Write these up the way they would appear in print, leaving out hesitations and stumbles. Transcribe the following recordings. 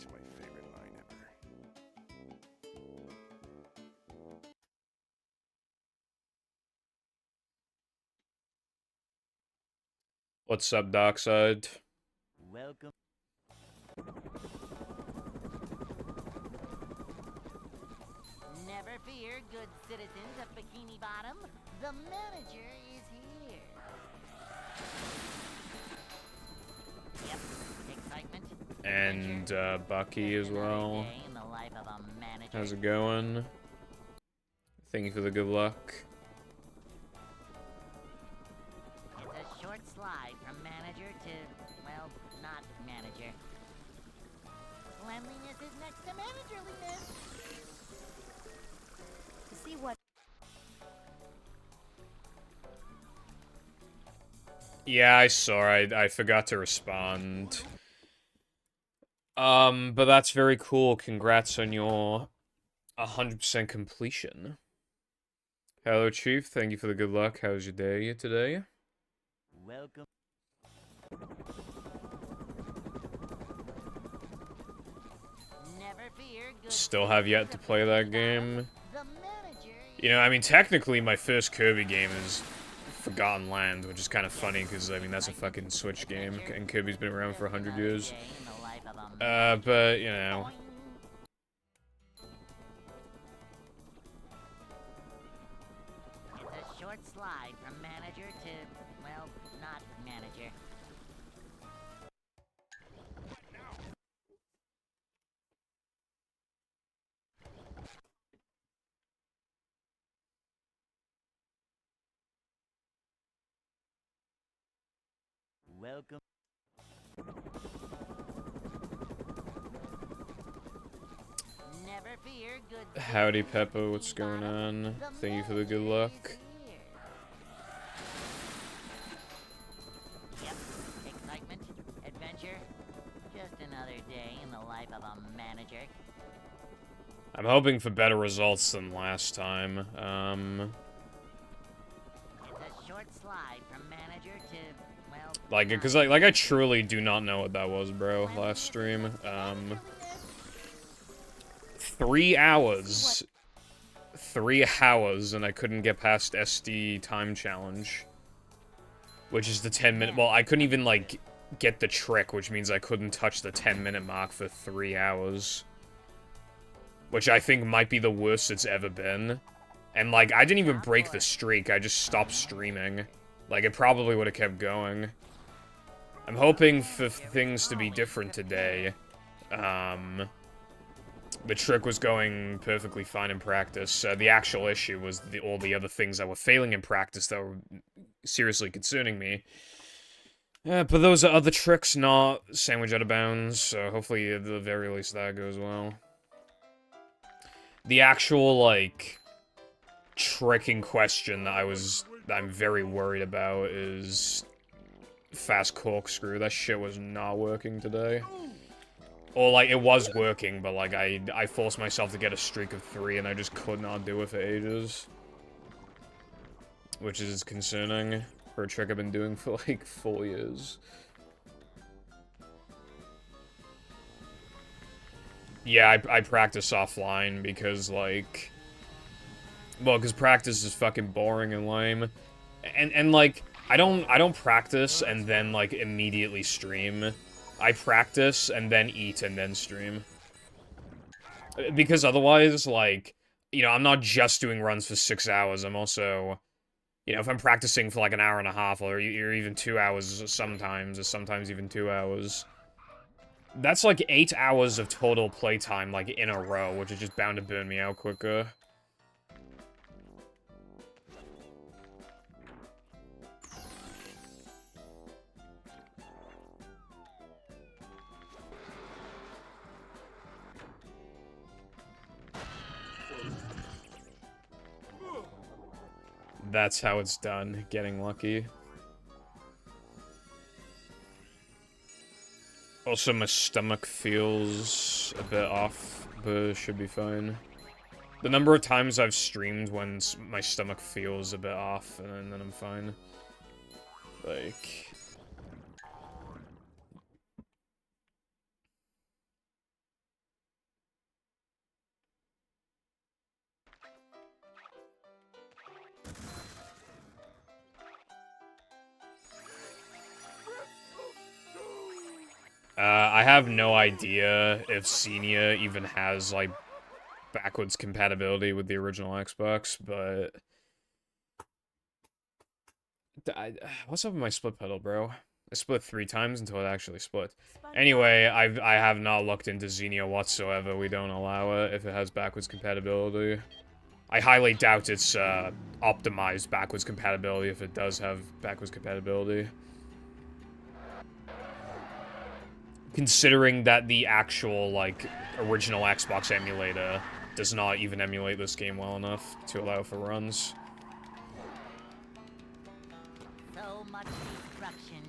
It's my favorite line ever. What's up, Dockside? Welcome. Never fear, good citizens of Bikini Bottom. The manager is here. Yep, excitement. And Bucky as Just another well. day in the life of a manager. How's it going? Thank you for the good luck. It's a short slide from manager to, well, not manager. Cleanliness is next to managerliness. To see what Yeah, I saw. I forgot to respond. But that's very cool. Congrats on your 100% completion. Hello, Chief. Thank you for the good luck. How's your day today? welcome. Never fear, good Still have yet to play that game. The manager You know, I mean, technically my first Kirby game is Forgotten Land, which is kind of funny because, I mean, that's a fucking Switch game, and Kirby's been around for 100 years. But, you know. It's a short slide from manager to, well, not manager. Welcome. Never fear, good Howdy, Peppa. What's going on? Thank you for the good luck. Yep, excitement, adventure, just another day in the life of a manager. I'm hoping for better results than last time. It's a short slide from manager to, well, Like, because, like, I truly do not know what that was, bro, last stream. 3 hours. 3 hours, and I couldn't get past SD time challenge. Which is the 10-minute... Well, I couldn't even, like, get the trick, which means I couldn't touch the 10-minute mark for 3 hours. Which I think might be the worst it's ever been. And, like, I didn't even break the streak, I just stopped streaming. Like, it probably would have kept going. I'm hoping for things to be different today. The trick was going perfectly fine in practice. The actual issue was all the other things that were failing in practice that were seriously concerning me. But those are other tricks, not sandwich out of bounds, so hopefully at the very least that goes well. The actual, like, tricking question that I'm very worried about is fast corkscrew. That shit was not working today. Or, like, it was working, but, like, I forced myself to get a streak of 3, and I just could not do it for ages. Which is concerning for a trick I've been doing for, like, 4 years. Yeah, I practice offline because, like... Well, because practice is fucking boring and lame. And like, I don't practice and then, like, immediately stream. I practice and then eat and then stream. Because otherwise, like, you know, I'm not just doing runs for 6 hours, I'm also... You know, if I'm practicing for, like, an hour and a half, or even 2 hours sometimes, or sometimes even 2 hours... That's, like, 8 hours of total playtime, like, in a row, which is just bound to burn me out quicker. That's how it's done, getting lucky. Also, my stomach feels a bit off, but should be fine. The number of times I've streamed when my stomach feels a bit off, and then I'm fine. Like... I have no idea if Xenia even has, like, backwards compatibility with the original Xbox, but... What's up with my split pedal, bro? I split 3 times until it actually split. Anyway, I have not looked into Xenia whatsoever. We don't allow it if it has backwards compatibility. I highly doubt it's optimized backwards compatibility if it does have backwards compatibility. Considering that the actual, like, original Xbox emulator does not even emulate this game well enough to allow for runs. So much destruction.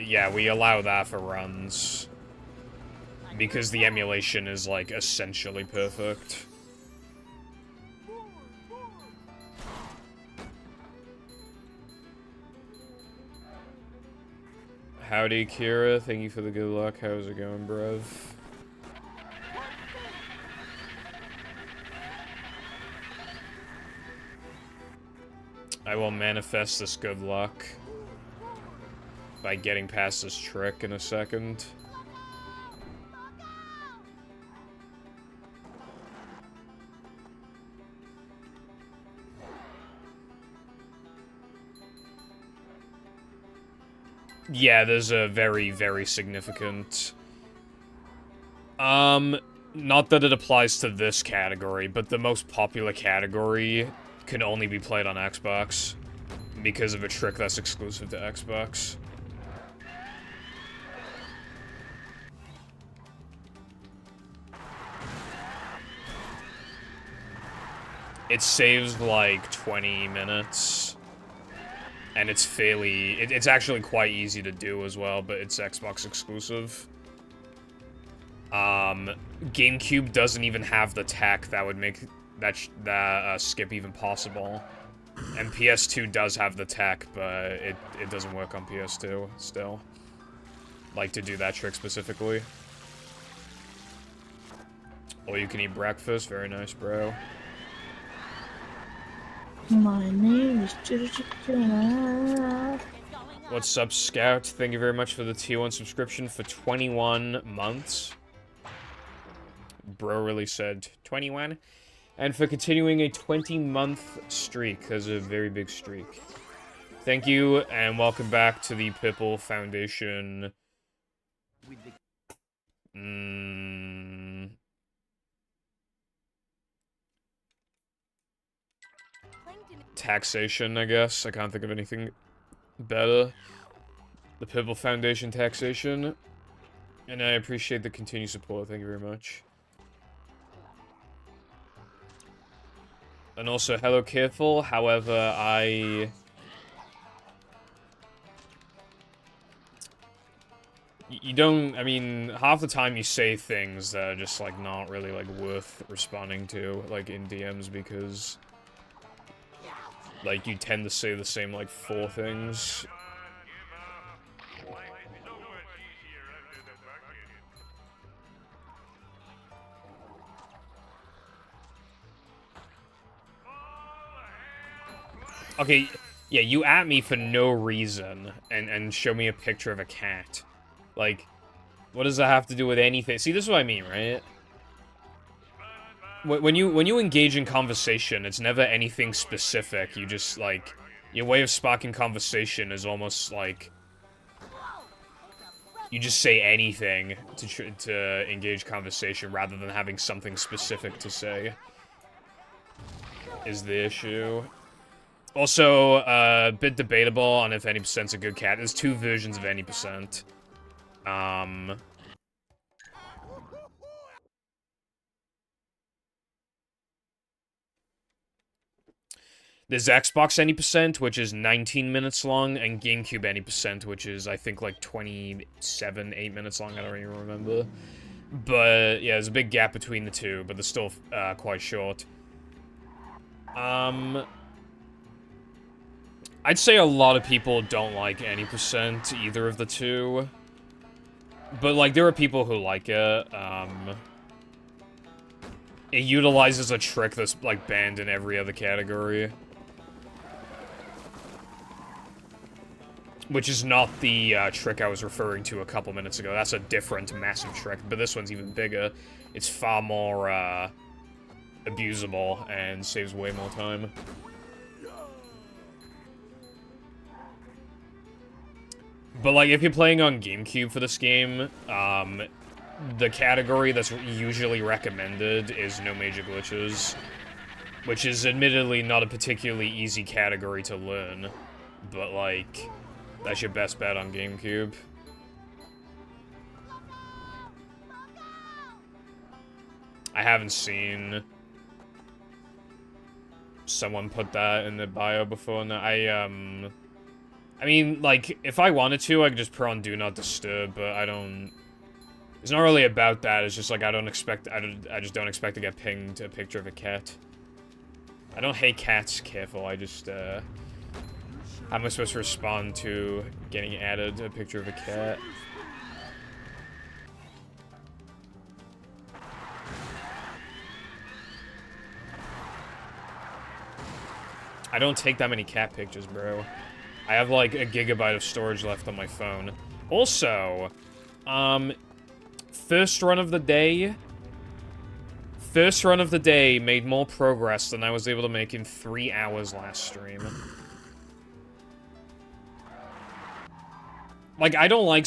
Yeah, we allow that for runs. Because the emulation is, like, essentially perfect. Howdy, Kira. Thank you for the good luck. How's it going, bruv? I will manifest this good luck by getting past this trick in a second. Yeah, there's a very, very significant... not that it applies to this category, but the most popular category can only be played on Xbox because of a trick that's exclusive to Xbox. It saves like 20 minutes. And it's fairly... It's actually quite easy to do as well, but it's Xbox exclusive. GameCube doesn't even have the tech that would make that skip even possible. And PS2 does have the tech, but it doesn't work on PS2 still. Like, to do that trick specifically. Or you can eat breakfast. Very nice, bro. My name is What's up, Scout? Thank you very much for the tier 1 subscription for 21 months. Bro really said 21. And for continuing a 20-month streak. That's a very big streak. Thank you, and welcome back to the Pipple Foundation. Taxation, I guess. I can't think of anything better. The Pipple Foundation taxation. And I appreciate the continued support. Thank you very much. And also, hello, Careful. However, you don't, I mean, half the time you say things that are just, like, not really, like, worth responding to, like, in DMs, because, like, you tend to say the same, like, 4 things. Okay, yeah, you at me for no reason, and show me a picture of a cat. Like, what does that have to do with anything? See, this is what I mean, right? When you engage in conversation, it's never anything specific. You just, like, your way of sparking conversation is almost like you just say anything to engage conversation rather than having something specific to say. Is the issue. Also, a bit debatable on if any percent's a good cat. There's 2 versions of any percent. There's Xbox any percent, which is 19 minutes long, and GameCube any percent, which is, I think, like 27, 8 minutes long. I don't even remember. But, yeah, there's a big gap between the two, but they're still quite short. I'd say a lot of people don't like any percent, either of the two. But, like, there are people who like it. It utilizes a trick that's, like, banned in every other category. Which is not the trick I was referring to a couple minutes ago. That's a different massive trick, but this one's even bigger. It's far more abusable and saves way more time. But like, if you're playing on GameCube for this game, the category that's usually recommended is no major glitches, which is admittedly not a particularly easy category to learn, but like, that's your best bet on GameCube. I haven't seen someone put that in the bio before. No, I mean, like, if I wanted to, I could just put on Do Not Disturb, but I don't... It's not really about that, it's just like, I just don't expect to get pinged a picture of a cat. I don't hate cats, careful, I just, how am I supposed to respond to getting added a picture of a cat? I don't take that many cat pictures, bro. I have like a gigabyte of storage left on my phone. Also, first run of the day made more progress than I was able to make in 3 hours last stream. Like, I don't like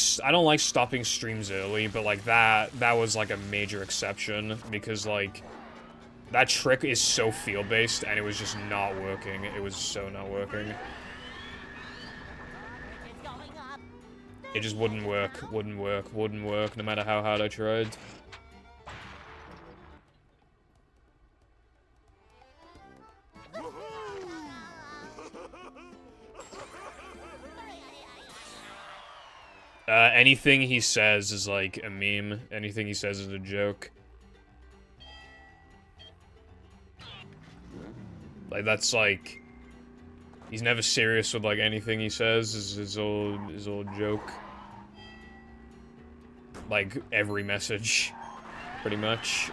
stopping streams early, but like that was like a major exception because like that trick is so feel-based and it was just not working. It was so not working. It just wouldn't work, no matter how hard I tried. Anything he says is like a meme. Anything he says is a joke. Like, that's like... He's never serious with, like, anything he says is all joke. Like, every message, pretty much.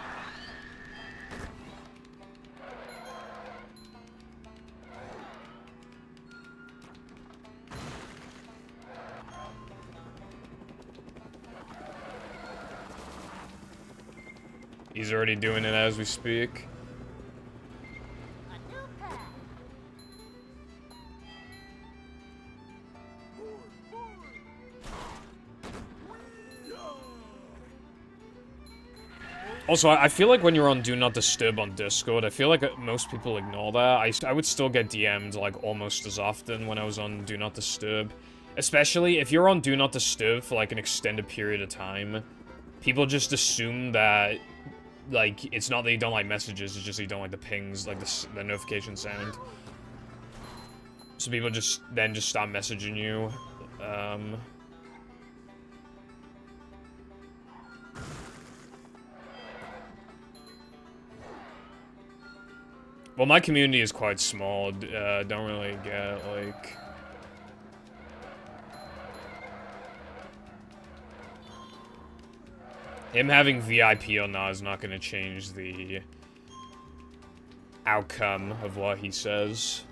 He's already doing it as we speak. Also, I feel like when you're on Do Not Disturb on Discord, I feel like most people ignore that. I would still get DM'd, like, almost as often when I was on Do Not Disturb. Especially if you're on Do Not Disturb for, like, an extended period of time. People just assume that, like, it's not that you don't like messages, it's just that you don't like the pings, like, the notification sound. So people just stop messaging you. Well, my community is quite small. Don't really get, like... Him having VIP or not is not going to change the outcome of what he says.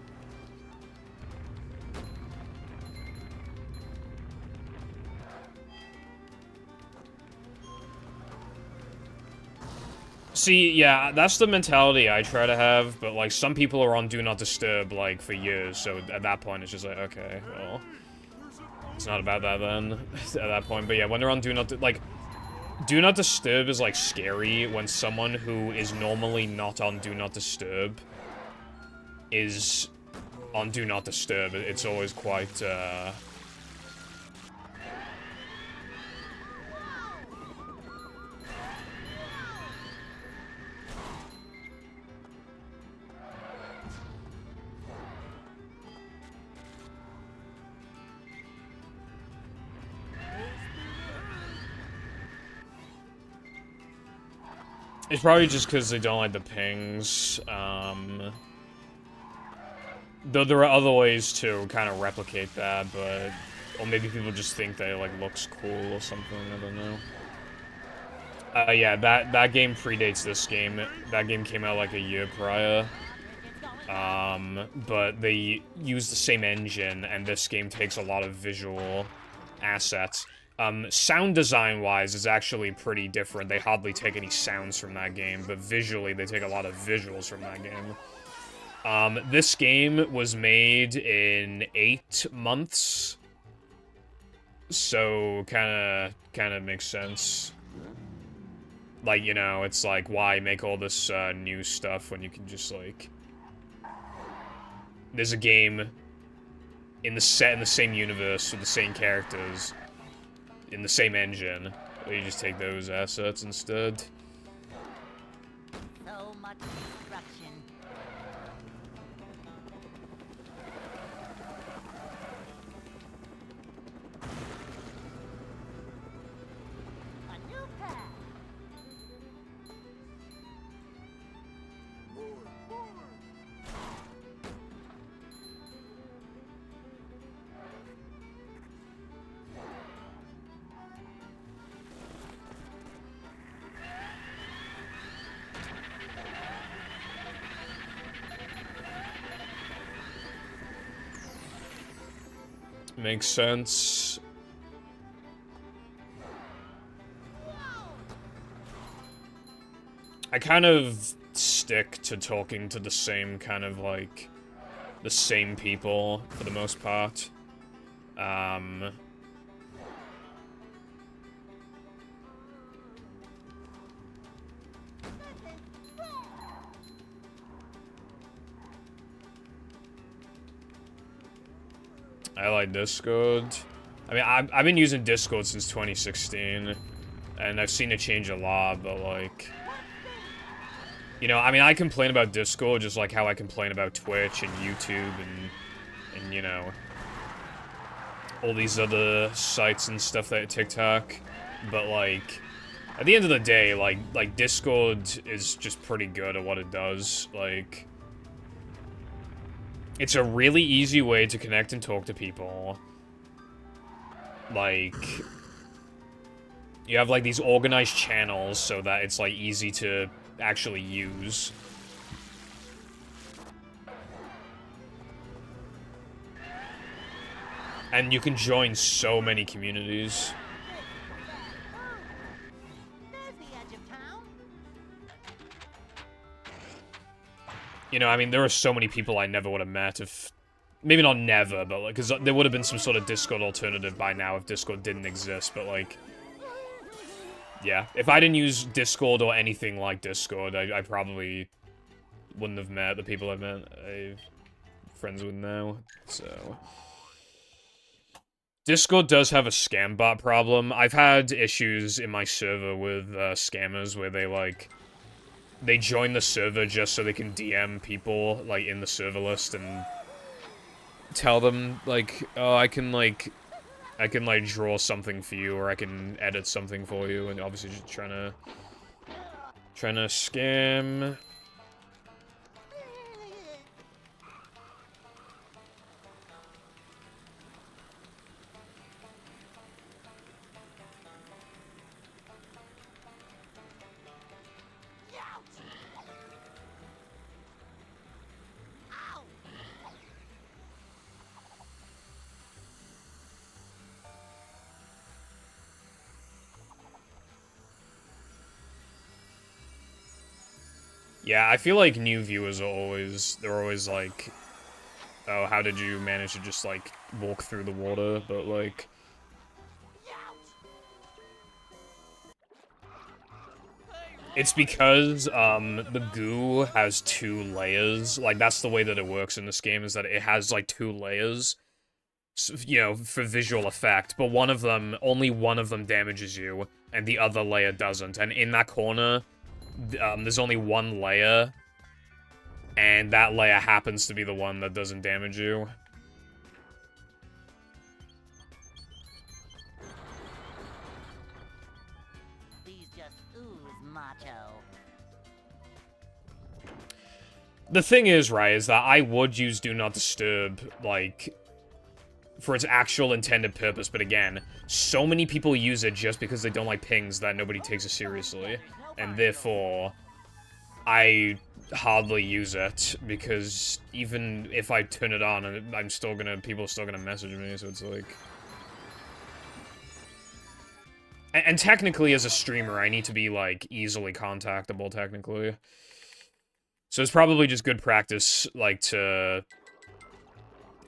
See, yeah, that's the mentality I try to have, but, like, some people are on Do Not Disturb, like, for years, so at that point it's just like, okay, well, it's not about that then, at that point, but yeah, when they're on Do Not Disturb is, like, scary when someone who is normally not on Do Not Disturb is on Do Not Disturb. It's always quite, It's probably just because they don't like the pings, though there are other ways to kind of replicate that, but... Or maybe people just think that it, like, looks cool or something, I don't know. Yeah, that game predates this game. That game came out, like, a year prior. But they use the same engine, and this game takes a lot of visual assets. Sound design-wise is actually pretty different. They hardly take any sounds from that game, but visually they take a lot of visuals from that game. This game was made in 8 months, so kinda makes sense. Like, you know, it's like, why make all this, new stuff when you can just, like... There's a game in the same universe with the same characters, in the same engine, where you just take those assets instead. So much destruction. A new path. Makes sense. I kind of stick to talking to the same kind of, like, the same people for the most part. I like Discord. I mean, I've been using Discord since 2016, and I've seen it change a lot, but, like... You know, I mean, I complain about Discord just like how I complain about Twitch and YouTube and you know, all these other sites and stuff that TikTok, but, like, at the end of the day, like Discord is just pretty good at what it does, like... It's a really easy way to connect and talk to people. Like, you have, like, these organized channels so that it's, like, easy to actually use. And you can join so many communities. There's the edge of town. You know, I mean, there are so many people I never would have met if... Maybe not never, but, like, because there would have been some sort of Discord alternative by now if Discord didn't exist, but, like... Yeah, if I didn't use Discord or anything like Discord, I probably wouldn't have met the people I'm friends with now, so... Discord does have a scam bot problem. I've had issues in my server with scammers where they, like... They join the server just so they can DM people, like, in the server list and... tell them, like, oh, I can, like, draw something for you, or I can edit something for you, and obviously just trying to scam. Yeah, I feel like new viewers are always, they're always like, oh, how did you manage to just, like, walk through the water, but, like... It's because, the goo has 2 layers, like, that's the way that it works in this game, is that it has, like, 2 layers, so, you know, for visual effect, but only one of them damages you, and the other layer doesn't, and in that corner... there's only 1 layer, and that layer happens to be the one that doesn't damage you. These just ooze macho. The thing is, right, is that I would use Do Not Disturb, like, for its actual intended purpose, but again, so many people use it just because they don't like pings that nobody takes it seriously, and therefore, I hardly use it, because even if I turn it on, I'm still gonna, people are still gonna message me, so it's like... And technically, as a streamer, I need to be, like, easily contactable, technically. So it's probably just good practice, like, to...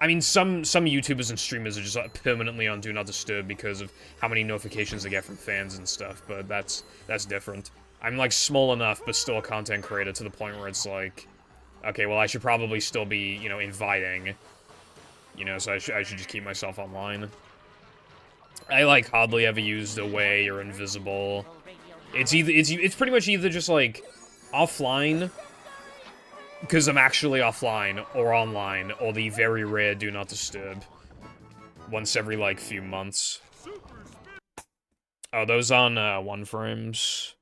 I mean, some YouTubers and streamers are just like, permanently on Do Not Disturb because of how many notifications they get from fans and stuff, but that's different. I'm, like, small enough, but still a content creator to the point where it's like, okay, well, I should probably still be, you know, inviting, you know, so I should just keep myself online. I, like, hardly ever use Away or Invisible. It's pretty much either just, like, offline, because I'm actually offline, or online, or the very rare Do Not Disturb. Once every, like, few months. Oh, those on, 1 frames.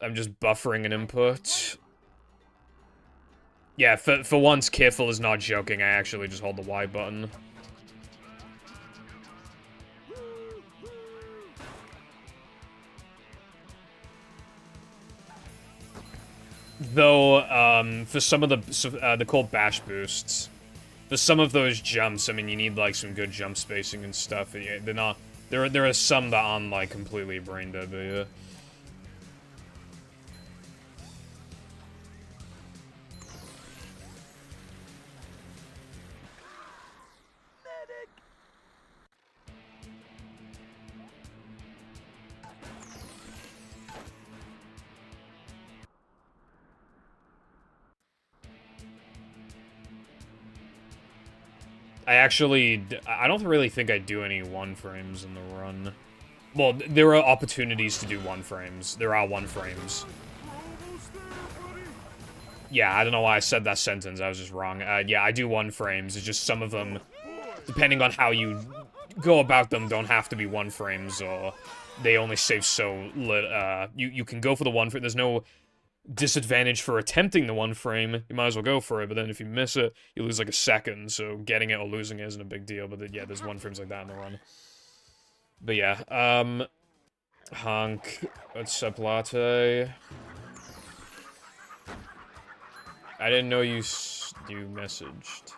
I'm just buffering an input. Yeah, for once, Careful is not joking, I actually just hold the Y button. Though, for some of the, they're called bash boosts. For some of those jumps, I mean, you need, like, some good jump spacing and stuff. Yeah, they're not... There are some that aren't, like, completely brain dead, but yeah. I don't really think I do any 1 frames in the run. Well, there are opportunities to do 1 frames. There are 1 frames. Yeah, I don't know why I said that sentence, I was just wrong. Yeah, I do 1 frames, it's just some of them, depending on how you go about them, don't have to be 1 frames, or they only save so little, you can go for the 1 frame, there's no disadvantage for attempting the 1 frame, you might as well go for it, but then if you miss it, you lose like a second, so getting it or losing it isn't a big deal, but yeah, there's 1 frames like that in the run. But yeah, Honk, what's up, Latte? I didn't know you messaged.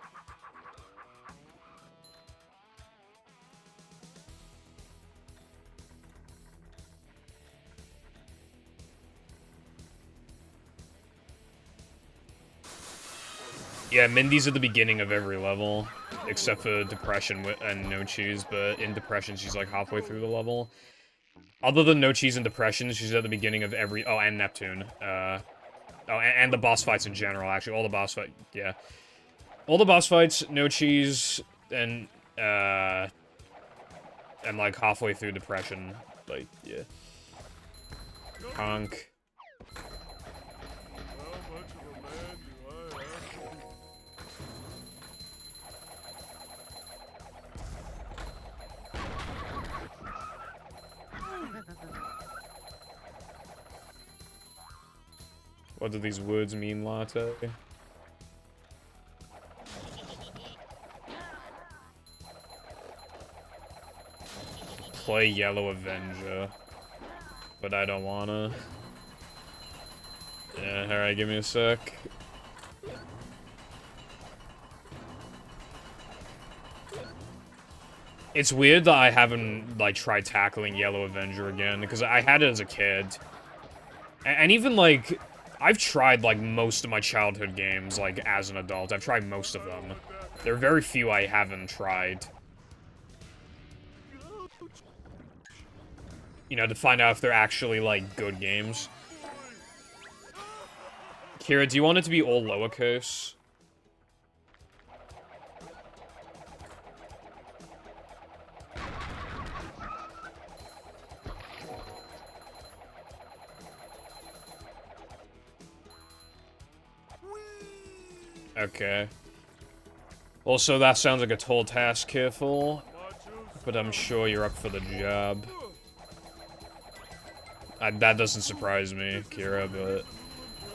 Yeah, Mindy's at the beginning of every level, except for Depression and No Cheese, but in Depression she's like halfway through the level. Other than No Cheese and Depression, she's at the beginning of every... Oh, and Neptune. Oh, and the boss fights in general, actually. All the boss fights, yeah. All the boss fights, No Cheese, and like halfway through Depression. Like, yeah. Honk. What do these words mean, Latte? Play Yellow Avenger. But I don't wanna. Yeah, alright, give me a sec. It's weird that I haven't, like, tried tackling Yellow Avenger again, because I had it as a kid. And even, like, I've tried, like, most of my childhood games, like, as an adult. I've tried most of them. There are very few I haven't tried. You know, to find out if they're actually, like, good games. Kira, do you want it to be all lowercase? Okay. Also, that sounds like a tall task, Careful. But I'm sure you're up for the job. That doesn't surprise me, Kira, but...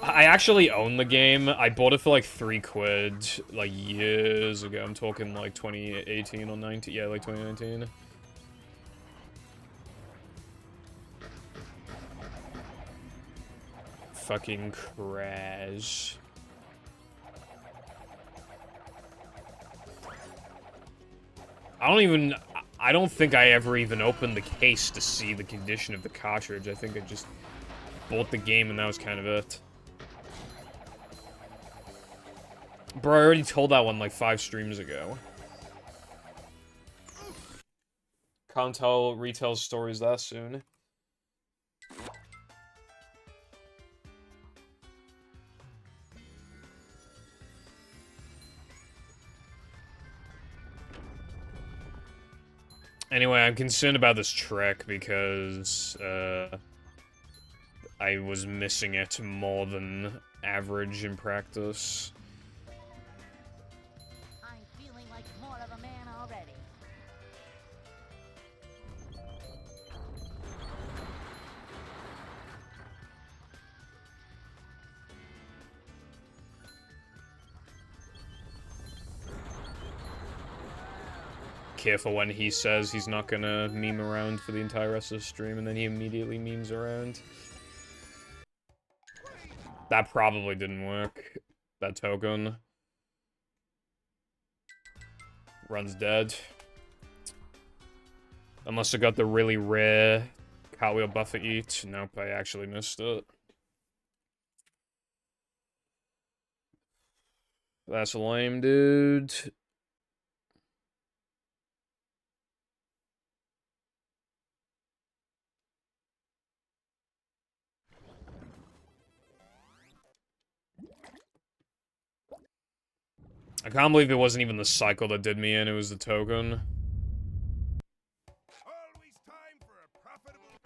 I actually own the game. I bought it for like £3, like, years ago. I'm talking like 2018 or 19. Yeah, like 2019. fucking crash. I don't think I ever even opened the case to see the condition of the cartridge. I think I just bought the game and that was kind of it. Bro, I already told that one like 5 streams ago. Can't tell retail stories that soon. Anyway, I'm concerned about this trick because, I was missing it more than average in practice. I'm feeling like more of a man already. Careful when he says he's not gonna meme around for the entire rest of the stream, and then he immediately memes around. That probably didn't work. That token. Run's dead. Unless I got the really rare Cartwheel Buffet eat. Nope, I actually missed it. That's lame, dude. I can't believe it wasn't even the cycle that did me in, it was the token. Always time for a profitable...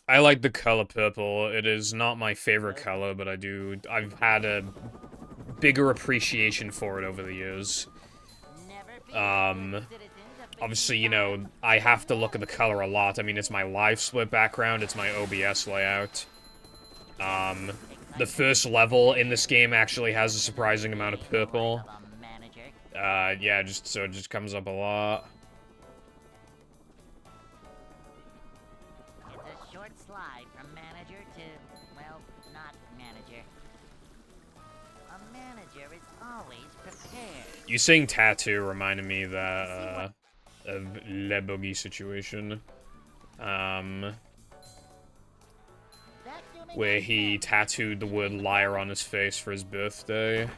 I like the color purple. It is not my favorite color, but I've had a bigger appreciation for it over the years. Obviously, you know, I have to look at the color a lot. I mean, it's my live split background, it's my OBS layout. The first level in this game actually has a surprising amount of purple. Yeah, so it just comes up a lot. It's a short slide from manager to, well, not manager. A manager is always prepared. You saying tattoo reminded me that, of Le Boogie situation. Where he tattooed the word liar on his face for his birthday.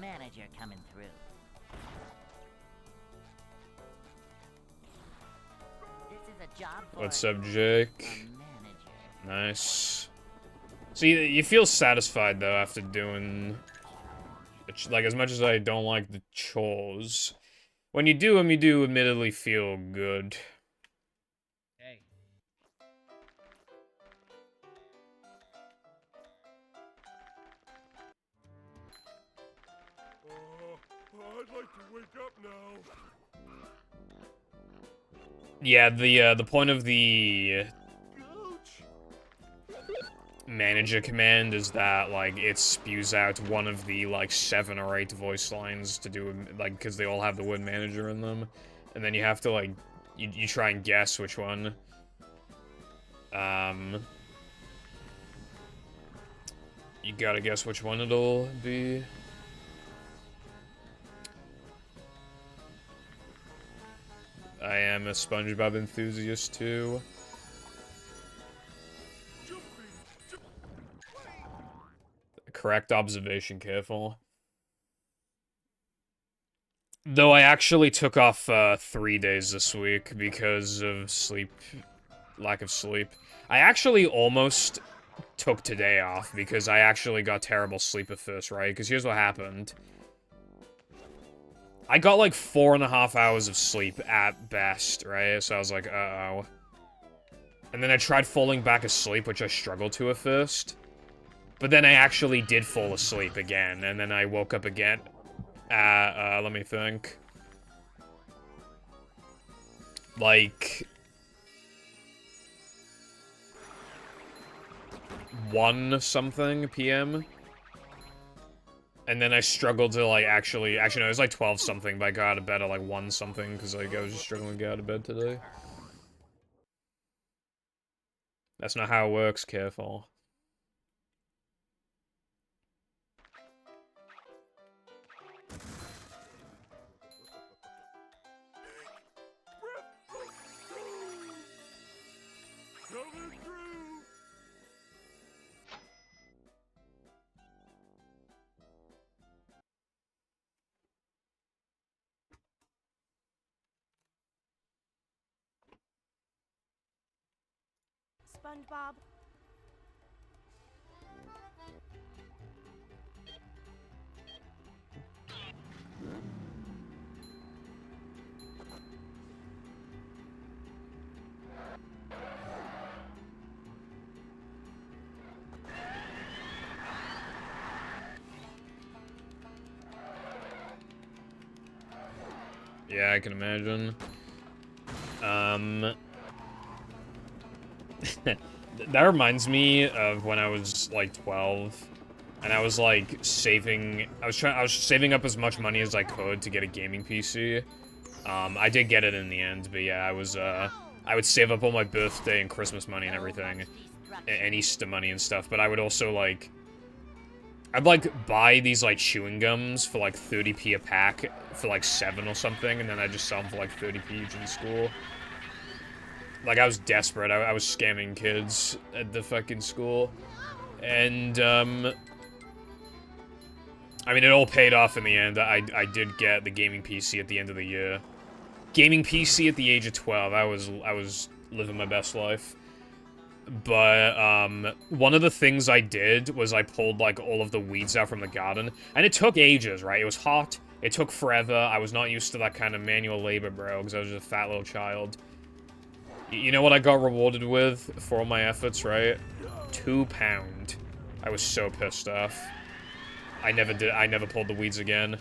Manager coming through. This is a job for What's up, Jake? a manager. Nice. So you feel satisfied, though, after doing... Like, as much as I don't like the chores... When you do them, you do admittedly feel good. Hey. I'd like to wake up now. Yeah, the point of the manager command is that, like, it spews out one of the, like, 7 or 8 voice lines to do, like, because they all have the word manager in them. And then you have to, like, you try and guess which one. You gotta guess which one it'll be. I am a SpongeBob enthusiast, too. Correct observation, careful. Though I actually took off 3 days this week because of lack of sleep. I actually almost took today off because I actually got terrible sleep at first, right? Because here's what happened. I got like 4.5 hours of sleep at best, right? So I was like, uh-oh. And then I tried falling back asleep, which I struggled to at first. But then I actually did fall asleep again, and then I woke up again. Let me think. Like... 1 something p.m. And then I struggled to, like, actually, no, it was like 12 something, but I got out of bed at like 1 something, because, like, I was just struggling to get out of bed today. That's not how it works, careful. Coming through! SpongeBob. Yeah, I can imagine. That reminds me of when I was, like, 12, and I was, like, saving, I was saving up as much money as I could to get a gaming PC. I did get it in the end, but yeah, I would save up all my birthday and Christmas money and everything, and Easter money and stuff, but I would also, like, I'd, like, buy these, like, chewing gums for, like, 30p a pack for, like, 7 or something, and then I'd just sell them for, like, 30p each in school. Like, I was desperate. I was scamming kids at the fucking school. And, I mean, it all paid off in the end. I did get the gaming PC at the end of the year. Gaming PC at the age of 12. I was living my best life. But, one of the things I did was I pulled, like, all of the weeds out from the garden. And it took ages, right? It was hot. It took forever. I was not used to that kind of manual labor, bro, because I was just a fat little child. You know what I got rewarded with for all my efforts, right? £2. I was so pissed off. I never pulled the weeds again.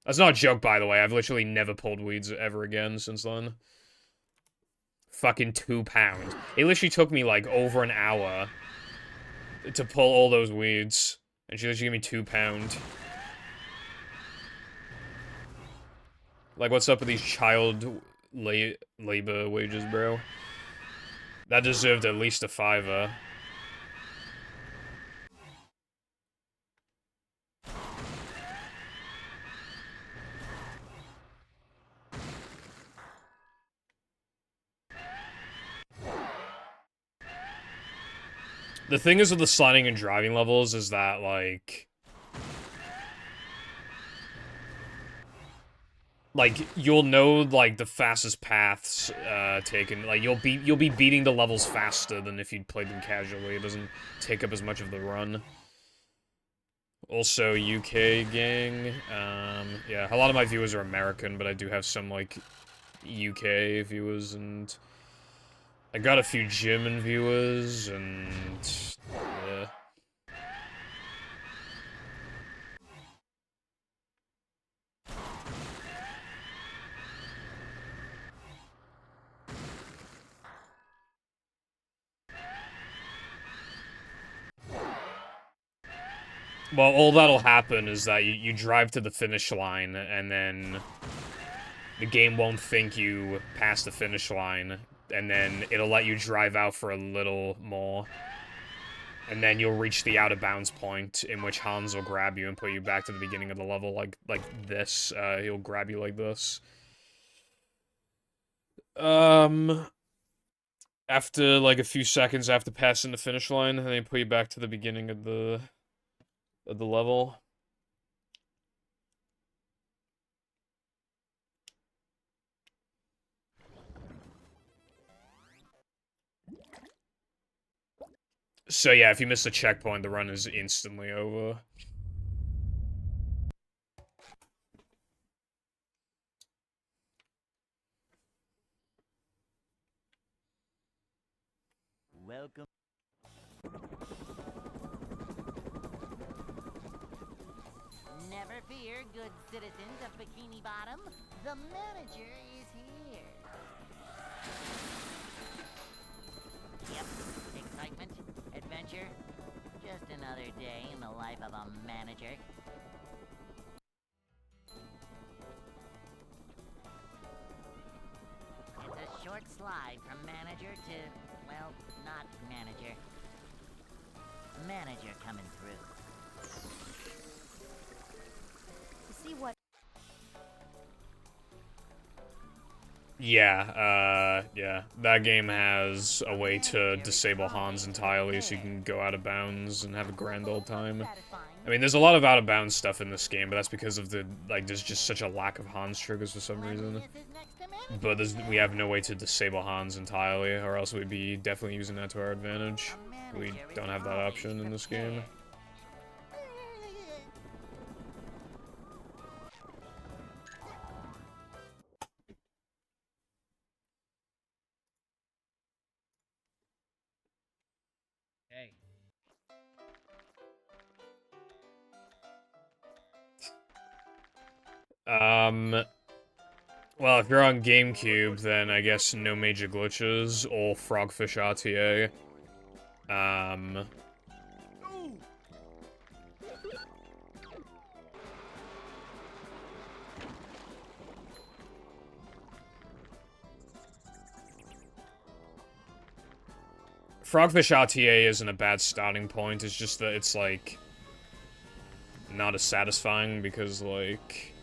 That's not a joke, by the way. I've literally never pulled weeds ever again since then. Fucking £2. It literally took me, like, over an hour to pull all those weeds. And she literally gave me £2. Like, what's up with these child labor wages, bro? That deserved at least a $5. The thing is with the sliding and driving levels is that, like, you'll know, like, the fastest paths, taken. Like, you'll be beating the levels faster than if you'd played them casually. It doesn't take up as much of the run. Also, UK gang. Yeah, a lot of my viewers are American, but I do have some, like, UK viewers, and I got a few German viewers, and yeah. Well, all that'll happen is that you drive to the finish line, and then the game won't think you passed the finish line, and then it'll let you drive out for a little more. And then you'll reach the out-of-bounds point, in which Hans will grab you and put you back to the beginning of the level, like this. He'll grab you like this. After, like, a few seconds after passing the finish line, and they put you back to the beginning of the level. So yeah, if you miss the checkpoint, the run is instantly over. Welcome. Never fear, good citizens of Bikini Bottom. The manager is here. Yep, excitement, adventure, Just another day in the life of a manager. It's a short slide from manager to, well, not manager. Manager coming through. You see what? Yeah, that game has a way to disable Hans entirely so you can go out of bounds and have a grand old time. I mean, there's a lot of out of bounds stuff in this game, but that's because of the, like, there's just such a lack of Hans triggers for some reason. But we have no way to disable Hans entirely, or else we'd be definitely using that to our advantage. We don't have that option in this game. Hey. Well, if you're on GameCube, then I guess no major glitches, or Frogfish RTA. Frogfish RTA isn't a bad starting point, it's just that it's, like, not as satisfying because, like,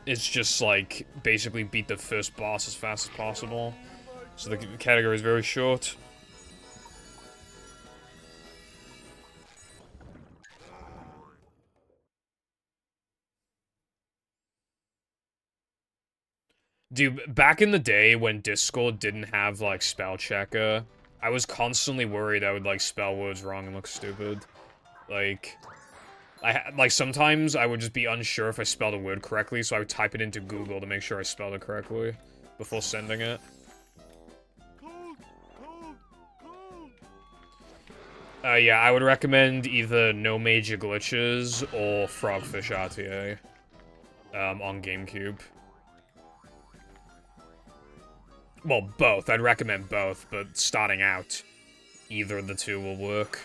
it's just, like, basically beat the first boss as fast as possible. So the category is very short. Dude, back in the day when Discord didn't have, like, spell checker, I was constantly worried I would, like, spell words wrong and look stupid. Like, sometimes I would just be unsure if I spelled a word correctly, so I would type it into Google to make sure I spelled it correctly before sending it. Yeah, I would recommend either No Major Glitches or Frogfish RTA, on GameCube. Well, both. I'd recommend both, but starting out, either of the two will work.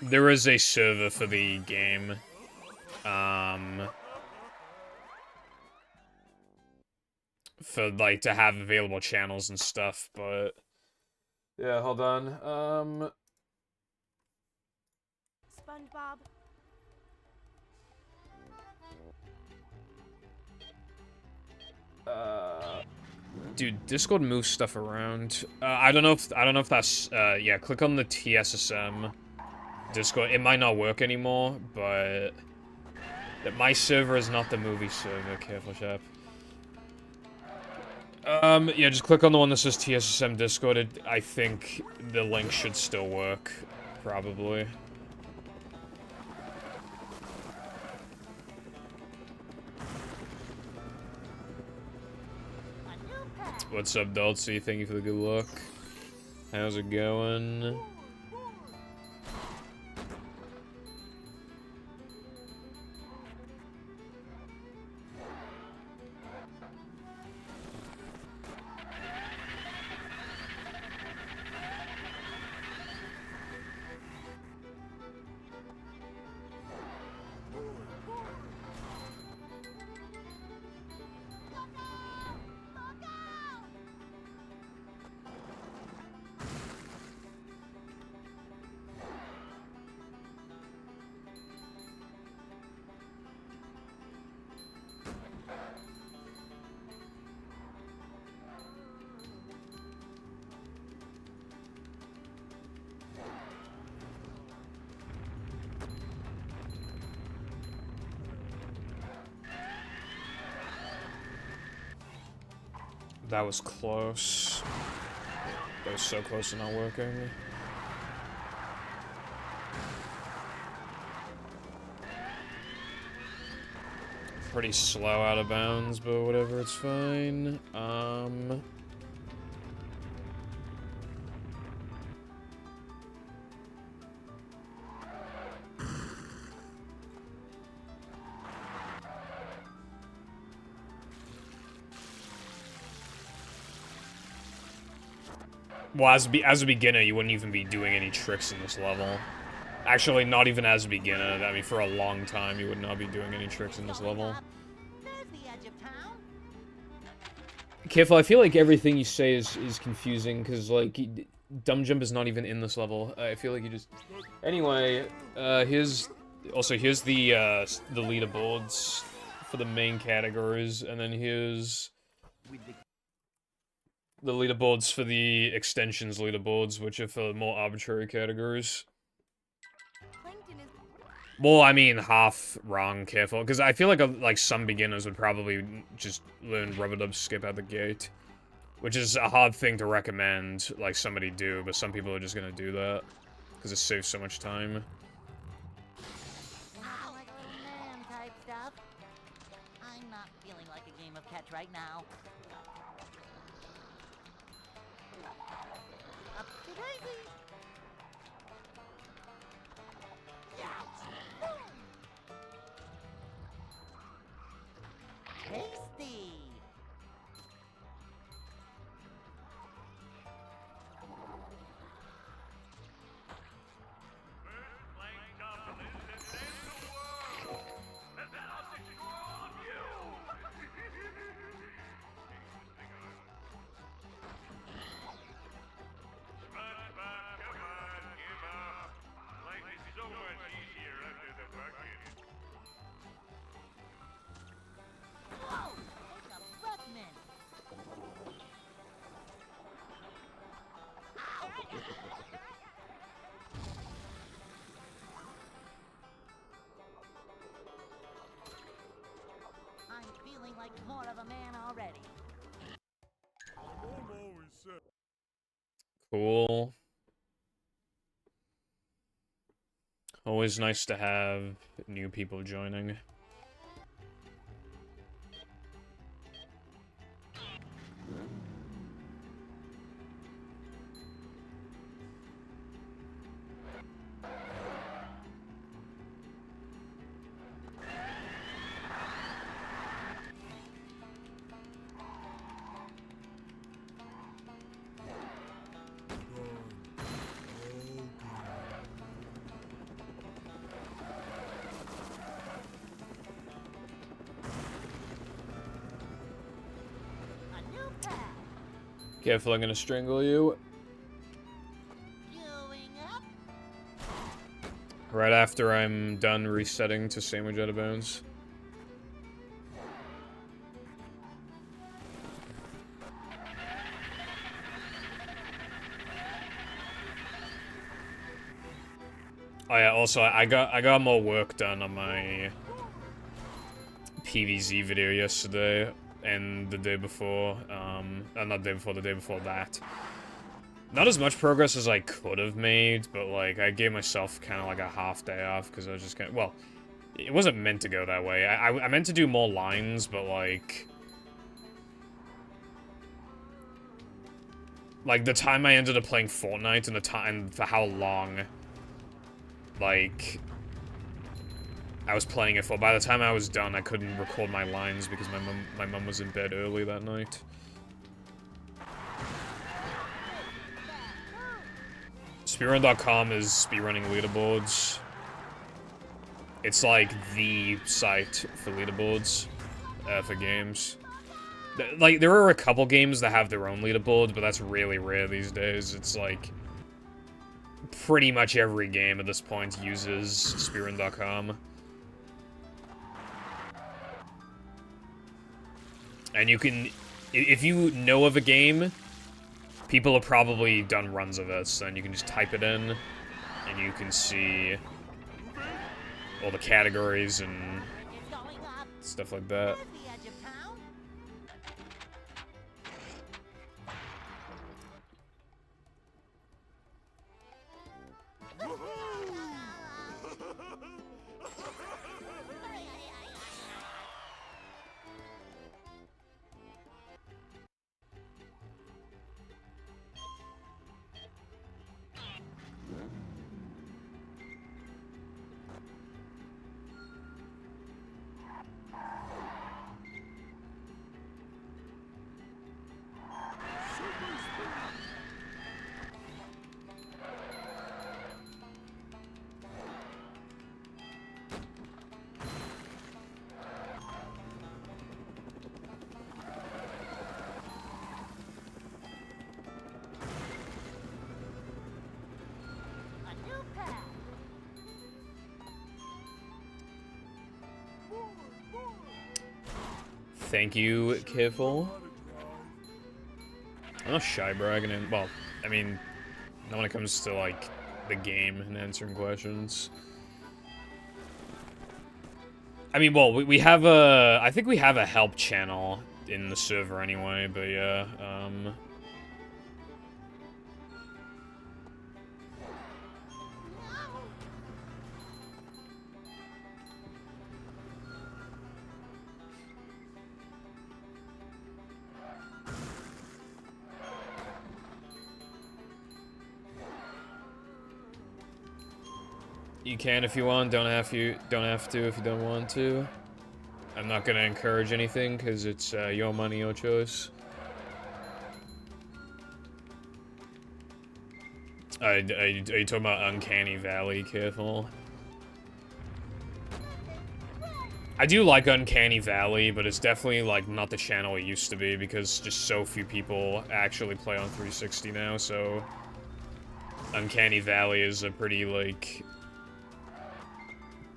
There is a server for the game. For, like, to have available channels and stuff, but... Yeah, hold on. SpongeBob. Dude, Discord moves stuff around. I don't know if that's, yeah, click on the TSSM Discord. It might not work anymore, but my server is not the movie server. Careful, chap. Yeah, just click on the one that says TSSM Discord. I think the link should still work, probably. What's up, Dolce? Thank you for the good luck. How's it going? That was close. That was so close to not working. pretty slow out of bounds, but whatever, it's fine. Well, as a beginner, you wouldn't even be doing any tricks in this level. Actually, not even as a beginner. I mean, for a long time, you would not be doing any tricks in this level. There's the edge of town. Careful, I feel like everything you say is confusing, because, like, Dumb Jump is not even in this level. I feel like you just... Anyway, here's the leaderboards for the main categories, and then here's the leaderboards for the extensions leaderboards, which are for more arbitrary categories. Plankton is Well, I mean, half wrong, careful, because I feel like some beginners would probably just learn rubber dub skip out the gate, which is a hard thing to recommend, like, somebody do, but some people are just gonna do that, because it saves so much time. Not like a little man type stuff. I'm not feeling like a game of catch right now. Up to daisy. Tasty. Whoa! It's a breath mint. I'm feeling like more of a man already. Mom always said. Cool. Always nice to have new people joining. A new path. Careful, I'm gonna strangle you. Going up. Right after I'm done resetting to sandwich out of bounds. Oh yeah, also I got more work done on my PVZ video yesterday and the day before, not the day before, the day before that. Not as much progress as I could have made, but, like, I gave myself kind of, like, a half day off, because I was just kind of, well, it wasn't meant to go that way. I meant to do more lines, but, like, the time I ended up playing Fortnite and the time, for how long, like, I was playing it for, by the time I was done, I couldn't record my lines because my mum was in bed early that night. Speedrun.com is speedrunning leaderboards. It's like the site for leaderboards, for games. Like, there are a couple games that have their own leaderboards, but that's really rare these days. It's like, pretty much every game at this point uses speedrun.com. And you can, if you know of a game, people have probably done runs of it, so then you can just type it in, and you can see all the categories and It's going up. stuff like that. There's the edge of town. Thank you, Careful. I'm not shy bragging in. Well, I mean, not when it comes to, like, the game and answering questions. I mean, well, we have a... I think we have a help channel in the server anyway, but yeah, you can if you want, don't have to if you don't want to. I'm not gonna encourage anything, because it's your money, your choice. Are you talking about Uncanny Valley, Careful? I do like Uncanny Valley, but it's definitely, like, not the channel it used to be, because just so few people actually play on 360 now, so... Uncanny Valley is a pretty, like...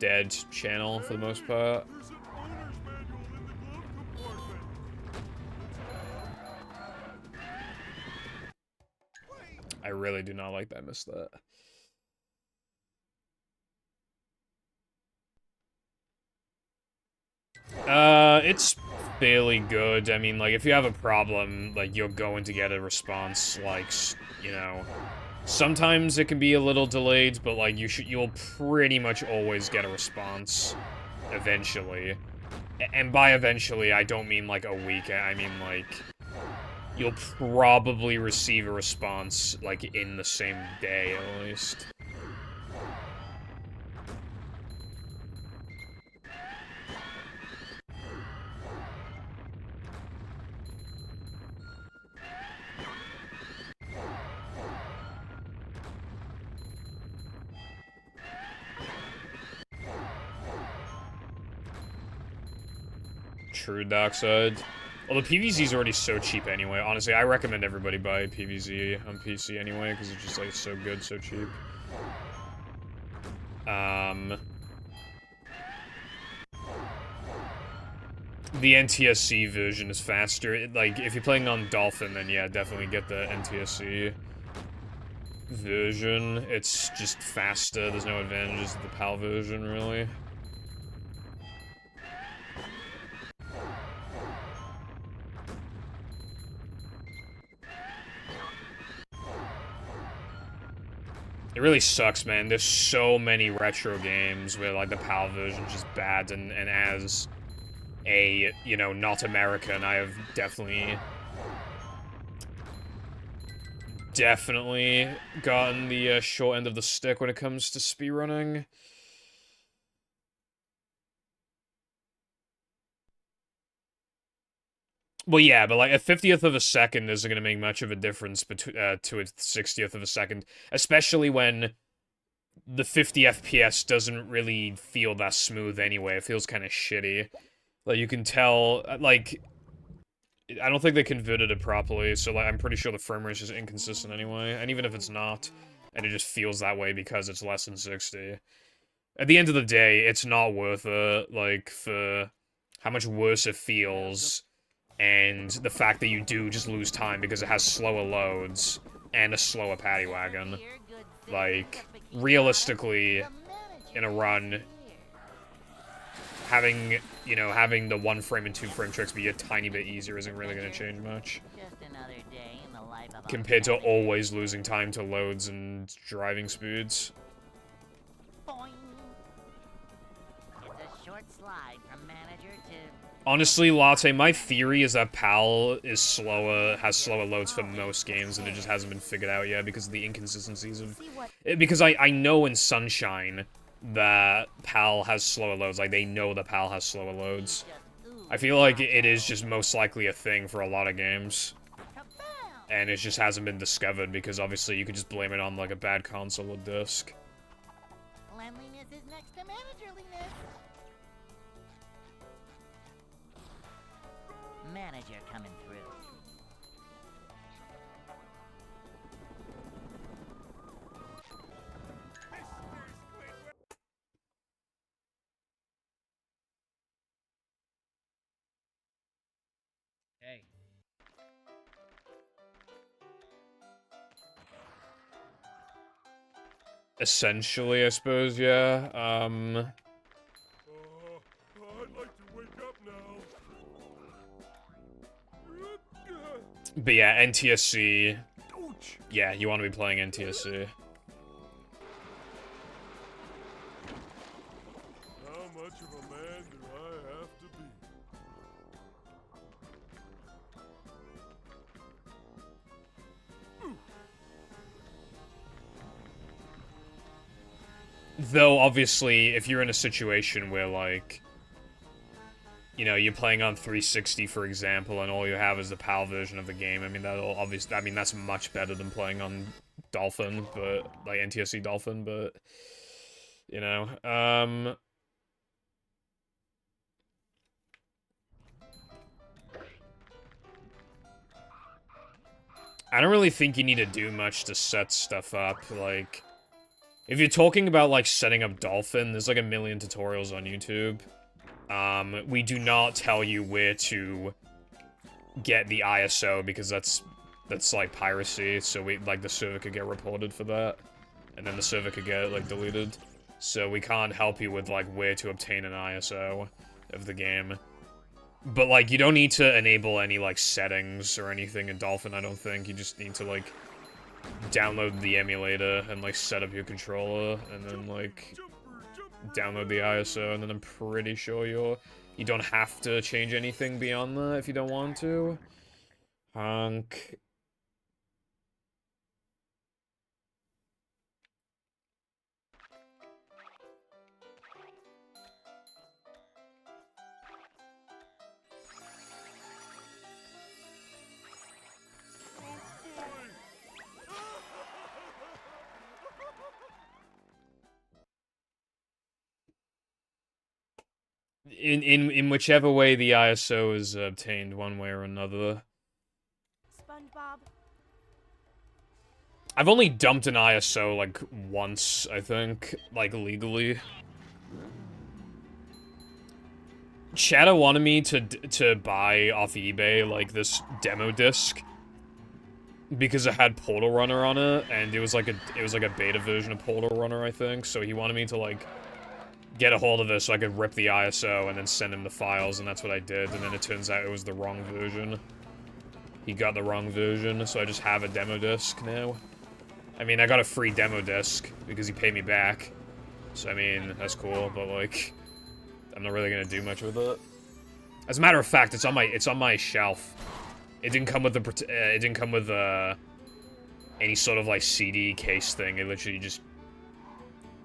dead channel, for the most part. There's an owner's manual in the glove compartment. I really do not like that I missed that. It's fairly good. I mean, like, if you have a problem, like, you're going to get a response, like, you know... Sometimes it can be a little delayed, but, like, you'll pretty much always get a response eventually. And by eventually, I don't mean, like, a week. I mean, like, you'll probably receive a response, like, in the same day, at least. True, Dockside. Well, the PVZ is already so cheap anyway. Honestly, I recommend everybody buy PVZ on PC anyway, because it's just, like, so good, so cheap. The NTSC version is faster. Like, if you're playing on Dolphin, then yeah, definitely get the NTSC version. It's just faster. There's no advantages to the PAL version, really. It really sucks, man. There's so many retro games where, like, the PAL version's just bad, and as a, you know, not American, I have definitely gotten the short end of the stick when it comes to speedrunning. Well, yeah, but, like, a 50th of a second isn't going to make much of a difference to a 60th of a second, especially when the 50 FPS doesn't really feel that smooth anyway. It feels kind of shitty. Like, you can tell, like, I don't think they converted it properly, so, like, I'm pretty sure the frame rate is just inconsistent anyway, and even if it's not, and it just feels that way because it's less than 60. At the end of the day, it's not worth it, like, for how much worse it feels, and the fact that you do just lose time because it has slower loads and a slower paddy wagon. Like, realistically, in a run, having, you know, having the 1 frame and 2 frame tricks be a tiny bit easier isn't really going to change much. Compared to always losing time to loads and driving speeds. Honestly, Latte, my theory is that PAL is slower, has slower loads for most games, and it just hasn't been figured out yet because of the inconsistencies of... Because I know in Sunshine that PAL has slower loads, like, they know that PAL has slower loads. I feel like it is just most likely a thing for a lot of games. And it just hasn't been discovered, because obviously you could just blame it on, like, a bad console or disc. Cleanliness is next to managerliness. Manager coming through. Hey. Essentially, I suppose, yeah. I'd like to wake up now. But yeah, NTSC. Ouch. Yeah, you want to be playing NTSC. How much of a man do I have to be? Though, obviously, if you're in a situation where, like, you know, you're playing on 360, for example, and all you have is the PAL version of the game, I mean, that'll obviously, I mean, that's much better than playing on Dolphin, but, like, NTSC Dolphin, but, you know, I don't really think you need to do much to set stuff up, like, if you're talking about, like, setting up Dolphin, there's, like, a million tutorials on YouTube. We do not tell you where to get the ISO, because that's like, piracy, so the server could get reported for that, and then the server could get, like, deleted. So we can't help you with, like, where to obtain an ISO of the game. But, like, you don't need to enable any, like, settings or anything in Dolphin, I don't think. You just need to, like, download the emulator and, like, set up your controller, and then, like, download the ISO, and then I'm pretty sure you don't have to change anything beyond that if you don't want to. Honk. In whichever way the ISO is obtained, one way or another. SpongeBob. I've only dumped an ISO, like, once, I think, like, legally. Shadow wanted me to buy off eBay, like, this demo disc, because it had Portal Runner on it, and it was like a beta version of Portal Runner, I think, so he wanted me to, like, get a hold of this so I could rip the ISO and then send him the files, and that's what I did, and then it turns out it was the wrong version. He got the wrong version, so I just have a demo disc now. I mean, I got a free demo disc because he paid me back, so I mean, that's cool, but, like, I'm not really gonna do much with it. As a matter of fact, it's on my shelf. It didn't come with any sort of, like, CD case thing. It literally just,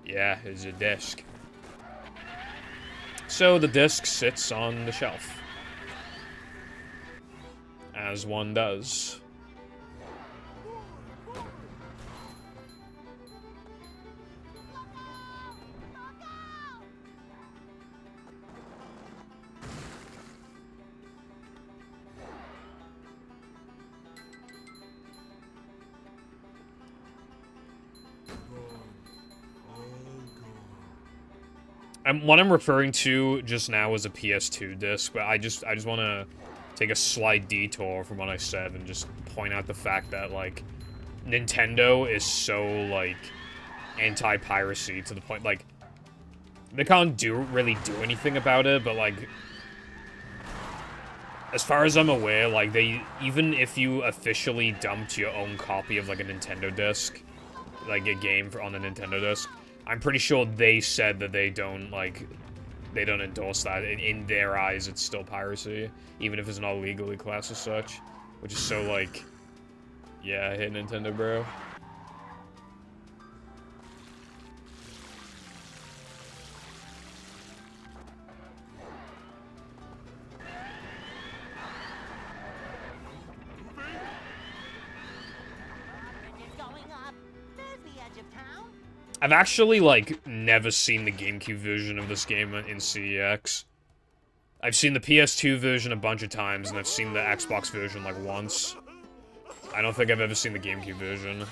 yeah, it's a disc. So the disc sits on the shelf. As one does. What I'm referring to just now was a PS2 disc, but I just want to take a slight detour from what I said and just point out the fact that, like, Nintendo is so, like, anti-piracy to the point, like, they can't really do anything about it, but, like, as far as I'm aware, like, even if you officially dumped your own copy of, like, a Nintendo disc, like, a game on a Nintendo disc, I'm pretty sure they said that they don't endorse that. In their eyes, it's still piracy, even if it's not legally classed as such, which is so, like, yeah, I hate Nintendo, bro. I've actually, like, never seen the GameCube version of this game in CEX. I've seen the PS2 version a bunch of times, and I've seen the Xbox version, like, once. I don't think I've ever seen the GameCube version.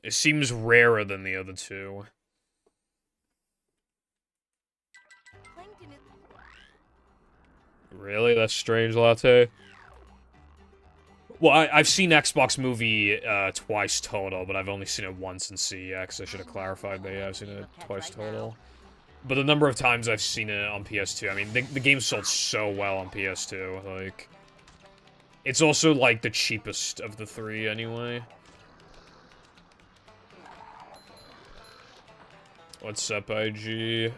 It seems rarer than the other two. Really? That's strange, Latte? Well, I've seen Xbox Movie twice total, but I've only seen it once in CEX. I should have clarified that, yeah, I've seen it twice total. But the number of times I've seen it on PS2, I mean, the game sold so well on PS2, like... It's also, like, the cheapest of the three, anyway. What's up, IG?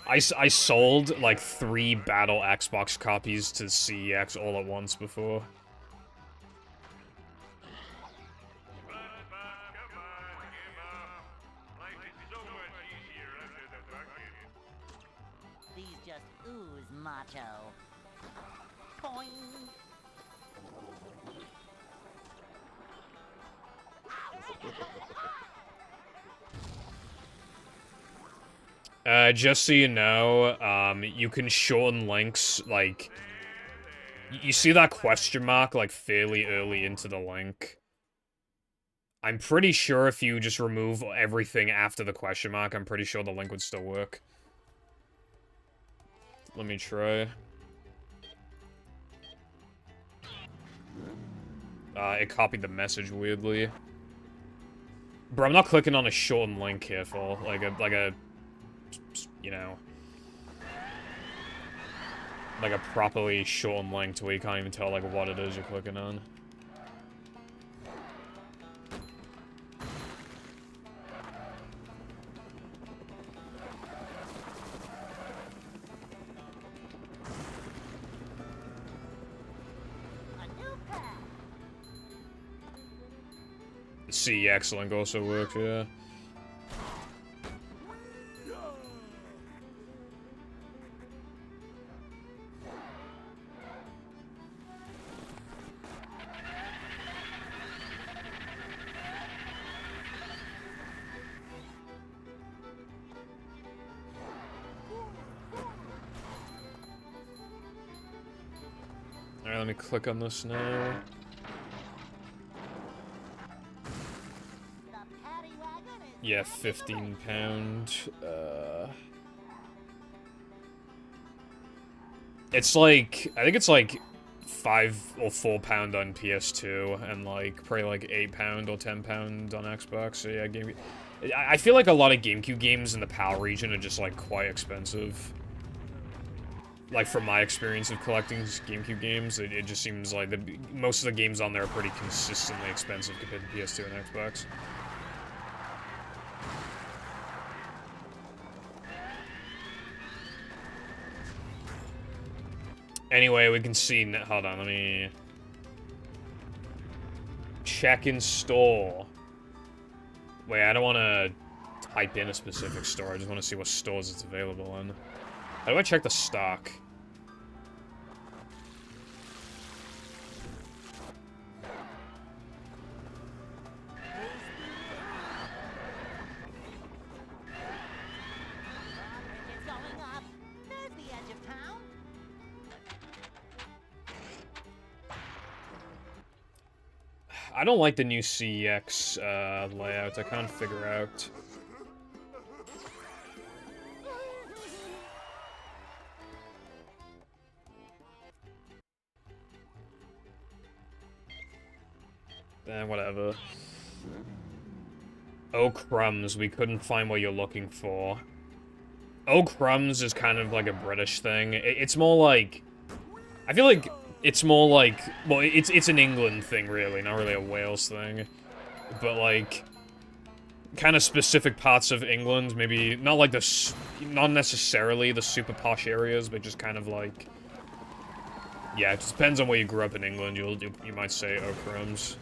I sold, like, 3 Battle Xbox copies to CEX all at once before. These just ooze macho. Boing. Just so you know, you can shorten links, like... You see that question mark, like, fairly early into the link? I'm pretty sure if you just remove everything after the question mark, I'm pretty sure the link would still work. Let me try. It copied the message weirdly. Bro, I'm not clicking on a shortened link here, for like a, you know, like a properly shortened link to where you can't even tell, like, what it is you're clicking on. The CEX link also works, yeah. Alright, let me click on this now. Yeah, £15. It's like, I think it's like £5 or £4 on PS2, and like probably like £8 or £10 on Xbox. So yeah, I feel like a lot of GameCube games in the PAL region are just like quite expensive. Like, from my experience of collecting GameCube games, it just seems like most of the games on there are pretty consistently expensive compared to PS2 and Xbox. Anyway, we can see... Hold on, let me... Check in store. Wait, I don't want to type in a specific store. I just want to see what stores it's available in. How do I check the stock? It's going up. There's the edge of town. I don't like the new CEX layout. I can't figure out. Whatever. Oh, crumbs. We couldn't find what you're looking for. Oh, crumbs is kind of like a British thing. It's more like... I feel like it's more like... Well, it's an England thing, really. Not really a Wales thing. But, like... kind of specific parts of England. Maybe not like the... Not necessarily the super posh areas, but just kind of like... Yeah, it just depends on where you grew up in England. You might say, oh, crumbs.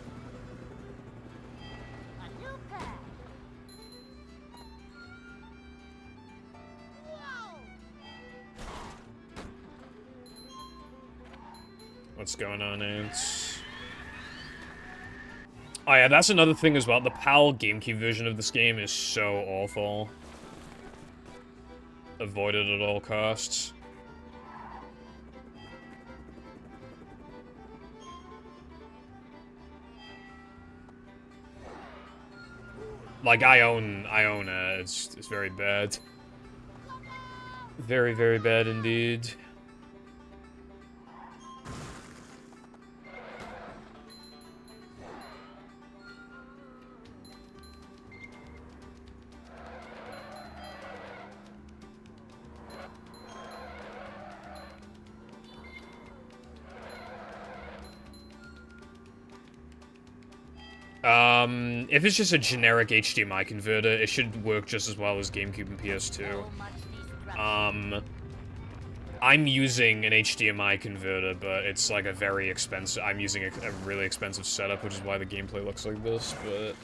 What's going on, Ants? Oh yeah, that's another thing as well. The PAL GameCube version of this game is so awful. avoided at all costs. Like, I own it. It's very bad. Very, very bad indeed. If it's just a generic HDMI converter, it should work just as well as GameCube and PS2. I'm using an HDMI converter, but it's like a very expensive... I'm using a really expensive setup, which is why the gameplay looks like this, but...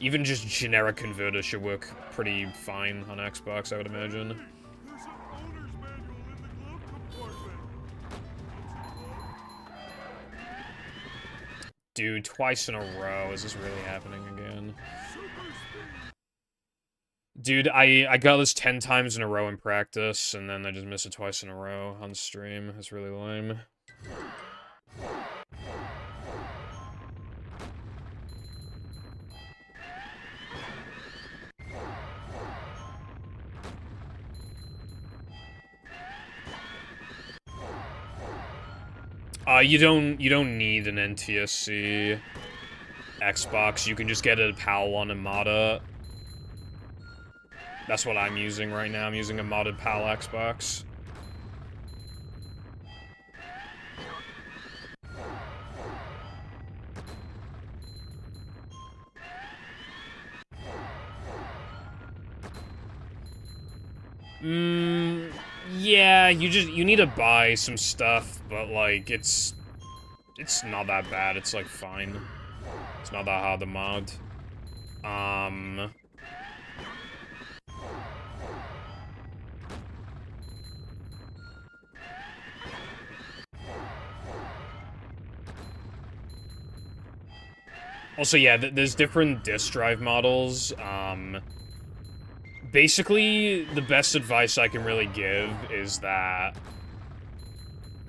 Even just generic converters should work pretty fine on Xbox, I would imagine. There's an owner's manual in the glove compartment. Dude, twice in a row. Is this really happening again? Dude, I got this 10 times in a row in practice, and then I just missed it twice in a row on stream. That's really lame. You don't need an NTSC Xbox. You can just get a PAL one and mod it. That's what I'm using right now. I'm using a modded PAL Xbox. Yeah, you need to buy some stuff, but like it's not that bad. It's like fine. It's not that hard to mod. Also, yeah, there's different disk drive models. Basically, the best advice I can really give is that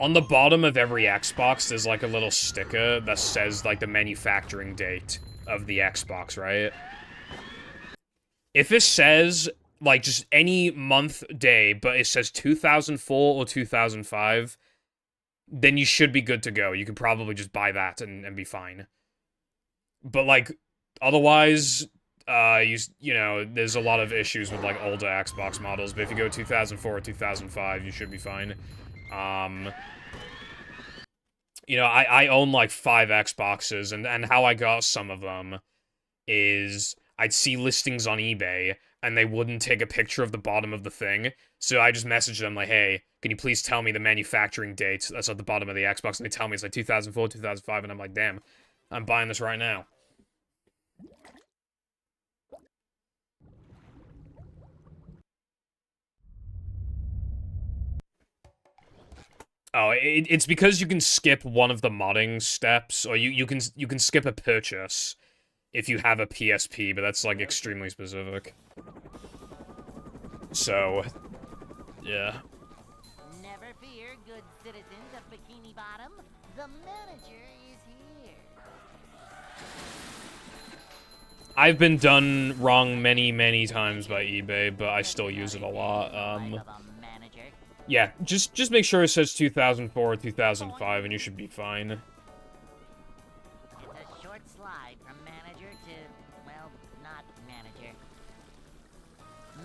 on the bottom of every Xbox, there's like a little sticker that says like the manufacturing date of the Xbox, right? If it says like just any month, day, but it says 2004 or 2005, then you should be good to go. You can probably just buy that and be fine. But like, otherwise... you know, there's a lot of issues with, like, older Xbox models, but if you go 2004 or 2005, you should be fine. You know, I own, like, 5 Xboxes, and how I got some of them is I'd see listings on eBay, and they wouldn't take a picture of the bottom of the thing, so I just messaged them, like, hey, can you please tell me the manufacturing date that's at the bottom of the Xbox, and they tell me it's, like, 2004, 2005, and I'm like, damn, I'm buying this right now. Oh, it's because you can skip one of the modding steps, or you can skip a purchase if you have a PSP, but that's like extremely specific. So, yeah. Never fear, good citizens of Bikini Bottom. The manager is here. I've been done wrong many, many times by eBay, but I still use it a lot. Yeah, just make sure it says 2004 or 2005, and you should be fine. It's a short slide from manager to, well, not manager.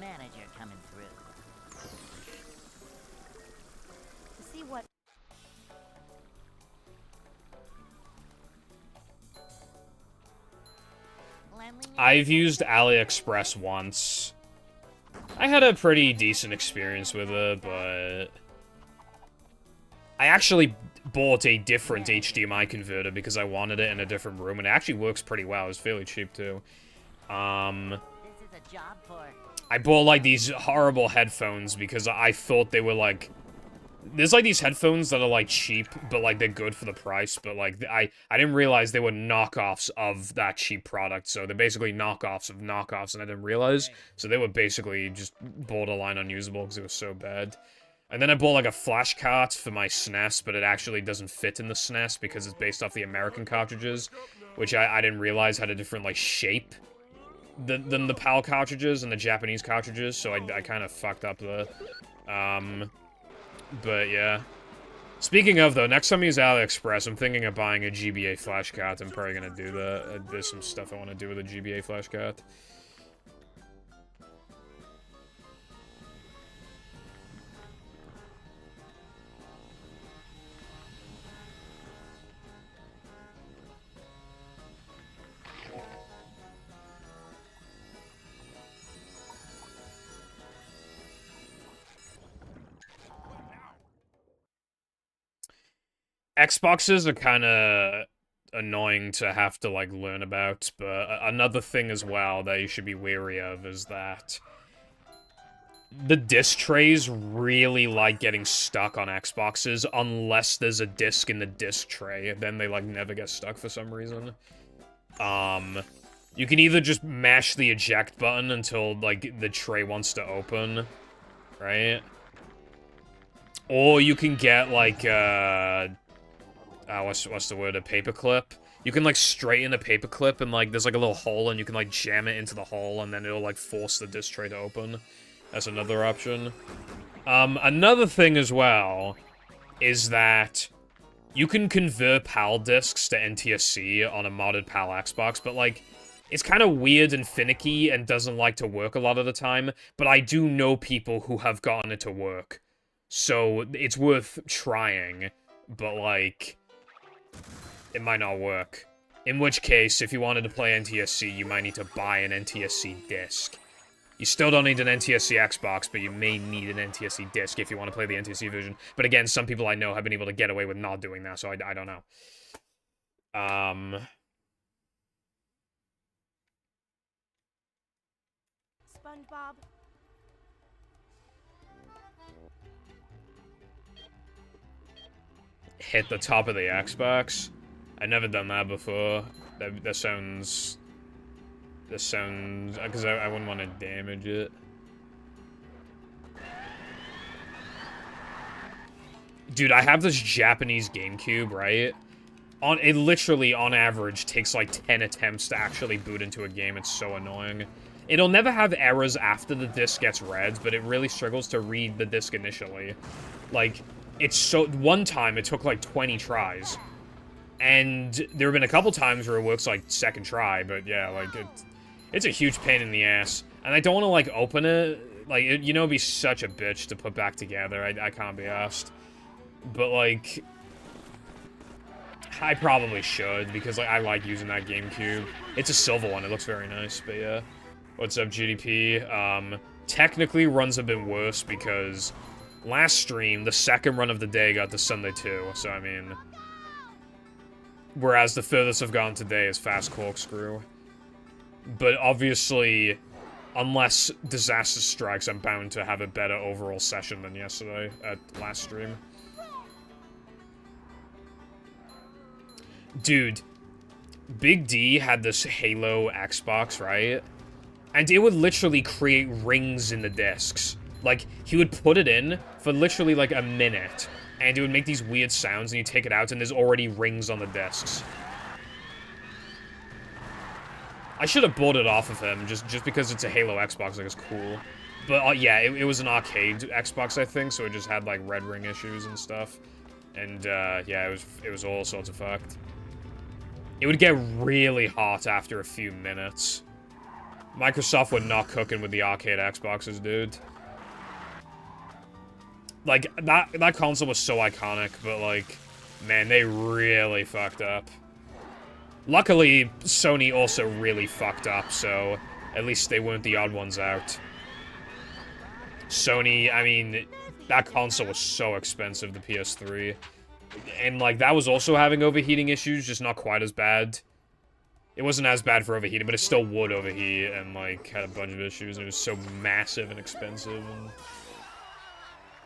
Manager coming through. To see what... I've used AliExpress once. I had a pretty decent experience with it, but... I actually bought a different HDMI converter because I wanted it in a different room, and it actually works pretty well. It was fairly cheap, too. This is a job for... I bought, like, these horrible headphones because I thought they were, like, There's, like, these headphones that are, like, cheap, but, like, they're good for the price, but, like, I didn't realize they were knockoffs of that cheap product, so they're basically knockoffs of knockoffs, and I didn't realize, so they were basically just borderline unusable because it was so bad. And then I bought, like, a flash cart for my SNES, but it actually doesn't fit in the SNES because it's based off the American cartridges, which I didn't realize had a different, like, shape than the PAL cartridges and the Japanese cartridges, so I kind of fucked up the, but yeah. Speaking of, though, next time I use AliExpress, I'm thinking of buying a GBA flash card. I'm probably gonna do that. There's some stuff I want to do with a GBA flash card. Xboxes are kind of annoying to have to, like, learn about, but another thing as well that you should be wary of is that the disc trays really like getting stuck on Xboxes unless there's a disc in the disc tray, then they, like, never get stuck for some reason. You can either just mash the eject button until, like, the tray wants to open, right? Or you can get, like, what's the word? A paperclip. You can, like, straighten a paperclip and, like, there's, like, a little hole and you can, like, jam it into the hole and then it'll, like, force the disc tray to open. That's another option. Another thing as well is that you can convert PAL discs to NTSC on a modded PAL Xbox, but, like, it's kind of weird and finicky and doesn't like to work a lot of the time, but I do know people who have gotten it to work. So, it's worth trying, but, like, it might not work. In which case, if you wanted to play NTSC, you might need to buy an NTSC disc. You still don't need an NTSC Xbox, but you may need an NTSC disc if you want to play the NTSC version. But again, some people I know have been able to get away with not doing that, so I don't know. SpongeBob. Hit the top of the Xbox. I've never done that before. That sounds... because I wouldn't want to damage it. Dude, I have this Japanese GameCube, right? It literally, on average, takes like 10 attempts to actually boot into a game. It's so annoying. It'll never have errors after the disc gets read, but it really struggles to read the disc initially. Like, it's so... One time, it took like 20 tries. And there have been a couple times where it works like second try, but yeah, like, it's a huge pain in the ass. And I don't want to, like, open it. Like, you know, it'd be such a bitch to put back together. I can't be asked. But, like... I probably should, because, like, I like using that GameCube. It's a silver one, it looks very nice, but yeah. What's up, GDP? Technically runs have been worse, because last stream, the second run of the day got to Sunday 2, so, I mean... Whereas the furthest I've gone today is Fast Corkscrew. But obviously, unless disaster strikes, I'm bound to have a better overall session than yesterday at last stream. Dude, Big D had this Halo Xbox, right? And it would literally create rings in the discs. Like, he would put it in for literally like a minute, and it would make these weird sounds, and you take it out, and there's already rings on the discs. I should have bought it off of him, just because it's a Halo Xbox, like, it's cool. But, yeah, it was an arcade Xbox, I think, so it just had, like, red ring issues and stuff. And, yeah, it was all sorts of fucked. It would get really hot after a few minutes. Microsoft were not cooking with the arcade Xboxes, dude. Like, that console was so iconic, but, like, man, they really fucked up. Luckily, Sony also really fucked up, so at least they weren't the odd ones out. Sony, I mean, that console was so expensive, the PS3. And, like, that was also having overheating issues, just not quite as bad. It wasn't as bad for overheating, but it still would overheat, and, like, had a bunch of issues. It was so massive and expensive, and...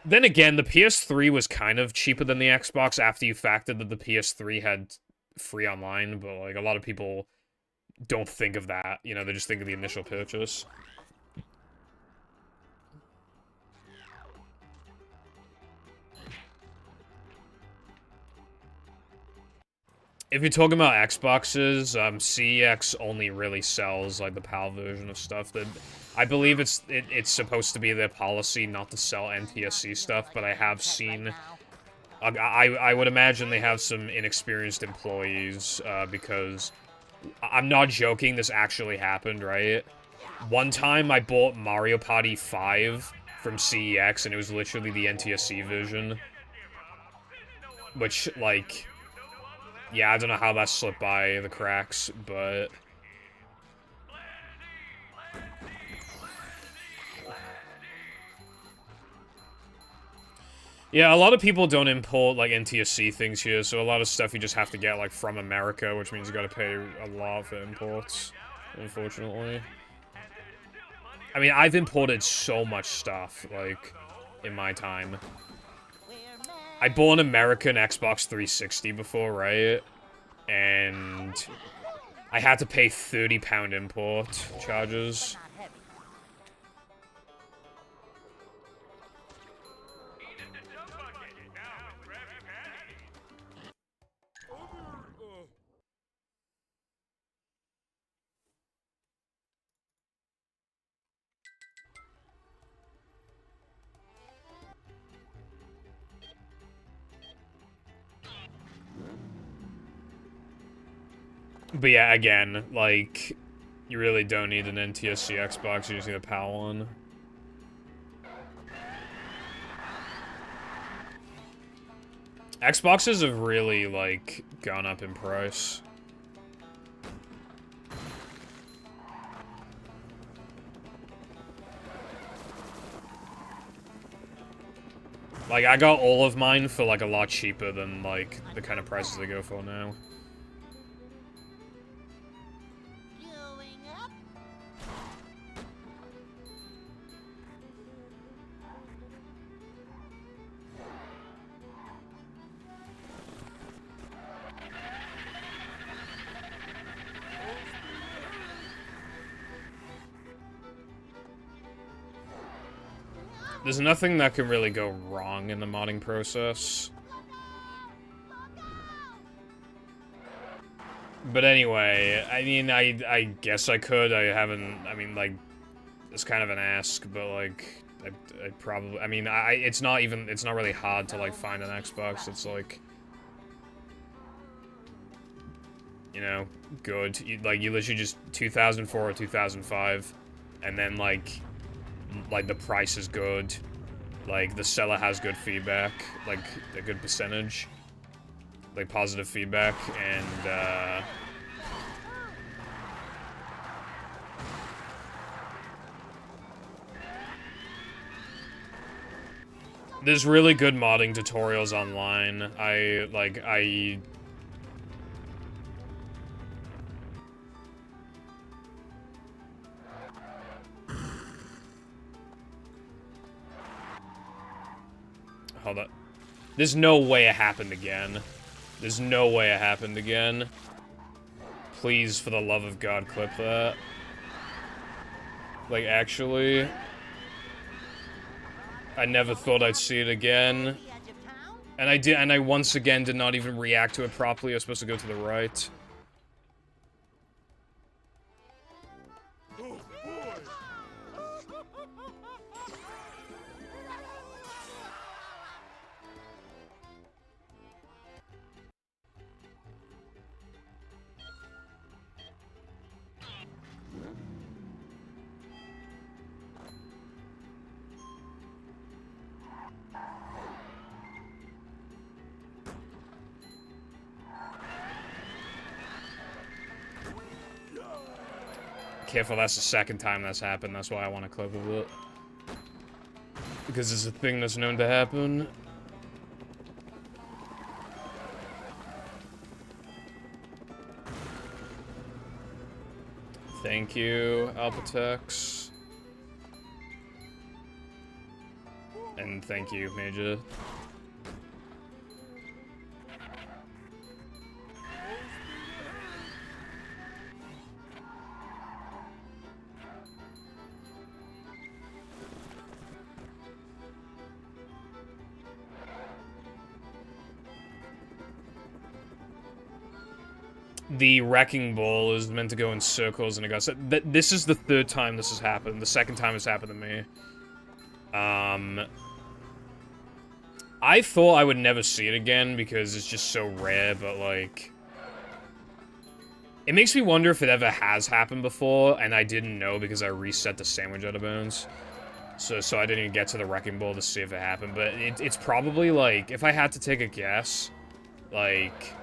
Then again, the PS3 was kind of cheaper than the Xbox after you factored that the PS3 had free online, but, like, a lot of people don't think of that. You know, they just think of the initial purchase. If you're talking about Xboxes, CEX only really sells, like, the PAL version of stuff. That I believe it's supposed to be their policy not to sell NTSC stuff, but I have seen... I would imagine they have some inexperienced employees, because... I'm not joking, this actually happened, right? One time I bought Mario Party 5 from CEX, and it was literally the NTSC version. Which, like... Yeah, I don't know how that slipped by the cracks, but... Yeah, a lot of people don't import, like, NTSC things here, so a lot of stuff you just have to get, like, from America, which means you gotta pay a lot for imports, unfortunately. I mean, I've imported so much stuff, like, in my time. I bought an American Xbox 360 before, right? And I had to pay £30 import charges. But yeah, again, like, you really don't need an NTSC Xbox, you just need a PAL one. Xboxes have really, like, gone up in price. Like, I got all of mine for, like, a lot cheaper than, like, the kind of prices they go for now. There's nothing that can really go wrong in the modding process. But anyway, I mean, I guess I could. I haven't, I mean, like, it's kind of an ask, but, like, I probably, I mean, it's not really hard to, like, find an Xbox that's, like, you know, good. You literally just 2004 or 2005, and then, like, the price is good, like, the seller has good feedback, like, a good percentage, like, positive feedback, and, there's really good modding tutorials online. Hold up. There's no way it happened again. There's no way it happened again. Please, for the love of God, clip that. Like, actually... I never thought I'd see it again. And I once again did not even react to it properly. I was supposed to go to the right. Careful, that's the second time that's happened. That's why I want to clip of it. Because it's a thing that's known to happen. Thank you, Alpatex. And thank you, Major. The wrecking ball is meant to go in circles, and it goes. This is the third time this has happened. The second time it's happened to me. I thought I would never see it again because it's just so rare, but like, it makes me wonder if it ever has happened before, and I didn't know because I reset the sandwich out of bounds. So I didn't even get to the wrecking ball to see if it happened, but it's probably like, if I had to take a guess, like,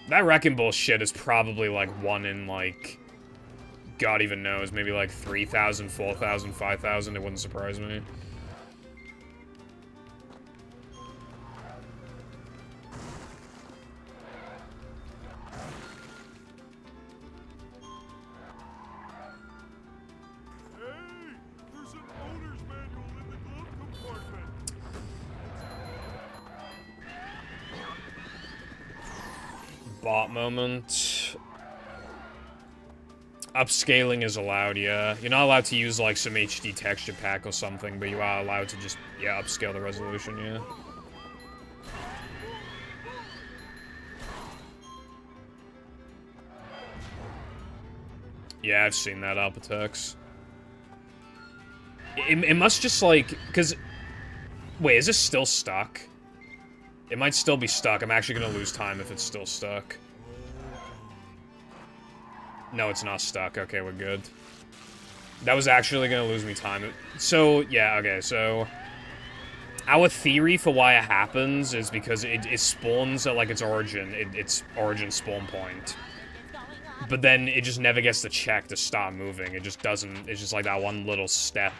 that wrecking ball shit is probably like 1 in like, God even knows, maybe like 3,000, 4,000, 5,000, it wouldn't surprise me. Hey, there's an owner's manual in the glove compartment. Bot moment. Upscaling is allowed, yeah. You're not allowed to use, like, some HD texture pack or something, but you are allowed to just, yeah, upscale the resolution, yeah. Yeah, I've seen that, Alpatex. It must just, like, because... Wait, is this still stuck? It might still be stuck. I'm actually gonna lose time if it's still stuck. No, it's not stuck. Okay, we're good. That was actually gonna lose me time. So, yeah, okay, so... Our theory for why it happens is because it spawns at, like, its origin. Its origin spawn point. But then it just never gets the check to start moving. It just doesn't... It's just like that one little step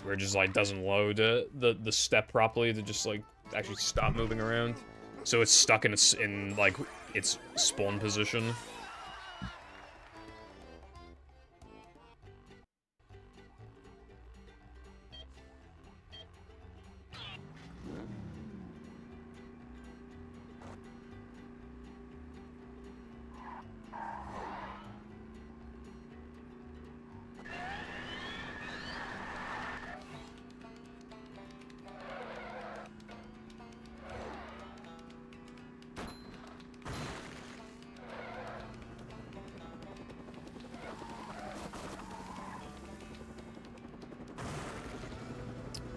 where it just, like, doesn't load the step properly to just, like, actually stop moving around. So it's stuck in its spawn position.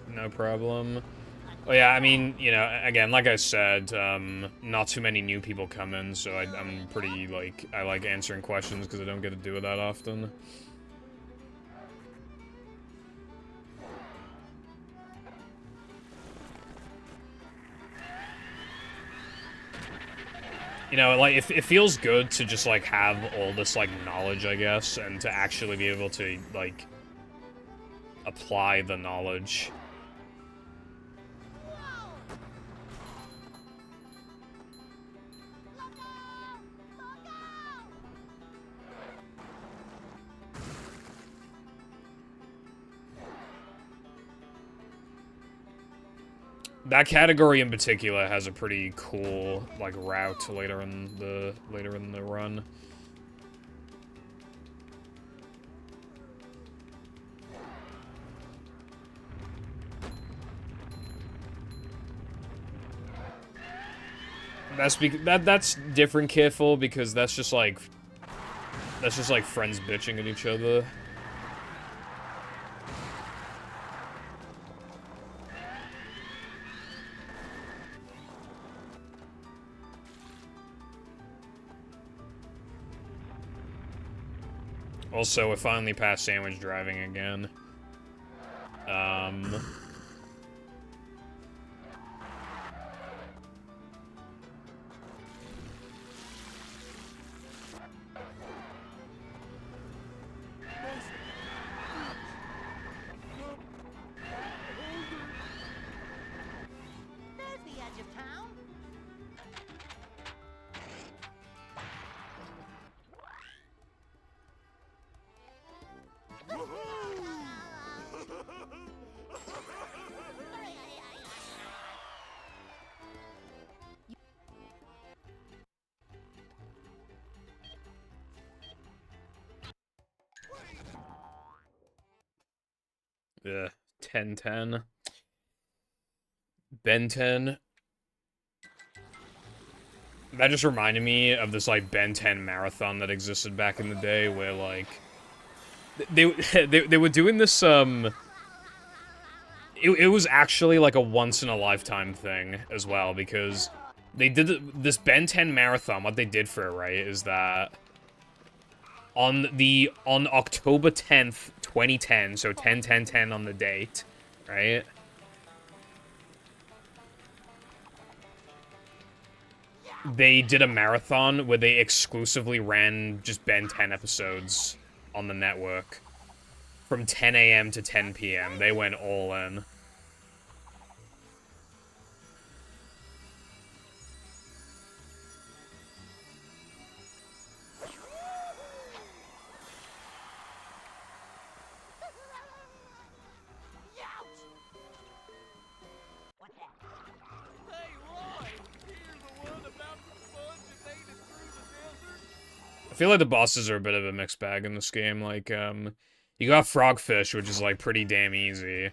No problem. Oh yeah, I mean, you know, again, like I said, not too many new people come in, so I'm pretty, like, I like answering questions because I don't get to do it that often. You know, like, it feels good to just, like, have all this, like, knowledge, I guess, and to actually be able to, like, apply the knowledge. That category in particular has a pretty cool, like, route later in the run. That's different, Careful, because that's just like friends bitching at each other. Also, we're finally past sandwich driving again. There's the edge of town. Yeah, 10-10. Ben 10. That just reminded me of this, like, Ben 10 marathon that existed back in the day, where, like, they were doing this, it was actually, like, a once-in-a-lifetime thing, as well, because they did this Ben 10 marathon. What they did for it, right, is that on October 10th, 2010, so 10-10-10 on the date, right? They did a marathon where they exclusively ran just Ben 10 episodes on the network. From 10 a.m. to 10 p.m. They went all in. Hey, Roy! You're the one about the sponge that made it through the desert? I feel like the bosses are a bit of a mixed bag in this game. Like, you got Frogfish, which is, like, pretty damn easy.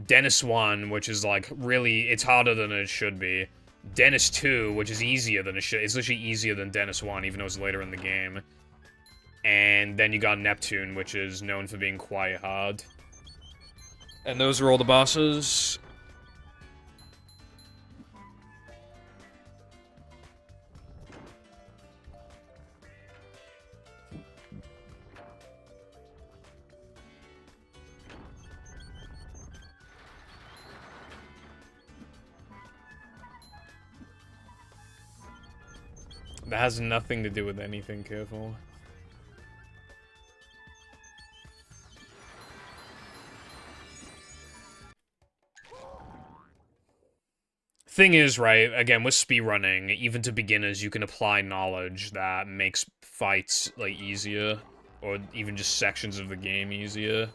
Dennis 1, which is, like, really, it's harder than it should be. Dennis 2, which is easier than it should. It's literally easier than Dennis 1, even though it's later in the game. And then you got Neptune, which is known for being quite hard. And those are all the bosses. That has nothing to do with anything, careful. Thing is, right, again, with speedrunning, even to beginners, you can apply knowledge that makes fights, like, easier. Or even just sections of the game easier.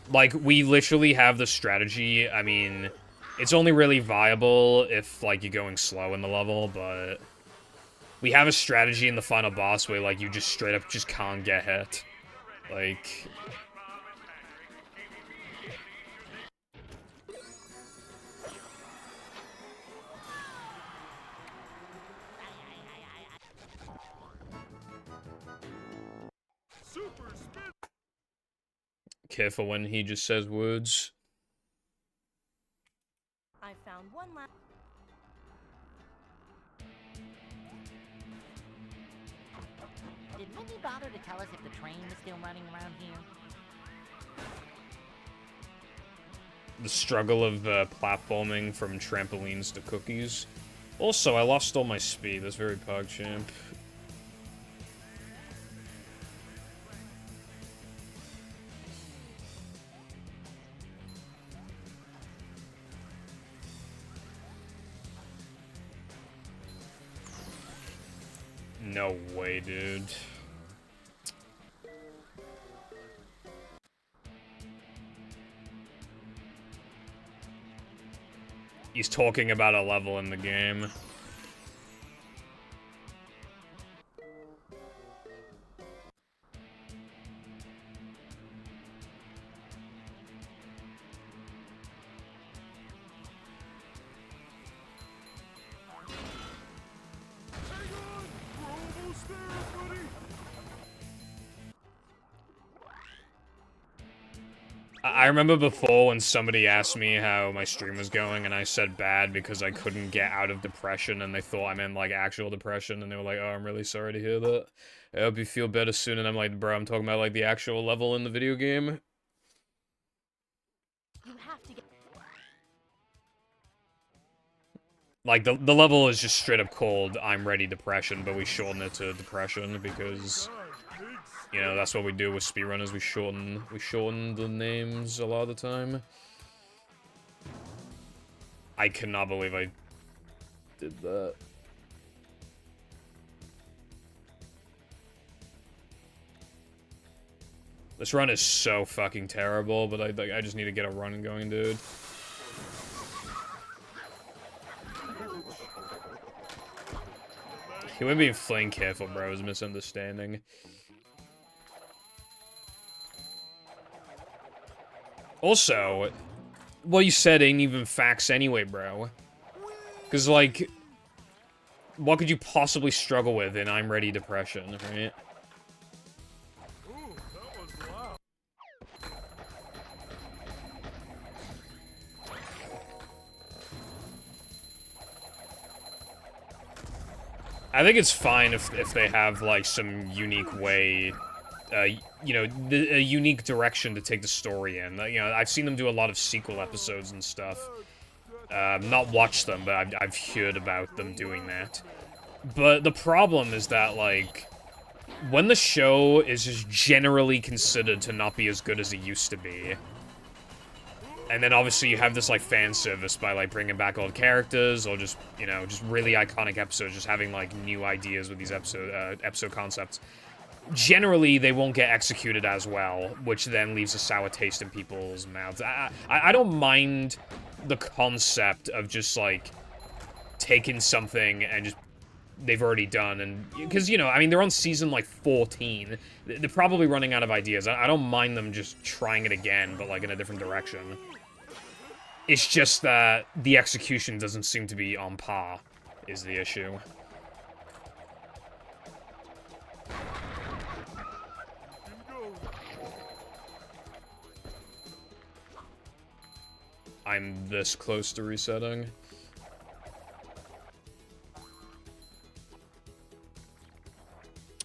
Like, we literally have the strategy, I mean, it's only really viable if, like, you're going slow in the level, but we have a strategy in the final boss where, like, you just straight up just can't get hit. Like... Super spin! Careful when he just says words. I found one last. Did Minnie bother to tell us if the train was still running around here? The struggle of platforming from trampolines to cookies. Also, I lost all my speed. That's very PogChamp. No way, dude. He's talking about a level in the game. Hang on! We're almost there, buddy! I remember before when somebody asked me how my stream was going, and I said bad because I couldn't get out of depression, and they thought I meant, like, actual depression, and they were like, oh, I'm really sorry to hear that. I hope you feel better soon, and I'm like, bro, I'm talking about, like, the actual level in the video game. You have to get. Like, the level is just straight up called I'm Ready Depression, but we shorten it to Depression because, you know, that's what we do with speedrunners. We shorten the names a lot of the time. I cannot believe I did that. This run is so fucking terrible, but I just need to get a run going, dude. He wouldn't be playing careful, bro. It was a misunderstanding. Also, what you said ain't even facts anyway, bro. Because, like, what could you possibly struggle with in I'm Ready Depression, right? Ooh, that was loud. I think it's fine if they have, like, some unique way, you know, a unique direction to take the story in. You know, I've seen them do a lot of sequel episodes and stuff. Not watched them, but I've heard about them doing that. But the problem is that, like, when the show is just generally considered to not be as good as it used to be, and then obviously you have this, like, fan service by, like, bringing back old characters, or just, you know, just really iconic episodes, just having, like, new ideas with these episode concepts. Generally, they won't get executed as well, which then leaves a sour taste in people's mouths. I don't mind the concept of just, like, taking something and just they've already done, and because, you know, I mean, they're on season like 14. They're probably running out of ideas. I don't mind them just trying it again, but like in a different direction. It's just that the execution doesn't seem to be on par, is the issue. I'm this close to resetting.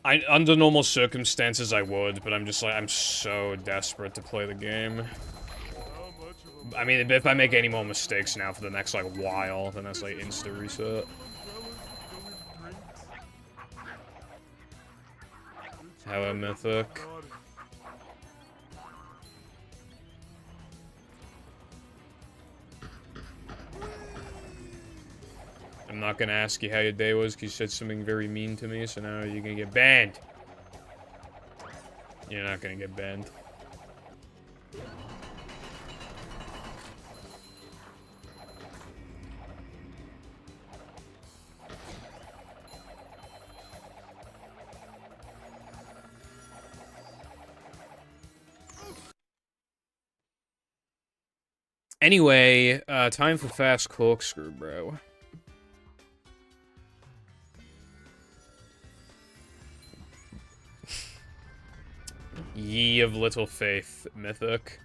Under normal circumstances, I would, but I'm just like, I'm so desperate to play the game. I mean, if I make any more mistakes now for the next, like, while, then that's, like, insta-reset. Hello, Mythic. I'm not gonna ask you how your day was, because you said something very mean to me, so now you're gonna get banned. You're not gonna get banned. Anyway, time for fast corkscrew, bro. Ye of little faith, Mythic.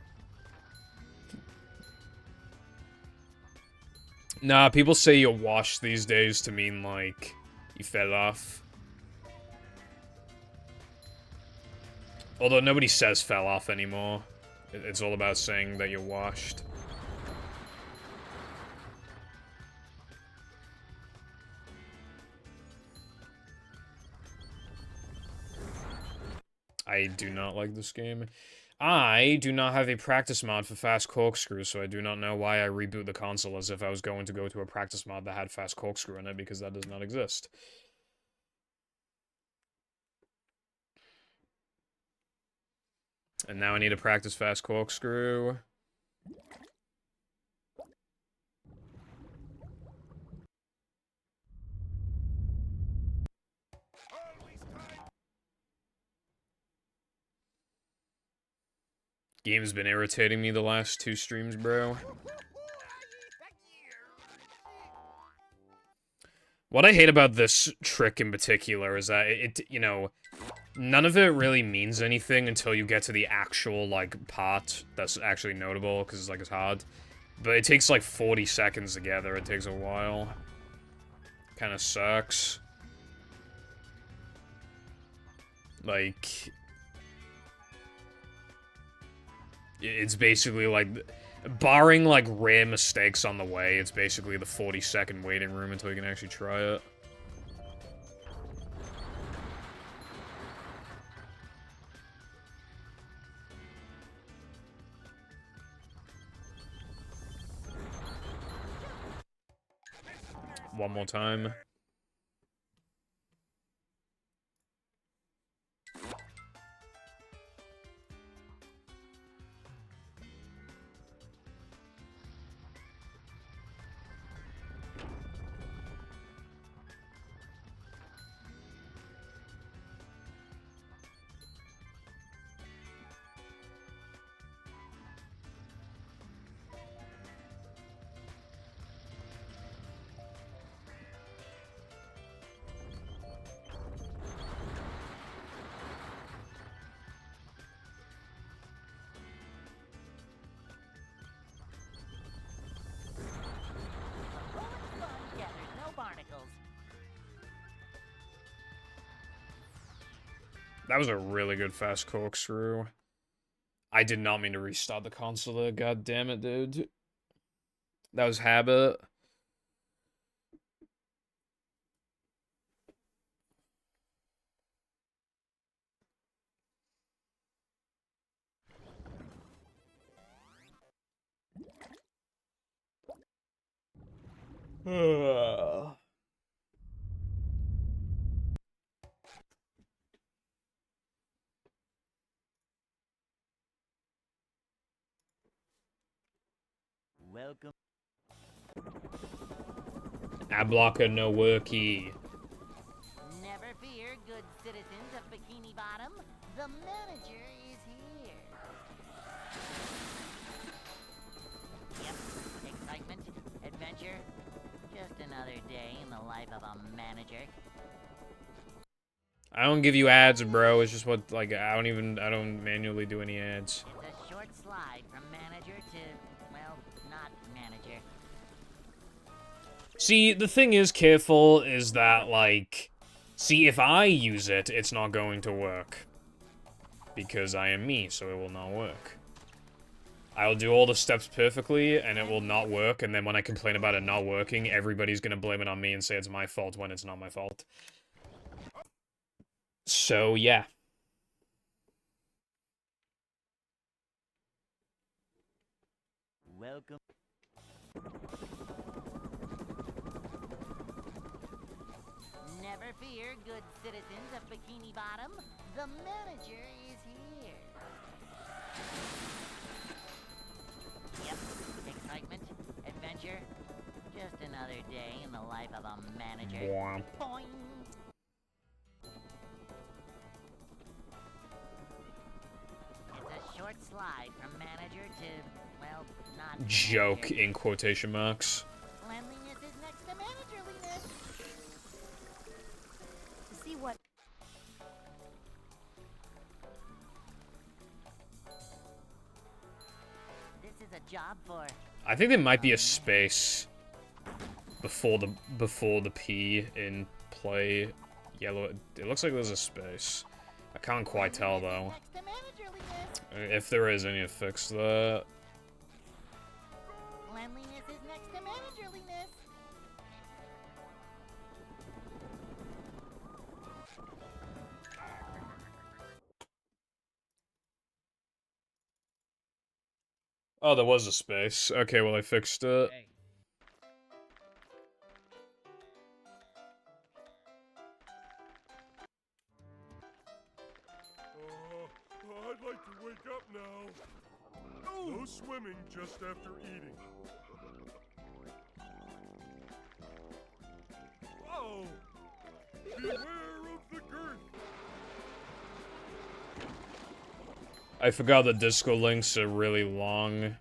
Nah, people say you're washed these days to mean, like, you fell off. Although nobody says fell off anymore. It's all about saying that you're washed. I do not like this game. I do not have a practice mod for fast corkscrew, so I do not know why I reboot the console as if I was going to go to a practice mod that had fast corkscrew in it, because that does not exist. And now I need to practice fast corkscrew. Game's been irritating me the last 2 streams, bro. What I hate about this trick in particular is that it, you know, none of it really means anything until you get to the actual, like, part that's actually notable, because, like, it's hard. But it takes, like, 40 seconds together. It takes a while. Kinda sucks. Like, it's basically, like, barring, like, rare mistakes on the way, it's basically the 40-second waiting room until you can actually try it. One more time. That was a really good fast corkscrew. I did not mean to restart the console there, god damn it, dude. That was habit. Welcome. Ad blocker no worky. Never fear, good citizens of Bikini Bottom. The manager is here. Yep, excitement, adventure. Just another day in the life of a manager. I don't give you ads, bro. It's just what, like, I don't manually do any ads. It's a short slide from manager to, well, not manager. See, the thing is, careful, is that, like... See, if I use it, it's not going to work. Because I am me, so it will not work. I'll do all the steps perfectly, and it will not work, and then when I complain about it not working, everybody's gonna blame it on me and say it's my fault when it's not my fault. So, yeah. Welcome. Never fear, good citizens of Bikini Bottom. The manager is here. Yep, excitement, adventure. Just another day in the life of a manager. Wow. Boing. It's a short slide from manager to, well, not Joke manager. in quotation marks. Cleanliness is next to managerliness. To see what This is a job for. I think there might be a space before the P in play yellow. It looks like there's a space. I can't quite tell though. Next to managerliness. If there is, I need to fix that. Cleanliness is next to managerliness. Oh, there was a space. Okay, well I fixed it. Hey. I'd like to wake up now. No swimming just after eating. Whoa! Beware of the girth. I forgot the disco links are really long.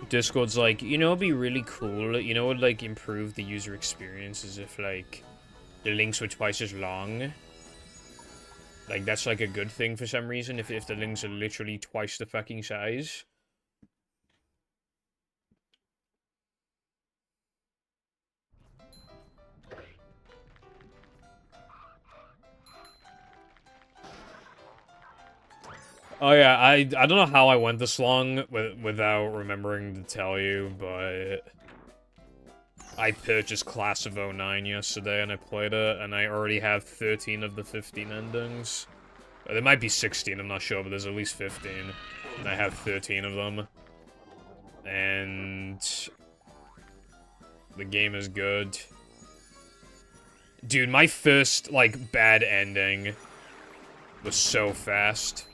Discord's like, you know, it'd be really cool, you know, it would, like, improve the user experience is if, like, the links were twice as long. Like, that's, like, a good thing for some reason, if the links are literally twice the fucking size. Oh yeah, I don't know how I went this long without remembering to tell you, but I purchased Class of 09 yesterday and I played it, and I already have 13 of the 15 endings. There might be 16, I'm not sure, but there's at least 15, and I have 13 of them. And the game is good. Dude, my first, like, bad ending was so fast.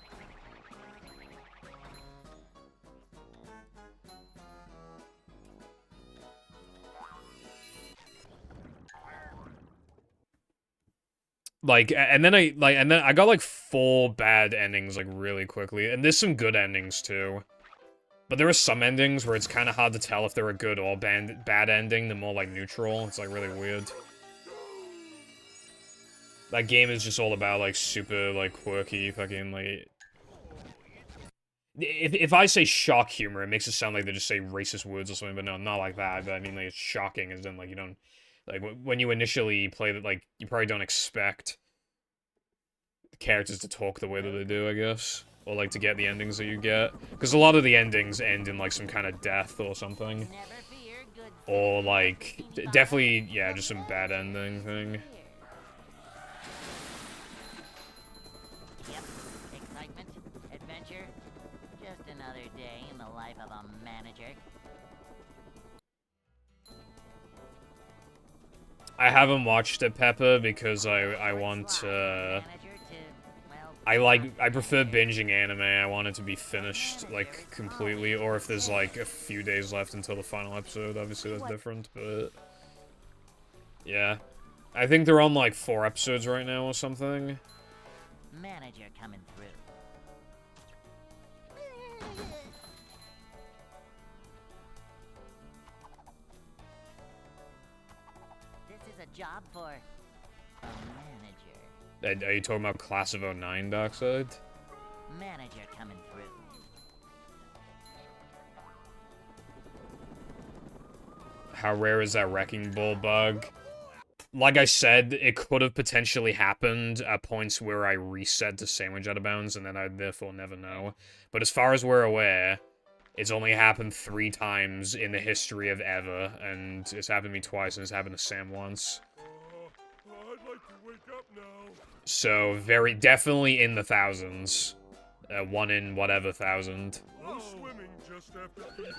Like, and then I got, like, 4 bad endings, like, really quickly. And there's some good endings, too. But there are some endings where it's kind of hard to tell if they're a good or bad ending. They're more, like, neutral. It's, like, really weird. That game is just all about, like, super, like, quirky fucking, like... if I say shock humor, it makes it sound like they just say racist words or something, but no, not like that. But I mean, like, it's shocking, as in, like, you don't, like, when you initially play it, like, you probably don't expect the characters to talk the way that they do, I guess. Or, like, to get the endings that you get. Because a lot of the endings end in, like, some kind of death or something. Never fear, good Or, like, definitely, yeah, just some bad ending thing. Yep. Excitement, adventure, just another day in the life of a manager. I haven't watched it, Peppa, because I want Manager to, well, I prefer binging anime. I want it to be finished, like, completely, or if there's, like, a few days left until the final episode, obviously that's different, but... Yeah. I think they're on, like, 4 episodes right now or something. manager coming through. This is a job for a manager. Are you talking about Class of '09, Darkside? Manager coming through. How rare is that Wrecking Ball bug? Like I said, it could have potentially happened at points where I reset to sandwich out of bounds, and then I'd therefore never know. But as far as we're aware, it's only happened 3 times in the history of ever, and it's happened to me twice, and it's happened to Sam once. I'd like to wake up now. So, definitely in the thousands. 1 in whatever thousand. No swimming just after feeding.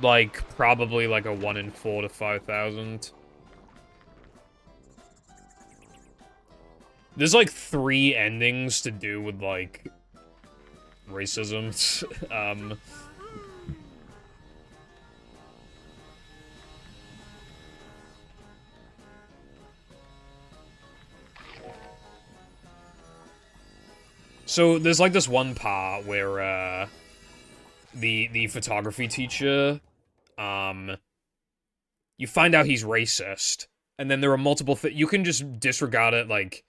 Like, probably like a 1 in 4 to 5,000. There's like 3 endings to do with, like, racism. So there's like this one part where the photography teacher, you find out he's racist, and then there are multiple you can just disregard it like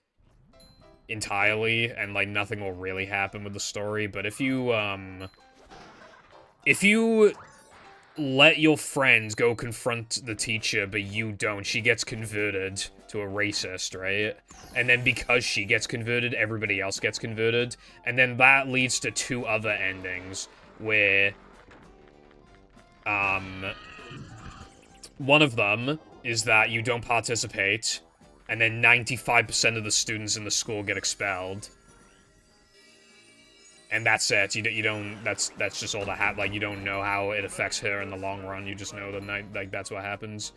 entirely, and like nothing will really happen with the story. But if you let your friends go confront the teacher, but you don't, she gets converted to a racist, right? And then because she gets converted, everybody else gets converted. And then that leads to 2 other endings, where, one of them is that you don't participate, and then 95% of the students in the school get expelled. And that's it. You don't. That's just all that like, you don't know how it affects her in the long run. You just know that like that's what happens.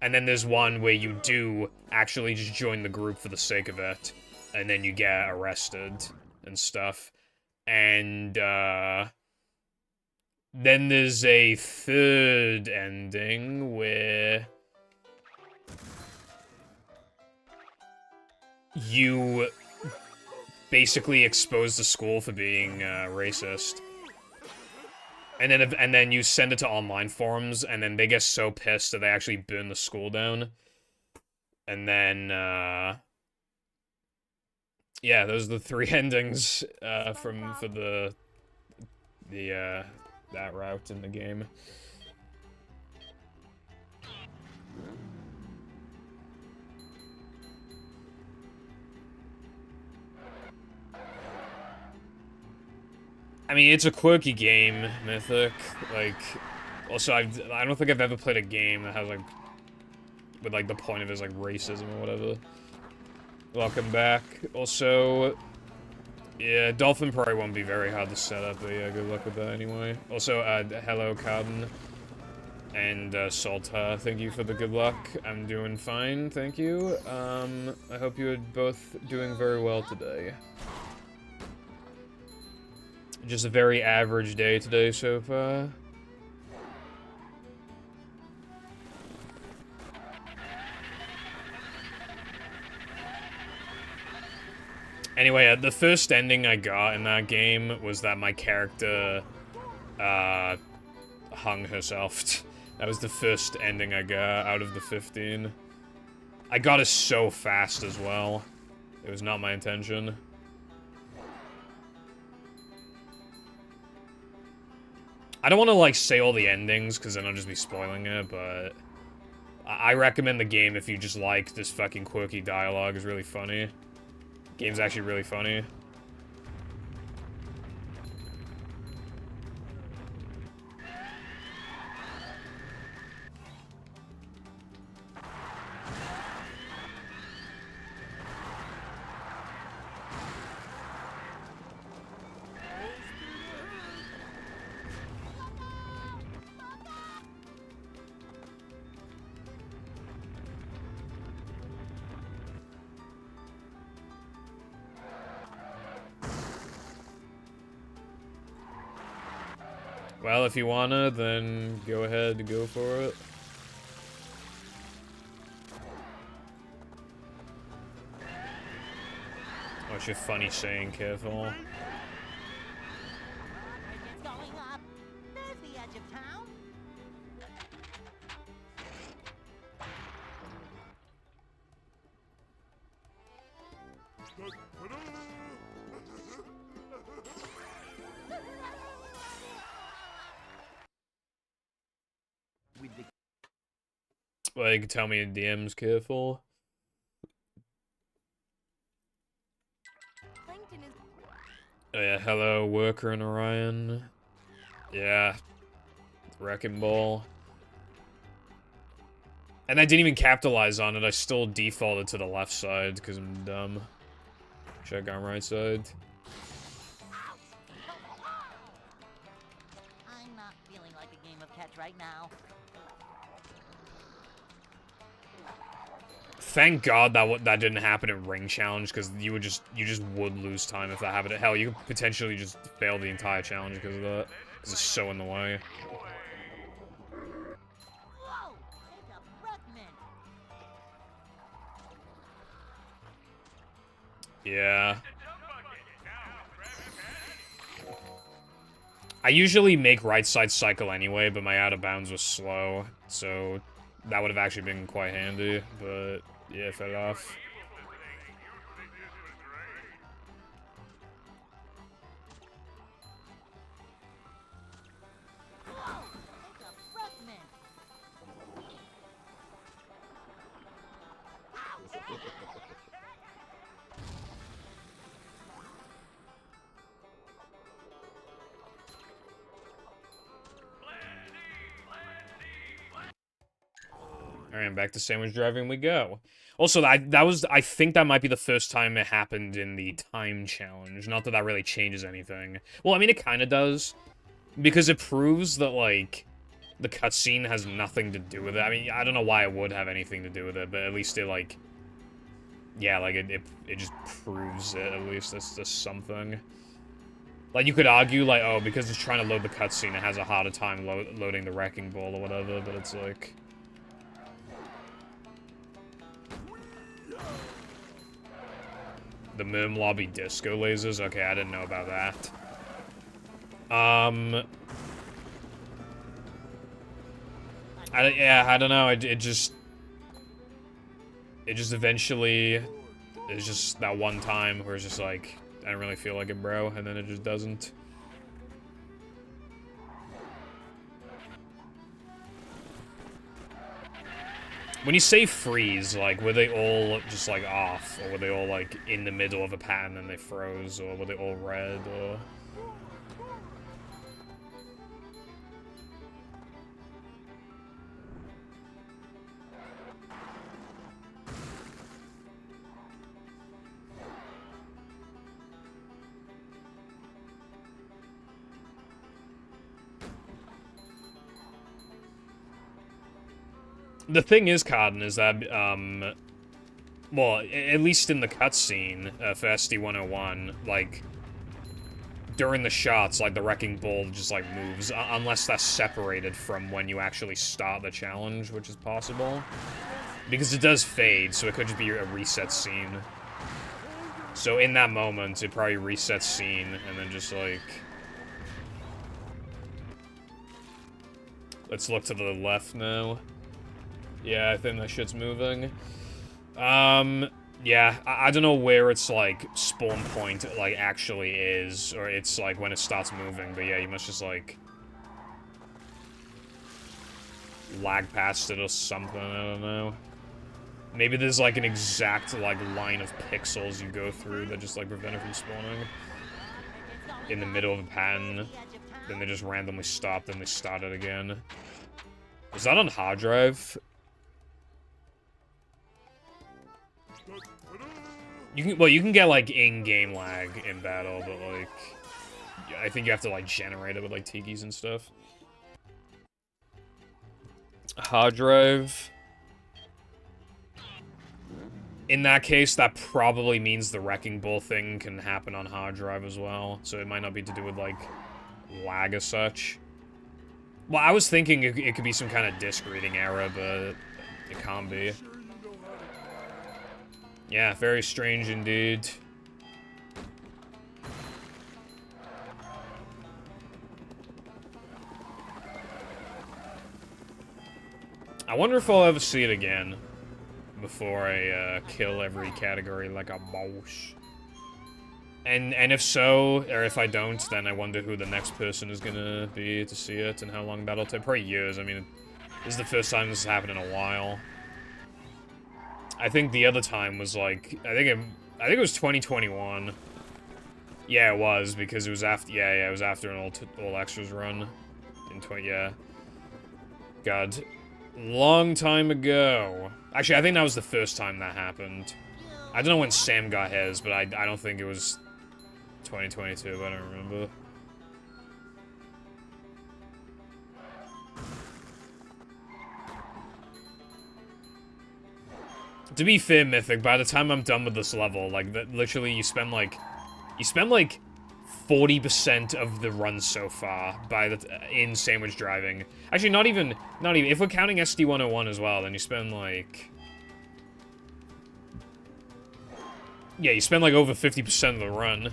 And then there's one where you do actually just join the group for the sake of it, and then you get arrested and stuff. And then there's a 3rd ending where you basically expose the school for being racist, and then you send it to online forums, and then they get so pissed that they actually burn the school down. And then yeah, those are the 3 endings for that route in the game. I mean, it's a quirky game, Mythic. Like, also, I don't think I've ever played a game that has, like, with, like, the point of it is, like, racism or whatever. Welcome back. Also, yeah, Dolphin probably won't be very hard to set up, but yeah, good luck with that anyway. Also, hello, Carden. And, Salta, thank you for the good luck. I'm doing fine, thank you. I hope you are both doing very well today. Just a very average day today so far. Anyway, the first ending I got in that game was that my character, hung herself. That was the first ending I got out of the 15. I got it so fast as well. It was not my intention. I don't want to, like, say all the endings, because then I'll just be spoiling it, but... I recommend the game if you just like this fucking quirky dialogue. It's really funny. Game's actually really funny. Well, if you wanna, then go ahead and go for it. What's your funny saying, careful? It's going up. There's the edge of town. Well, you can tell me in DMs, careful. Plankton is Oh yeah, hello, worker in Orion. Yeah. Wrecking Ball. And I didn't even capitalize on it, I still defaulted to the left side, because I'm dumb. Should have gone right side. I'm not feeling like a game of catch right now. Thank God that didn't happen in Ring Challenge, because you just would lose time if that happened. Hell, you could potentially just fail the entire challenge because of that. Because it's so in the way. Whoa! It's a fragment. Yeah. I usually make right side cycle anyway, but my out of bounds was slow, so that would have actually been quite handy, but yeah, it fell off. Whoa! It's a fragment. Alright, back to sandwich driving we go. Also, I think that might be the first time it happened in the time challenge. Not that that really changes anything. Well, I mean, it kind of does. Because it proves that, like, the cutscene has nothing to do with it. I mean, I don't know why it would have anything to do with it, but at least it, like... Yeah, like, it just proves it, at least. That's something. Like, you could argue, like, oh, because it's trying to load the cutscene, it has a harder time loading the Wrecking Ball or whatever, but it's like... The Merm Lobby disco lasers? Okay, I didn't know about that. Yeah, I don't know, it just eventually... It's just that one time where it's just like, I don't really feel like it, bro, and then it just doesn't. When you say freeze, like, were they all just, like, off? Or were they all, like, in the middle of a pattern and they froze? Or were they all red? Or... The thing is, Carden, is that, well, at least in the cutscene for SD-101, like, during the shots, like, the Wrecking Ball just, like, moves, unless that's separated from when you actually start the challenge, which is possible. Because it does fade, so it could just be a reset scene. So in that moment, it probably resets scene, and then just, like... Let's look to the left now. Yeah, I think that shit's moving. Yeah, I don't know where its, like, spawn point, like, actually is, or it's, like, when it starts moving, but yeah, you must just, like... lag past it or something, I don't know. Maybe there's like an exact like line of pixels you go through that just like prevent it from spawning. In the middle of a pattern, then they just randomly stop, then they start it again. Was that on hard drive? You can get like in-game lag in battle, but like I think you have to like generate it with like tikis and stuff. Hard drive. In that case, that probably means the Wrecking Ball thing can happen on hard drive as well, so it might not be to do with like lag as such. Well, I was thinking it could be some kind of disk reading error, but it can't be. Yeah, very strange indeed. I wonder if I'll ever see it again before I kill every category like a boss. And if so, or if I don't, then I wonder who the next person is gonna be to see it and how long that'll take. Probably years. I mean, this is the first time this has happened in a while. I think the other time was like, I think it was 2021. Yeah, it was, because it was after, yeah, it was after an all extras run. Yeah. God. Long time ago. Actually, I think that was the first time that happened. I don't know when Sam got his, but I don't think it was 2022, I don't remember. To be fair, Mythic, by the time I'm done with this level, like, literally you spend like 40% of the run so far in sandwich driving. Actually, not even, if we're counting SD101 as well, then you spend like... Yeah, you spend like over 50% of the run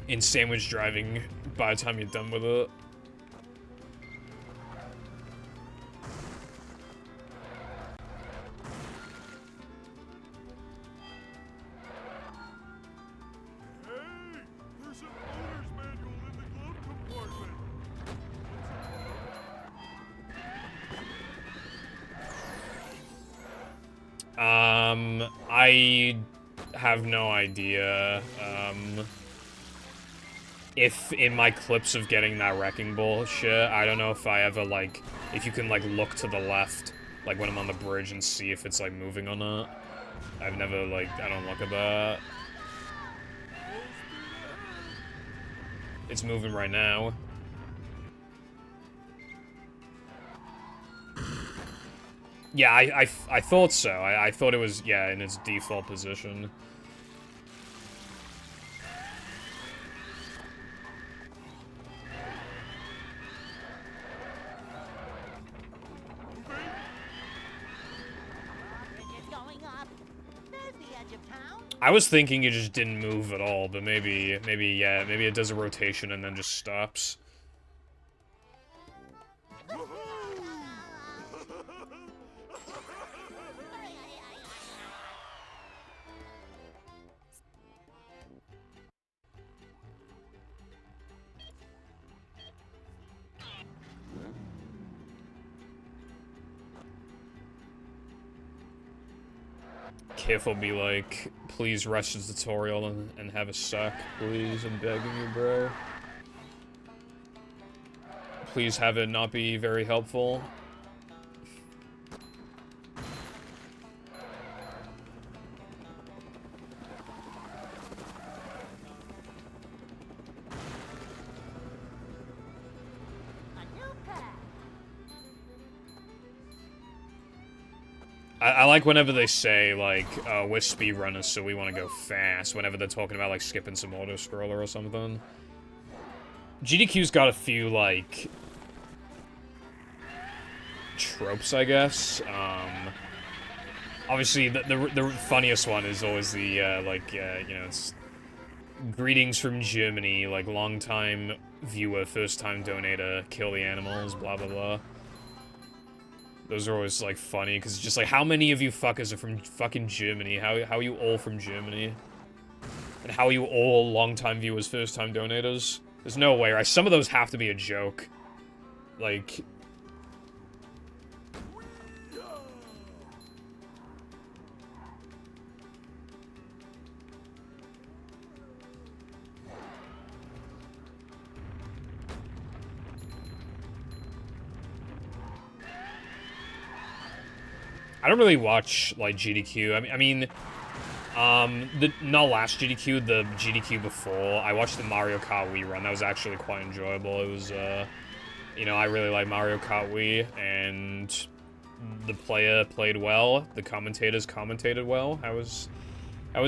in sandwich driving by the time you're done with it. I have no idea, if in my clips of getting that Wrecking Ball shit, I don't know if I ever, like, if you can, like, look to the left, like, when I'm on the bridge and see if it's, like, moving or not. I've never, like, I don't look at that. It's moving right now. Yeah, I thought so. I thought it was, yeah, in its default position. I was thinking it just didn't move at all, but maybe it does a rotation and then just stops. Careful, be like, please rush the tutorial and have a suck, please, I'm begging you, bro. Please have it not be very helpful. I like whenever they say, like, we're speedrunners, so we want to go fast, whenever they're talking about, like, skipping some auto-scroller or something. GDQ's got a few, like, tropes, I guess. Obviously, the funniest one is always the, you know, it's greetings from Germany, like, long-time viewer, first-time donator, kill the animals, blah, blah, blah. Those are always, like, funny, because it's just like, how many of you fuckers are from fucking Germany? How are you all from Germany? And how are you all long-time viewers, first-time donators? There's no way, right? Some of those have to be a joke. Like, I don't really watch, like, GDQ. Not last GDQ, the GDQ before. I watched the Mario Kart Wii run. That was actually quite enjoyable. It was, you know, I really like Mario Kart Wii, and the player played well. The commentators commentated well. I was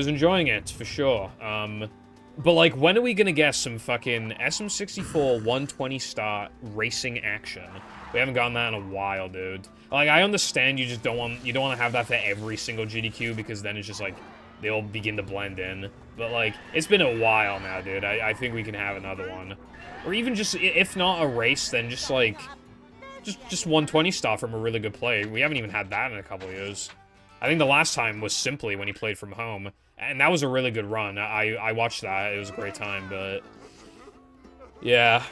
enjoying it, for sure. But, like, when are we gonna get some fucking SM64 120 star racing action? We haven't gotten that in a while, dude. Like, I understand you don't want to have that for every single GDQ, because then it's just, like, they all begin to blend in. But, like, it's been a while now, dude. I think we can have another one. Or even just, if not a race, then just, like, just 120 star from a really good play. We haven't even had that in a couple years. I think the last time was Simply when he played from home. And that was a really good run. I watched that. It was a great time, but... yeah.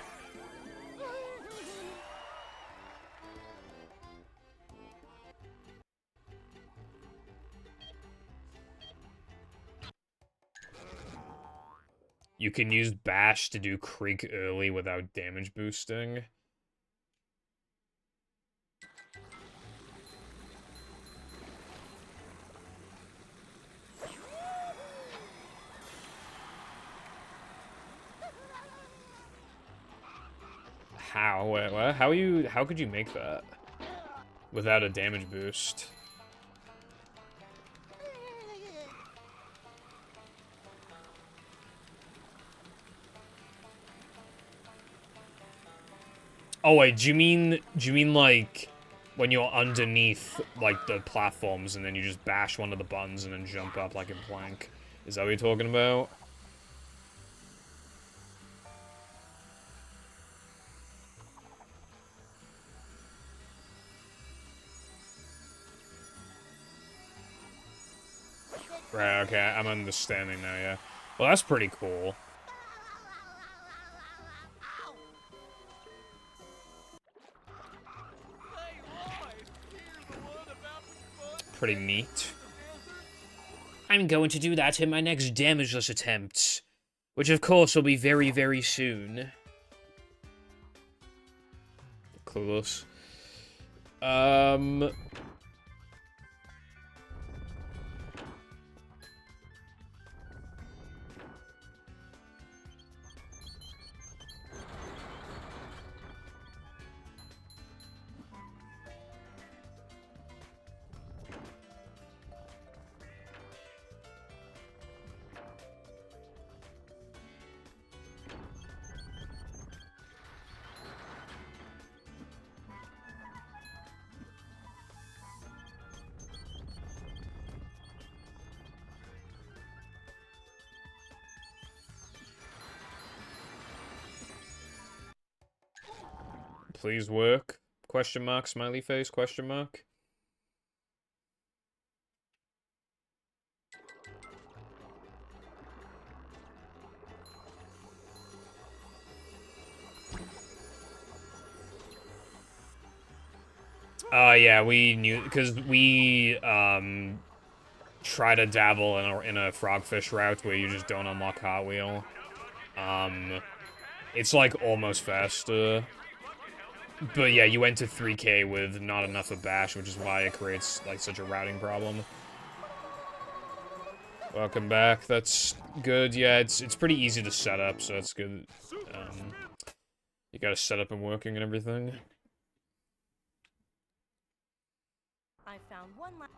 You can use Bash to do Creek early without damage boosting. How? Wait, what? How could you make that? Without a damage boost? Oh wait, do you mean like when you're underneath like the platforms and then you just bash one of the buttons and then jump up like in Plank? Is that what you're talking about? Right, okay, I'm understanding now, yeah. Well, that's pretty cool. Pretty neat. I'm going to do that in my next damageless attempt. Which, of course, will be very, very soon. Clueless. Please work? Question mark, smiley face, question mark. Yeah, we knew, because we, try to dabble in a frogfish route where you just don't unlock Hot Wheel. It's, like, almost faster. But yeah, you went to 3K with not enough of Bash, which is why it creates, like, such a routing problem. Welcome back, that's good. Yeah, it's pretty easy to set up, so that's good. You gotta set up and working and everything. I found one last.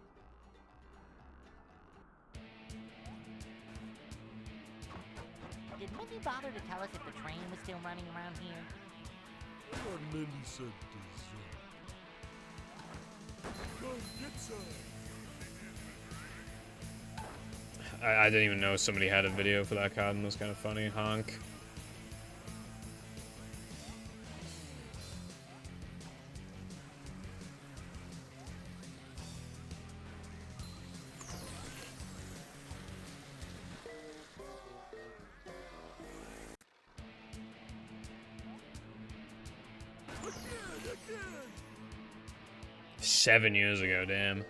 Did Mindy bother to tell us if the train was still running around here? I thought Mindy said dessert. Go get some. I didn't even know somebody had a video for that card, and it was kind of funny. Honk. Again. 7 years ago, damn.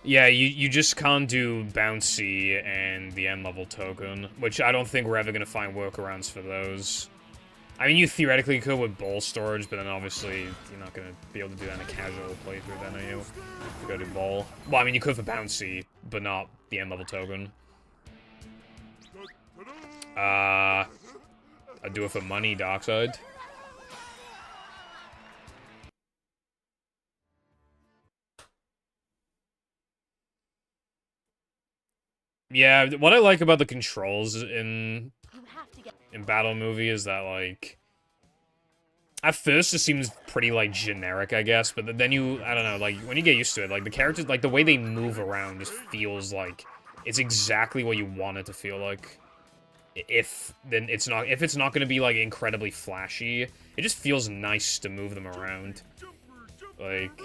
Yeah, you just can't do Bouncy and the end level token, which I don't think we're ever gonna find workarounds for those. I mean, you theoretically could with bowl storage, but then obviously you're not gonna be able to do that in a casual playthrough then, are you? To go to bowl. Well, I mean, you could for bouncy, but not the end level token. I'd do it for money, Darkside. Yeah, what I like about the controls in Battle Movie is that, like, at first it seems pretty, like, generic, I guess, but then you, I don't know, like, when you get used to it, like, the characters, like, the way they move around just feels like it's exactly what you want it to feel like. If it's not gonna be, like, incredibly flashy, it just feels nice to move them around. Like,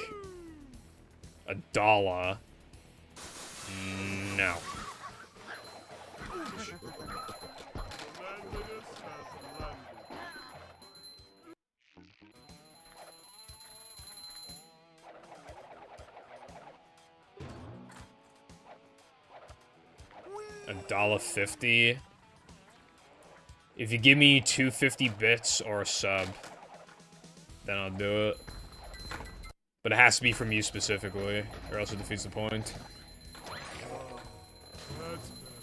$1. No. $1.50. If you give me 250 bits or a sub, then I'll do it. But it has to be from you specifically, or else it defeats the point. That's better.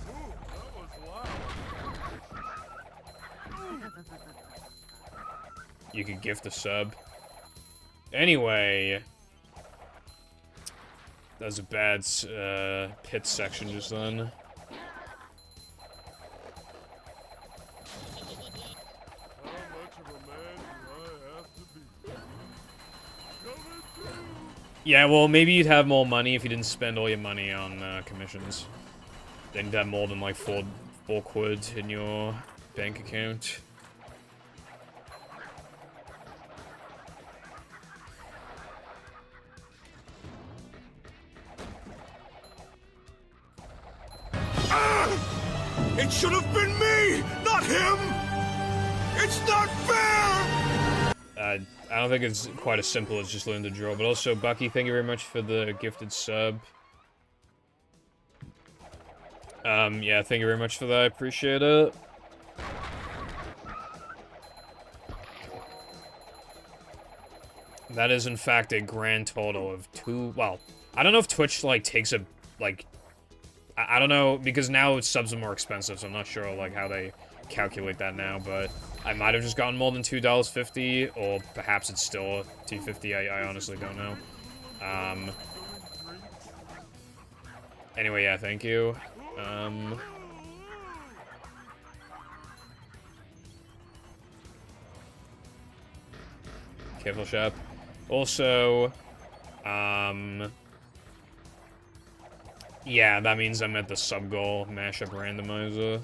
Ooh, that was loud. You could gift a sub. Anyway, that was a bad pit section just then. Yeah, well, maybe you'd have more money if you didn't spend all your money on commissions. Then you'd have more than like four quid in your bank account. It should have been me, not him! It's not fair! I don't think it's quite as simple as just learning to draw, but also, Bucky, thank you very much for the gifted sub. Yeah, thank you very much for that, I appreciate it. That is, in fact, a grand total of well, I don't know if Twitch, like, takes a, like, I don't know, because now subs are more expensive, so I'm not sure, like, how they calculate that now, but I might have just gotten more than $2.50, or perhaps it's still $2.50, I honestly don't know. Anyway, yeah, thank you. Careful, Shep. Also, yeah, that means I'm at the sub-goal mashup randomizer.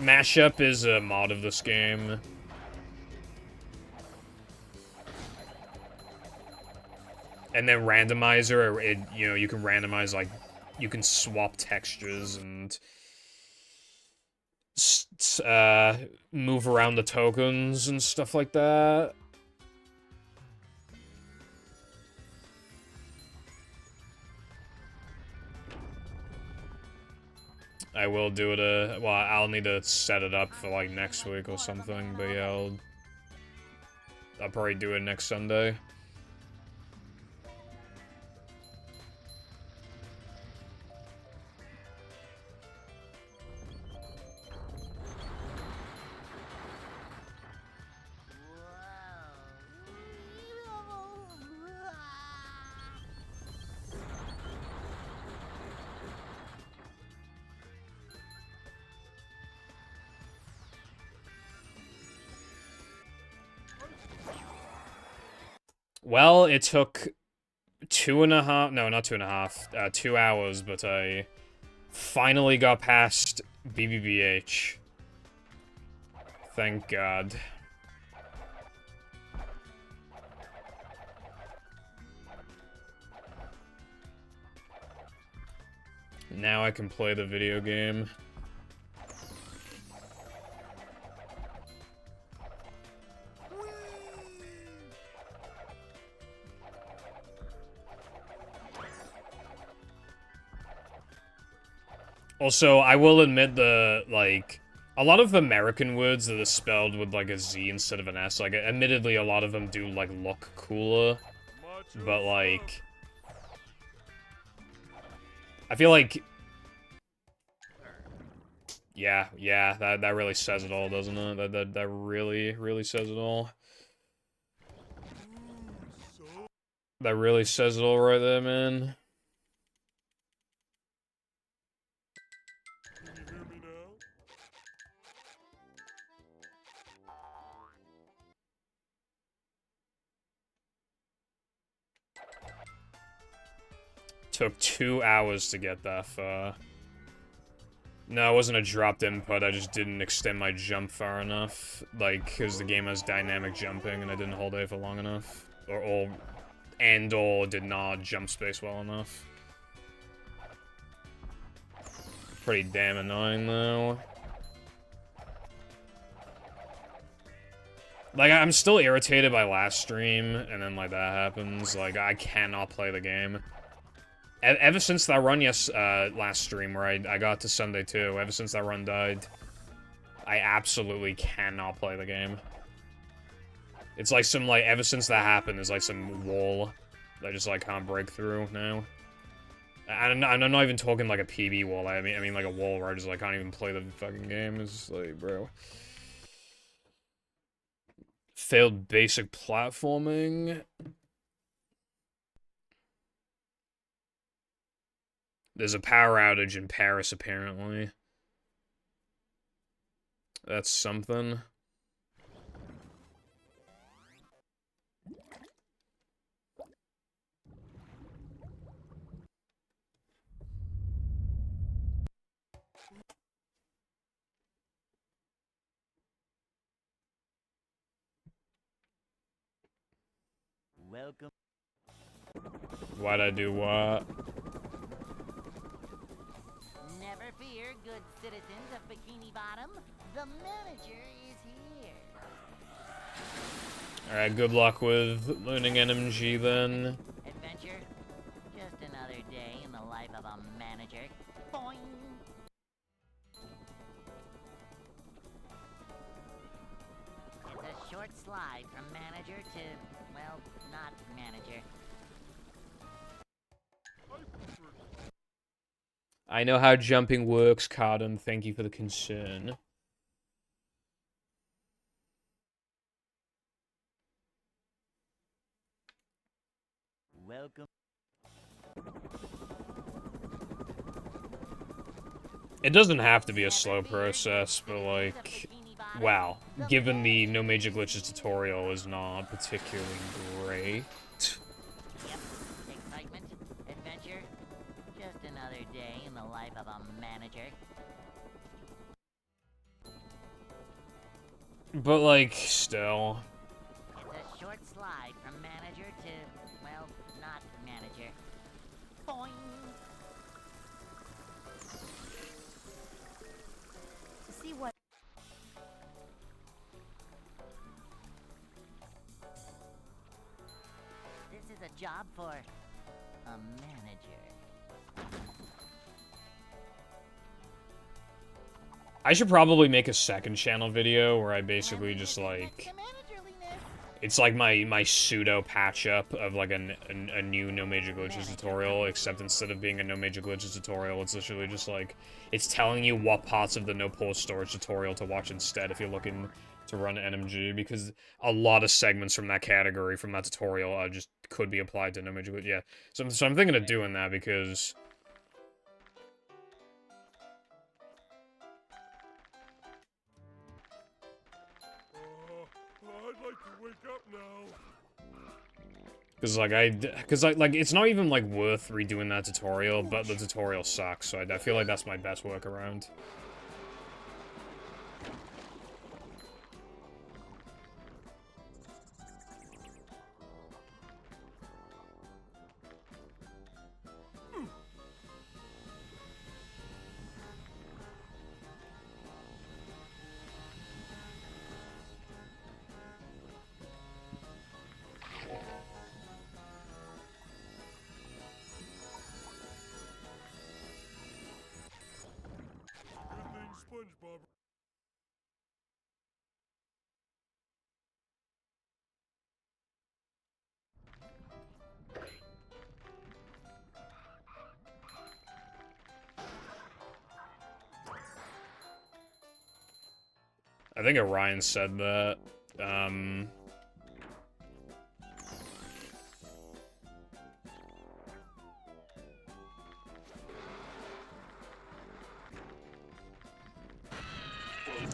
Mashup is a mod of this game. And then randomizer, you know, you can randomize, like, you can swap textures and move around the tokens and stuff like that. I will do it, well, I'll need to set it up for, like, next week or something, but yeah, I'll probably do it next Sunday. Well, it took 2.5, no, not 2.5, 2 hours, but I finally got past BBBH. Thank God. Now I can play the video game. Also, I will admit like, a lot of American words that are spelled with, like, a Z instead of an S, like, admittedly, a lot of them do, like, look cooler, but, like, I feel like, yeah, that really says it all, doesn't it? That really says it all. That really says it all right there, man. Can you hear me now? Took 2 hours to get that far. No, it wasn't a dropped input, I just didn't extend my jump far enough. Like, because the game has dynamic jumping and I didn't hold A for long enough. Or did not jump space well enough. Pretty damn annoying, though. Like, I'm still irritated by last stream, and then, like, that happens. Like, I cannot play the game. Ever since that run last stream, where I got to Sunday too, ever since that run died, I absolutely cannot play the game. It's like some, like, ever since that happened, there's like some wall that I just, like, can't break through now. And I'm not even talking like a PB wall, I mean like a wall where I just, like, can't even play the fucking game. It's like, bro. Failed basic platforming. There's a power outage in Paris, apparently. That's something. Welcome. Why'd I do what? Never fear, good citizens of Bikini Bottom. The manager is here. Alright, good luck with learning NMG then. Adventure? Just another day in the life of a manager. Boing! It's a short slide from manager to, well, not manager. I know how jumping works, Cardum. Thank you for the concern. Welcome. It doesn't have to be a slow process, but like, wow, given the no major glitches tutorial is not particularly great. Yep. Excitement, adventure, just another day in the life of a manager. But like, still. It's a short slide from manager to, well, not manager. Boing! To see what This is a job for a manager. I should probably make a second channel video where I basically just like, it's like my pseudo patch up of like a new no major glitches tutorial, except instead of being a no major glitches tutorial, it's literally just like, it's telling you what parts of the no port storage tutorial to watch instead if you're looking to run NMG, because a lot of segments from that category, from that tutorial, just could be applied to no major glitch. Yeah, so I'm thinking of doing that because I'd like to wake up now. Because like, it's not even, like, worth redoing that tutorial, but the tutorial sucks, so I feel like that's my best workaround. SpongeBob. I think Orion said that.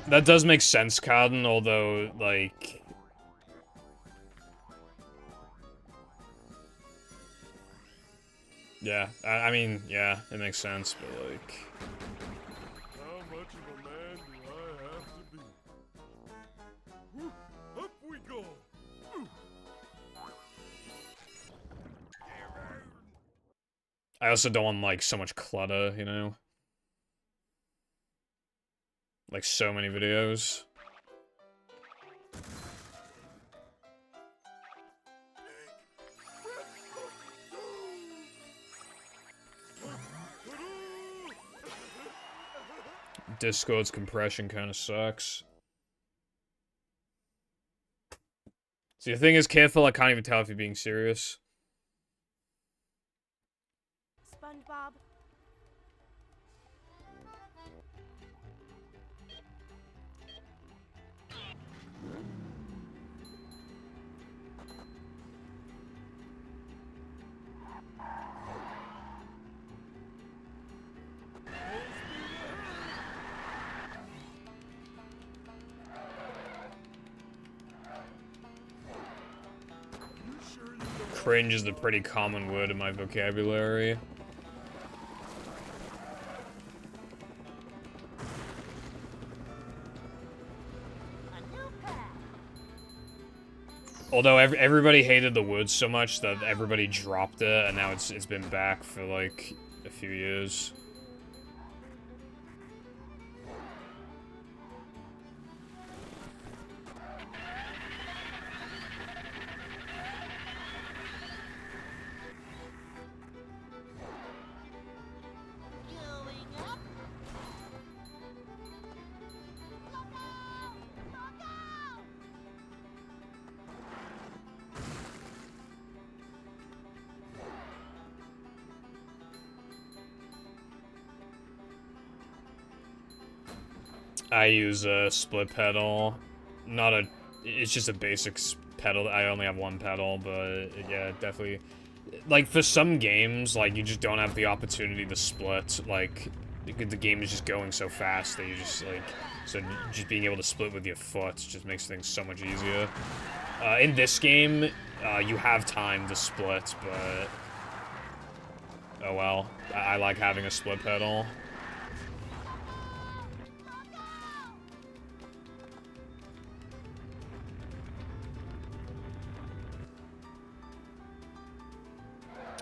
That does make sense, Cotton, although, like... Yeah, I mean, yeah, it makes sense, but, like... How much of a man do I have to be? Whew, up we go! I also don't want, like, so much clutter, you know? Like, so many videos. Discord's compression kind of sucks. See, the thing is, careful, I can't even tell if you're being serious. SpongeBob. Cringe is a pretty common word in my vocabulary. Although everybody hated the word so much that everybody dropped it, and now it's been back for like a few years. I use a split pedal, not a, it's just a basic pedal. I only have one pedal, but yeah, definitely, like, for some games, like, you just don't have the opportunity to split, like, the game is just going so fast that you just, like, so just being able to split with your foot just makes things so much easier. In this game, you have time to split, but, oh well, I like having a split pedal.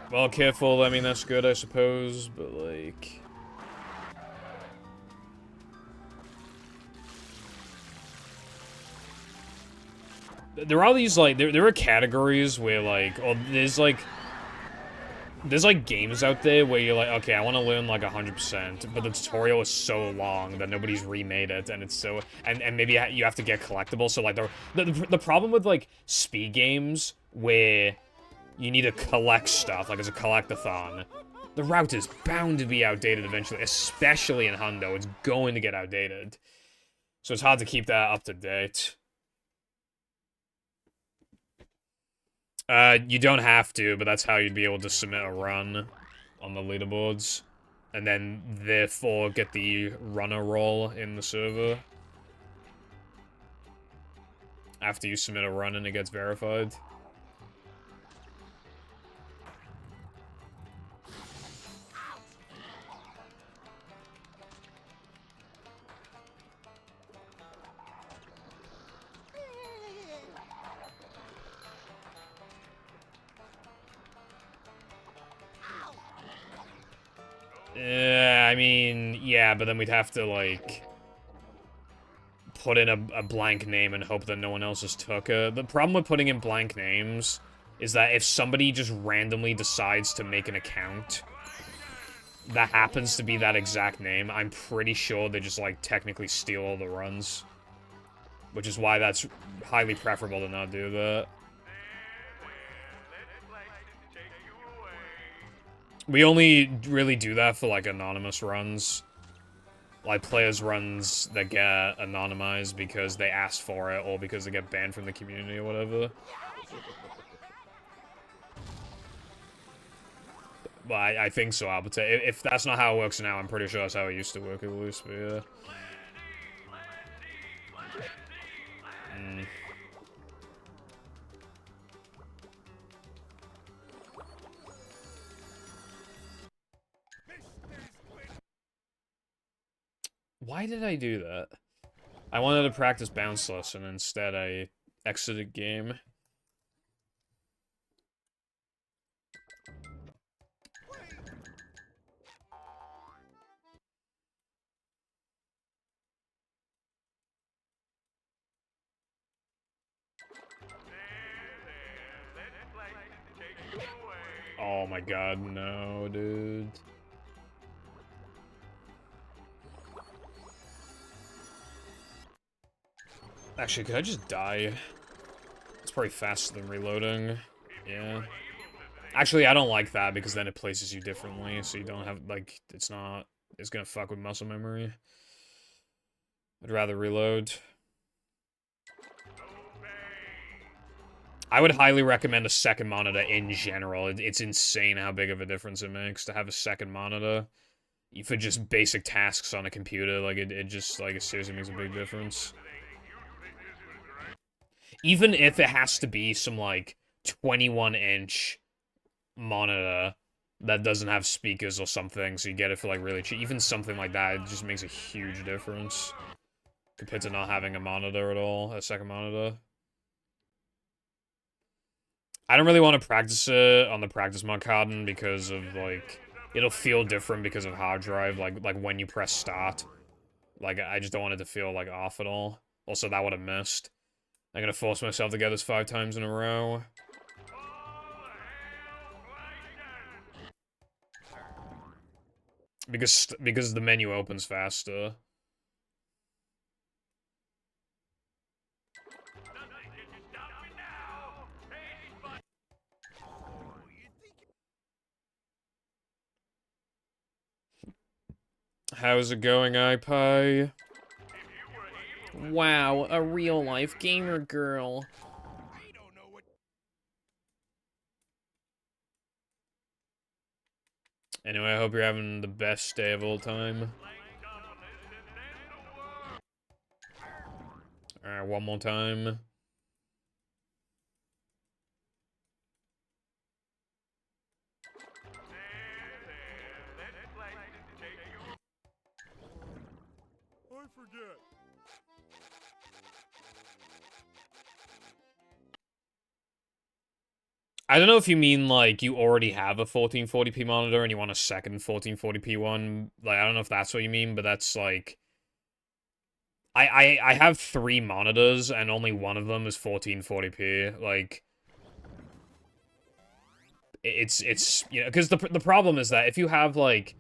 Well, careful, I mean, that's good, I suppose, but, like... There are these, like, there are categories where, like, oh, there's, like, games out there where you're like, okay, I want to learn, like, 100%, but the tutorial is so long that nobody's remade it, and it's so... And maybe you have to get collectibles, so, like, the problem with, like, speed games where... you need to collect stuff, like it's a collect-a-thon. The route is bound to be outdated eventually, especially in Hundo. It's going to get outdated. So it's hard to keep that up to date. You don't have to, but that's how you'd be able to submit a run on the leaderboards. And then, therefore, get the runner role in the server. After you submit a run and it gets verified. I mean, yeah, but then we'd have to, like, put in a blank name and hope that no one else has took it. The problem with putting in blank names is that if somebody just randomly decides to make an account, that happens to be that exact name, I'm pretty sure they just, like, technically steal all the runs. Which is why that's highly preferable to not do that. We only really do that for, like, anonymous runs. Like, players' runs that get anonymized because they asked for it, or because they get banned from the community or whatever. Well, I think so, Albert. If that's not how it works now, I'm pretty sure that's how it used to work, at least, but yeah. Why did I do that? I wanted to practice bounce lesson, instead I exited game. Oh my god, no, dude. Actually, could I just die? It's probably faster than reloading. Yeah. Actually, I don't like that, because then it places you differently, so you don't have, like, it's gonna fuck with muscle memory. I'd rather reload. I would highly recommend a second monitor in general. It's insane how big of a difference it makes to have a second monitor. For just basic tasks on a computer, like, it just, like, it seriously makes a big difference. Even if it has to be some, like, 21-inch monitor that doesn't have speakers or something, so you get it for, like, really cheap. Even something like that, it just makes a huge difference compared to not having a monitor at all, a second monitor. I don't really want to practice it on the practice mod card because of, like, it'll feel different because of hard drive, like when you press start. Like, I just don't want it to feel, like, off at all. Also, that would have missed. I'm gonna force myself to get this 5 times in a row. Because the menu opens faster. How's it going, iPie? Wow, a real-life gamer girl. Anyway, I hope you're having the best day of all time. Alright, one more time. I forget. I don't know if you mean, like, you already have a 1440p monitor and you want a second 1440p one. Like, I don't know if that's what you mean, but that's, like... I have 3 monitors, and only one of them is 1440p. Like... It's you know, because the problem is that if you have, like...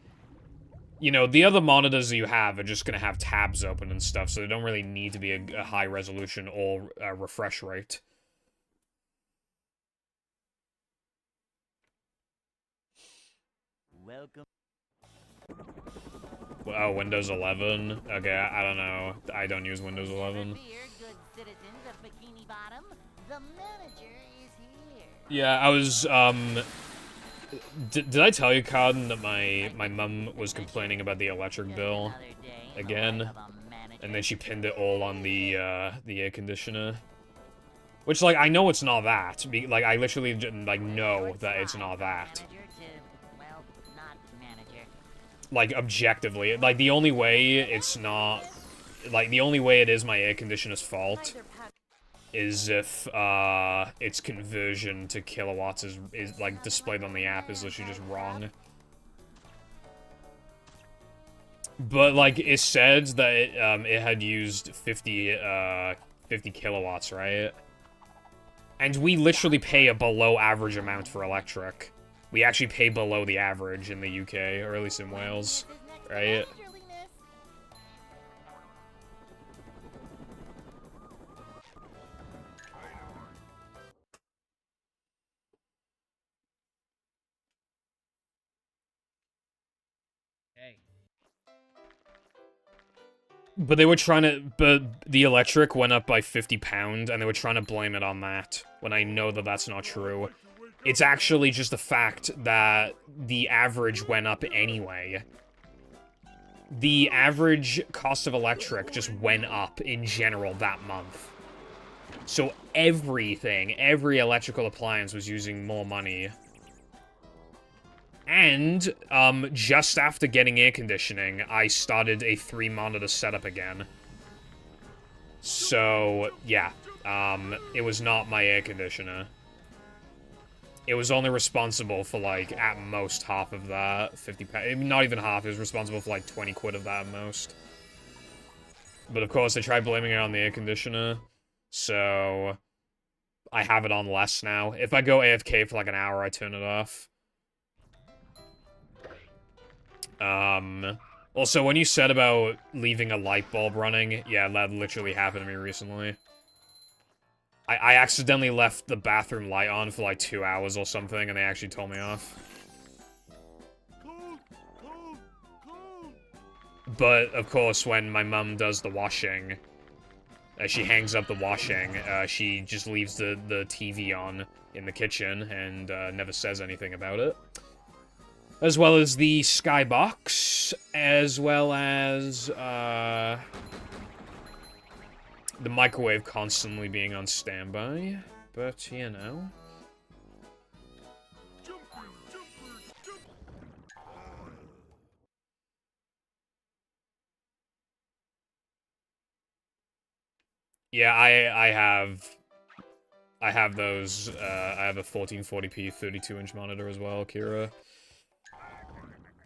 You know, the other monitors that you have are just gonna have tabs open and stuff, so they don't really need to be a high resolution or a refresh rate. Welcome. Oh, Windows 11? Okay, I don't know. I don't use Windows 11. Good citizens of Bikini Bottom, the manager is here. Yeah, I was, Did I tell you, Cotton, that my mum was complaining about the electric bill again? And then she pinned it all on the air conditioner. Which, like, I know it's not that. Like, I literally, like, know that it's not that. Like, objectively. Like, the only way it's not... Like, the only way it is my air conditioner's fault is if, its conversion to kilowatts is like, displayed on the app is literally just wrong. But, like, it said that it had used 50 kilowatts, right? And we literally pay a below average amount for electric. We actually pay below the average in the UK, or at least in Wales, right? Hey. But they were trying to, but the electric went up by £50, and they were trying to blame it on that, when I know that that's not true. It's actually just the fact that the average went up anyway. The average cost of electric just went up in general that month. So everything, every electrical appliance was using more money. And, just after getting air conditioning, I started a 3-monitor setup again. So, yeah, it was not my air conditioner. It was only responsible for, like, at most half of that, £50, not even half, it was responsible for, like, 20 quid of that at most. But, of course, I tried blaming it on the air conditioner, so I have it on less now. If I go AFK for, like, an hour, I turn it off. Also, when you said about leaving a light bulb running, yeah, that literally happened to me recently. I accidentally left the bathroom light on for like 2 hours or something, and they actually told me off. But, of course, when my mum does the washing, she hangs up the washing, she just leaves the TV on in the kitchen and never says anything about it. As well as the skybox, as well as, the microwave constantly being on standby, but, you know. Yeah, I have those, I have a 1440p 32-inch monitor as well, Kira.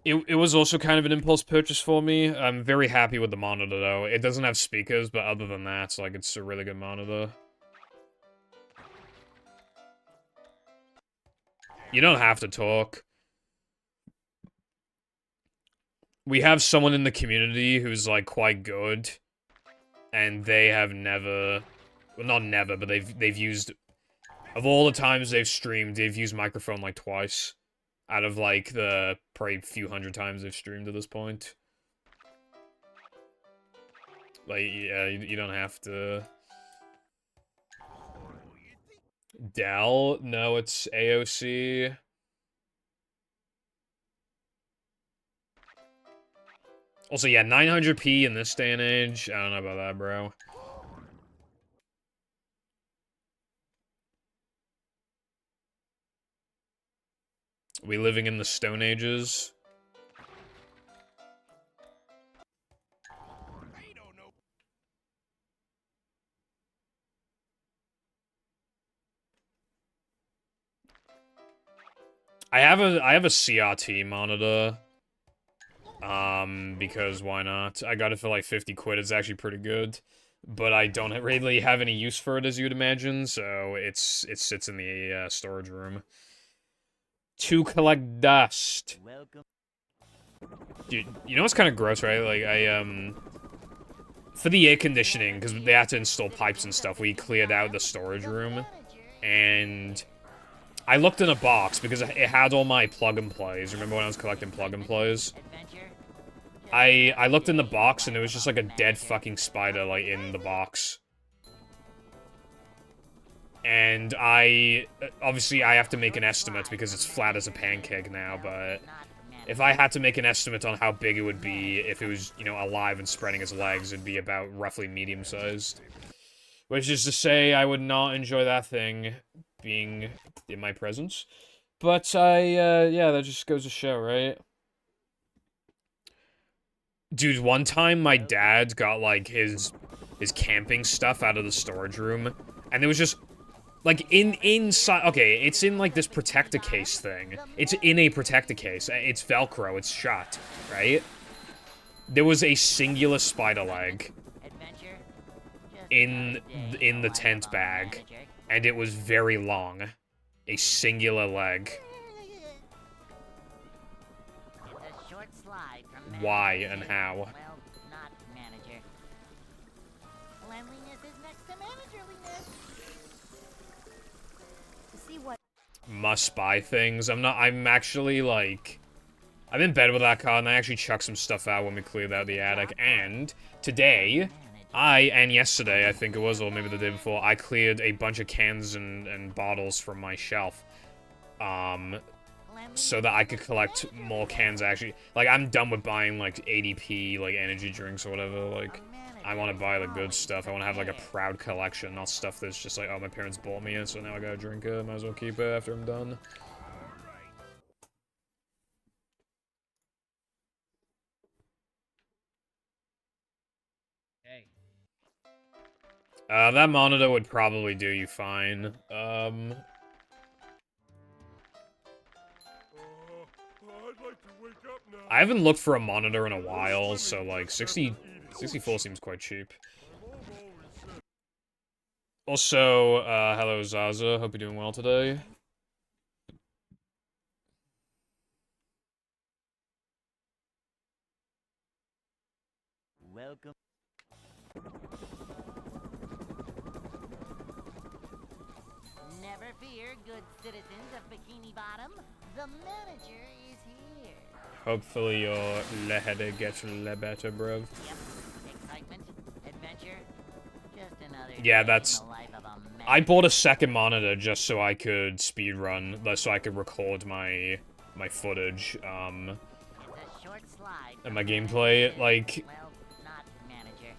It was also kind of an impulse purchase for me. I'm very happy with the monitor, though. It doesn't have speakers, but other than that, like, it's a really good monitor. You don't have to talk. We have someone in the community who's, like, quite good. And they have never... Well, not never, but they've used... Of all the times they've streamed, they've used microphone, like, twice. Out of, like, the probably few hundred times they've streamed at this point. Like, yeah, you don't have to... Dell? No, it's AOC. Also, yeah, 900p in this day and age. I don't know about that, bro. We living in the Stone Ages? I have a CRT monitor. Because why not? I got it for like 50 quid. It's actually pretty good. But I don't really have any use for it, as you'd imagine, so it sits in the storage room. To collect dust. Welcome. Dude, you know what's kind of gross, right? Like, for the air conditioning, because they had to install pipes and stuff, we cleared out the storage room, and I looked in a box, because it had all my plug-and-plays. Remember when I was collecting plug-and-plays? I looked in the box, and it was just like a dead fucking spider, like, in the box. And obviously I have to make an estimate, because it's flat as a pancake now, but if I had to make an estimate on how big it would be if it was, you know, alive and spreading its legs, it'd be about roughly medium-sized. Which is to say, I would not enjoy that thing being in my presence. But yeah, that just goes to show, right? Dude, one time my dad got, like, his camping stuff out of the storage room, and there was just, like, inside, okay, it's in, like, this protector case thing. It's in a protector case. It's Velcro, it's shut, right? There was a singular spider leg in the tent bag, and it was very long. A singular leg. from why manager and to, how. well, not manager. Cleanliness is next to managerliness. To see what Must buy things. I'm actually, like... I'm in bed with that card, and I actually chucked some stuff out when we cleared out the attic, and today, and yesterday, I think it was, or maybe the day before, I cleared a bunch of cans and bottles from my shelf. So that I could collect more cans, actually. Like, I'm done with buying, like, ADP, like, energy drinks or whatever, like... I want to buy the good stuff. I want to have, like, a proud collection, not stuff that's just like, oh, my parents bought me it, so now I gotta drink it. Might as well keep it after I'm done. Hey. That monitor would probably do you fine. I'd like to wake up now. I haven't looked for a monitor in a while, so, like, 64 seems quite cheap. Also, hello Zaza, hope you're doing well today. Welcome. Never fear, good citizens of Bikini Bottom. The manager is here. Hopefully your headache gets better, bruv. Yep. Excitement, adventure, just another Yeah, day that's... in the life of a manager. I bought a second monitor just so I could speedrun, so I could record my footage, It's a short slide and from my manager gameplay, to, like... well, not manager.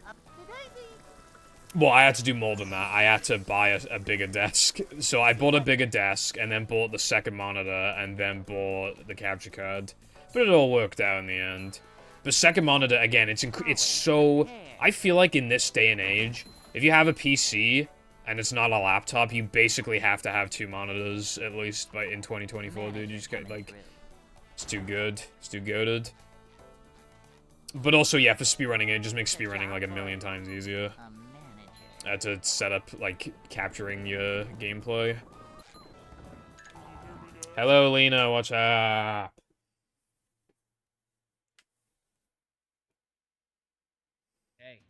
Up to daisy. Well, I had to do more than that. I had to buy a bigger desk. So I bought a bigger desk, and then bought the second monitor, and then bought the capture card. But it all worked out in the end. The second monitor, again, it's so... I feel like in this day and age, if you have a PC, and it's not a laptop, you basically have to have two monitors, at least in 2024, dude. You just get, like... It's too good. It's too goated. But also, yeah, for speedrunning, it just makes speedrunning, like, a million times easier. A manager. To set up, like, capturing your gameplay. Hello, Lena, what's up? Hey.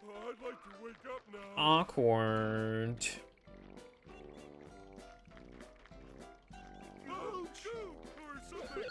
I'd like to wake up now. Awkward. Oh, shoot! Or something.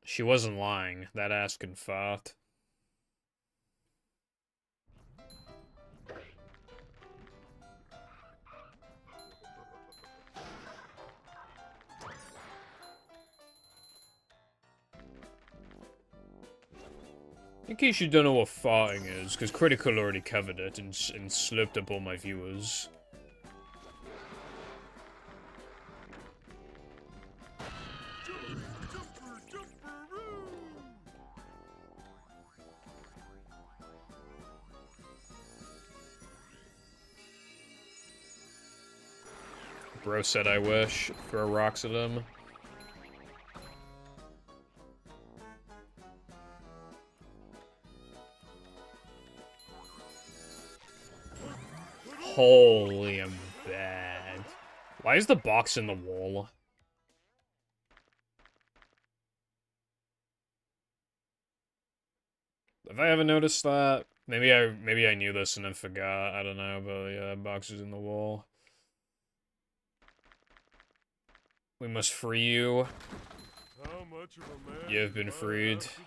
She wasn't lying. That ass can fart. In case you don't know what farting is, because Critical already covered it and slurped up all my viewers. Bro said I wish. Throw rocks at him. Holy, I'm bad. Why is the box in the wall? Have I ever noticed that? Maybe I knew this and then forgot. I don't know, but yeah, that box is in the wall. We must free you. How much of a man You have been do I freed. have to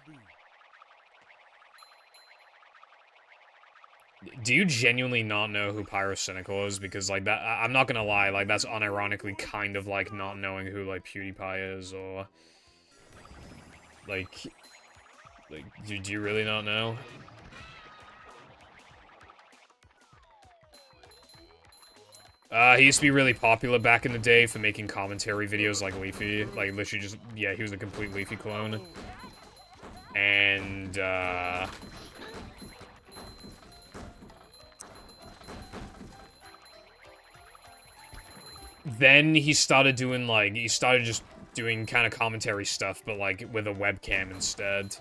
be? Do you genuinely not know who Pyrocynical is? Because, like, that, I'm not gonna lie, like, that's unironically kind of like not knowing who, like, PewDiePie is, or... Like, do you really not know? He used to be really popular back in the day for making commentary videos like Leafy. Like, literally just, yeah, he was a complete Leafy clone. And, then he started doing, like, just doing kind of commentary stuff, but, like, with a webcam instead.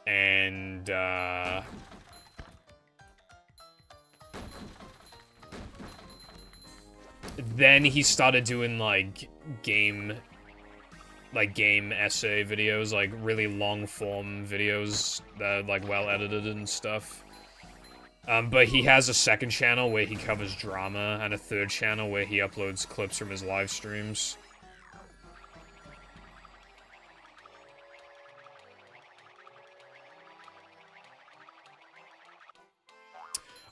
And, then he started doing, like, game essay videos, like, really long-form videos that are, like, well-edited and stuff. But he has a second channel where he covers drama, and a third channel where he uploads clips from his live streams.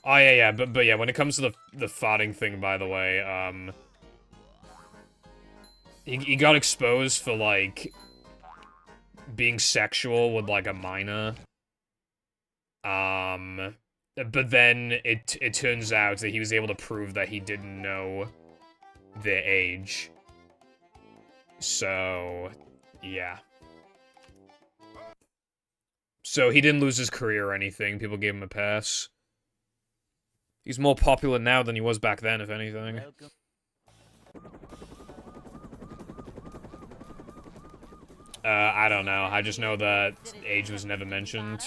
Oh, yeah, but yeah, when it comes to the farting thing, by the way, he got exposed for, like, being sexual with, like, a minor. But then it turns out that he was able to prove that he didn't know their age. So, yeah. So he didn't lose his career or anything. People gave him a pass. He's more popular now than he was back then, if anything. Welcome. I don't know. I just know that age was never mentioned.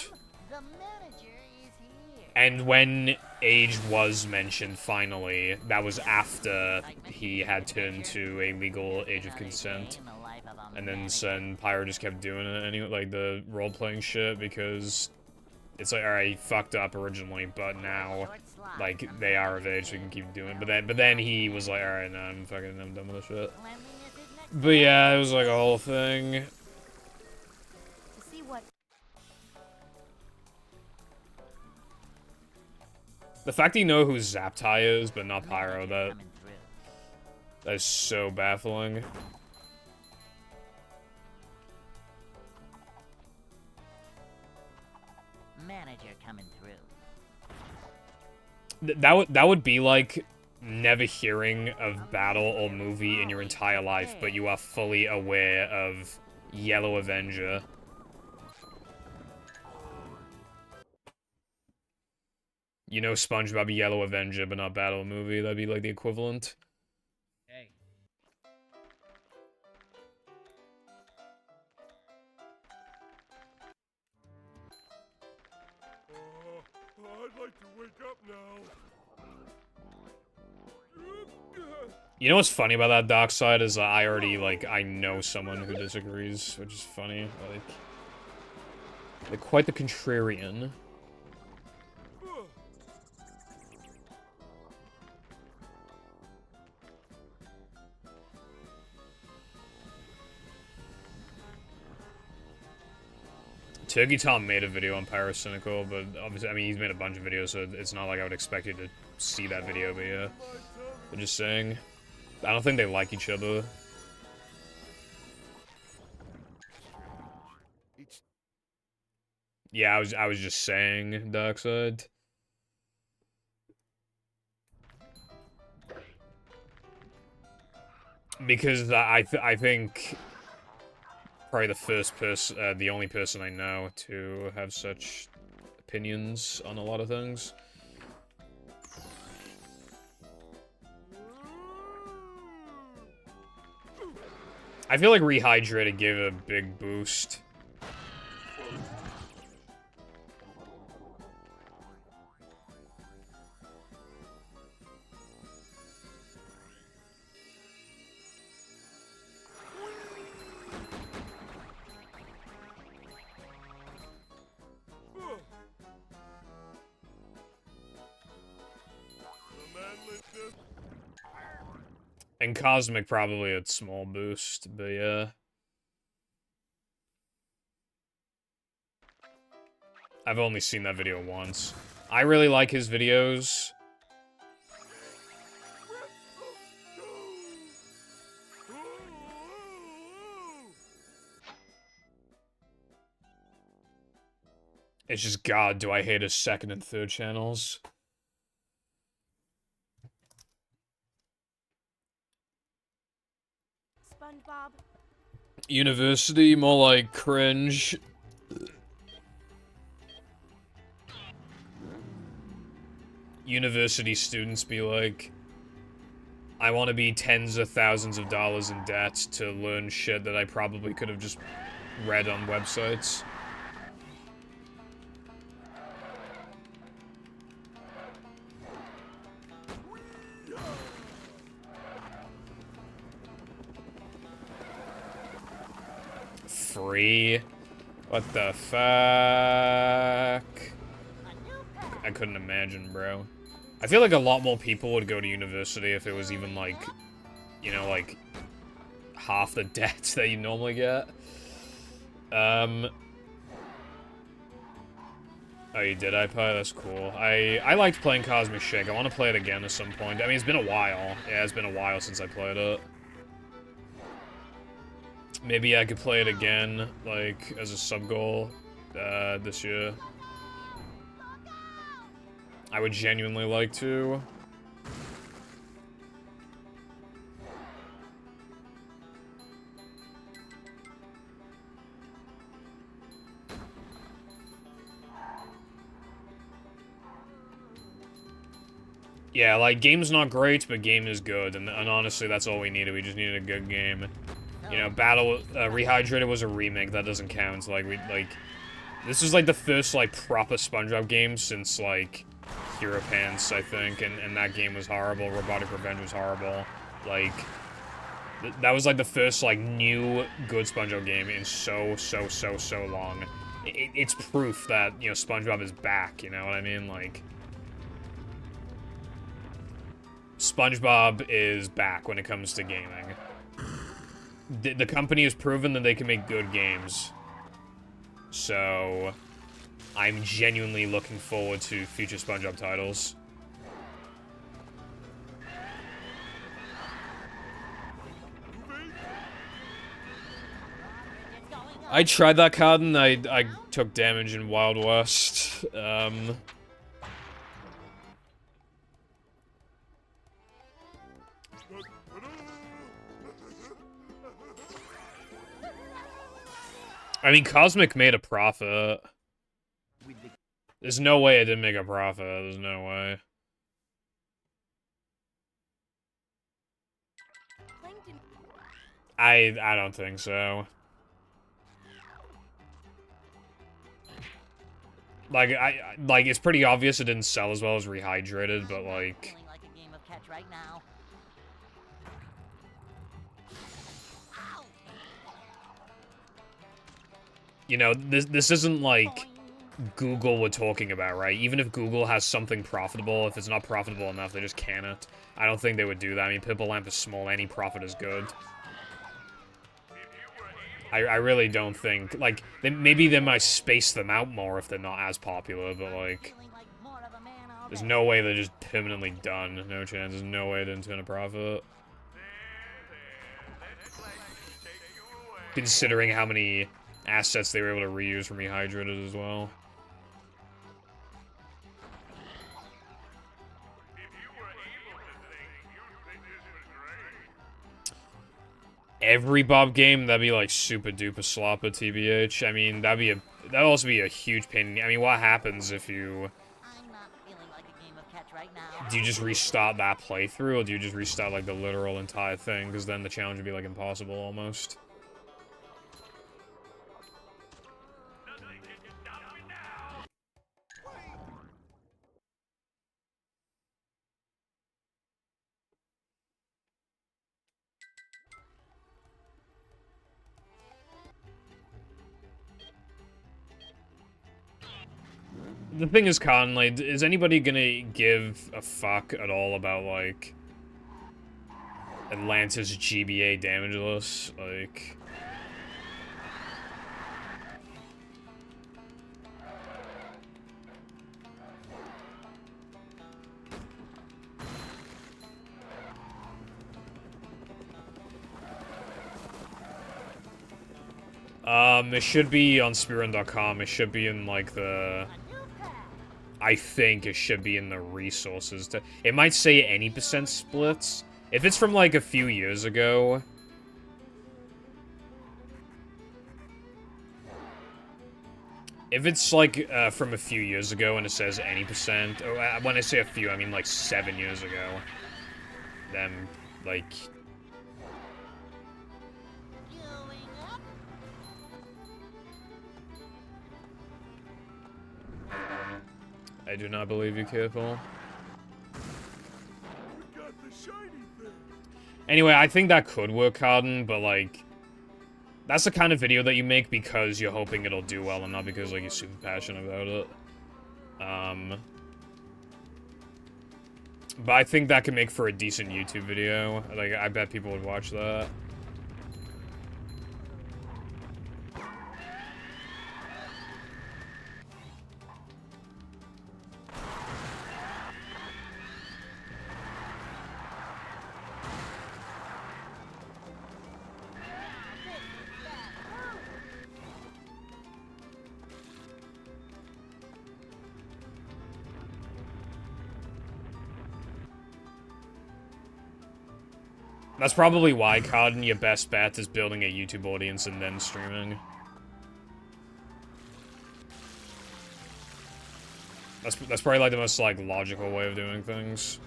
The manager is here. And when age was mentioned, finally, that was after he had turned to a legal age of consent. And then Pyro just kept doing it, anyway, like, the role-playing shit, because it's like, alright, he fucked up originally, but now, like, they are of age, so we can keep doing it. But then he was like, alright, no, I'm done with this shit. But yeah, it was like a whole thing. To see what The fact that you know who Zaptai is, but not Pyro, that is so baffling. Manager coming through. That would be like never hearing of battle or movie in your entire life, but you are fully aware of Yellow Avenger. You know SpongeBob Yellow Avenger, but not battle movie. That'd be like the equivalent. Hey. I'd like to wake up now. You know what's funny about that dark side is I already, like, I know someone who disagrees, which is funny. Like, they're quite the contrarian. Turkey Tom made a video on Pyrocynical, but obviously, I mean, he's made a bunch of videos, so it's not like I would expect you to see that video, but yeah. I'm just saying. I don't think they like each other. Yeah, I was just saying, Darkseid. Because I think probably the first person, the only person I know to have such opinions on a lot of things. I feel like Rehydrated gave it a big boost. And Cosmic probably a small boost, but yeah. I've only seen that video once. I really like his videos. It's just, God, do I hate his second and third channels. SpongeBob? University, more like cringe. University students be like, I want to be tens of thousands of dollars in debt to learn shit that I probably could have just read on websites. Free? What the fuck? I couldn't imagine, bro. I feel like a lot more people would go to university if it was even, like, you know, like, half the debt that you normally get. Oh, you did iPod? That's cool. I liked playing Cosmic Shake. I want to play it again at some point. I mean, it's been a while. Yeah, it's been a while since I played it. Maybe I could play it again, like, as a sub-goal, this year. I would genuinely like to. Yeah, like, game's not great, but game is good, and honestly, that's all we needed. We just needed a good game. You know, Rehydrated was a remake, that doesn't count. Like, this is, like, the first, like, proper SpongeBob game since, like, Hero Pants, I think, and that game was horrible. Robotic Revenge was horrible. Like, that was, like, the first, like, new good SpongeBob game in so long. It's proof that, you know, SpongeBob is back, you know what I mean? Like, SpongeBob is back when it comes to gaming. The company has proven that they can make good games. So, I'm genuinely looking forward to future SpongeBob titles. I tried that card and I took damage in Wild West. I mean, Cosmic made a profit. There's no way it didn't make a profit. There's no way. I don't think so. Like, like, it's pretty obvious it didn't sell as well as Rehydrated, but, like... Like a game of catch right now. You know, this isn't, like, Google we're talking about, right? Even if Google has something profitable, if it's not profitable enough, they just can't. I don't think they would do that. I mean, Pimple Lamp is small, any profit is good. I really don't think, like, maybe they might space them out more if they're not as popular, but, like, there's no way they're just permanently done. No chance. There's no way they didn't turn a profit. Considering how many assets they were able to reuse from Rehydrated as well. Every Bob game, that'd be like super duper slopper, TBH. I mean, that'd also be a huge pain. I mean, what happens if you... I'm not feeling like a game of catch right now. Do you just restart that playthrough, or do you just restart, like, the literal entire thing? Because then the challenge would be, like, impossible, almost. The thing is, Con, like, is anybody gonna give a fuck at all about, like, Atlantis GBA damageless? Like... It should be on speedrun.com. It should be in, like, the... I think it should be in the resources. It might say any percent splits. If it's from, like, a few years ago, If it's, like, from a few years ago and it says any percent, or when I say a few, I mean, like, 7 years ago, then, like... Queuing up. I do not believe you, careful. We got the shiny thing. Anyway, I think that could work, Harden, but, like... That's the kind of video that you make because you're hoping it'll do well and not because, like, you're super passionate about it. But I think that could make for a decent YouTube video. Like, I bet people would watch that. That's probably why, Cotton, your best bet is building a YouTube audience and then streaming. That's probably, like, the most, like, logical way of doing things.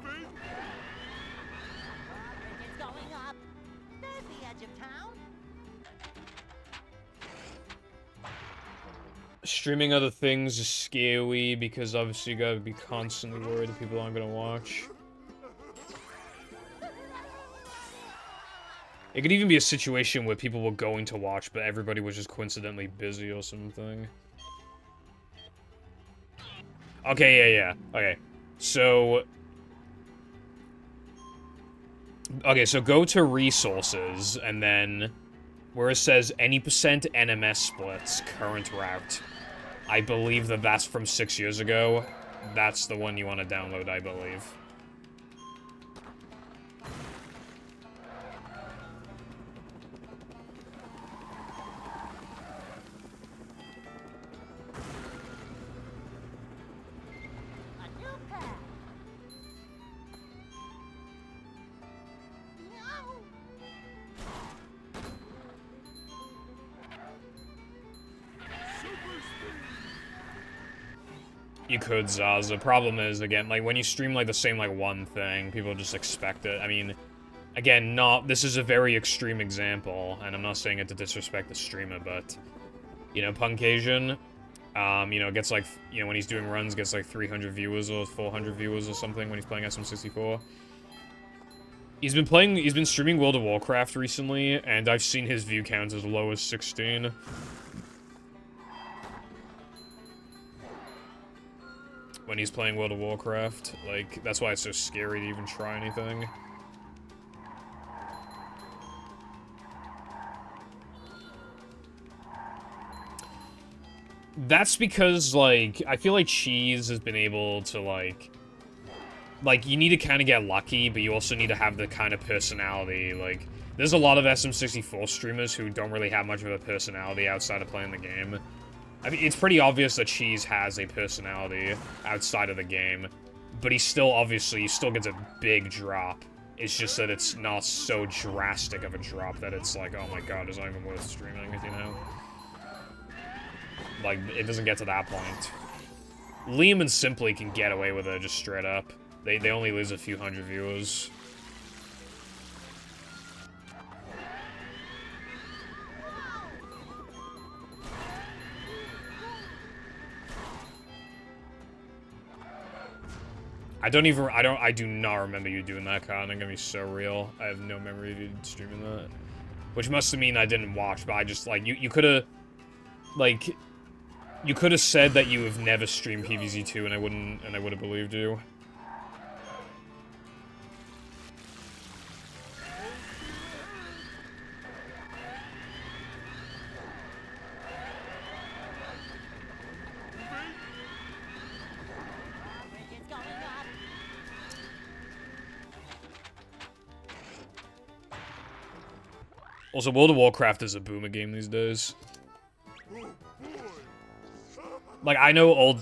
Moving. It's going up. There's the edge of town. Streaming other things is scary because obviously you gotta be constantly worried that people aren't gonna watch. It could even be a situation where people were going to watch, but everybody was just coincidentally busy or something. Okay, yeah. Okay. So... Okay, so go to resources, and then... where it says any percent NMS splits, current route. I believe that that's from 6 years ago. That's the one you want to download, I believe. A new path. No. Super speed. You could, Zaz. The problem is, again, like, when you stream, like, the same, like, one thing, people just expect it. I mean, again, this is a very extreme example, and I'm not saying it to disrespect the streamer, but, you know, Punkasian, you know, gets, like, you know, when he's doing runs, gets, like, 300 viewers or 400 viewers or something when he's playing SM64. He's been streaming World of Warcraft recently, and I've seen his view count as low as 16. When he's playing World of Warcraft. Like, that's why it's so scary to even try anything. That's because, like, I feel like Cheese has been able to, like, you need to kind of get lucky, but you also need to have the kind of personality, like, there's a lot of SM64 streamers who don't really have much of a personality outside of playing the game. I mean, it's pretty obvious that Cheese has a personality outside of the game, but he still gets a big drop. It's just that it's not so drastic of a drop that it's like, oh my god, it's not even worth streaming, you know? Like, it doesn't get to that point. Liam and Simply can get away with it just straight up. They only lose a few hundred viewers. I do not remember you doing that, Con. I'm gonna be so real. I have no memory of you streaming that. Which must mean I didn't watch, but I just, like, you could've, like, you could've said that you have never streamed PvZ2 and I would've believed you. It's going up. Also, World of Warcraft is a boomer game these days. Like, I know old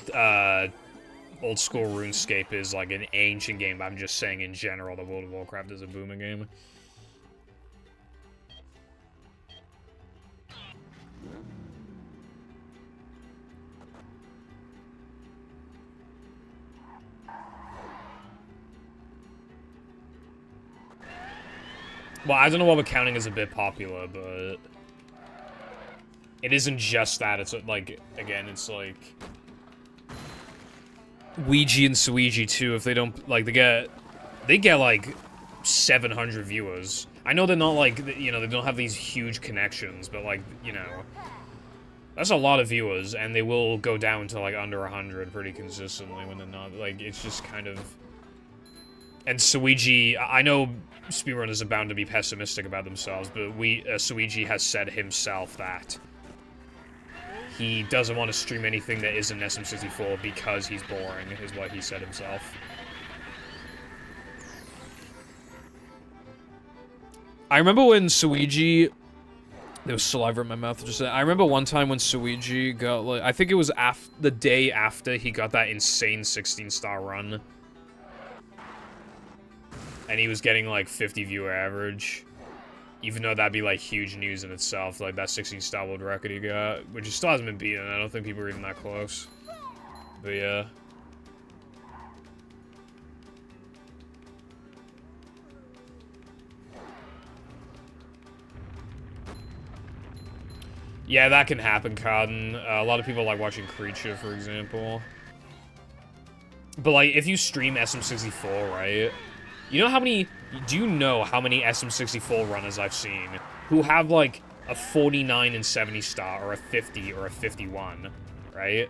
school RuneScape is, like, an ancient game, but I'm just saying in general that World of Warcraft is a boomer game. Well, I don't know what we're counting as a bit popular, but it isn't just that. It's like, again, it's like Ouija and Suigi too. If they don't like, they get like 700 viewers. I know they're not like, you know, they don't have these huge connections, but like, you know, that's a lot of viewers, and they will go down to like under 100 pretty consistently when they're not, like, it's just kind of. And Suigi, I know speedrunners are bound to be pessimistic about themselves, but Suigi has said himself that he doesn't want to stream anything that isn't SM64 because he's boring, is what he said himself. I remember when Suigi... There was saliva in my mouth just then. I remember one time when Suigi got, like... I think it was the day after he got that insane 16-star run. And he was getting, like, 50 viewer average. Even though that'd be, like, huge news in itself. Like, that 16-star world record he got. Which he still hasn't been beaten. I don't think people are even that close. But, yeah. Yeah, that can happen, Cotton. A lot of people like watching Creature, for example. But, like, if you stream SM64, right? You know how many... Do you know how many SM64 runners I've seen who have, like, a 49 and 70 star, or a 50, or a 51, right?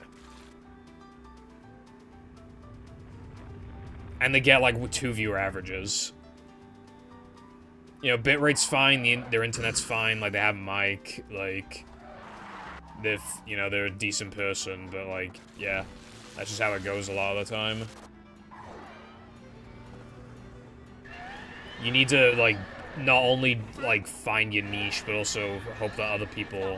And they get, like, 2 viewer averages. You know, bitrate's fine, their internet's fine, like, they have a mic, like... You know, they're a decent person, but, like, yeah. That's just how it goes a lot of the time. You need to, like, not only, like, find your niche, but also hope that other people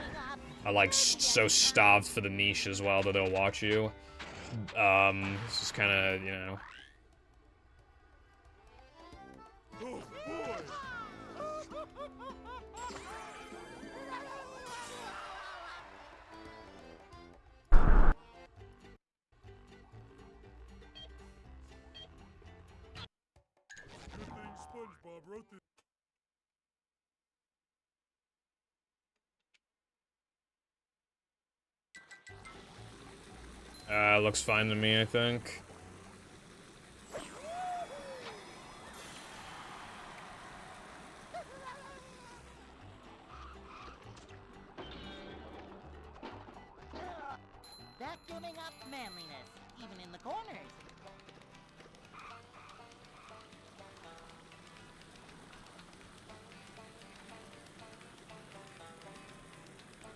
are, like, so starved for the niche as well that they'll watch you. It's just kind of, you know... Oh, boy! Good thing SpongeBob wrote this. Looks fine to me, I think. Vacuuming up manliness, even in the corners.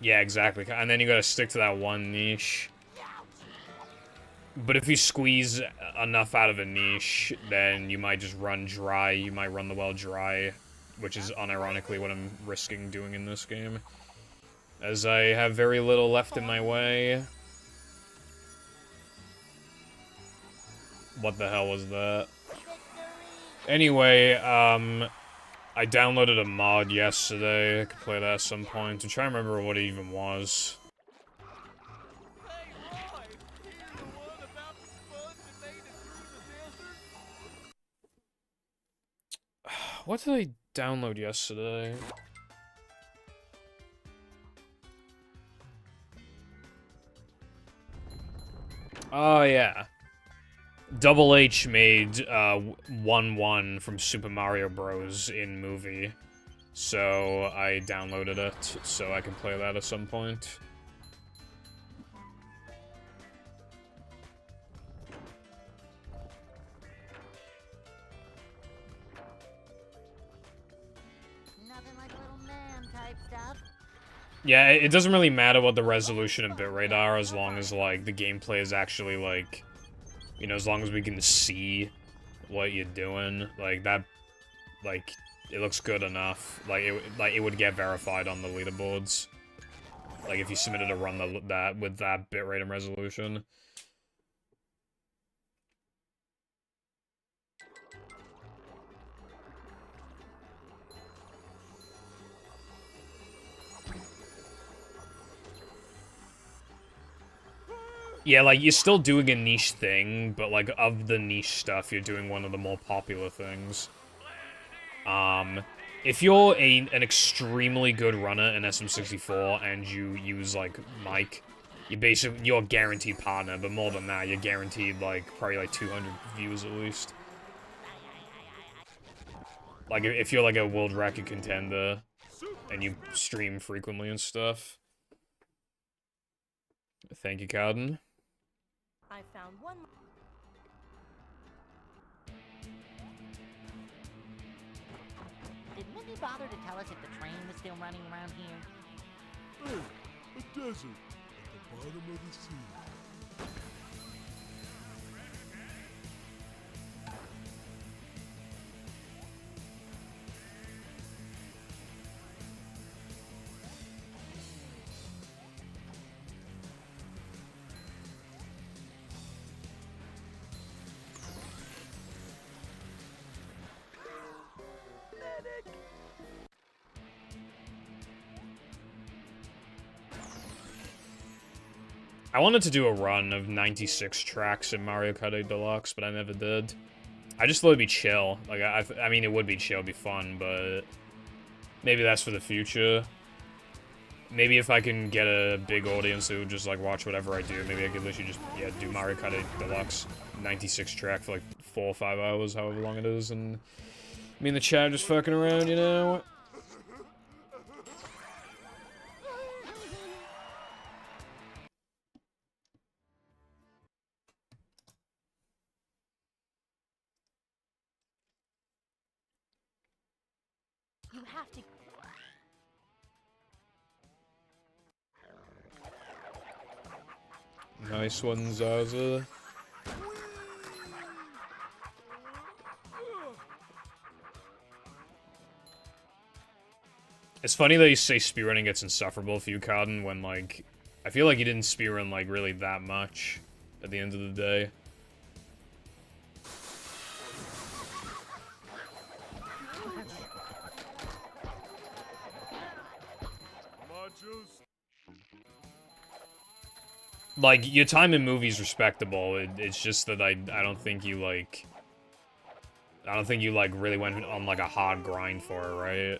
Yeah, exactly. And then you gotta stick to that one niche. But if you squeeze enough out of a niche, then you might just run dry. You might run the well dry, which is unironically what I'm risking doing in this game. As I have very little left in my way. What the hell was that? Anyway, I downloaded a mod yesterday. I could play that at some point. I'm trying to remember what it even was. Hey, Roy! You the one about the sponge that made it through the desert? What did I download yesterday? Oh, yeah. Double H made 1-1 from Super Mario Bros. In movie. So I downloaded it so I can play that at some point. Nothing like little man type stuff. Yeah, it doesn't really matter what the resolution and bitrate are as long as, like, the gameplay is actually, like... You know, as long as we can see what you're doing, like, that, like, it looks good enough. Like, it would get verified on the leaderboards. Like, if you submitted a run that with that bitrate and resolution. Yeah, like, you're still doing a niche thing, but, like, of the niche stuff, you're doing one of the more popular things. If you're an extremely good runner in SM64 and you use, like, Mike, you're guaranteed partner, but more than that, you're guaranteed, like, probably, like, 200 views at least. Like, if you're, like, a world record contender and you stream frequently and stuff. Thank you, Cowden. I found one. Did Mindy bother to tell us if the train was still running around here? Hey, a desert at the bottom of the sea. I wanted to do a run of 96 tracks in Mario Kart 8 Deluxe, but I never did. I just thought it'd be chill. Like, I mean, it would be chill, it'd be fun, but maybe that's for the future. Maybe if I can get a big audience who just, like, watch whatever I do, maybe I could literally just, yeah, do Mario Kart 8 Deluxe 96 track for, like, 4 or 5 hours, however long it is, and me and the chat just fucking around, you know? You have to. Nice one, Zaza. It's funny that you say speedrunning gets insufferable for you, Cotton, when, like, I feel like you didn't speedrun, like, really that much at the end of the day. Like, your time in movies respectable. It's just that I don't think you, like... I don't think you, like, really went on, like, a hard grind for it, right?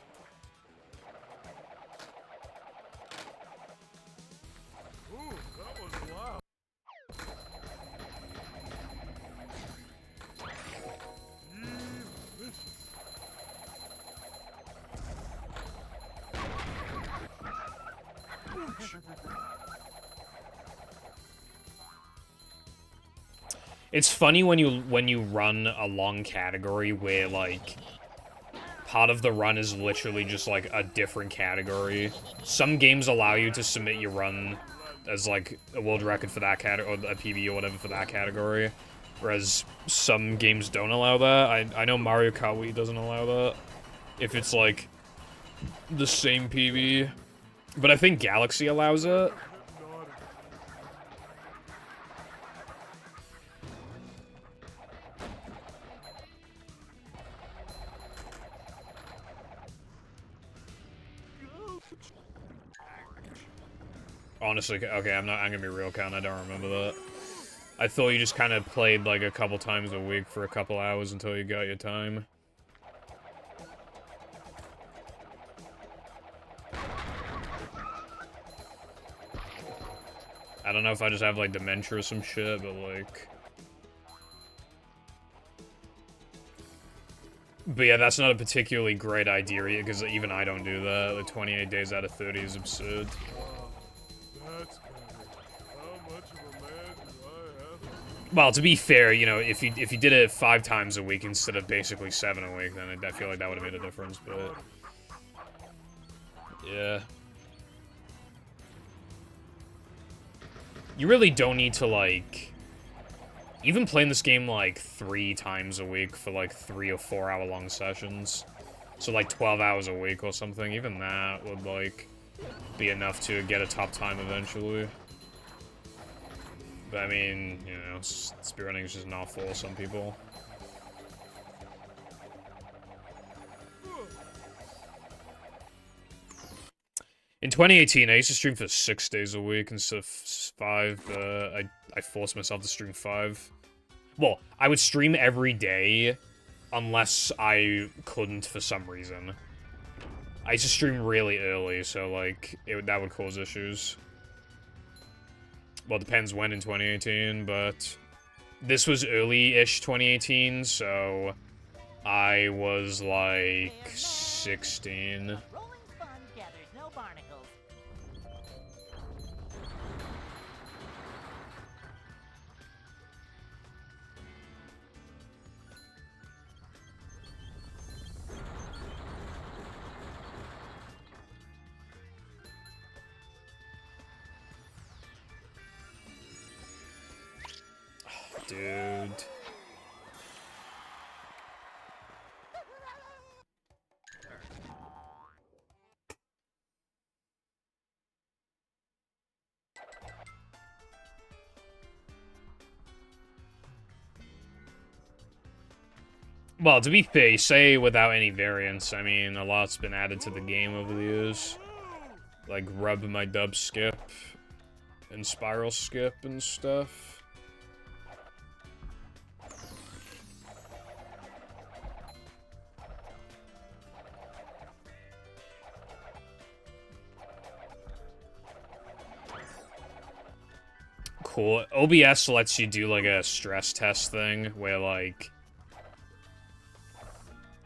Ooh, that was loud. It's funny when you run a long category where, like, part of the run is literally just, like, a different category. Some games allow you to submit your run as, like, a world record for that category, or a PB or whatever for that category, whereas some games don't allow that. I know Mario Kart Wii doesn't allow that, if it's, like, the same PB. But I think Galaxy allows it. Honestly, okay, I'm gonna be real, Count, I don't remember that. I thought you just kind of played, like, a couple times a week for a couple hours until you got your time. I don't know if I just have, like, dementia or some shit, but, like... But yeah, that's not a particularly great idea, because even I don't do that. Like, 28 days out of 30 is absurd. That's better. How much of a man do I have to be? Well, to be fair, you know, if you did it 5 times a week instead of basically 7 a week, then I feel like that would have made a difference, but... Yeah. You really don't need to, like... Even playing this game, like, 3 times a week for, like, 3 or 4 hour long sessions. So, like, 12 hours a week or something, even that would, like, be enough to get a top time eventually. But, I mean, you know, speedrunning is just not for some people. In 2018, I used to stream for 6 days a week instead of 5, but I forced myself to stream 5. Well, I would stream every day unless I couldn't for some reason. I used to stream really early, so, like, that would cause issues. Well, it depends when in 2018, but this was early-ish 2018, so I was, like, 16. A rolling sponge gathers no barnacles. Dude. Well, to be fair, say without any variance, I mean, a lot's been added to the game over the years. Like, rub my dub skip, and spiral skip and stuff. Cool. OBS lets you do, like, a stress test thing, where, like,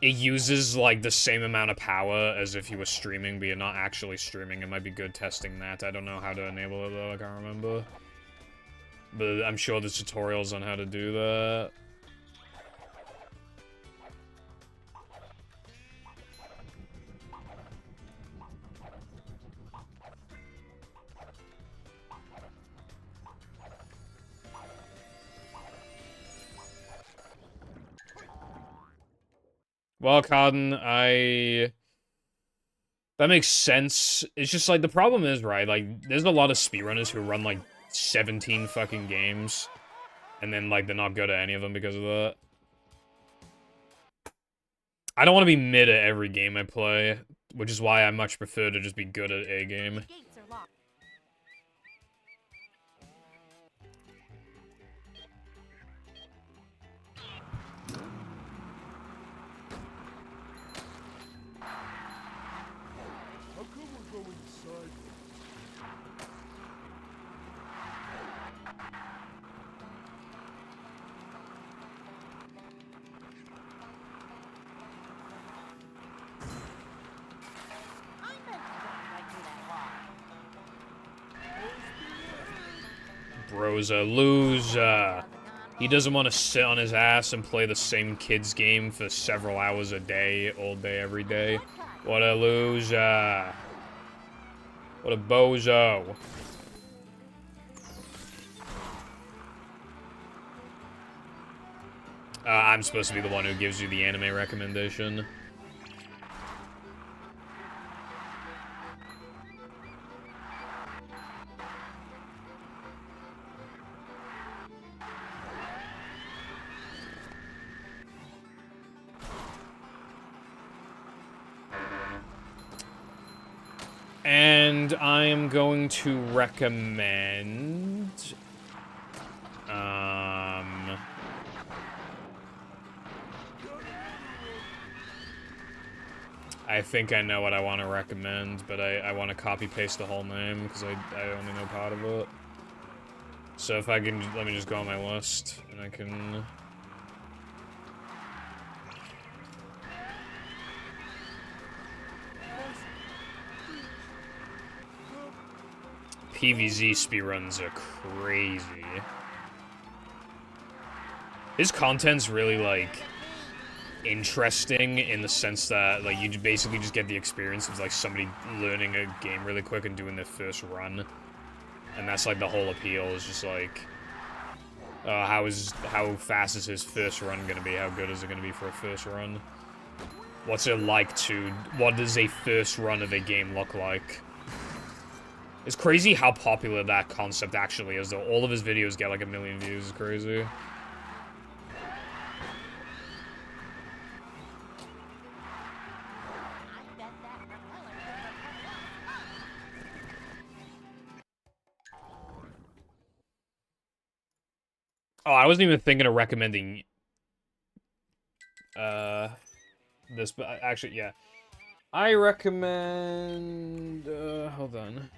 it uses, like, the same amount of power as if you were streaming, but you're not actually streaming. It might be good testing that. I don't know how to enable it, though. I can't remember. But I'm sure there's tutorials on how to do that. Well, Cotton, that makes sense. It's just, like, the problem is, right, like, there's a lot of speedrunners who run, like, 17 fucking games, and then, like, they're not good at any of them because of that. I don't want to be mid at every game I play, which is why I much prefer to just be good at a game. Gates are locked. How come we're going sideways? I meant to drive right through that wall. Bro's a loser. He doesn't want to sit on his ass and play the same kids game for several hours a day, all day, every day. What a loser. What a bozo. I'm supposed to be the one who gives you the anime recommendation. And I am going to recommend... I think I know what I want to recommend, but I want to copy-paste the whole name, because I only know part of it. So if I can... Let me just go on my list, and I can... PVZ speedruns are crazy. His content's really, like, interesting in the sense that, like, you basically just get the experience of, like, somebody learning a game really quick and doing their first run. And that's, like, the whole appeal, is just, like, how fast is his first run gonna be? How good is it gonna be for a first run? What's it like to... What does a first run of a game look like? It's crazy how popular that concept actually is, though. All of his videos get, like, 1 million views. It's crazy. Oh, I wasn't even thinking of recommending... this, but actually, yeah. I recommend... hold on.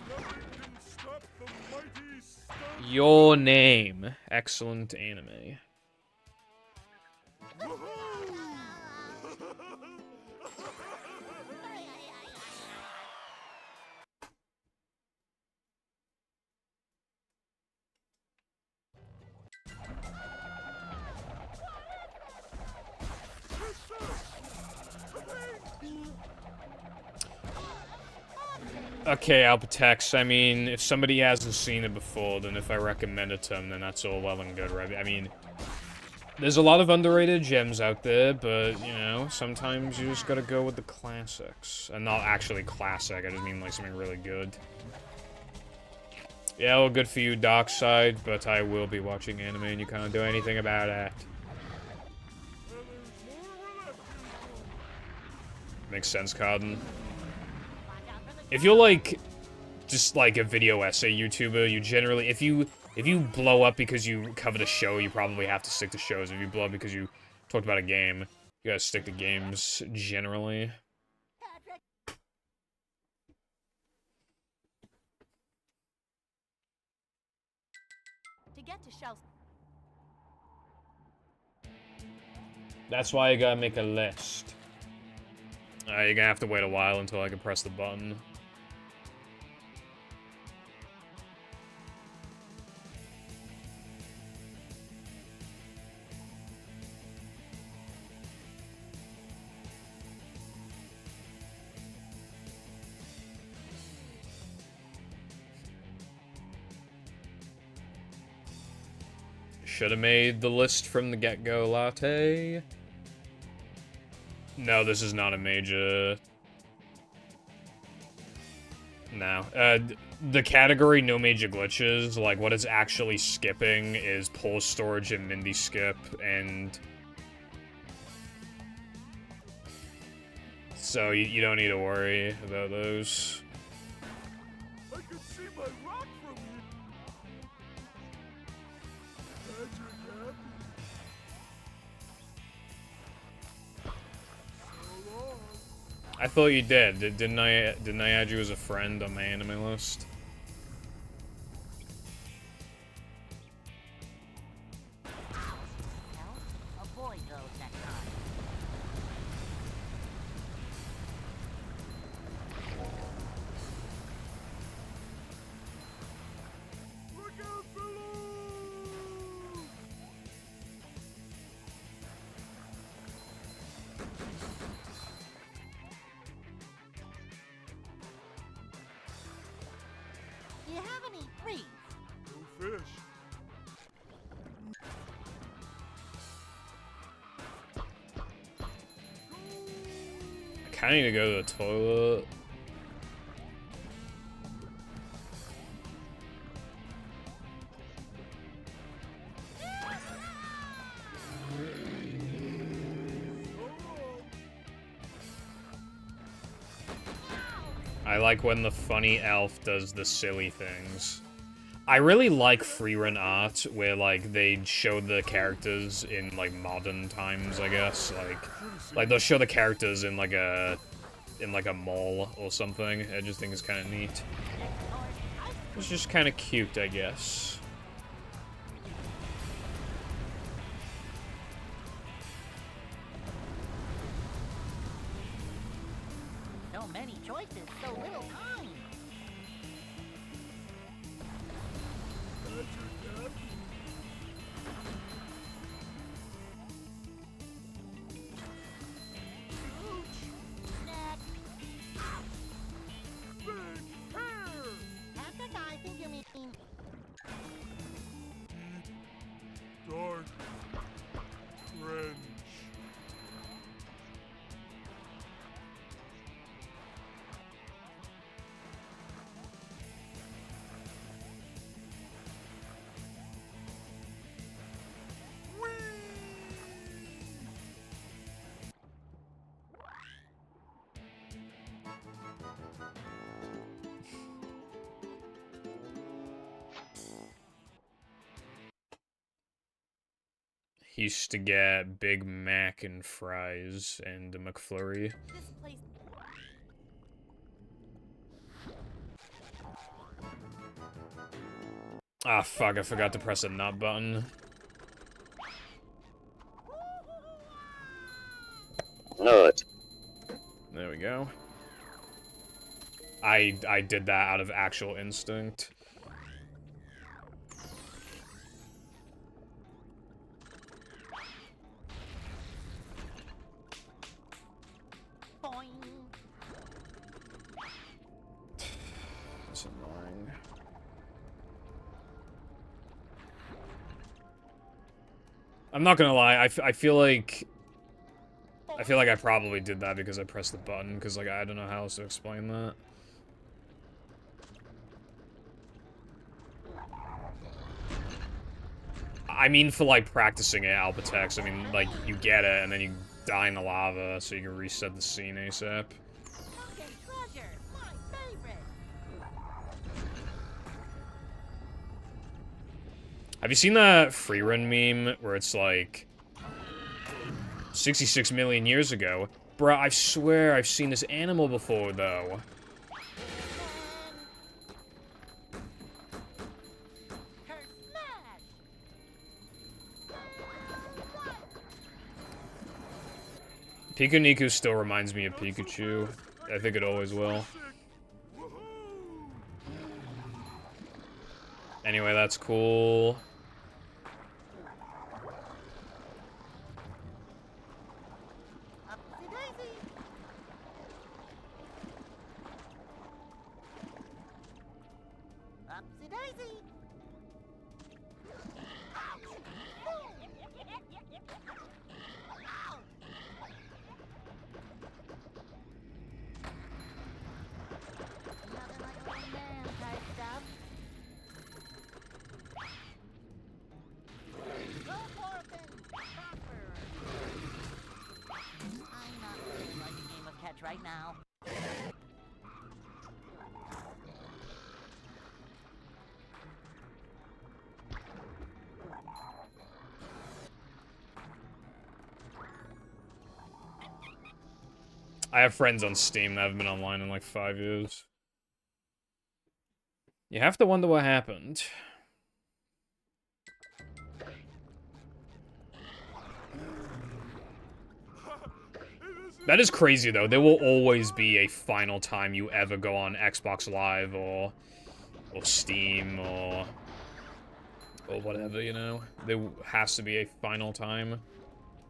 Nothing can stop the mighty Stone. Your Name. Excellent anime. Okay, Alpatex, I mean, if somebody hasn't seen it before, then if I recommend it to them, then that's all well and good, right? I mean, there's a lot of underrated gems out there, but, you know, sometimes you just gotta go with the classics. And not actually classic, I just mean, like, something really good. Yeah, well, good for you, Darkside, but I will be watching anime and you can't do anything about it. Makes sense, Carden. If you're, like, just, like, a video essay YouTuber, you generally, if you blow up because you covered a show, you probably have to stick to shows. If you blow up because you talked about a game, you gotta stick to games, generally. To get to shelf. That's why you gotta make a list. You're gonna have to wait a while until I can press the button. Should have made the list from the get-go, Latte. No, this is not a major. No. The category no major glitches, like what it's actually skipping is pull storage and Mindy skip, and so you don't need to worry about those. I can see my rock from here. Patrick happy. So long. I thought you did. Didn't I add you as a friend on my anime list? Well, a boy goes that time. Look out below! You have any freeze? No fish. I kinda need to go to the toilet. I like when the funny elf does the silly things. I really like freerun art where, like, they show the characters in, like, modern times, I guess. Like they'll show the characters in, like, a mall or something. I just think it's kind of neat. It's just kind of cute, I guess. So many choices, so little time. Patrick happy. Snack. Big hair. Patrick, I think you mean... Dark. Cringe. He used to get Big Mac and fries and a McFlurry. This place. Ah, fuck, I forgot to press the nut button. Nut. There we go. I did that out of actual instinct. Boing. That's annoying. I'm not gonna lie, I feel like I probably did that because I pressed the button, because, like, I don't know how else to explain that. I mean, for, like, practicing it, Alpatex, I mean, like, you get it, and then you die in the lava, so you can reset the scene ASAP. Sunken treasure. My favorite. Have you seen that freerun meme, where it's like, 66 million years ago? Bruh, I swear I've seen this animal before, though. Her smash. Pikachu still reminds me of Pikachu. I think it always will. Anyway, that's cool. Upsy daisy. Upsy daisy. Nothing like a little man type stuff. Go forth and prosper. I'm not feeling like a game of catch right now. I have friends on Steam that haven't been online in like 5 years. You have to wonder what happened. That is crazy, though. There will always be a final time you ever go on Xbox Live or Steam or whatever, you know? There has to be a final time.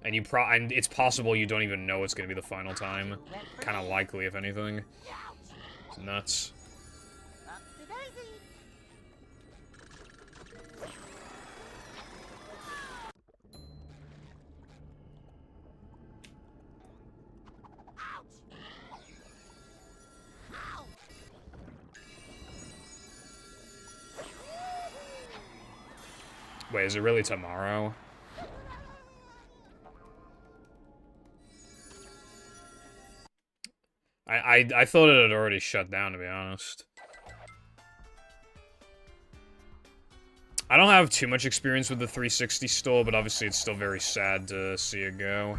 And and it's possible you don't even know it's gonna be the final time. Kind of likely, if anything. It's nuts. Upsy daisy. Wait, is it really tomorrow? I thought it had already shut down, to be honest. I don't have too much experience with the 360 store, but obviously it's still very sad to see it go.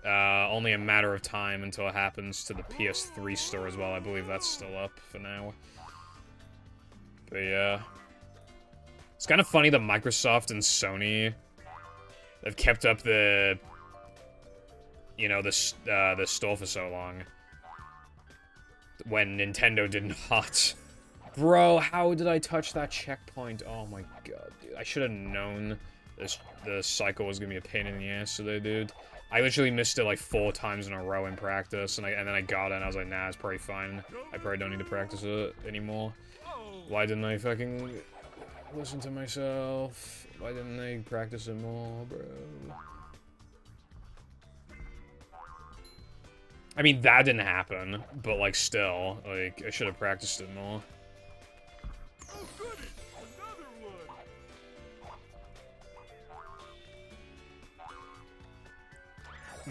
Only a matter of time until it happens to the PS3 store as well. I believe that's still up for now. But yeah. It's kind of funny that Microsoft and Sony have kept up the, you know, the store for so long. When Nintendo did not. Bro, how did I touch that checkpoint? Oh my god, dude. I should have known the cycle was gonna be a pain in the ass today, dude. I literally missed it like 4 times in a row in practice, and then I got it, and I was like, nah, it's probably fine. I probably don't need to practice it anymore. Why didn't I fucking listen to myself? Why didn't I practice it more, bro? I mean, that didn't happen, but, like, still, like, I should have practiced it more. Oh, goody! Another one!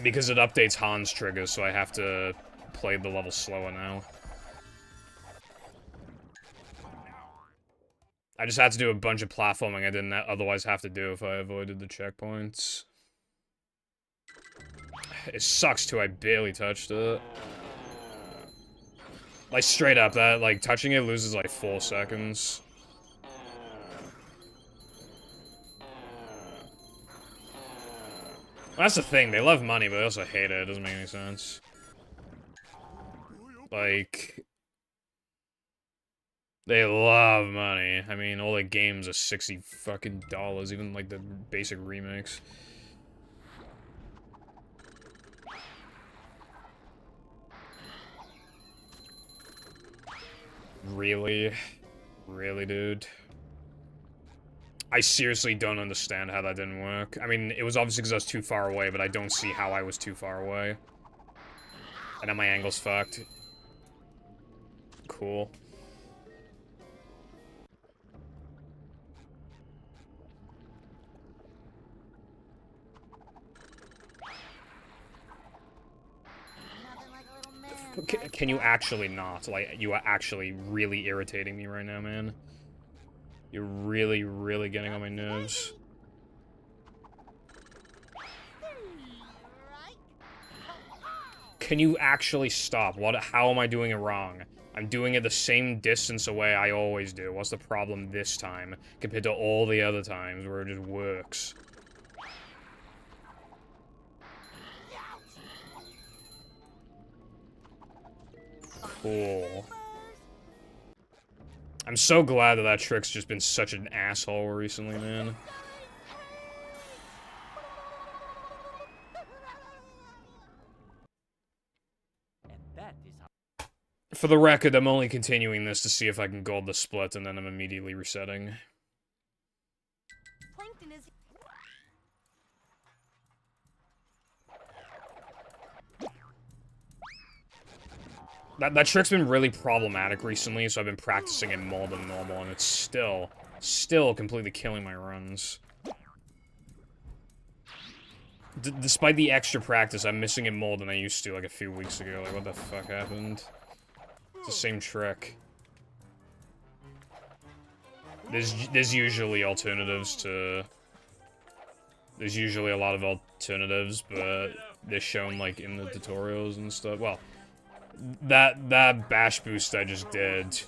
Because it updates Han's triggers, so I have to play the level slower now. I just had to do a bunch of platforming I didn't otherwise have to do if I avoided the checkpoints. It sucks too, I barely touched it. Like, straight up, that, like, touching it loses, like, 4 seconds. That's the thing, they love money, but they also hate it. It doesn't make any sense. Like... They love money. I mean, all the games are $60 fucking dollars, even, like, the basic remakes. Really? Really, dude? I seriously don't understand how that didn't work. I mean, it was obviously because I was too far away, but I don't see how I was too far away. And now my angle's fucked. Cool. Nothing like a little man. Can you actually not? Like, you are actually really irritating me right now, man. You're really, really getting on my nerves. Can you actually stop? How am I doing it wrong? I'm doing it the same distance away I always do. What's the problem this time compared to all the other times where it just works? Cool. I'm so glad that trick's just been such an asshole recently, man. For the record, I'm only continuing this to see if I can gold the split, and then I'm immediately resetting. Plankton is... That trick's been really problematic recently, so I've been practicing it more than normal, and it's still completely killing my runs. Despite the extra practice, I'm missing it more than I used to, like, a few weeks ago. Like, what the fuck happened? It's the same trick. There's usually alternatives to... There's usually a lot of alternatives, but they're shown, like, in the tutorials and stuff. Well, that bash boost I just did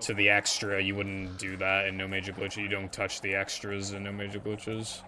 to the extra, you wouldn't do that in No Major Glitches. You don't touch the extras in No Major Glitches.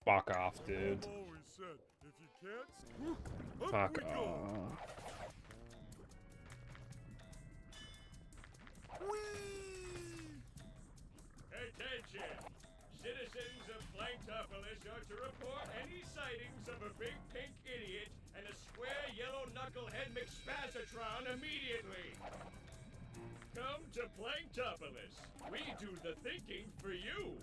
Fuck off, dude. Fuck off. Attention! Citizens of Blanktopolis are to report any sightings of a big pink idiot and a square yellow knucklehead McSpazzatron immediately. Come to Blanktopolis. We do the thinking for you.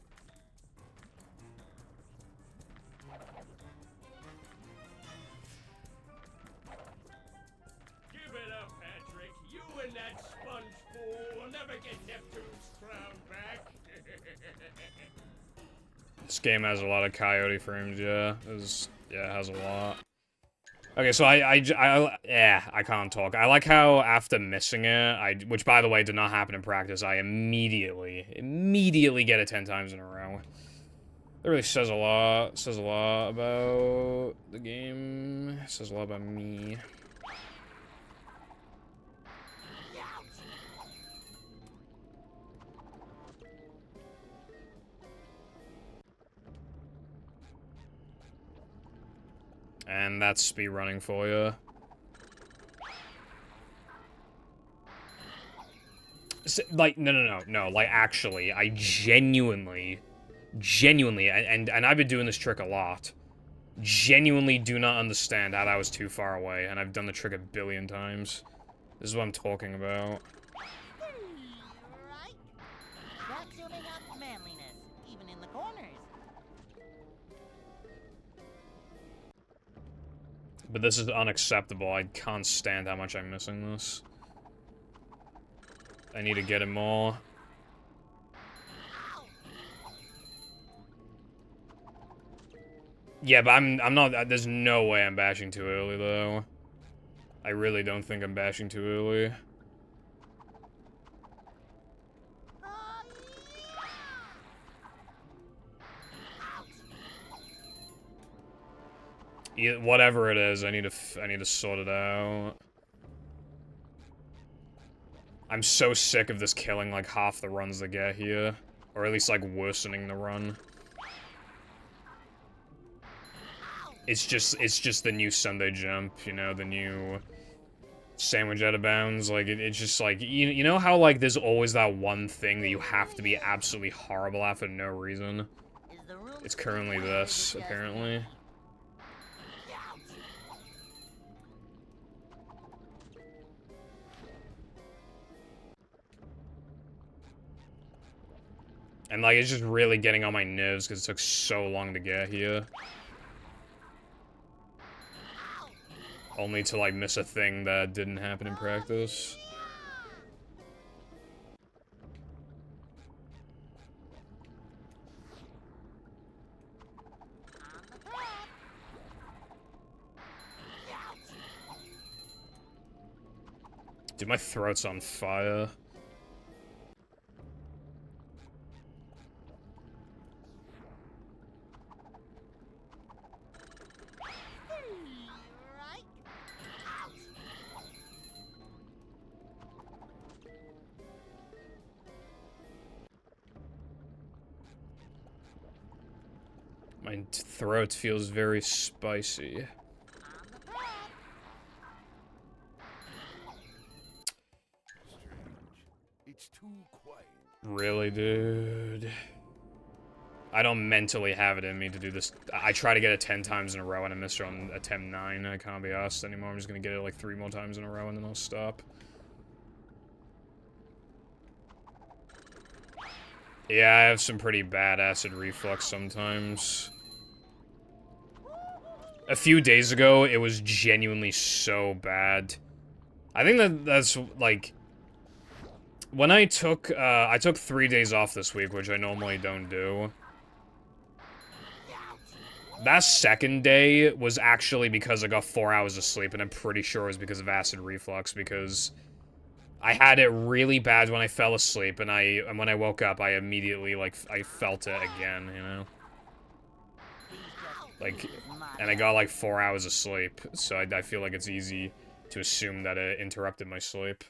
Give it up, Patrick. You and that sponge fool will never get Neptune's crown back. This game has a lot of coyote frames, yeah. Yeah, it has a lot. Okay, so I can't talk. I like how after missing it, which by the way did not happen in practice, I immediately get it 10 times in a row. That really says a lot. It says a lot about the game. It says a lot about me. And that's speedrunning for you. like, no, like, actually, I genuinely, and I've been doing this trick a lot, genuinely do not understand how that was too far away, and I've done the trick a billion times. This is what I'm talking about. Right? Vacuuming up manliness, even in the corners. But this is unacceptable. I can't stand how much I'm missing this. I need to get it more. Yeah, but I'm not, there's no way I'm bashing too early, though. I really don't think I'm bashing too early. Whatever it is, I need to sort it out. I'm so sick of this killing like half the runs that get here, or at least like worsening the run. It's just the new Sunday jump, you know, the new sandwich out of bounds. Like it's just like you know how like there's always that one thing that you have to be absolutely horrible at for no reason. It's currently this, apparently. And, like, it's just really getting on my nerves because it took so long to get here. Only to, like, miss a thing that didn't happen in practice. Dude, my throat's on fire. My throat feels very spicy. It's too quiet. Really, dude? I don't mentally have it in me to do this. I try to get it 10 times in a row and I missed it on attempt 9. I can't be asked anymore. I'm just gonna get it like 3 more times in a row and then I'll stop. Yeah, I have some pretty bad acid reflux sometimes. A few days ago, it was genuinely so bad. I think that's, like... When I took 3 days off this week, which I normally don't do. That second day was actually because I got 4 hours of sleep, and I'm pretty sure it was because of acid reflux, because... I had it really bad when I fell asleep, and when I woke up, I immediately, like, I felt it again, you know? Like, and I got like 4 hours of sleep, so I feel like it's easy to assume that it interrupted my sleep.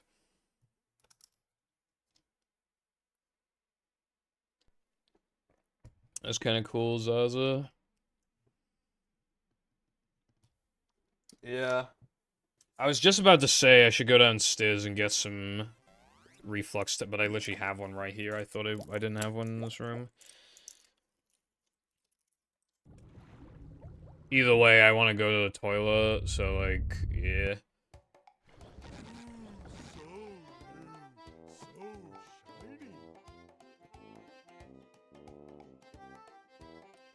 That's kind of cool, Zaza. Yeah. I was just about to say I should go downstairs and get some reflux, but I literally have one right here. I thought I didn't have one in this room. Either way, I want to go to the toilet, so, like, yeah.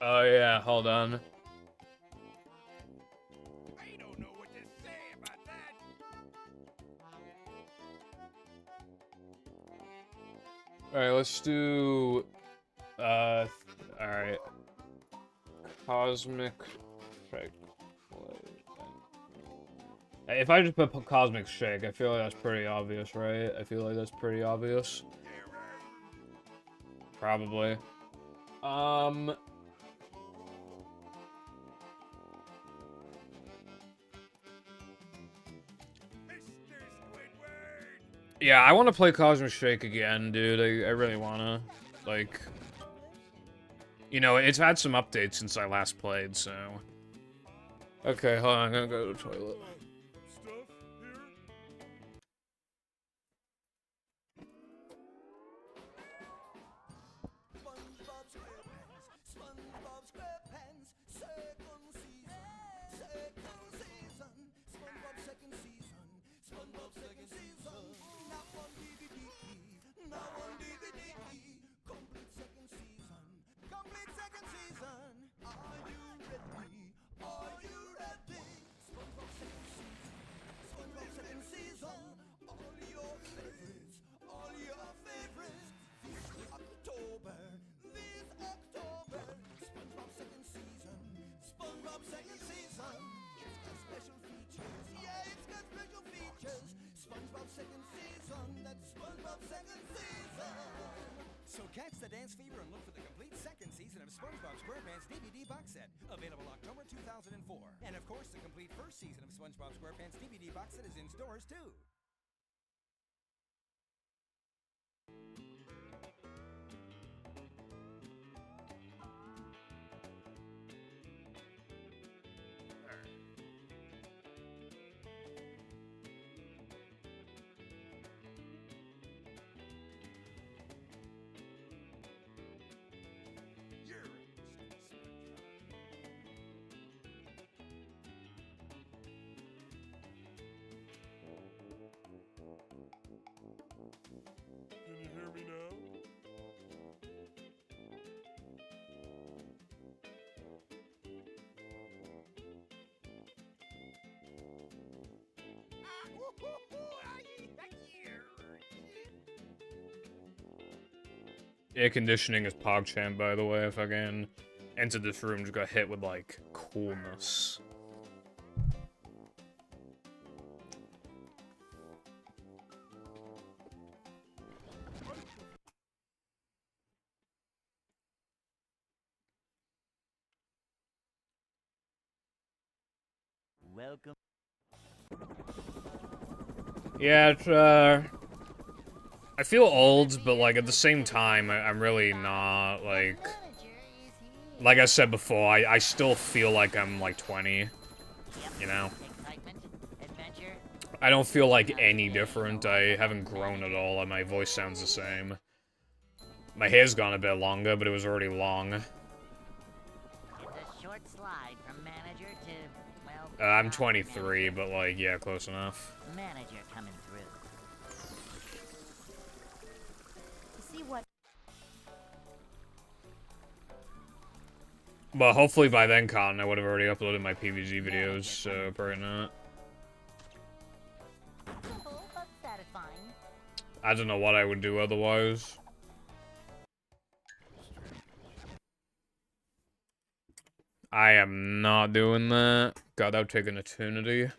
Oh, yeah, hold on. I don't know what to say about that. Alright, let's do... alright. Cosmic... If I just put Cosmic Shake, I feel like that's pretty obvious, right? I feel like that's pretty obvious. Probably. Yeah, I want to play Cosmic Shake again, dude. I really want to. Like... You know, it's had some updates since I last played, so... Okay, hold on, I'm gonna go to the toilet. the dance fever and look for the complete second season of SpongeBob SquarePants DVD box set, available October 2004. And of course, the complete first season of SpongeBob SquarePants DVD box set is in stores too. Can you hear me now? Air conditioning is PogChamp, by the way. If I can enter this room, just got hit with, like, coolness. Welcome. Yeah, it's, I feel old, but, like, at the same time, I'm really not, like I said before, I still feel like I'm, like, 20, you know? Excitement, adventure. I don't feel like any different. I haven't grown at all, and my voice sounds the same. My hair's gone a bit longer, but it was already long. It's a short slide from manager to, well, I'm not 23, manager. but, like, yeah, close enough. Manager coming through. You see what? But hopefully by then, Cotton, I would have already uploaded my PVZ videos, so probably not. Simple but satisfying. I don't know what I would do otherwise. I am not doing that. God, that would take an eternity.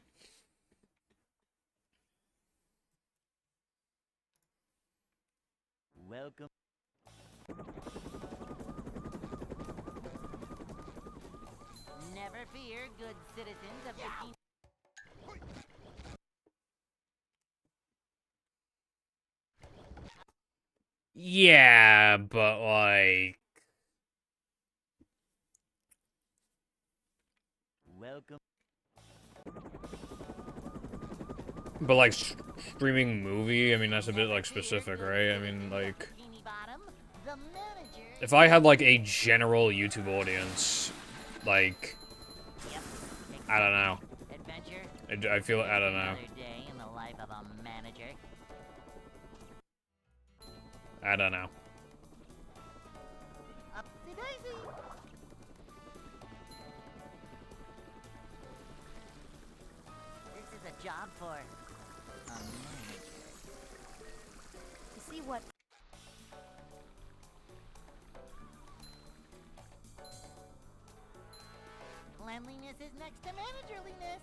Welcome. Never fear, good citizens of the kingdom. Yeah, but like... Welcome. But like, streaming movie, I mean, that's a bit like specific, right? I mean, like... If I had like a general YouTube audience, like... I don't know. Adventure. I feel, I don't know. Another day in the life of a manager. I don't know. Upsy daisy. This is a job for a manager. You see what? Cleanliness is next to managerliness.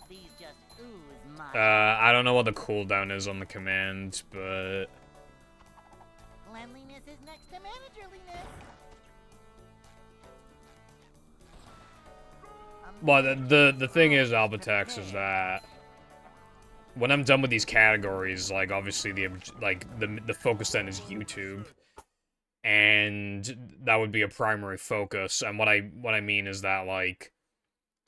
These just ooze my. I don't know what the cooldown is on the command, but... Cleanliness is next to managerliness. Well, the thing is, Albatex, is that... when I'm done with these categories, like, obviously the focus then is YouTube. And that would be a primary focus. And what I mean is that, like,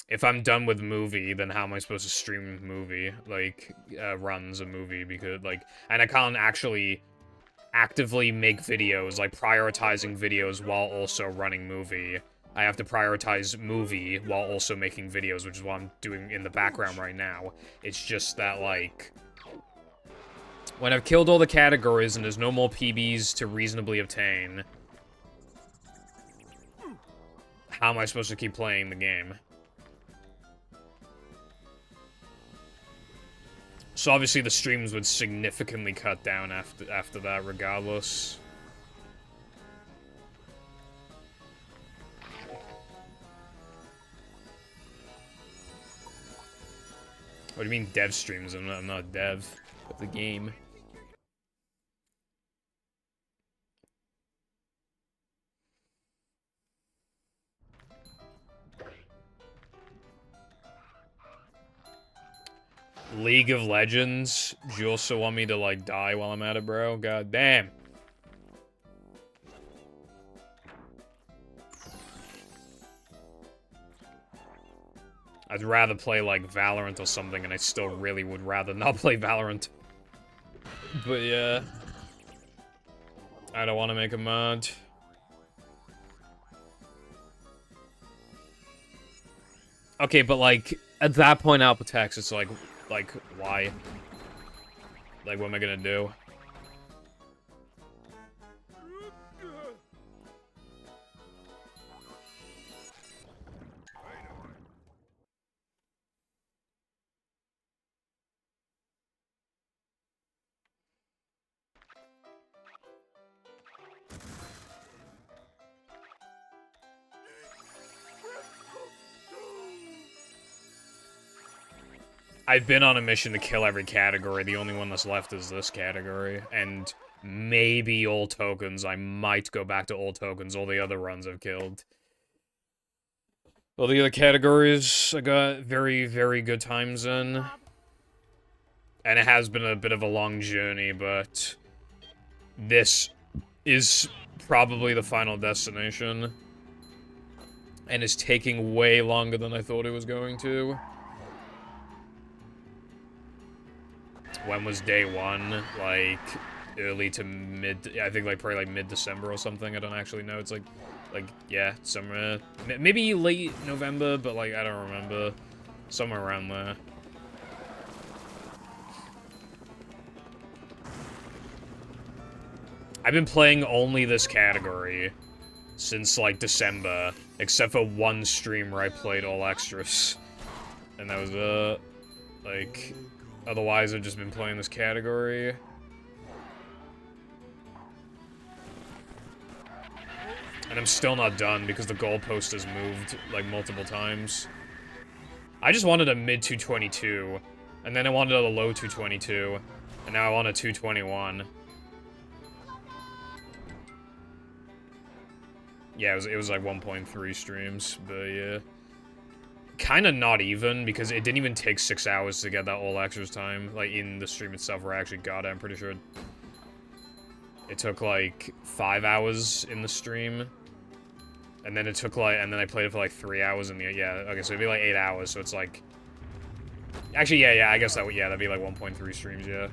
if I'm done with movie, then how am I supposed to stream movie? Like, runs a movie, because, like, and I can't actually actively make videos, like, prioritizing videos while also running movie. I have to prioritize movie while also making videos, which is what I'm doing in the background right now. It's just that, like, when I've killed all the categories and there's no more PBs to reasonably obtain, how am I supposed to keep playing the game? So obviously the streams would significantly cut down after that, regardless. What do you mean dev streams? I'm not a dev of the game. League of Legends. Do you also want me to, like, die while I'm at it, bro? God damn. I'd rather play, like, Valorant or something, and I still really would rather not play Valorant. But, yeah. I don't want to make a mod. Okay, but, like, at that point, Alpatex, it's like, why? Like, what am I gonna do? I've been on a mission to kill every category. The only one that's left is this category. And maybe all tokens. I might go back to all tokens. All the other runs I've killed. All the other categories I got very, very good times in. And it has been a bit of a long journey, but this is probably the final destination. And it's taking way longer than I thought it was going to. When was day one? Like, early to mid... I think, like, probably, like, mid-December or something. I don't actually know. It's, like, yeah, somewhere... Maybe late November, but, like, I don't remember. Somewhere around there. I've been playing only this category since, like, December. Except for one stream where I played all extras. And that was, like... Otherwise, I've just been playing this category. And I'm still not done because the goalpost has moved, like, multiple times. I just wanted a mid-222. And then I wanted a low 222. And now I want a 221. Yeah, it was like 1.3 streams, but yeah. Kind of not even, because it didn't even take 6 hours to get that all extras time, like, in the stream itself where I actually got it. I'm pretty sure it took, like, 5 hours in the stream, and then it took, like, and then I played it for, like, 3 hours in the, yeah, okay, so it'd be, like, 8 hours, so it's, like, actually, yeah, I guess that would, yeah, that'd be, like, 1.3 streams, yeah.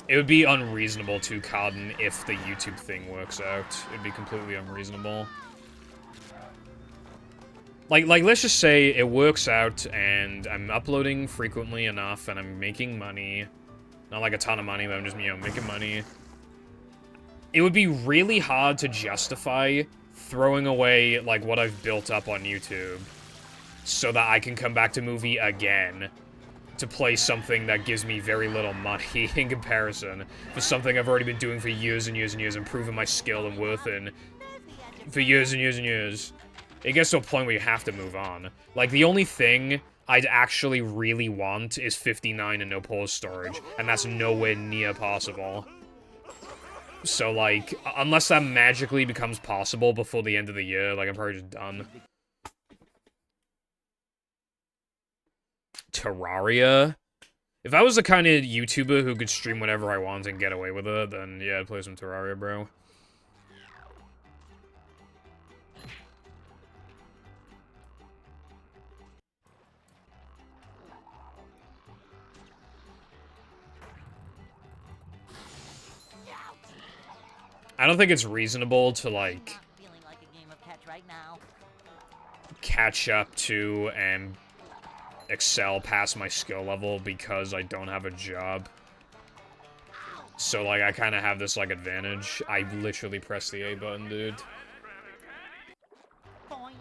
It would be unreasonable to Cotton if the YouTube thing works out. It'd be completely unreasonable. Like, let's just say it works out and I'm uploading frequently enough and I'm making money. Not like a ton of money, but I'm just, you know, making money. It would be really hard to justify throwing away, like, what I've built up on YouTube so that I can come back to movie again to play something that gives me very little money in comparison for something I've already been doing for years and years and years and proven my skill and worth in for years and years and years. It gets to a point where you have to move on. Like, the only thing I'd actually really want is 59 and no pause storage, and that's nowhere near possible. So, like, unless that magically becomes possible before the end of the year, like, I'm probably just done. Terraria? If I was the kind of YouTuber who could stream whatever I want and get away with it, then yeah, I'd play some Terraria, bro. I don't think it's reasonable to, like, Not feeling like a game of catch right now. catch up to and excel past my skill level because I don't have a job. So, like, I kind of have this, like, advantage. I literally press the A button, dude. Boing.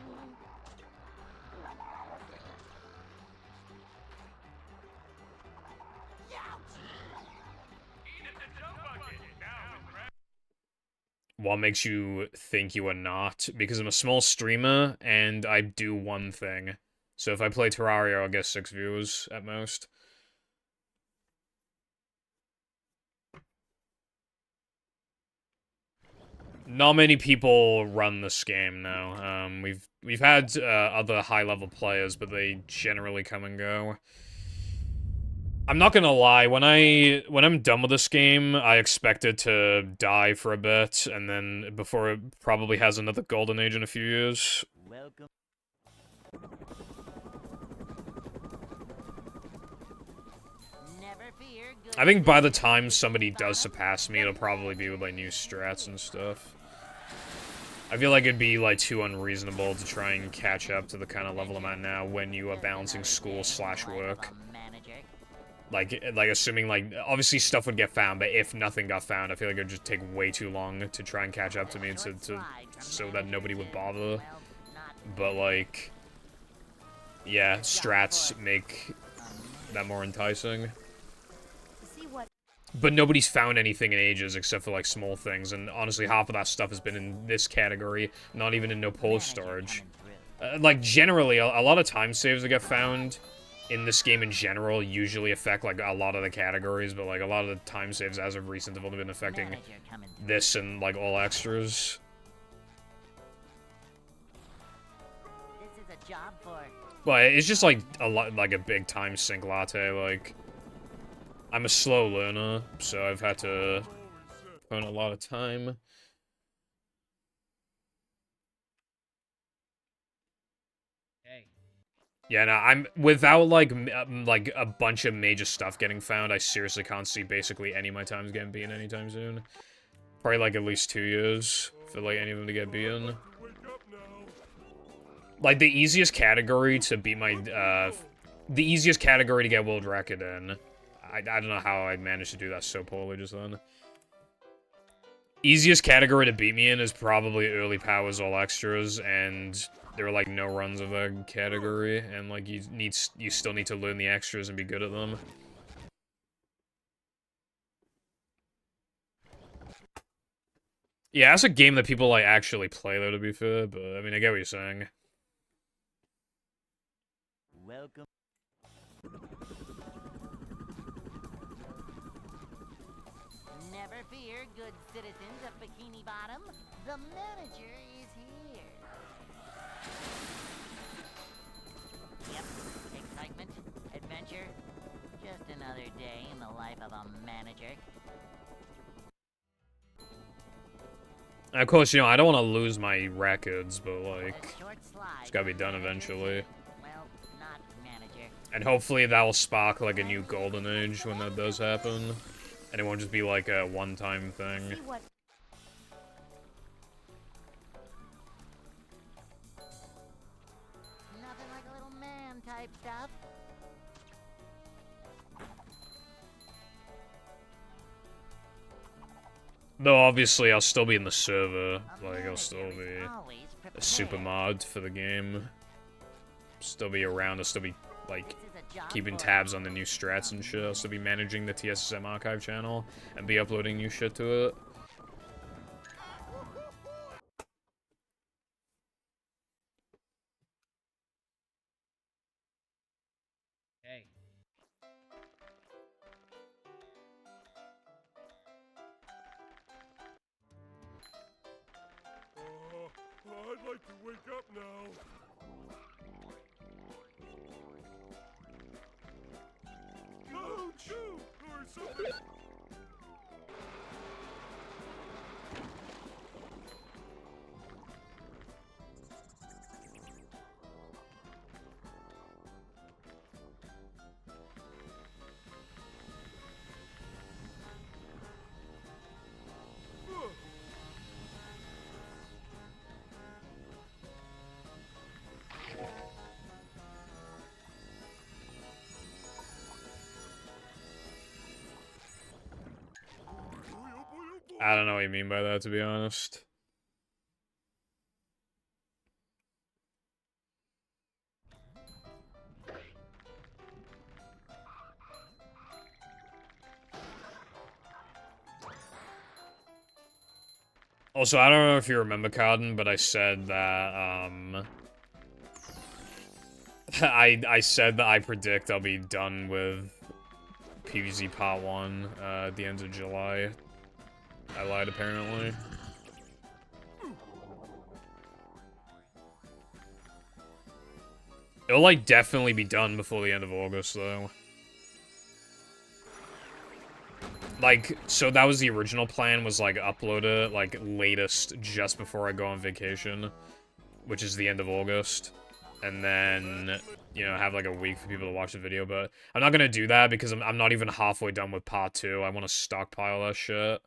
What makes you think you are not? Because I'm a small streamer, and I do one thing. So if I play Terraria, I'll get 6 views at most. Not many people run this game now. We've had other high-level players, but they generally come and go. I'm not gonna lie, when I'm done with this game, I expect it to die for a bit, and then before it probably has another golden age in a few years. Welcome. Never fear, good I think by the time somebody does surpass me, it'll probably be with, like, new strats and stuff. I feel like it'd be, like, too unreasonable to try and catch up to the kind of level I'm at now when you are balancing school/work. Like, assuming, like, obviously stuff would get found, but if nothing got found, I feel like it would just take way too long to try and catch up to me so that nobody would bother. But, like, yeah, strats make that more enticing. But nobody's found anything in ages except for, like, small things, and honestly, half of that stuff has been in this category, not even in no post storage. Like, generally, a lot of time saves that get found in this game in general usually affect, like, a lot of the categories, but, like, a lot of the time saves as of recent have only been affecting this and, like, all extras. This is a job for. But it's just, like, a big time sink latte, like... I'm a slow learner, so I've had to put in a lot of time. Hey. Yeah, no, I'm without like a bunch of major stuff getting found. I seriously can't see basically any of my times getting beaten anytime soon. Probably like at least 2 years for like any of them to get beaten. Like the easiest category to beat my the easiest category to get world record in. I don't know how I managed to do that so poorly just then. Easiest category to beat me in is probably early powers all extras, and there are like no runs of that category, and like you still need to learn the extras and be good at them. Yeah, that's a game that people like actually play though, to be fair, but I mean I get what you're saying. Welcome. Never fear, good citizens of Bikini Bottom. The manager is here. Yep, excitement, adventure. Just another day in the life of a manager. And of course, you know, I don't want to lose my records, but like, A short slide it's gotta be from done manager eventually. to, well, not manager. And hopefully that will spark like a new golden age when that does happen. And it won't just be like a one-time thing. See what nothing like a little man type stuff. Though obviously I'll still be in the server, A like I'll still manager is be always a super prepared. mod for the game. Still be around, I'll still be like This is a job keeping for tabs on the new strats and shit. I'll still be managing the TSSM archive channel and be uploading new shit to it. Hey. I'd like to wake up now. No, shoot! Or something. I don't know what you mean by that, to be honest. Also, I don't know if you remember, Cotton, but I said that, I said that I predict I'll be done with PvZ Part 1, at the end of July. I lied, apparently. It'll, like, definitely be done before the end of August, though. Like, so that was the original plan, was, like, upload it, like, latest just before I go on vacation, which is the end of August. And then, you know, have, like, a week for people to watch the video, but I'm not gonna do that because I'm not even halfway done with part 2. I want to stockpile that shit.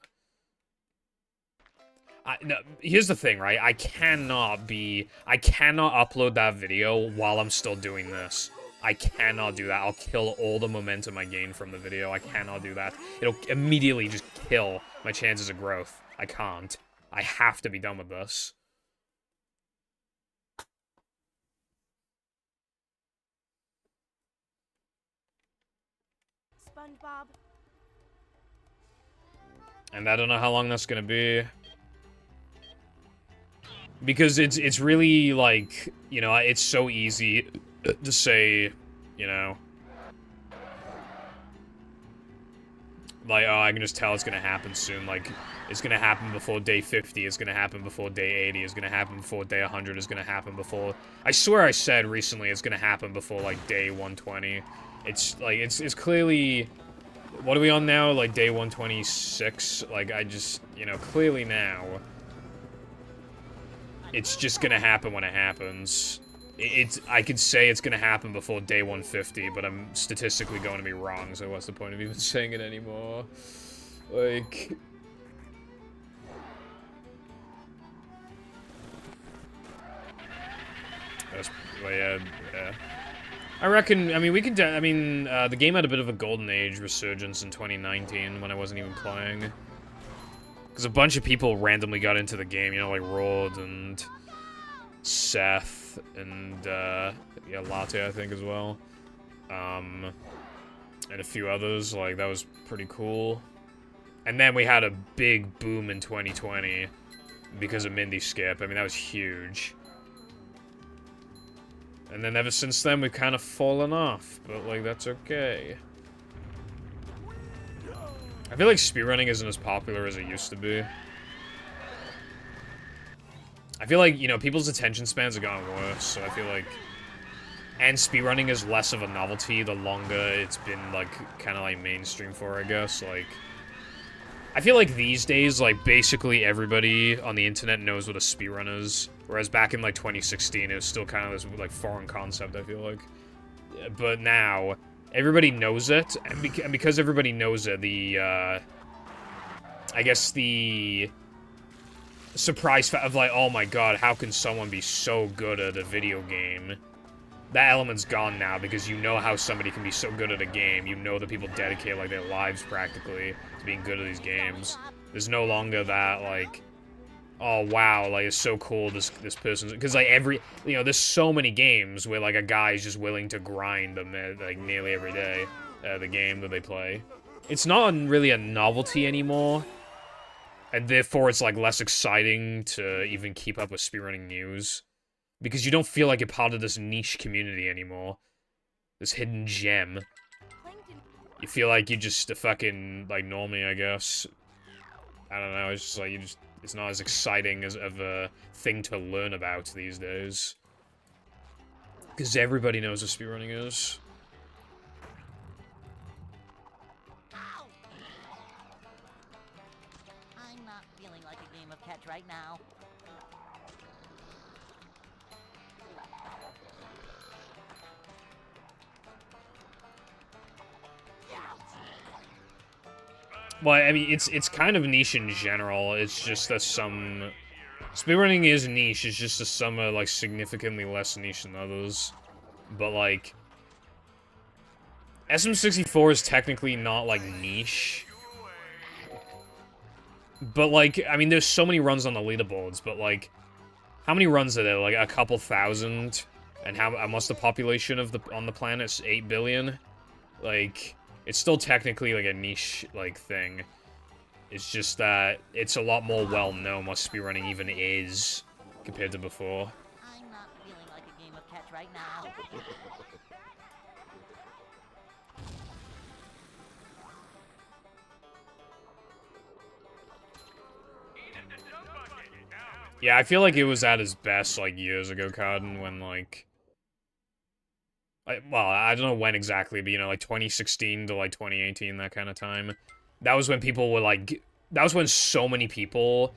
No, here's the thing, right? I cannot upload that video while I'm still doing this. I cannot do that. I'll kill all the momentum I gain from the video. I cannot do that. It'll immediately just kill my chances of growth. I can't. I have to be done with this. SpongeBob. And I don't know how long that's gonna be. Because it's really, like, you know, it's so easy to say, you know, like, oh, I can just tell it's gonna happen soon, like, it's gonna happen before day 50, it's gonna happen before day 80, it's gonna happen before day 100, it's gonna happen before... I swear I said recently it's gonna happen before, like, day 120. It's, like, it's clearly... What are we on now? Like, day 126? Like, I just, you know, clearly now... It's just gonna happen when it happens. I could say it's gonna happen before day 150, but I'm statistically going to be wrong, so what's the point of even saying it anymore? Like... Well, yeah. I reckon, I mean, we can, the game had a bit of a golden age resurgence in 2019 when I wasn't even playing. Because a bunch of people randomly got into the game, you know, like Rod and Seth and, yeah, Latte, I think, as well. And a few others, like, that was pretty cool. And then we had a big boom in 2020 because of Mindy Skip. I mean, that was huge. And then ever since then, we've kind of fallen off, but, like, that's okay. I feel like speedrunning isn't as popular as it used to be. I feel like, you know, people's attention spans have gotten worse, so I feel like... And speedrunning is less of a novelty the longer it's been, like, kind of, like, mainstream for, I guess, like... I feel like these days, like, basically everybody on the internet knows what a speedrun is. Whereas back in, like, 2016, it was still kind of this, like, foreign concept, I feel like. But now, everybody knows it, and because everybody knows it, the, I guess the surprise of, like, oh my god, how can someone be so good at a video game? That element's gone now, because you know how somebody can be so good at a game. You know that people dedicate, like, their lives, practically, to being good at these games. There's no longer that, like... Oh, wow, like, it's so cool, this person's... Because, like, you know, there's so many games where, like, a guy's just willing to grind them, like, nearly every day, the game that they play. It's not really a novelty anymore, and therefore it's, like, less exciting to even keep up with speedrunning news. Because you don't feel like you're part of this niche community anymore. This hidden gem. You feel like you're just a fucking, like, normie, I guess. I don't know, it's just, like, it's not as exciting as of a thing to learn about these days. Because everybody knows what speedrunning is. I'm not feeling like a game of catch right now. Well, I mean, it's kind of niche in general. It's just that some... Speedrunning is niche, it's just that some are, like, significantly less niche than others. But, like... SM64 is technically not, like, niche. But, like, I mean, there's so many runs on the leaderboards, but, like... How many runs are there? Like, a couple thousand? And what's the population of on the planet? It's 8 billion? Like... It's still technically, like, a niche, like, thing. It's just that it's a lot more well-known what speedrunning even is, compared to before. I'm not feeling like a game of catch right now. Yeah, I feel like it was at its best, like, years ago, Cotton, when, like... Well, I don't know when exactly, but, you know, like, 2016 to, like, 2018, that kind of time. That was when people were, like... That was when so many people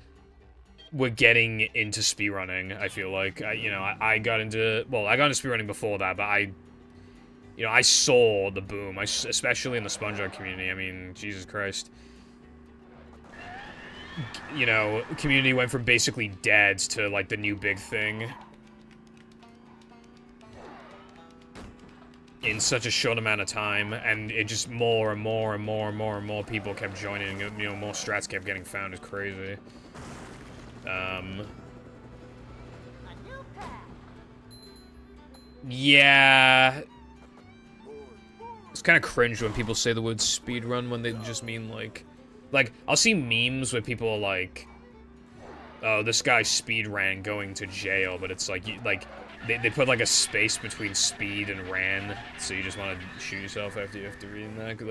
were getting into speedrunning, I feel like. I got into... Well, I got into speedrunning before that, but I saw the boom, especially in the SpongeBob community. I mean, Jesus Christ. You know, community went from basically dead to, like, the new big thing. In such a short amount of time, and it just more and more and more and more and more people kept joining, you know, more strats kept getting found. It's crazy. Yeah. It's kind of cringe when people say the word speedrun when they just mean, like, I'll see memes where people are like, oh, this guy speed ran going to jail, but it's like, they put, like, a space between speed and ran, so you just want to shoot yourself after reading that. 'Cause,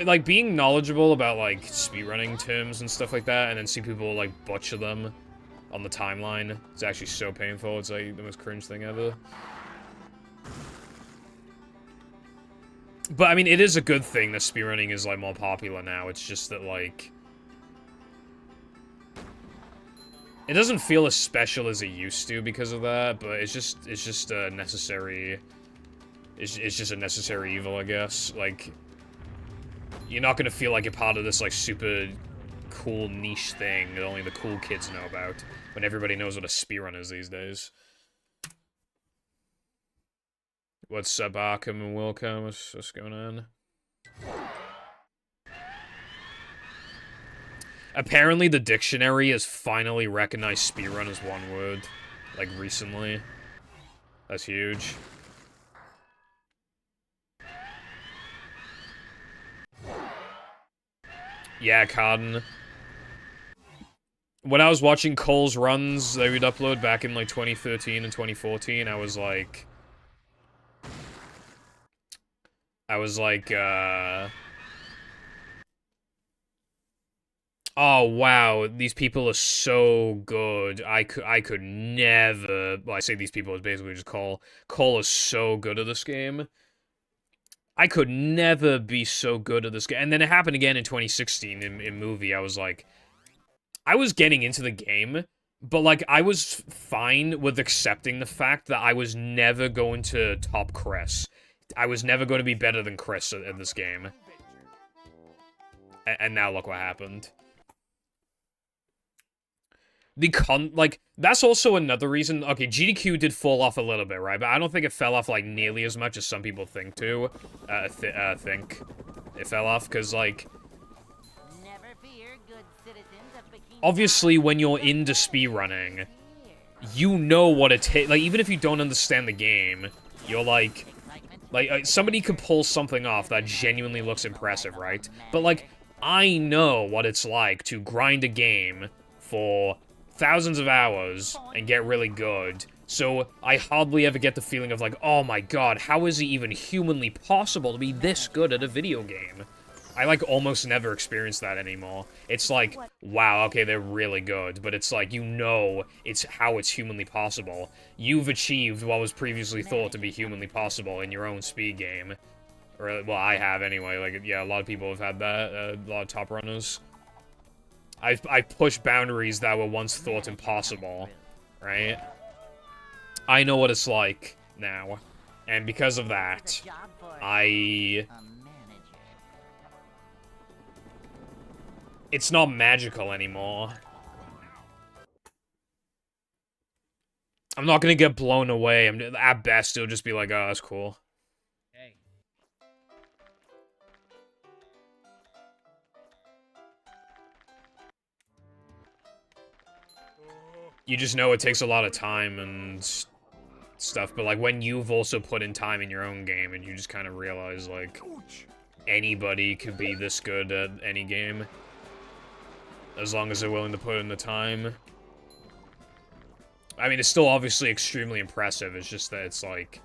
like, being knowledgeable about, like, speedrunning terms and stuff like that, and then see people, like, butcher them on the timeline, it's actually so painful. It's, like, the most cringe thing ever. But, I mean, it is a good thing that speedrunning is, like, more popular now. It's just that, like... It doesn't feel as special as it used to because of that, but it's just a necessary... It's just a necessary evil, I guess. Like, you're not gonna feel like you're part of this, like, super cool niche thing that only the cool kids know about, when everybody knows what a speedrun is these days. What's up, Arkham and Wilcom? What's going on? Apparently, the dictionary has finally recognized speedrun as one word, like, recently. That's huge. Yeah, Carden. When I was watching Cole's runs they would upload back in, like, 2013 and 2014, I was like, oh, wow, these people are so good. I could never... Well, I say these people is basically just Cole. Cole is so good at this game. I could never be so good at this game. And then it happened again in 2016 in movie. I was like... I was getting into the game, but, like, I was fine with accepting the fact that I was never going to top Chris. I was never going to be better than Chris at this game. And now look what happened. That's also another reason. Okay, GDQ did fall off a little bit, right? But I don't think it fell off, like, nearly as much as some people think to. Think it fell off, because, like... Never fear, good citizens of Bikini Obviously, when you're into speedrunning, you know what it takes. Like, even if you don't understand the game, you're like... somebody could pull something off that genuinely looks impressive, right? But, like, I know what it's like to grind a game for thousands of hours and get really good, so I hardly ever get the feeling of, like, oh my god, how is it even humanly possible to be this good at a video game? I, like, almost never experience that anymore. It's like, wow, okay, they're really good, but it's like, you know, it's how it's humanly possible. You've achieved what was previously thought to be humanly possible in your own speed game. Or, well, I have anyway. Like, yeah, a lot of people have had that. A lot of top runners. I've pushed boundaries that were once thought impossible, right? I know what it's like now. And because of that, it's not magical anymore. I'm not gonna get blown away. At best, it'll just be like, oh, that's cool. Hey. You just know it takes a lot of time and stuff, but, like, when you've also put in time in your own game and you just kind of realize, like, anybody could be this good at any game. As long as they're willing to put in the time. I mean, it's still obviously extremely impressive. It's just that it's like...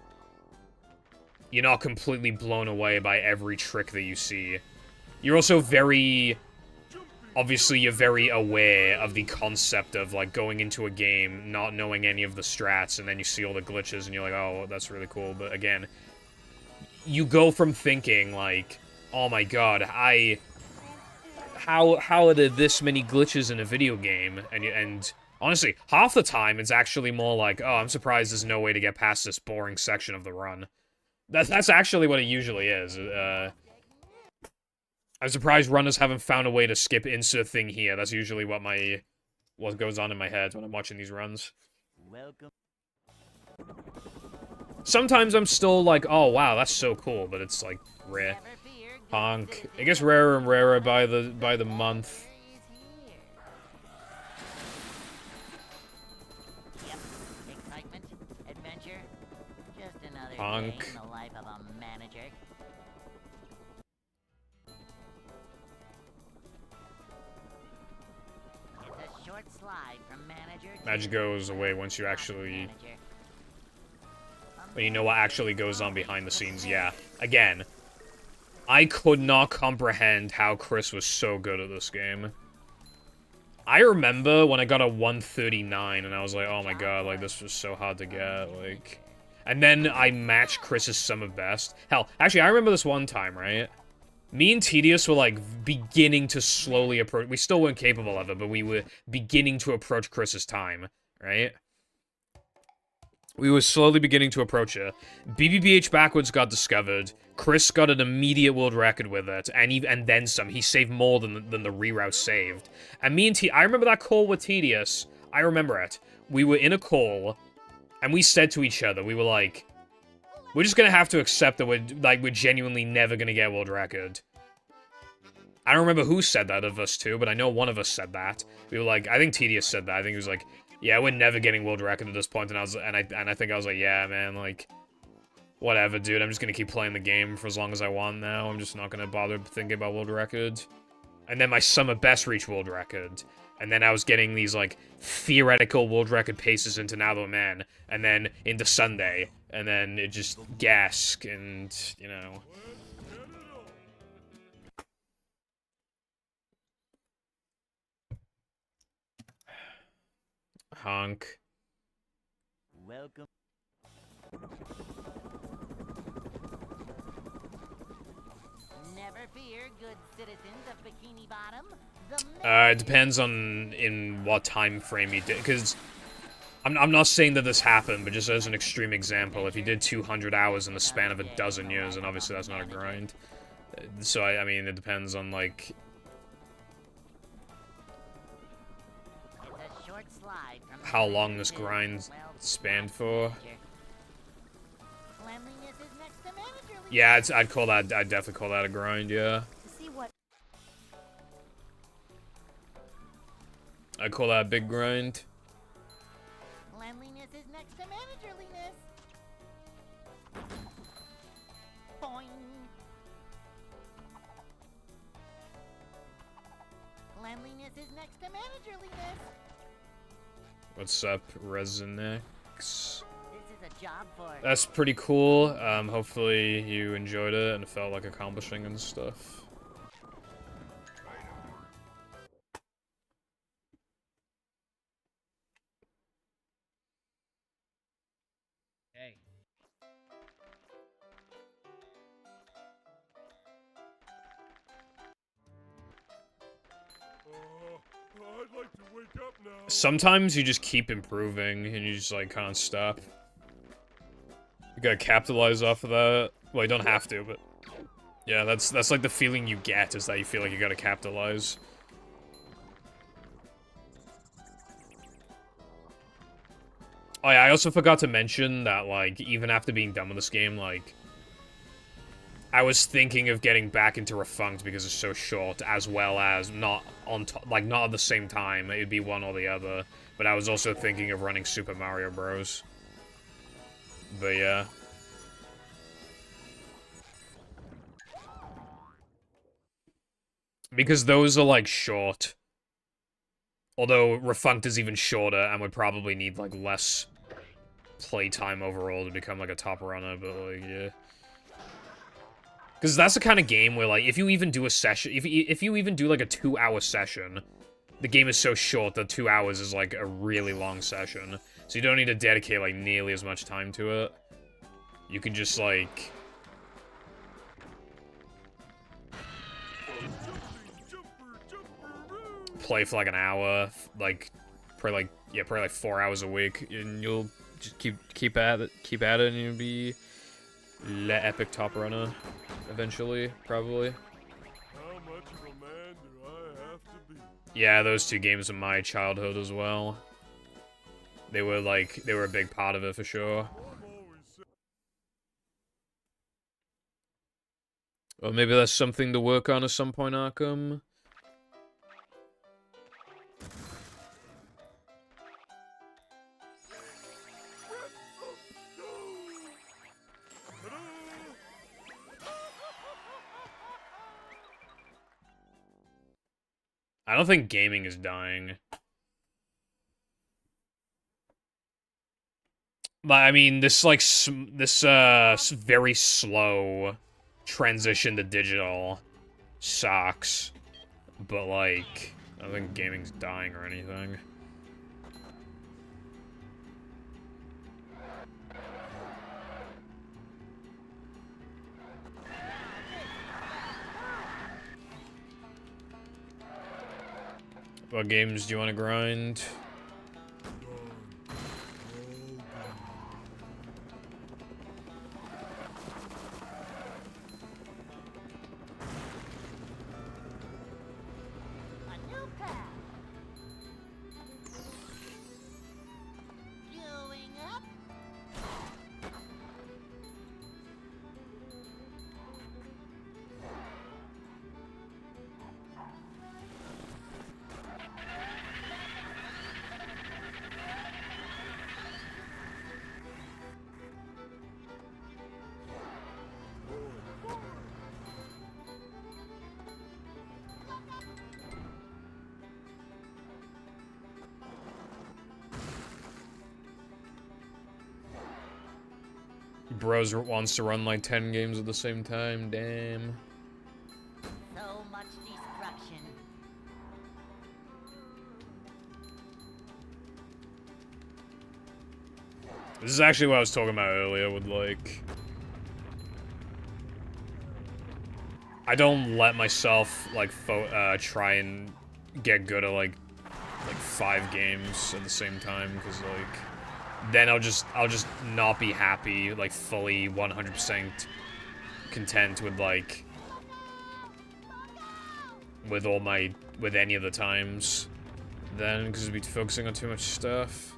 You're not completely blown away by every trick that you see. You're also very... obviously you're very aware of the concept of, like, going into a game, not knowing any of the strats, and then you see all the glitches, and you're like, oh, that's really cool. But again, you go from thinking, like, oh my god, how are there this many glitches in a video game? And honestly, half the time, it's actually more like, oh, I'm surprised there's no way to get past this boring section of the run. That's actually what it usually is. I'm surprised runners haven't found a way to skip insert thing here. That's usually what goes on in my head when I'm watching these runs. Welcome. Sometimes I'm still like, oh wow, that's so cool, but it's like rare. Honk. It gets rarer and rarer by the month. Yep. Excitement, adventure, just another Honk. day in the life of a manager. It's a short slide from manager to Magic goes away once you actually, manager. when you know what actually goes on behind the scenes. Yeah. Again, I could not comprehend how Chris was so good at this game. I remember when I got a 139 and I was like, oh my god, like, this was so hard to get, like... And then I matched Chris's summer best. Hell, actually, I remember this one time, right? Me and Tedious were, like, beginning to slowly approach... We still weren't capable of it, but we were beginning to approach Chris's time, right? We were slowly beginning to approach it. BBBH Backwards got discovered. Chris got an immediate world record with it, and then some. He saved more than the reroute saved. And me and I remember that call with Tedious. I remember it. We were in a call, and we said to each other, we were like, we're just gonna have to accept that we're genuinely never gonna get a world record. I don't remember who said that of us two, but I know one of us said that. We were like, I think Tedious said that. I think he was like, yeah, we're never getting world record at this point, and I think I was like, yeah, man, like, whatever, dude. I'm just gonna keep playing the game for as long as I want now. I'm just not gonna bother thinking about world record. And then my summer best reached world record, and then I was getting these like theoretical world record paces into Now the Man, and then into Sunday, and then it just gask, and you know. Honk. Welcome. Never fear, good citizens of Bikini Bottom. It depends on in what time frame you did, because I'm not saying that this happened, but just as an extreme example, if you did 200 hours in the span of a dozen years, and obviously that's not a grind. So I mean, it depends on like. How long this grind spanned for. Yeah, I'd call that, I'd definitely call that a grind, yeah. I'd call that a big grind. Cleanliness is next to managerliness. Boing. Cleanliness is next to managerliness. What's up, Resinix? This is a job for. That's pretty cool. Hopefully you enjoyed it and felt like accomplishing and stuff. Hey. I'd like to wake up now. Sometimes you just keep improving and you just like can't stop. You gotta capitalize off of that. Well, you don't have to, but yeah, that's like the feeling you get, is that you feel like you gotta capitalize. Oh yeah, I also forgot to mention that, like, even after being done with this game, like, I was thinking of getting back into Refunct because it's so short, as well as not on like not at the same time. It'd be one or the other. But I was also thinking of running Super Mario Bros. But yeah. Because those are like short. Although Refunct is even shorter and would probably need like less playtime overall to become like a top runner, but like yeah. Because that's the kind of game where, like, if you even do a session, if you even do, like, a 2-hour session, the game is so short that 2 hours is, like, a really long session. So you don't need to dedicate, like, nearly as much time to it. You can just, like... play for, like, an hour, like, probably, like, 4 hours a week, and you'll just keep at it, and you'll be le epic top runner, eventually, probably. How much of a man do I have to be? Yeah, those two games are my childhood as well. They were a big part of it for sure. I'm always saying, Or maybe that's something to work on at some point, Arkham. I don't think gaming is dying. But, I mean, this, like, very slow transition to digital sucks. But, like, I don't think gaming's dying or anything. What games do you want to grind? A new path. Going up. Bros wants to run like 10 games at the same time, damn. So much destruction. This is actually what I was talking about earlier with, like... I don't let myself, like, try and get good at, like 5 games at the same time, because, like... then I'll just not be happy, like, fully 100% content with, like... with any of the times. Then, because I'd be focusing on too much stuff.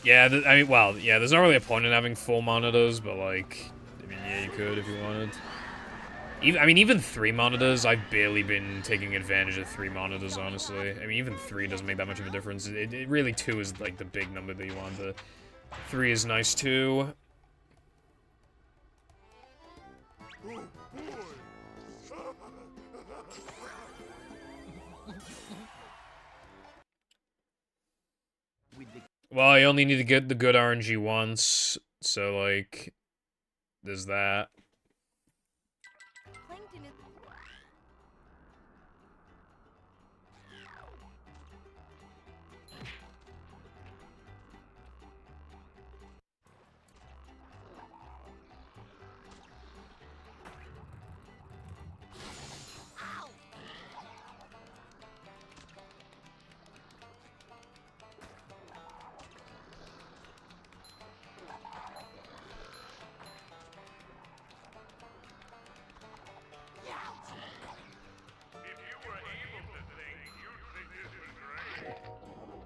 Yeah, I mean, well, yeah, there's not really a point in having 4 monitors, but, like, I mean, yeah, you could if you wanted. Even 3 monitors, I've barely been taking advantage of 3 monitors, honestly. I mean, even 3 doesn't make that much of a difference. It really, 2 is, like, the big number that you want. The 3 is nice, too. oh boy. Well, you only need to get the good RNG once, so, like, there's that. Plankton is... If you were able to think, you'd think this was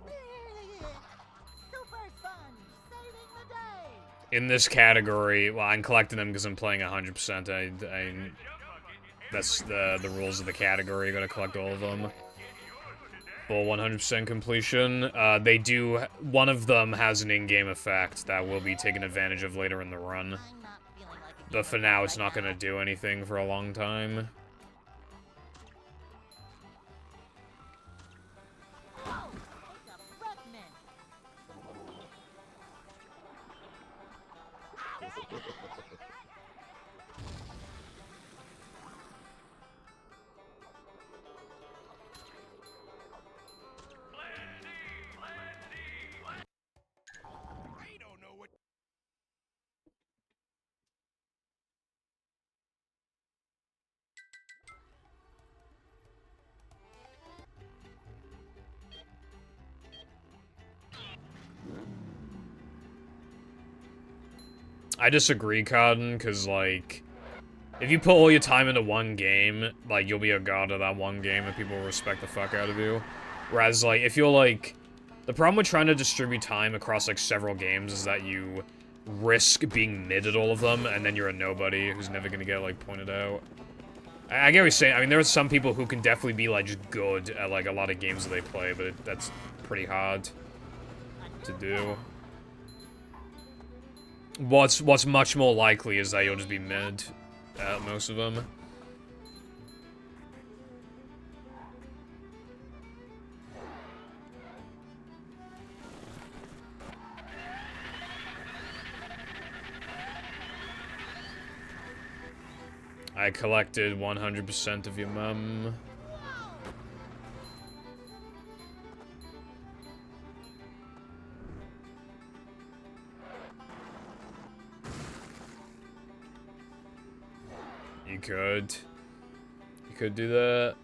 great. Super Sponge, saving the day. In this category, well, I'm collecting them because I'm playing 100%. That's the rules of the category. You gotta collect all of them. Full 100% completion. They do... one of them has an in-game effect that will be taken advantage of later in the run. I'm not feeling like a But for now, it's not gonna do anything for a long time. I disagree, Cotton, because, like, if you put all your time into one game, like, you'll be a god of that one game and people will respect the fuck out of you. Whereas, like, if you're, like... The problem with trying to distribute time across, like, several games is that you risk being mid at all of them, and then you're a nobody who's never gonna get, like, pointed out. I get what you're saying. I mean, there are some people who can definitely be, like, just good at, like, a lot of games that they play, but that's pretty hard to do. What's much more likely is that you'll just be mid at most of them. I collected 100% of your mum. You could do that.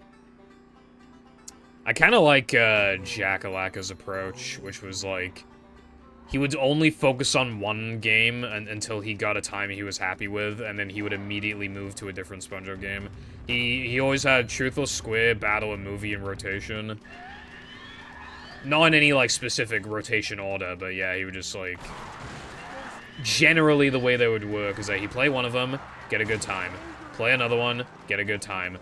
I kind of like Jackalaka's approach, which was like, he would only focus on one game until he got a time he was happy with, and then he would immediately move to a different SpongeBob game. He always had Truth or Square, Battle, and Movie in rotation. Not in any, like, specific rotation order, but yeah, he would just, like... Generally, the way they would work is that he'd play one of them, get a good time. Play another one, get a good time.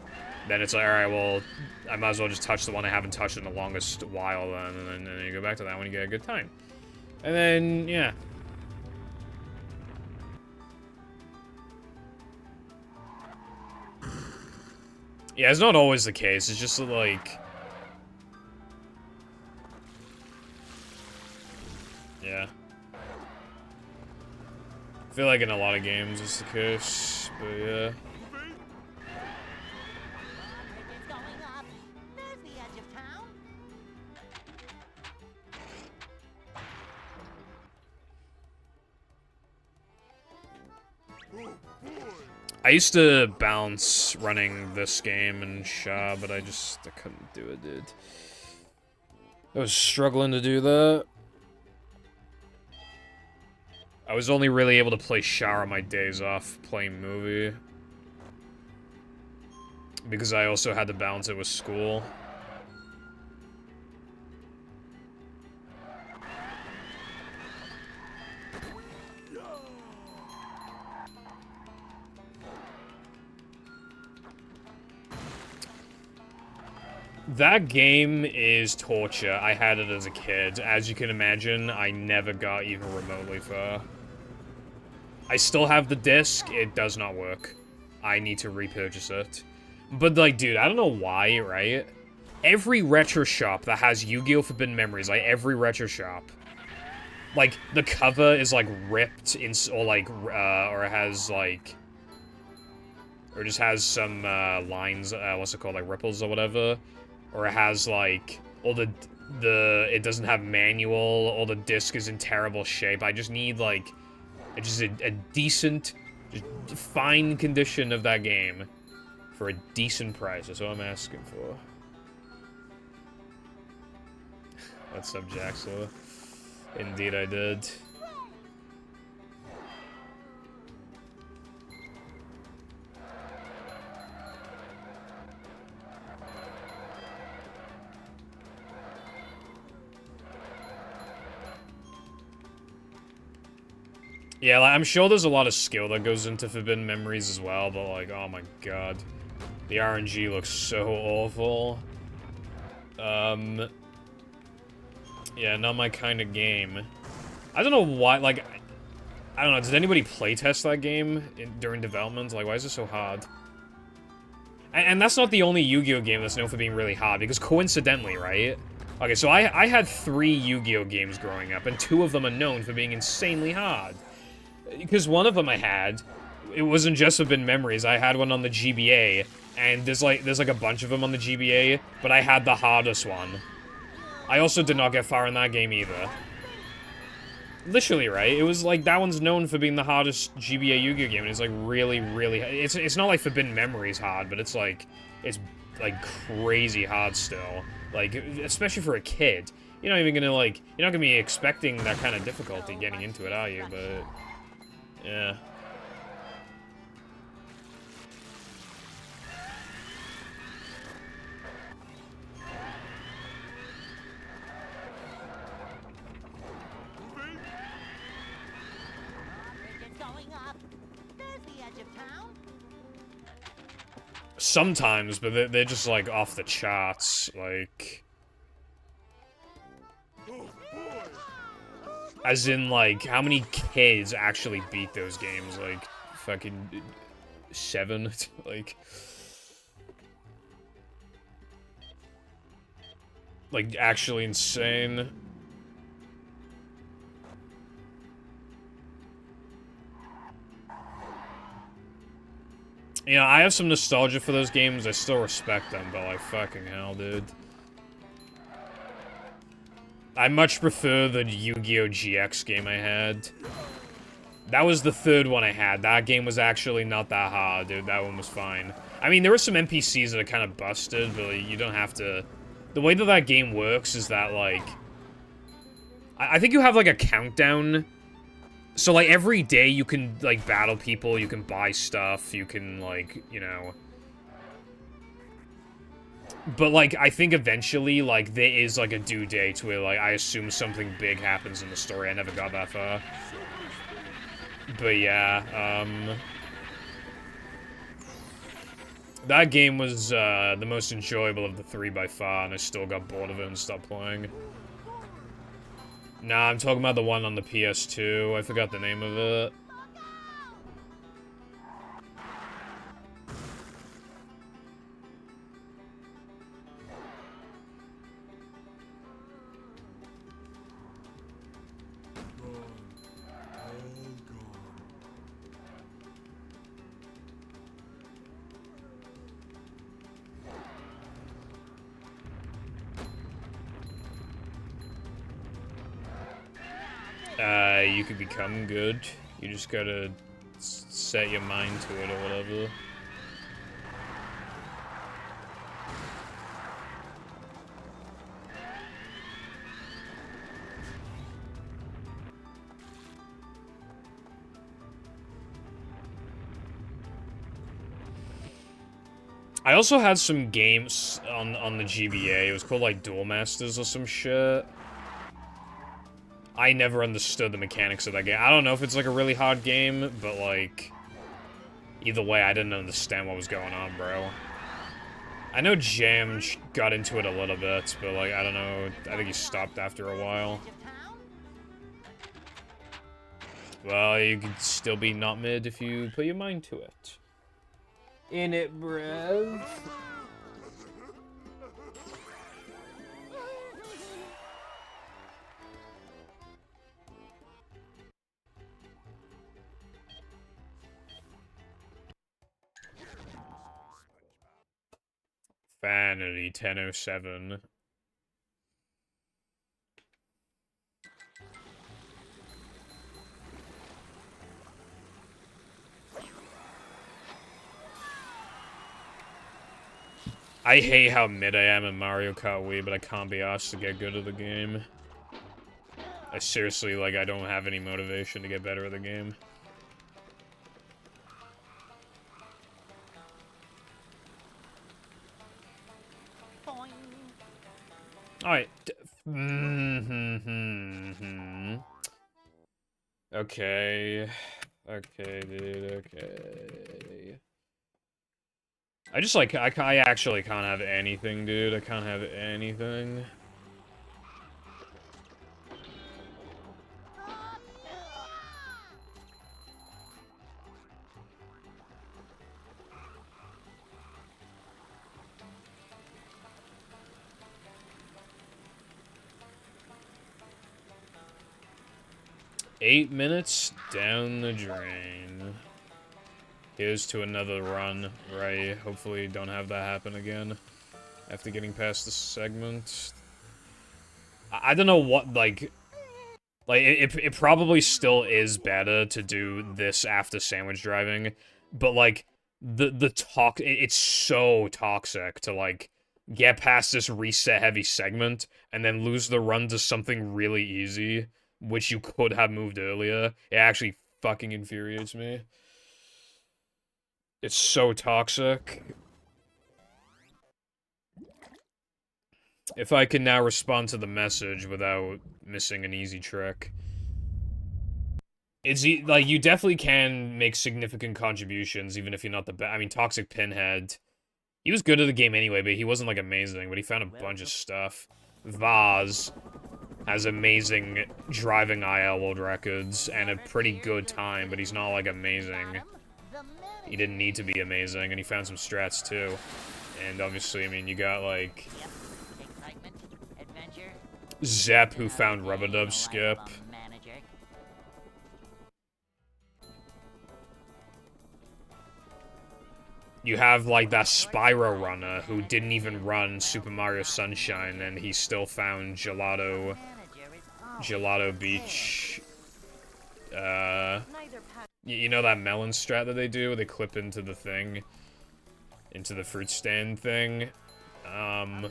Then it's like, alright, well, I might as well just touch the one I haven't touched in the longest while, then, and then you go back to that one, you get a good time. And then, yeah. Yeah, it's not always the case, it's just like... Yeah. I feel like in a lot of games it's the case, but yeah. It's going up. There's the edge of town. I used to bounce running this game in Sha, but I couldn't do it, dude. I was struggling to do that. I was only really able to play Sha on my days off playing movie. Because I also had to balance it with school. That game is torture. I had it as a kid. As you can imagine, I never got even remotely far. I still have the disc. It does not work. I need to repurchase it. But, like, dude, I don't know why, right? Every retro shop that has Yu-Gi-Oh! Forbidden Memories, like, every retro shop, like, the cover is, like, ripped, or, like, or it has, like... Or just has some, lines, what's it called, like, ripples or whatever. Or it has, like, all it doesn't have manual, all the disc is in terrible shape. I just need, like, just a decent, just fine condition of that game for a decent price. That's what I'm asking for. What's up, Jaxla? Indeed I did. Yeah, like, I'm sure there's a lot of skill that goes into Forbidden Memories as well, but, like, oh my god. The RNG looks so awful. Yeah, not my kind of game. I don't know why, like, I don't know, did anybody playtest that game during development? Like, why is it so hard? And that's not the only Yu-Gi-Oh! Game that's known for being really hard, because coincidentally, right? Okay, so I had 3 Yu-Gi-Oh! Games growing up, and 2 of them are known for being insanely hard. Because one of them I had, it wasn't just Forbidden Memories, I had one on the GBA, and there's like a bunch of them on the GBA, but I had the hardest one. I also did not get far in that game either. Literally, right? It was like, that one's known for being the hardest GBA Yu-Gi-Oh! Game, and it's like really, really, it's not like Forbidden Memories hard, but it's like crazy hard still. Like, especially for a kid. You're not even gonna, like, you're not gonna be expecting that kind of difficulty getting into it, are you? But, Yeah. Bridge is going up. There's the edge of town. Sometimes, but they're just, like, off the charts, like... As in, like, how many kids actually beat those games? Like, fucking 7? Like, actually insane. You know, I have some nostalgia for those games. I still respect them, but, like, fucking hell, dude. I much prefer the Yu-Gi-Oh! GX game I had. That was the third one I had. That game was actually not that hard, dude. That one was fine. I mean, there were some NPCs that are kind of busted, but like, you don't have to... The way that that game works is that, like... I think you have, like, a countdown. So, like, every day you can, like, battle people, you can buy stuff, you can, like, you know... But, like, I think eventually, like, there is, like, a due date where, like, I assume something big happens in the story. I never got that far. But, yeah, that game was, the most enjoyable of the 3 by far, and I still got bored of it and stopped playing. Nah, I'm talking about the one on the PS2. I forgot the name of it. You could become good. You just gotta set your mind to it or whatever. I also had some games on the GBA. It was called, like, Duel Masters or some shit. I never understood the mechanics of that game. I don't know if it's, like, a really hard game, but, like... Either way, I didn't understand what was going on, bro. I know Jam got into it a little bit, but, like, I don't know. I think he stopped after a while. Well, you could still be not mid if you put your mind to it. In it, bruv. Vanity 1007. I hate how mid I am in Mario Kart Wii, but I can't be asked to get good at the game. I seriously, like, I don't have any motivation to get better at the game. Alright. Okay. Okay, dude, okay. I just, like, I actually can't have anything, dude. I can't have anything. Eight minutes down the drain. Here's to another run, right? Hopefully don't have that happen again. After getting past this segment. I don't know what, like... Like, it probably still is better to do this after sandwich driving. But, like, it's so toxic to, like, get past this reset-heavy segment and then lose the run to something really easy, which you could have moved earlier. It actually fucking infuriates me. It's so toxic. If I can now respond to the message without missing an easy trick. It's, like, you definitely can make significant contributions, even if you're not the best. I mean, Toxic Pinhead, he was good at the game anyway, but he wasn't, like, amazing, but he found a bunch of stuff. Vaz has amazing driving IL world records and a pretty good time, but he's not, like, amazing. He didn't need to be amazing, and he found some strats, too. And obviously, I mean, you got, like, Zep, who found Rub-a-Dub Skip. You have, like, that Spyro runner who didn't even run Super Mario Sunshine, and he still found Gelato Beach. You know that melon strat that they do, where they clip into the thing? Into the fruit stand thing? A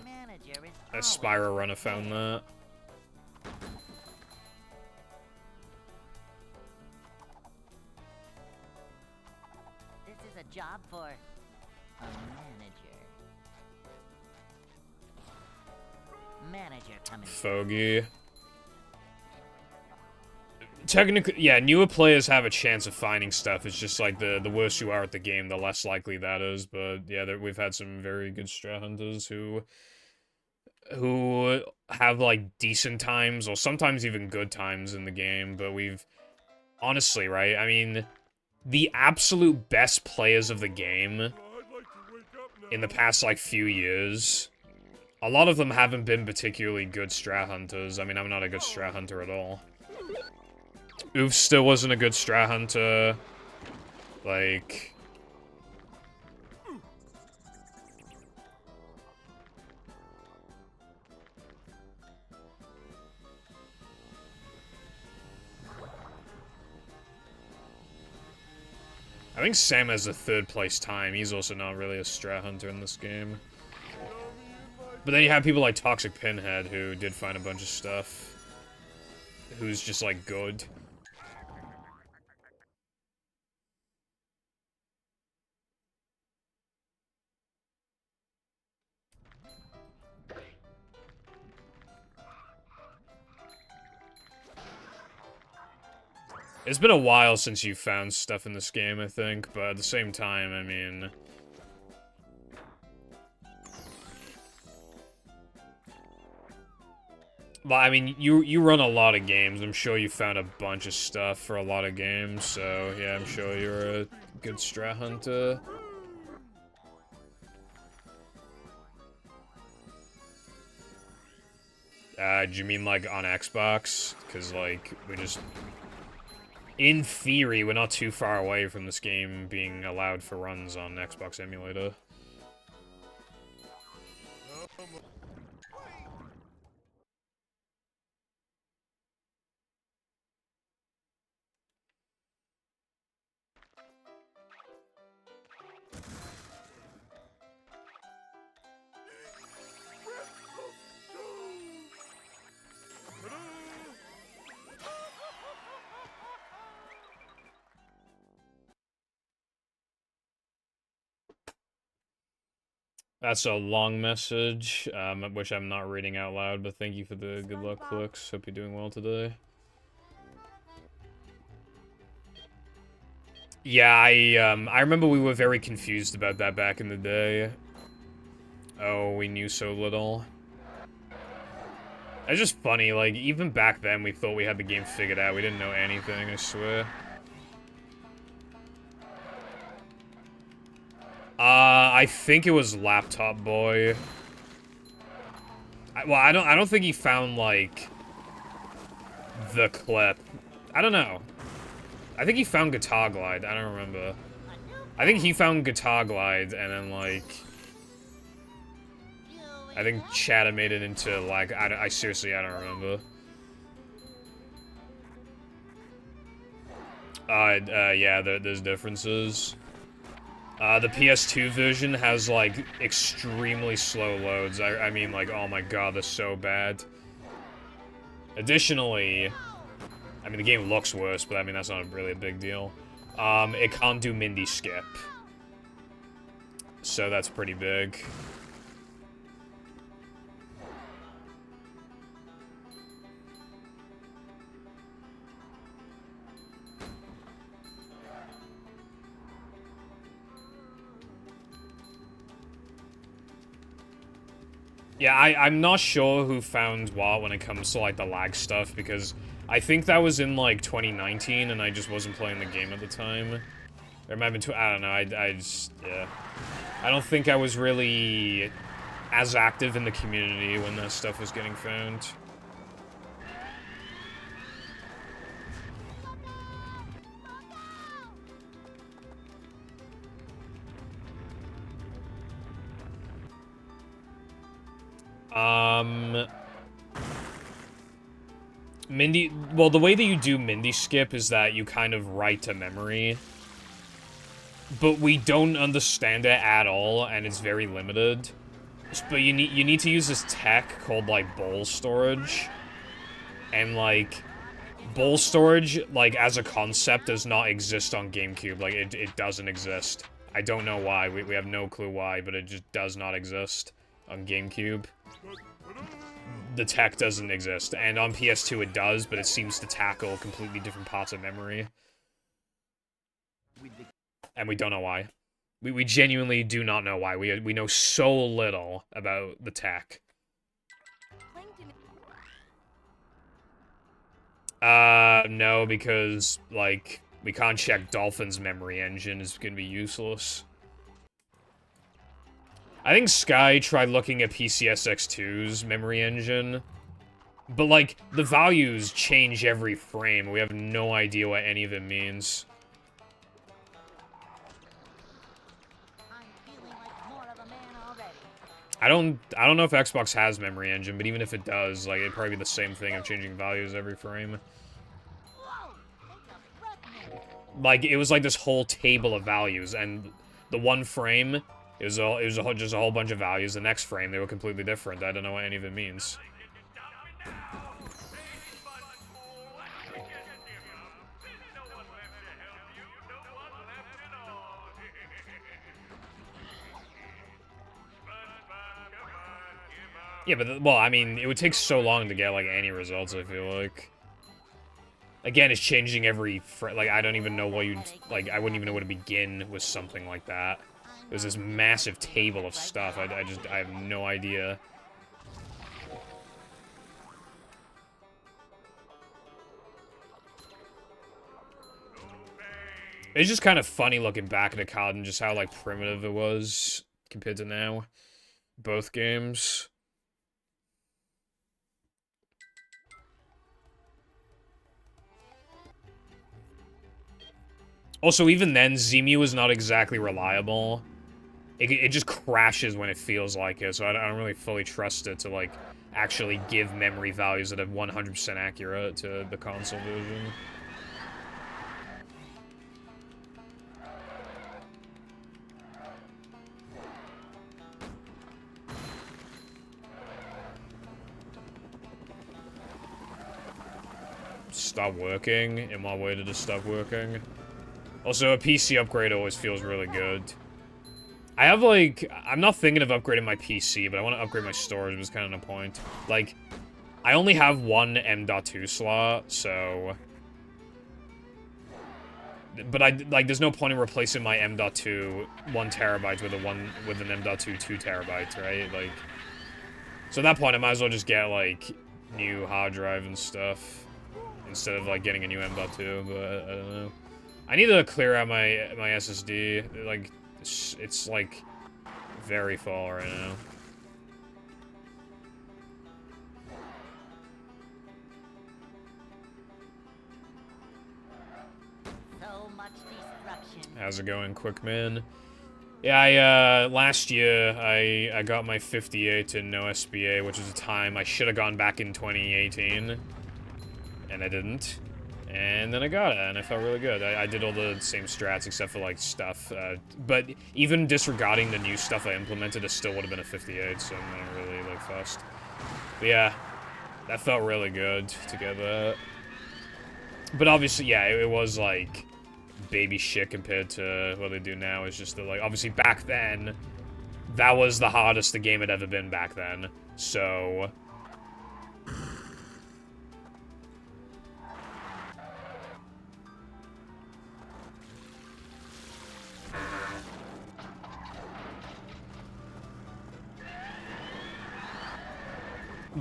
Spyro runner found that. This is a job for a manager coming. Fogey. Technically, yeah, newer players have a chance of finding stuff. It's just like the worse you are at the game, the less likely that is. But yeah, we've had some very good strat hunters who have like decent times or sometimes even good times in the game. But we've honestly, right? I mean, the absolute best players of the game in the past like few years, a lot of them haven't been particularly good strat hunters. I mean, I'm not a good strat hunter at all. Oof still wasn't a good strat hunter. Like... I think Sam has a third place time. He's also not really a strat hunter in this game. But then you have people like Toxic Pinhead who did find a bunch of stuff. Who's just like good. It's been a while since you found stuff in this game, I think, but at the same time, I mean... Well, I mean, you run a lot of games. I'm sure you found a bunch of stuff for a lot of games, so yeah, I'm sure you're a good strat hunter. Do you mean, like, on Xbox? Because, like, we just... In theory, we're not too far away from this game being allowed for runs on Xbox emulator. That's a long message, which I'm not reading out loud, but thank you for the good luck clicks. Hope you're doing well today. Yeah, I remember we were very confused about that back in the day. Oh, we knew so little. It's just funny, like, even back then we thought we had the game figured out. We didn't know anything, I swear. I think it was Laptop Boy. Well, I don't think he found, like, the clip. I don't know. I think he found Guitar Glide. I don't remember. I think he found Guitar Glide, and then, like... I think Chatter made it into, like, I seriously, I don't remember. Yeah, there's differences. The PS2 version has, like, extremely slow loads. I mean, like, oh my god, they're so bad. Additionally, I mean, the game looks worse, but I mean, that's not really a big deal. It can't do Mindy skip. So that's pretty big. Yeah, I'm not sure who found what when it comes to, like, the lag stuff, because I think that was in, like, 2019, and I just wasn't playing the game at the time. Or it might have been I don't know, I just, yeah. I don't think I was really as active in the community when that stuff was getting found. Mindy, well, the way that you do Mindy skip is that you kind of write to memory. But we don't understand it at all, and it's very limited. But you need to use this tech called, like, bowl storage. And, like, bowl storage, like, as a concept, does not exist on GameCube. Like, it doesn't exist. I don't know why. We have no clue why, but it just does not exist on GameCube. The tech doesn't exist. And on PS2 it does, but it seems to tackle completely different parts of memory. And we don't know why. We genuinely do not know why. We know so little about the tech. No, because, like, we can't check Dolphin's memory engine. It's gonna be useless. I think Sky tried looking at PCSX2's memory engine. But, like, the values change every frame. We have no idea what any of it means. I don't know if Xbox has memory engine, but even if it does, like, it'd probably be the same thing of changing values every frame. Like, it was like this whole table of values, and the one frame, just a whole bunch of values. The next frame, they were completely different. I don't know what any of it means. Yeah, but, well, I mean, it would take so long to get, like, any results, I feel like. Again, it's changing every like, I don't even know what you'd, like, I wouldn't even know where to begin with something like that. There's this massive table of stuff. I have no idea. It's just kind of funny looking back at a COD and just how, like, primitive it was compared to now. Both games. Also, even then, ZEMU is not exactly reliable. It just crashes when it feels like it, so I don't really fully trust it to, like, actually give memory values that are 100% accurate to the console version. Stop working, in my way to just stop working. Also, a PC upgrade always feels really good. I have, like, I'm not thinking of upgrading my PC, but I want to upgrade my storage, was kind of the point. Like, I only have one M.2 slot, so... But like, there's no point in replacing my M.2 1 terabyte with an M.2 2 terabytes, right? Like, so at that point, I might as well just get, like, new hard drive and stuff, instead of, like, getting a new M.2, but I don't know. I need to clear out my SSD. Like, it's like very full right now. So much destruction. How's it going, Quickman? Yeah, last year, I got my 58 in no SBA, which was a time I should have gone back in 2018. And I didn't. And then I got it, and I felt really good. I did all the same strats except for, like, stuff. But even disregarding the new stuff I implemented, it still would have been a 58, so I'm not really, like, fussed. But yeah, that felt really good to get that. But obviously, yeah, it was, like, baby shit compared to what they do now. It's just that, like, obviously back then, that was the hardest the game had ever been back then. So...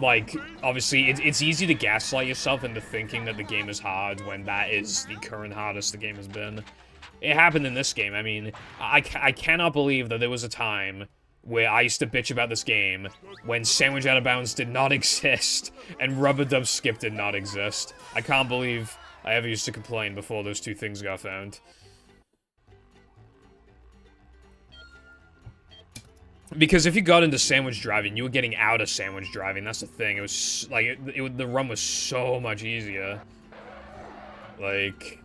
like, obviously, it's easy to gaslight yourself into thinking that the game is hard when that is the current hardest the game has been. It happened in this game. I mean, I cannot believe that there was a time where I used to bitch about this game when Sandwich Out of Bounds did not exist and Rubber Dub Skip did not exist. I can't believe I ever used to complain before those two things got found. Because if you got into sandwich driving, you were getting out of sandwich driving. That's the thing. It was, like, the run was so much easier. Like...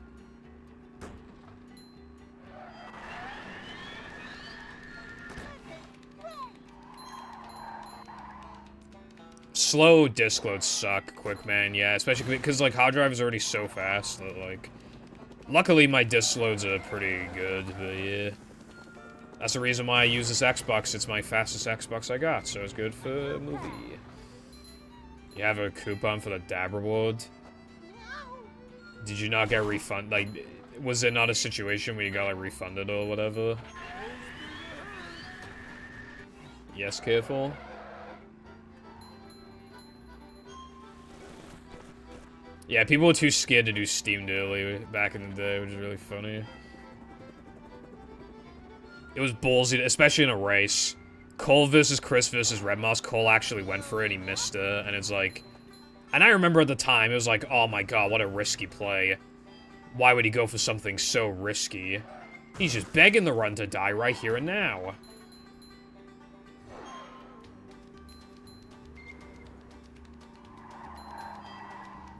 slow disc loads suck, quick man, yeah. Especially because, like, hard drive is already so fast that, like... luckily, my disc loads are pretty good, but yeah. That's the reason why I use this Xbox. It's my fastest Xbox I got, so it's good for a movie. You have a coupon for the DAB reward? Did you not get refunded? Like, was it not a situation where you got, like, refunded or whatever? Yes, careful. Yeah, people were too scared to do Steamed early back in the day, which is really funny. It was ballsy, especially in a race. Cole versus Chris versus Red Moss. Cole actually went for it, he missed it, and it's like... and I remember at the time, it was like, oh my god, what a risky play. Why would he go for something so risky? He's just begging the run to die right here and now.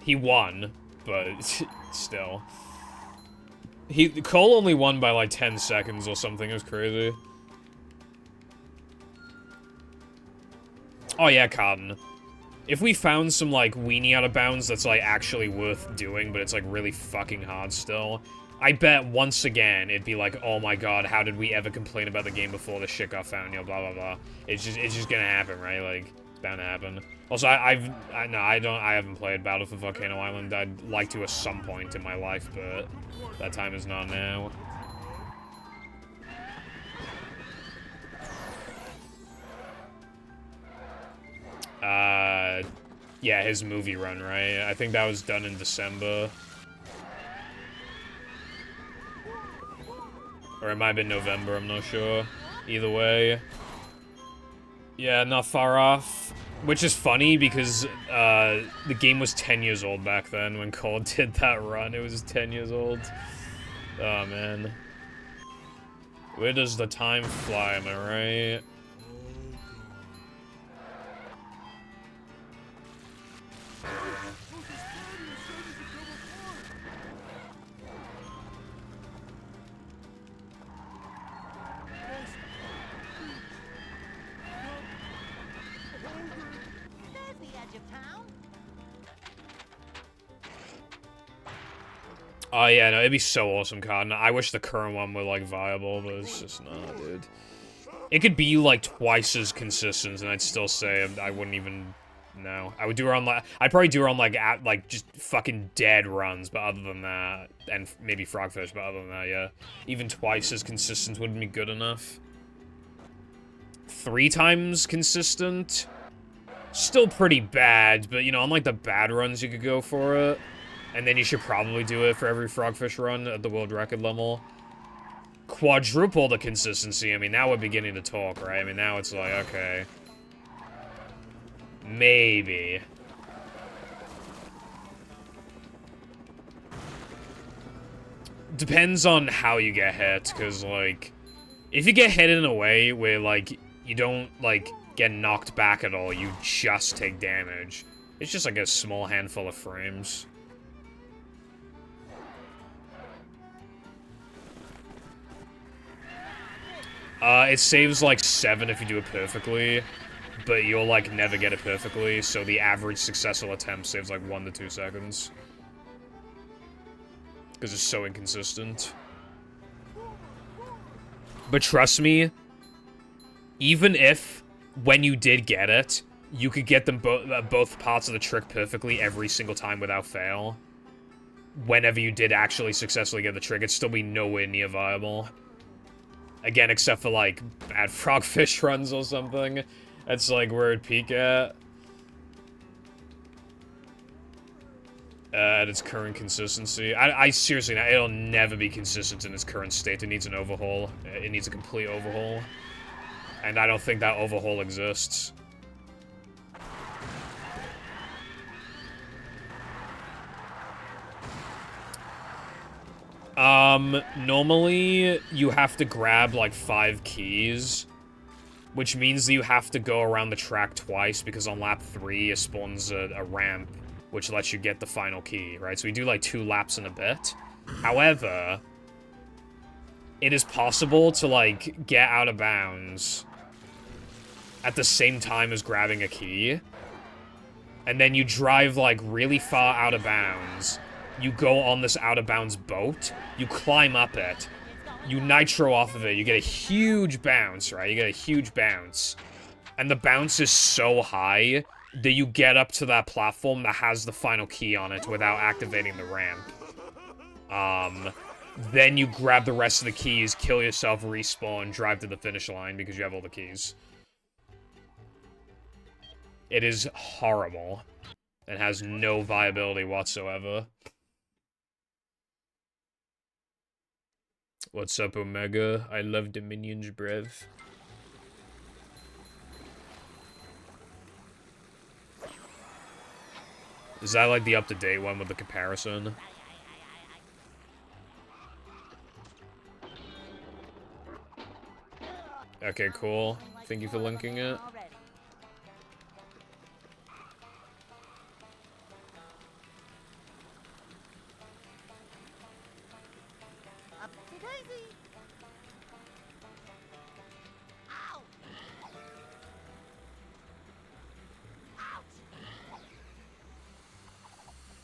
He won, but still. Cole only won by like 10 seconds or something. It was crazy. Oh yeah, Cotton. If we found some like weenie out of bounds that's like actually worth doing, but it's like really fucking hard still, I bet once again it'd be like, oh my god, how did we ever complain about the game before the shit got found? You know, blah blah blah. It's just gonna happen, right? Like, it's bound to happen. Also, I haven't played Battle for Volcano Island. I'd like to at some point in my life, but that time is not now. Yeah, his movie run, right? I think that was done in December. Or it might have been November, I'm not sure. Either way. Yeah, not far off. Which is funny because the game was 10 years old back then when Cole did that run. It was 10 years old. Oh, man. Where does the time fly, am I right? Oh, yeah, no, it'd be so awesome, Cotton. I wish the current one were, like, viable, but it's just not, dude. It could be, like, twice as consistent, and I'd still say I wouldn't even... no. I would do her on, like... I'd probably do her on, like, just fucking dead runs, but other than that... and maybe Frogfish, but other than that, yeah. Even twice as consistent wouldn't be good enough. 3 times consistent? Still pretty bad, but, you know, on, like, the bad runs, you could go for it. And then you should probably do it for every Frogfish run at the world record level. Quadruple the consistency. I mean, now we're beginning to talk, right? I mean, now it's like, okay. Maybe. Depends on how you get hit, because, like... if you get hit in a way where, like, you don't, like, get knocked back at all, you just take damage. It's just, like, a small handful of frames. It saves, like, 7 if you do it perfectly, but you'll, like, never get it perfectly, so the average successful attempt saves, like, 1 to 2 seconds. Because it's so inconsistent. But trust me, even if, when you did get it, you could get them both parts of the trick perfectly every single time without fail, whenever you did actually successfully get the trick, it'd still be nowhere near viable. Again, except for, like, bad frogfish runs or something. That's, like, where it'd peak at. At its current consistency. I seriously, it'll never be consistent in its current state. It needs an overhaul. It needs a complete overhaul. And I don't think that overhaul exists. Normally, you have to grab, like, 5 keys. Which means that you have to go around the track twice, because on lap 3, it spawns a ramp, which lets you get the final key, right? So we do, like, 2 laps in a bit. However, it is possible to, like, get out of bounds at the same time as grabbing a key. And then you drive, like, really far out of bounds. You go on this out-of-bounds boat, you climb up it, you nitro off of it, you get a huge bounce, right? You get a huge bounce. And the bounce is so high that you get up to that platform that has the final key on it without activating the ramp. Then you grab the rest of the keys, kill yourself, respawn, drive to the finish line because you have all the keys. It is horrible. It has no viability whatsoever. What's up, Omega? I love Dominion's breath. Is that like the up-to-date one with the comparison? Okay, cool. Thank you for linking it.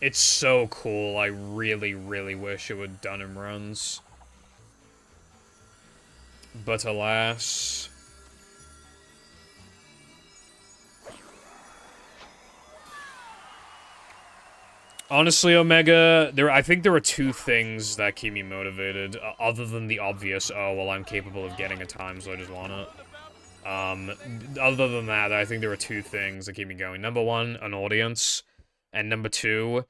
It's so cool. I really, really wish it would done in runs. But alas. Honestly, Omega, I think there are 2 things that keep me motivated, other than the obvious, oh, well, I'm capable of getting a time, so I just want it. Other than that, I think there are 2 things that keep me going. Number 1, an audience. And number 2,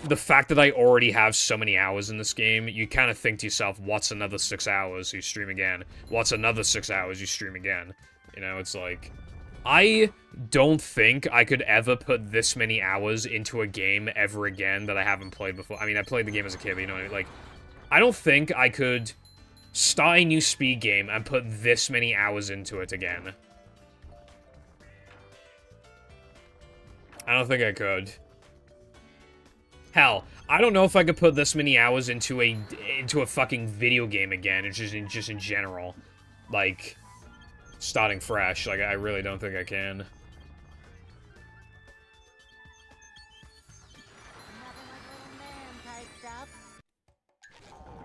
the fact that I already have so many hours in this game, you kind of think to yourself, what's another 6 hours, you stream again. What's another 6 hours, you stream again. You know, it's like, I don't think I could ever put this many hours into a game ever again that I haven't played before. I mean, I played the game as a kid, but you know what I mean? Like, I don't think I could start a new speed game and put this many hours into it again. I don't think I could. Hell, I don't know if I could put this many hours into a fucking video game again. It's just in general, like starting fresh. Like I really don't think I can.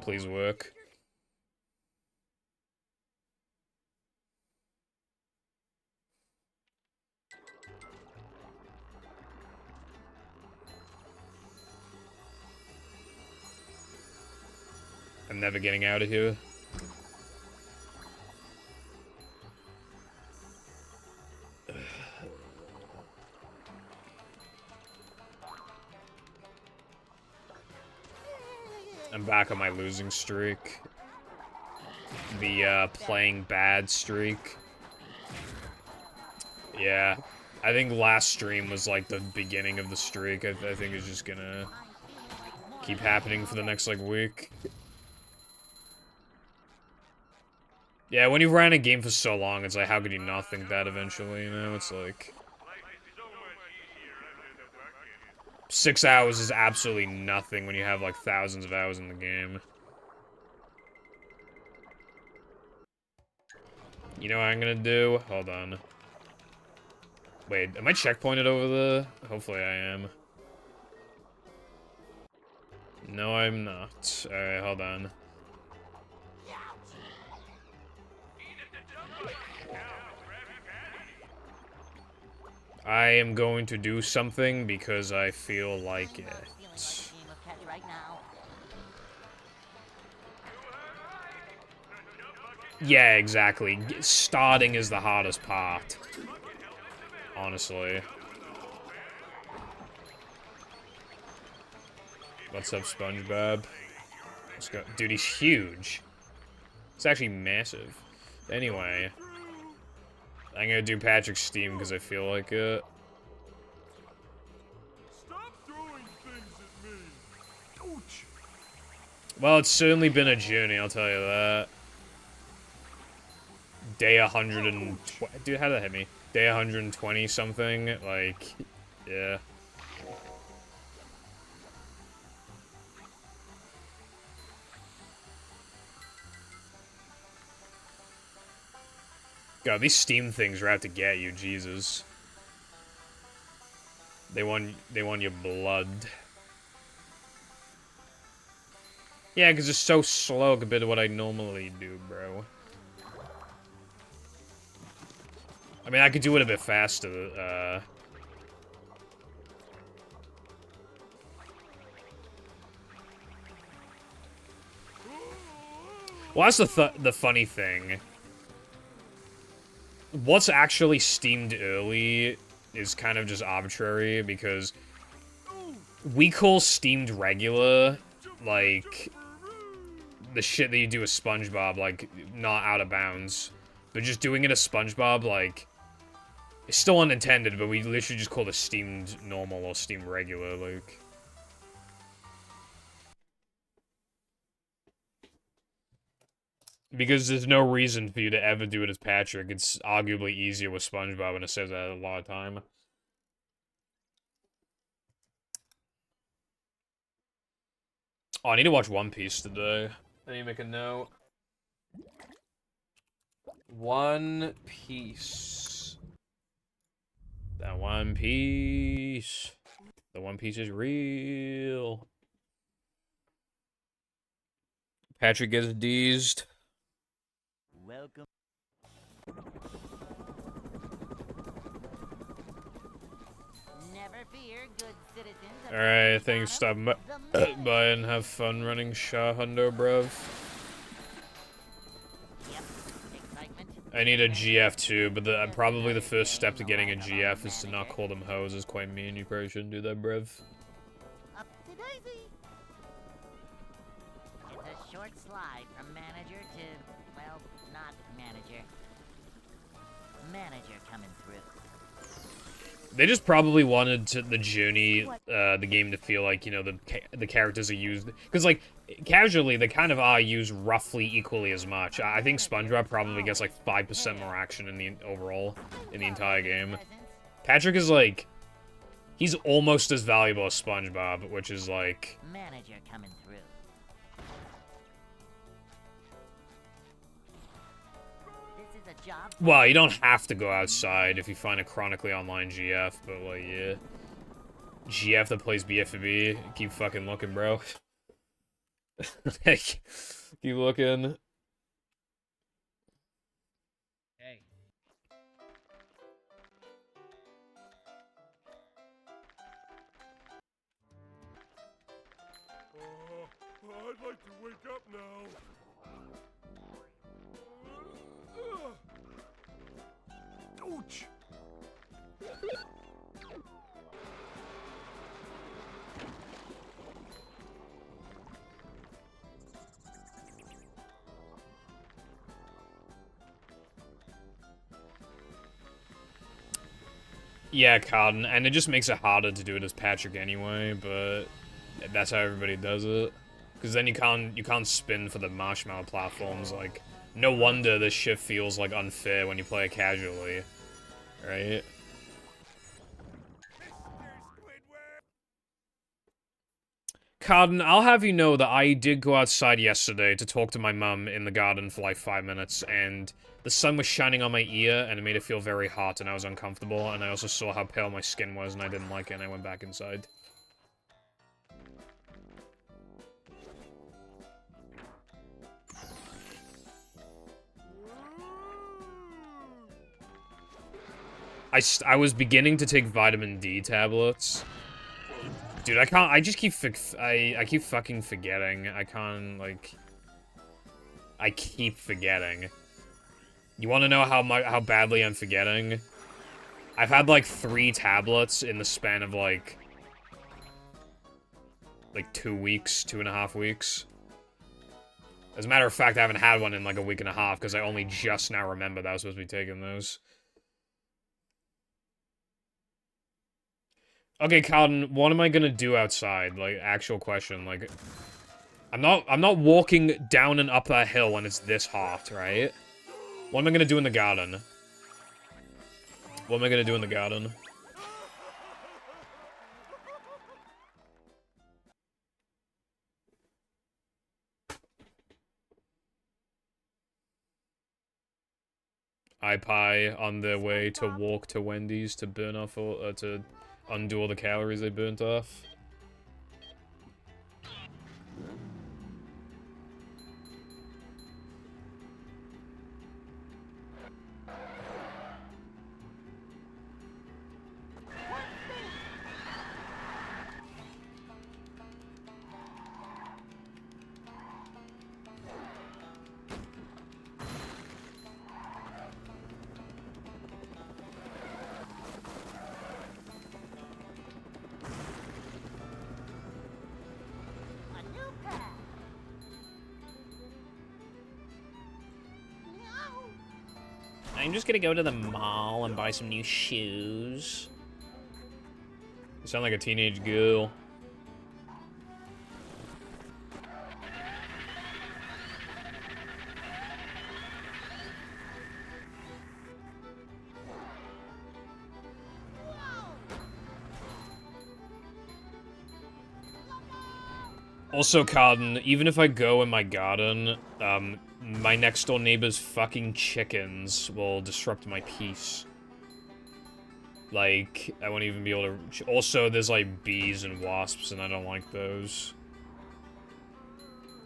Please work. I'm never getting out of here. I'm back on my losing streak. The, playing bad streak. Yeah. I think last stream was, like, the beginning of the streak. I think it's just gonna keep happening for the next, like, week. Yeah, when you've ran a game for so long, it's like, how could you not think that eventually, you know? It's like... 6 hours is absolutely nothing when you have, like, thousands of hours in the game. You know what I'm gonna do? Hold on. Wait, am I checkpointed over the... Hopefully I am. No, I'm not. Alright, hold on. I am going to do something because I feel like I'm it. feeling like a game of catch right now. Yeah, exactly. Starting is the hardest part. Honestly. What's up, SpongeBob? Let's go. Dude, he's huge. It's actually massive. Anyway. I'm gonna do Patrick's Steam because I feel like it. Stop throwing things at me. Ouch. Well, it's certainly been a journey, I'll tell you that. Day 120. Dude, how did that hit me? Day 120 something. Like, yeah. God, these Steam things are out to get you, Jesus. They want your blood. Yeah, because it's so slow compared to what I normally do, bro. I mean, I could do it a bit faster, Well, that's the funny thing. What's actually steamed early is kind of just arbitrary, because we call steamed regular, like, the shit that you do with SpongeBob, like, not out of bounds. But just doing it as SpongeBob, like, it's still unintended, but we literally just call it steamed normal or steamed regular, like. Because there's no reason for you to ever do it as Patrick. It's arguably easier with SpongeBob, and it saves that a lot of time. Oh, I need to watch One Piece today. I need to make a note. One Piece. That One Piece. The One Piece is real. Patrick gets deezed. Welcome. Never fear, good citizens. of Alright, the thanks. Stop the by and have fun running Shaw Hundo, bruv. Yep. Excitement. I need a GF too, but probably the first step to getting a GF is to not call them hoes. Is quite mean. You probably shouldn't do that, bruv. Up to Daisy. It's a short slide from manager to, well, not manager. Manager coming through. They just probably wanted the journey, the game to feel like, you know, the characters are used, because like casually they kind of are used roughly equally as much. I think SpongeBob probably gets like 5% more action in the overall in the entire game. Patrick is like, he's almost as valuable as SpongeBob, which is like. Manager coming through. This is a job. Well, you don't have to go outside if you find a chronically online GF, but like, yeah. GF that plays BFB, keep fucking looking, bro. Like, keep looking. Hey. I'd like to wake up now. Ouch! Yeah, Cotton, and it just makes it harder to do it as Patrick anyway, but that's how everybody does it. Because then you can't spin for the marshmallow platforms, like, no wonder this shit feels, like, unfair when you play it casually. Right? Cotton, I'll have you know that I did go outside yesterday to talk to my mum in the garden for like 5 minutes, and the sun was shining on my ear, and it made it feel very hot, and I was uncomfortable, and I also saw how pale my skin was, and I didn't like it, and I went back inside. I was beginning to take vitamin D tablets. Dude, I can't, I just keep, I keep fucking forgetting. I can't, like... I keep forgetting. You wanna know how badly I'm forgetting? I've had, like, 3 tablets in the span of, like 2 weeks, 2.5 weeks. As a matter of fact, I haven't had one in, like, a week and a half, because I only just now remember that I was supposed to be taking those. Okay, Carden, what am I gonna do outside? Like, actual question, like... I'm not walking down and up that hill when it's this hot, right? What am I gonna do in the garden? What am I gonna do in the garden? iPie on their way to walk to Wendy's to burn off all, to undo all the calories they burnt off. A new path. No. I'm just gonna go to the mall and buy some new shoes. You sound like a teenage girl. Also, Carden, even if I go in my garden, my next door neighbor's fucking chickens will disrupt my peace. Like, I won't even be able to... Also, there's, like, bees and wasps, and I don't like those.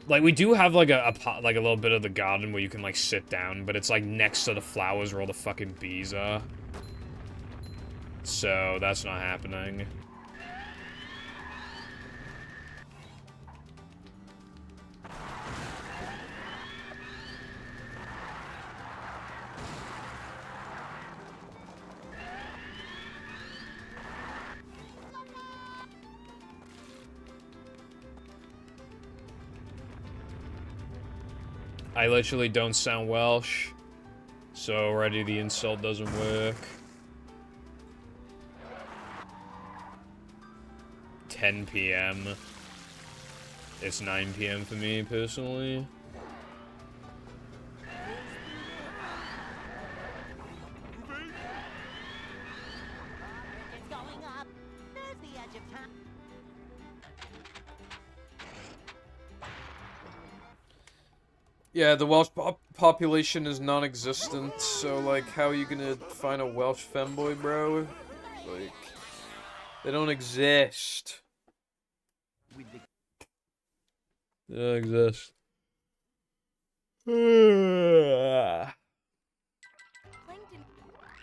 Like, we do have, like, a little bit of the garden where you can, like, sit down, but it's, like, next to the flowers where all the fucking bees are. So, that's not happening. I literally don't sound Welsh, so already the insult doesn't work. 10 p.m. It's 9 p.m. for me, personally. It's going up. There's the edge of town. Yeah, the Welsh population is non-existent, so, like, how are you gonna find a Welsh femboy, bro? Like, they don't exist. They don't exist.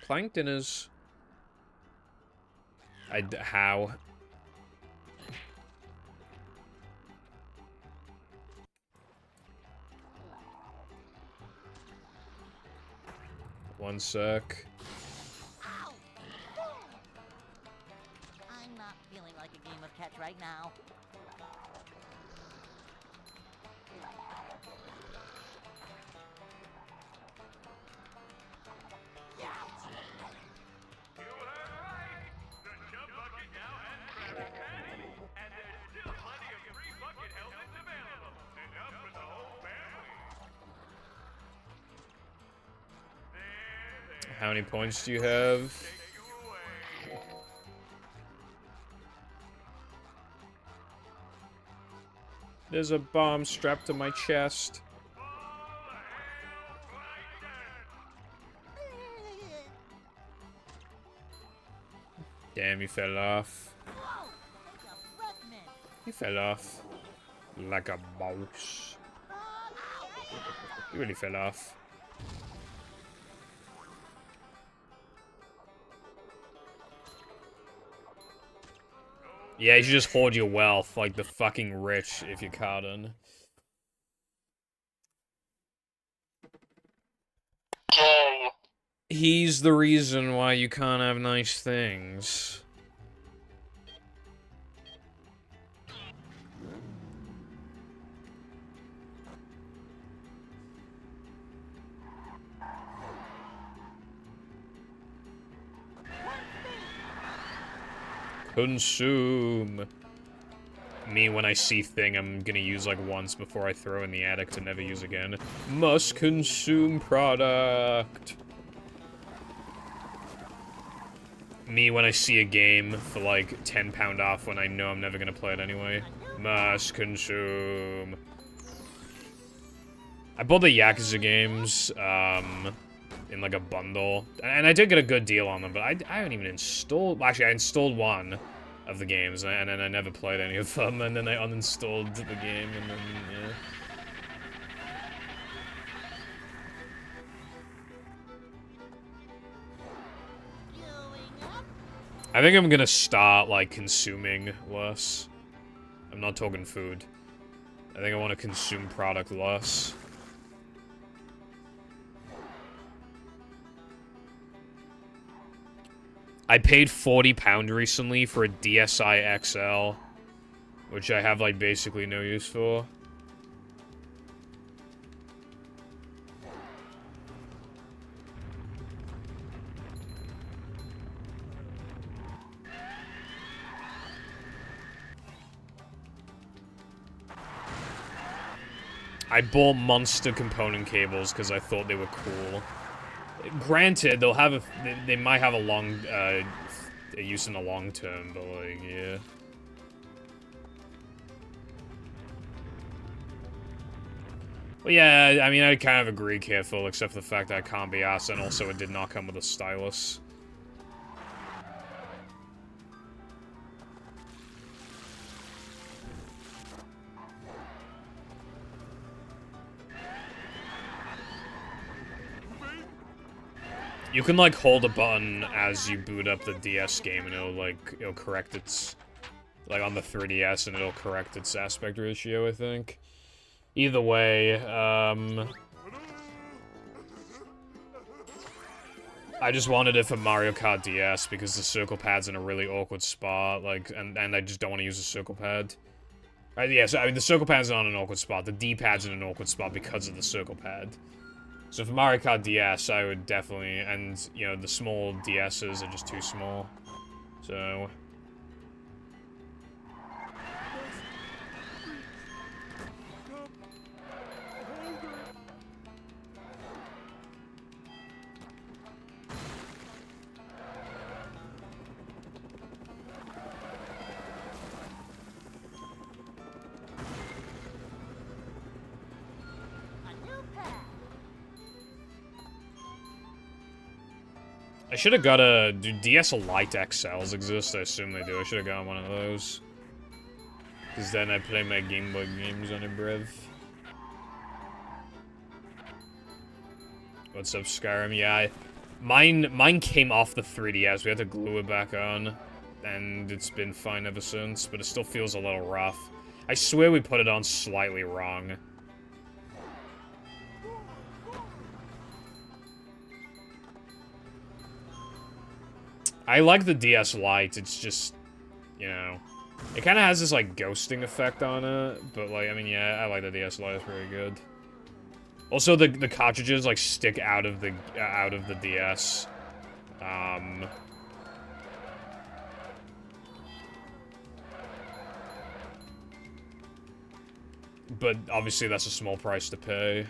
Plankton is... how? One sec. Ow! I'm not feeling like a game of catch right now. You heard right. The Chub Bucket now has Krabby Patty, and there's still plenty of free bucket helmets available. Enough for the whole family. There. How many points do you have? Take you away. There's a bomb strapped to my chest. All hail Plankton! Damn, you fell off. Whoa! Take a breath, man. You fell off. Like a mouse. You really fell off. Yeah, you should just hoard your wealth like the fucking rich if you're Cardin. He's the reason why you can't have nice things. Consume. Me, when I see thing, I'm gonna use like once before I throw in the attic to never use again. Must consume product. Me, when I see a game for like £10 off when I know I'm never gonna play it anyway. Must consume. I bought the Yakuza games, in like a bundle. And I did get a good deal on them, but I haven't even installed... Actually, I installed one of the games, and then I never played any of them, and then I uninstalled the game, and then, yeah. I think I'm gonna start, like, consuming less. I'm not talking food. I think I want to consume product less. I paid £40 recently for a DSi XL, which I have, like, basically no use for. I bought monster component cables because I thought they were cool. Granted, they'll have they might have a long use in the long term, but like, yeah. Well, yeah, I mean, I kind of agree, careful, except for the fact that I can't be asked, and also it did not come with a stylus. You can, like, hold a button as you boot up the DS game, and it'll correct its... Like, on the 3DS, and it'll correct its aspect ratio, I think. Either way, I just wanted it for Mario Kart DS, because the circle pad's in a really awkward spot, like, and I just don't want to use a circle pad. Yeah, so, I mean, the circle pad's not in an awkward spot, the D-pad's in an awkward spot because of the circle pad. So for Mario Kart DS, I would definitely, and, you know, the small DSs are just too small. So... I should have got a... Do DS Lite XLs exist? I assume they do. I should have gotten one of those. Because then I play my Game Boy games on a brev. What's up, Skyrim? Yeah, mine came off the 3DS. We had to glue it back on. And it's been fine ever since, but it still feels a little rough. I swear we put it on slightly wrong. I like the DS Lite, it's just, you know, it kind of has this, like, ghosting effect on it, but, like, I mean, yeah, I like the DS Lite, it's very good. Also, the cartridges, like, stick out of the DS. But, obviously, that's a small price to pay.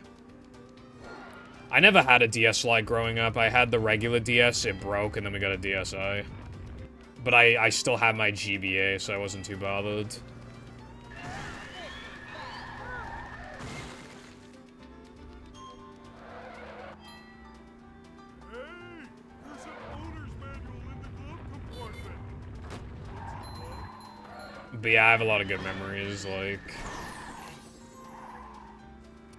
I never had a DS Lite growing up. I had the regular DS, it broke, and then we got a DSi. But I still had my GBA, so I wasn't too bothered. But yeah, I have a lot of good memories, like...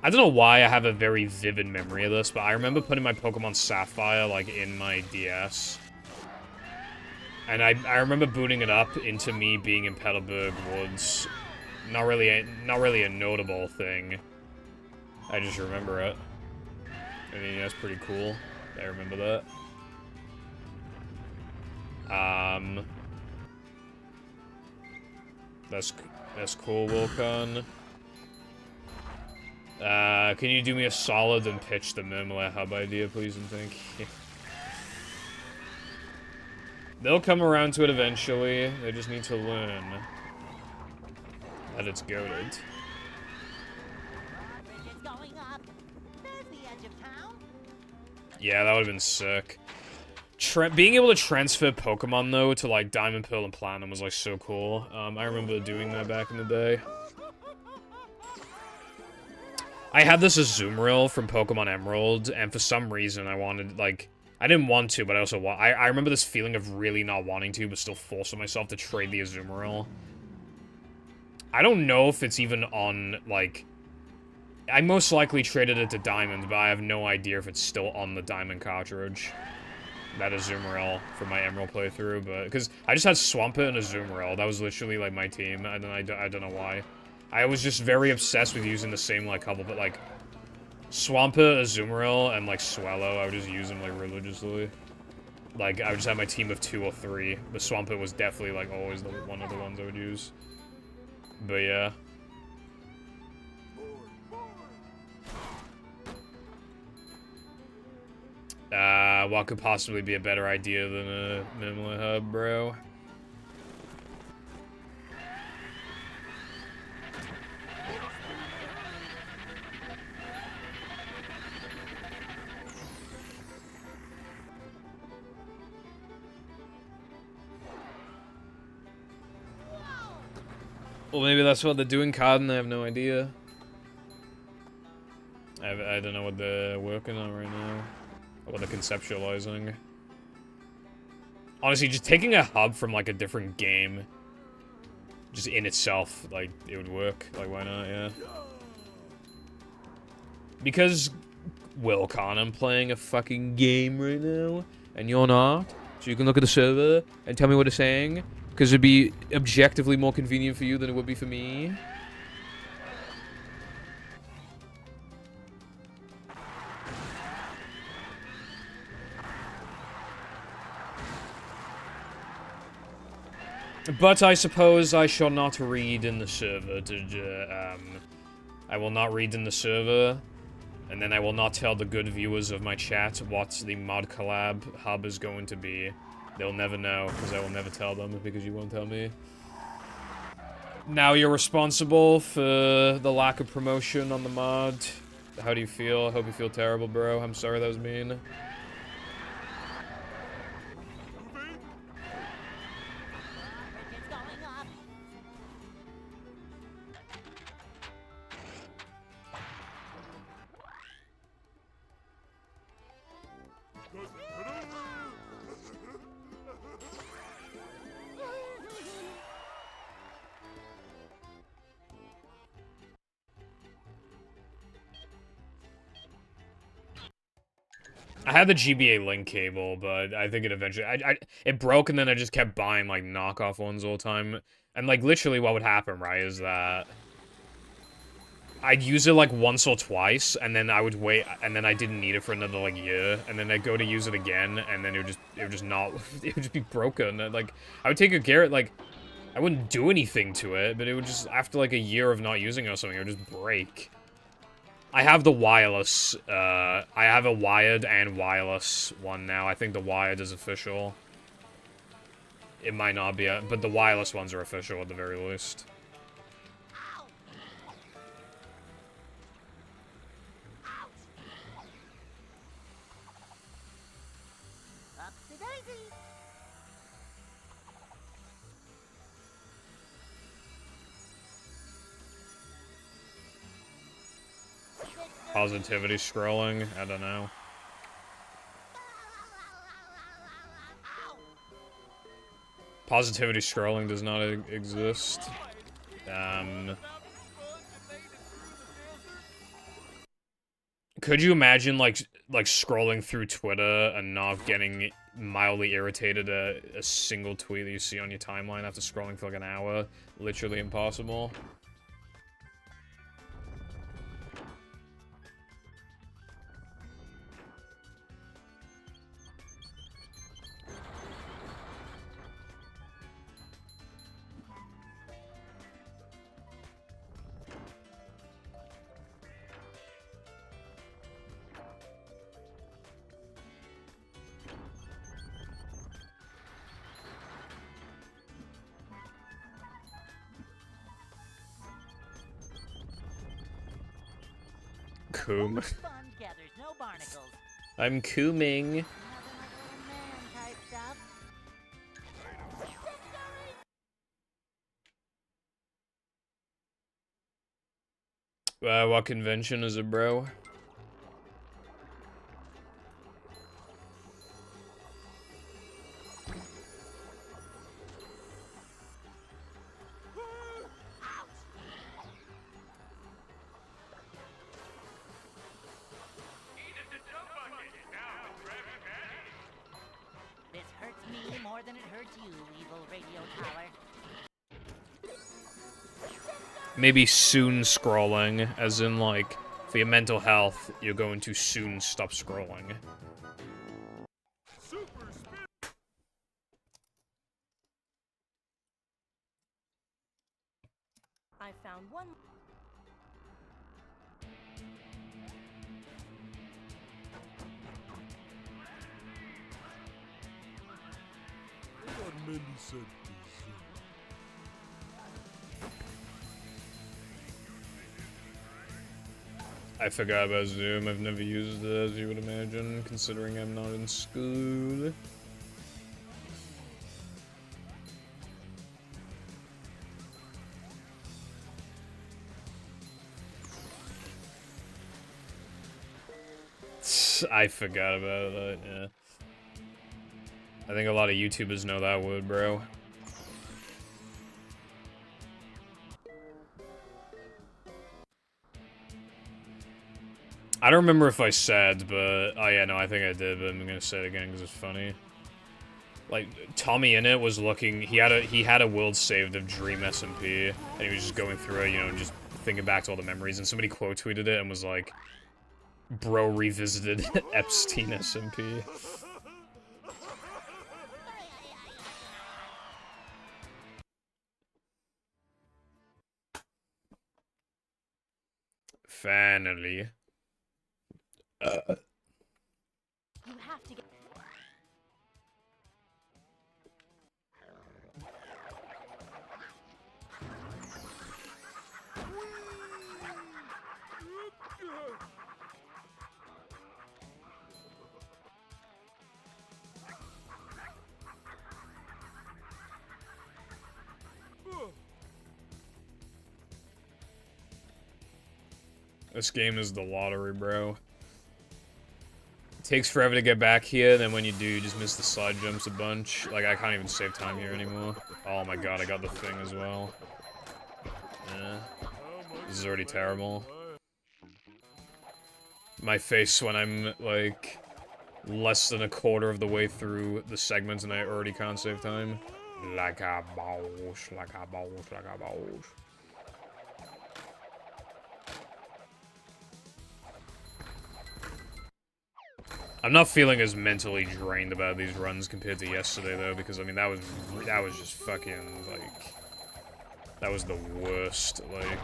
I don't know why I have a very vivid memory of this, but I remember putting my Pokemon Sapphire, like, in my DS. And I remember booting it up into me being in Petalburg Woods. Not really a notable thing. I just remember it. I mean, that's pretty cool. I remember that. That's cool, Wilcon. Can you do me a solid and pitch the Mimla Hub idea, please and thank you? They'll come around to it eventually. They just need to learn that it's goated. Bridge is going up. There's the edge of town. Yeah, that would have been sick. Being able to transfer Pokemon, though, to, like, Diamond, Pearl, and Platinum was, like, so cool. I remember doing that back in the day. I had this Azumarill from Pokemon Emerald, and for some reason I wanted, like... I didn't want to, but I also I remember this feeling of really not wanting to, but still forcing myself to trade the Azumarill. I don't know if it's even on, like... I most likely traded it to Diamond, but I have no idea if it's still on the Diamond cartridge. That Azumarill from my Emerald playthrough, but... Because I just had Swampert and Azumarill. That was literally, like, my team, and I don't know why. I was just very obsessed with using the same, like, couple, but, like... Swampert, Azumarill, and, like, Swallow, I would just use them, like, religiously. Like, I would just have my team of 2 or 3. But Swampert was definitely, like, always one of the ones I would use. But, yeah. What could possibly be a better idea than a Mimla Hub, bro? Well, maybe that's what they're doing, Cardin. I have no idea. I don't know what they're working on right now. Or what they're conceptualizing. Honestly, just taking a hub from, like, a different game, just in itself, like, it would work. Like, why not, yeah. Because, Wilcon, I'm playing a fucking game right now, and you're not. So you can look at the server and tell me what it's saying. Because it'd be objectively more convenient for you than it would be for me. But I suppose I shall not read in the server I will not read in the server, and then I will not tell the good viewers of my chat what the mod collab hub is going to be. They'll never know, because I will never tell them, because you won't tell me. Now you're responsible for the lack of promotion on the mod. How do you feel? I hope you feel terrible, bro. I'm sorry that was mean. I had the GBA link cable, but I think it eventually... it broke, and then I just kept buying, like, knockoff ones all the time. And, like, literally what would happen, right, is that... I'd use it, like, once or twice, and then I would wait, and then I didn't need it for another, like, year. And then I'd go to use it again, and then it would just not... it would just be broken. And, like, I would take a Garrett, like... I wouldn't do anything to it, but it would just... After, like, a year of not using it or something, it would just break. I have the wireless, I have a wired and wireless one now. I think the wired is official. It might not be, but the wireless ones are official at the very least. Positivity scrolling? I don't know. Positivity scrolling does not exist. Could you imagine, like scrolling through Twitter and not getting mildly irritated at a single tweet that you see on your timeline after scrolling for like an hour. Literally impossible. Coom. Sponge gathers no barnacles. I'm cooming. Nothing like a little man type stuff. What convention is it, bro? Eat at the jump bucket. Now with Krabby Patty. This hurts me more than it hurts you, evil radio tower. Maybe soon scrolling, as in, like, for your mental health, you're going to soon stop scrolling. I found one. I forgot about Zoom. I've never used it, as you would imagine, considering I'm not in school. I forgot about that, yeah. I think a lot of YouTubers know that word, bro. I don't remember if I said, but... Oh yeah, no, I think I did, but I'm gonna say it again because it's funny. Like, Tommy in it was looking... He had a world saved of Dream SMP, and he was just going through it, you know, just thinking back to all the memories, and somebody quote tweeted it and was like... Bro revisited Epstein SMP. Finally. You have to get. This game is the lottery, bro. It takes forever to get back here, and then when you do, you just miss the side jumps a bunch. Like, I can't even save time here anymore. Oh my god, I got the thing as well. Yeah. This is already terrible. My face when I'm, like, less than a quarter of the way through the segments and I already can't save time. Like a boss, like a boss, like a boss. I'm not feeling as mentally drained about these runs compared to yesterday, though, because, I mean, that was just fucking, like... That was the worst, like...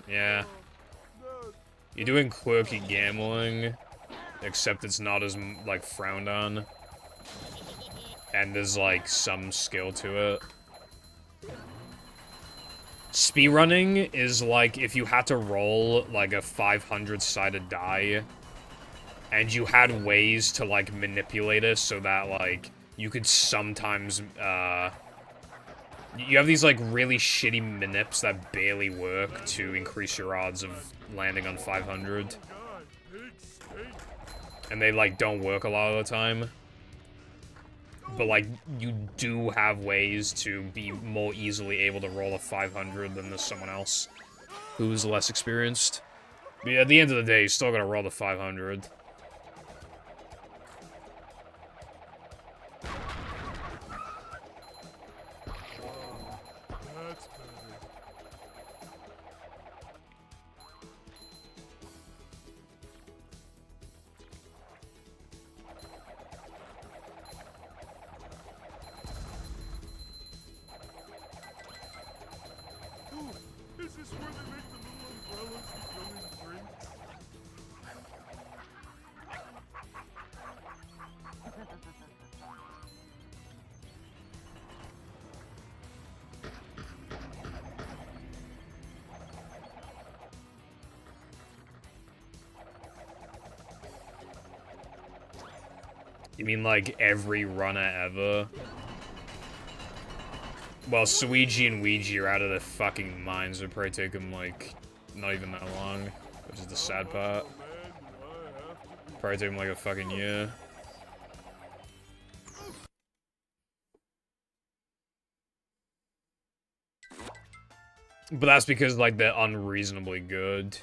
Yeah. You're doing quirky gambling, except it's not as, like, frowned on. And there's, like, some skill to it. Speedrunning is like if you had to roll like a 500-sided die and you had ways to like manipulate it so that like you could sometimes you have these like really shitty manips that barely work to increase your odds of landing on 500. And they like don't work a lot of the time. But, like, you do have ways to be more easily able to roll a 500 than there's someone else. who's less experienced. But at the end of the day, you still gotta roll the 500. That's better. Ooh, is this where they make the little umbrellas that go in drinks? You mean like every runner ever? Well, Suigi and Ouija are out of their fucking minds. It'd probably take them, like, not even that long. Which is the sad part. Probably take them, like, a fucking year. But that's because, like, they're unreasonably good.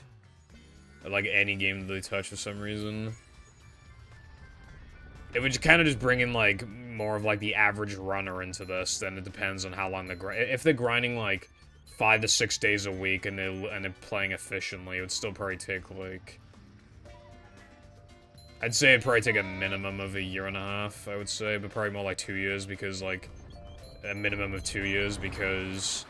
At, like, any game that they touch for some reason. It would kind of just bring in, like, more of, like, the average runner into this, then it depends on how long they're grinding. If they're grinding, like, 5 to 6 days a week and they're playing efficiently, it would still probably take, like... I'd say it'd probably take a minimum of a year and a half, I would say, but probably more like 2 years, because, like, a minimum of 2 years, because,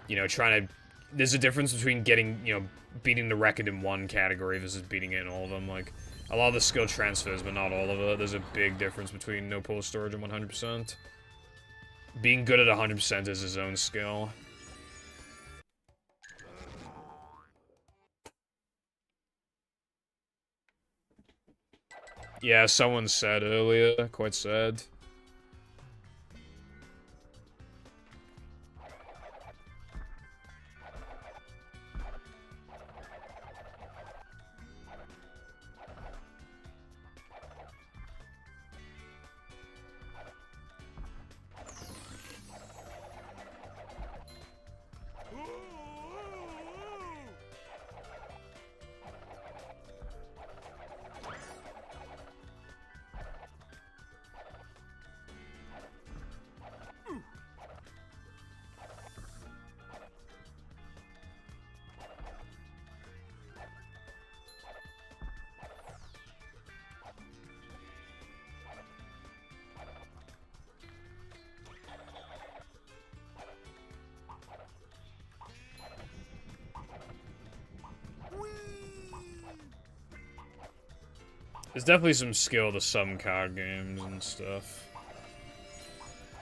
you know, trying to... There's a difference between getting, you know, beating the record in one category versus beating it in all of them, like... A lot of the skill transfers, but not all of it. There's a big difference between no pull storage and 100%. Being good at 100% is his own skill. Yeah, someone said earlier, quite sad. There's definitely some skill to some card games and stuff.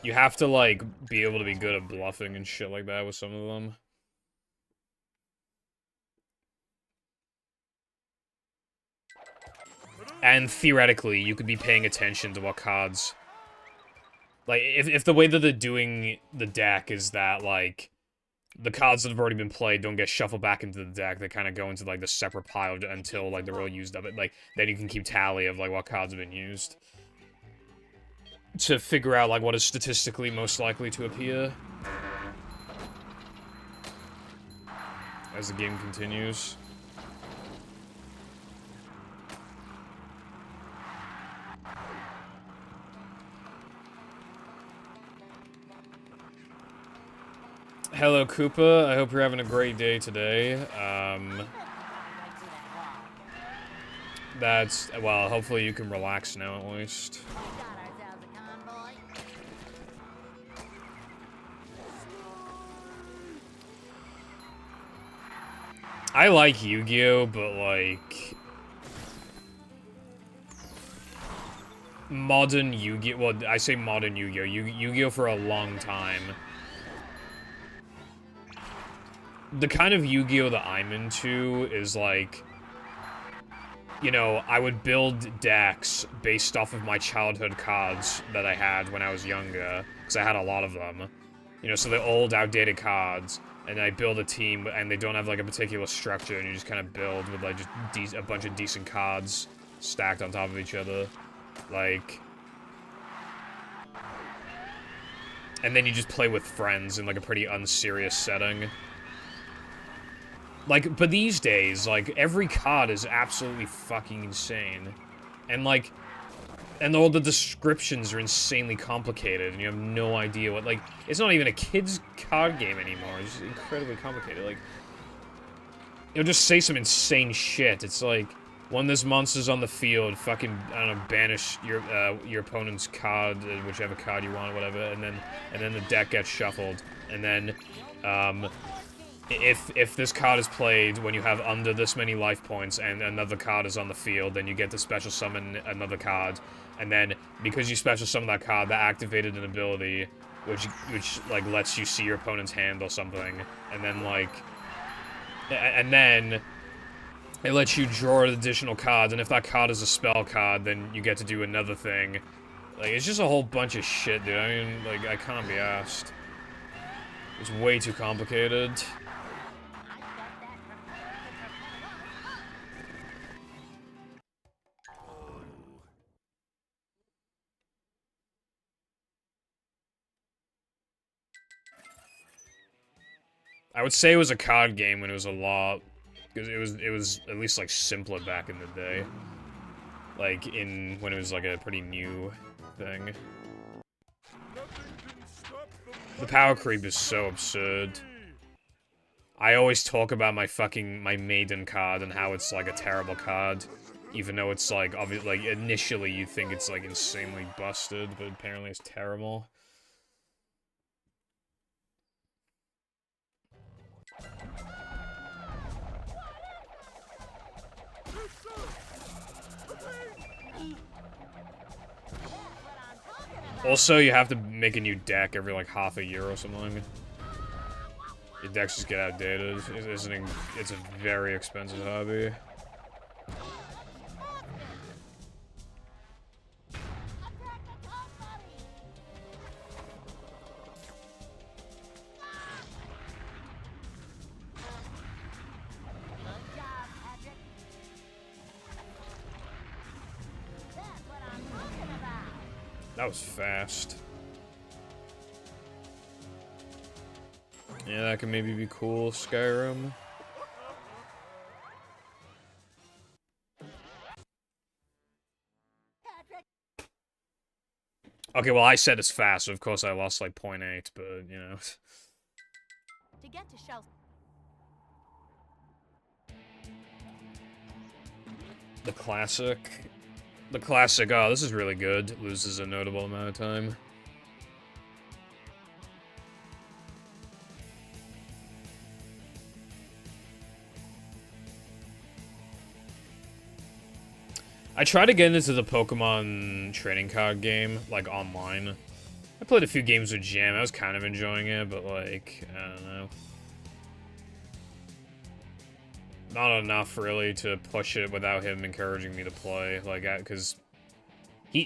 You have to, like, be able to be good at bluffing and shit like that with some of them. And theoretically, you could be paying attention to what cards... Like, if the way that they're doing the deck is that, like, the cards that have already been played don't get shuffled back into the deck, they kind of go into, like, the separate pile until, like, they're all used up. Like, then you can keep tally of, like, what cards have been used. To figure out, like, what is statistically most likely to appear. As the game continues. Hello, Koopa. I hope you're having a great day today. That's... Well, hopefully you can relax now, at least. I like Yu-Gi-Oh, but, like... Modern Yu-Gi-Oh... Well, I say modern Yu-Gi-Oh. Yu-Gi-Oh for a long time. The kind of Yu-Gi-Oh that I'm into is, like... You know, I would build decks based off of my childhood cards that I had when I was younger. Because I had a lot of them. You know, so they're old, outdated cards. And I build a team, and they don't have, like, a particular structure, and you just kind of build with, like, just a bunch of decent cards stacked on top of each other. Like... And then you just play with friends in, like, a pretty unserious setting. Like, but these days, like, every card is absolutely fucking insane. And, like, and all the descriptions are insanely complicated, and you have no idea what, like, it's not even a kid's card game anymore. It's just incredibly complicated. Like, it'll just say some insane shit. It's like, when this monster's on the field, fucking, I don't know, banish your opponent's card, whichever card you want, or whatever, and then the deck gets shuffled, and then, if this card is played when you have under this many life points and another card is on the field, then you get to special summon another card, and then, because you special summon that card, that activated an ability, which like, lets you see your opponent's hand or something, and then, like, and then it lets you draw additional cards, and if that card is a spell card, then you get to do another thing. Like, it's just a whole bunch of shit, dude. I mean, like, I can't be asked. It's way too complicated. I would say it was a card game when it was a lot, because it was at least, like, simpler back in the day. Like, when it was, like, a pretty new thing. The power creep is so absurd. I always talk about my maiden card and how it's, like, a terrible card. Even though it's, like, obviously, like, initially you think it's, like, insanely busted, but apparently it's terrible. Also, you have to make a new deck every, like, half a year or something. Your decks just get outdated. It's a very expensive hobby. That was fast. Yeah, that could maybe be cool, Skyrim. Okay, well, I said it's fast, so of course I lost like 0.8, but, you know. To get to shelf. The classic. The classic, oh, this is really good. Loses a notable amount of time. I tried to get into the Pokemon trading card game, like, online. I played a few games with Jam. I was kind of enjoying it, but, like, I don't know. Not enough, really, to push it without him encouraging me to play. Like, because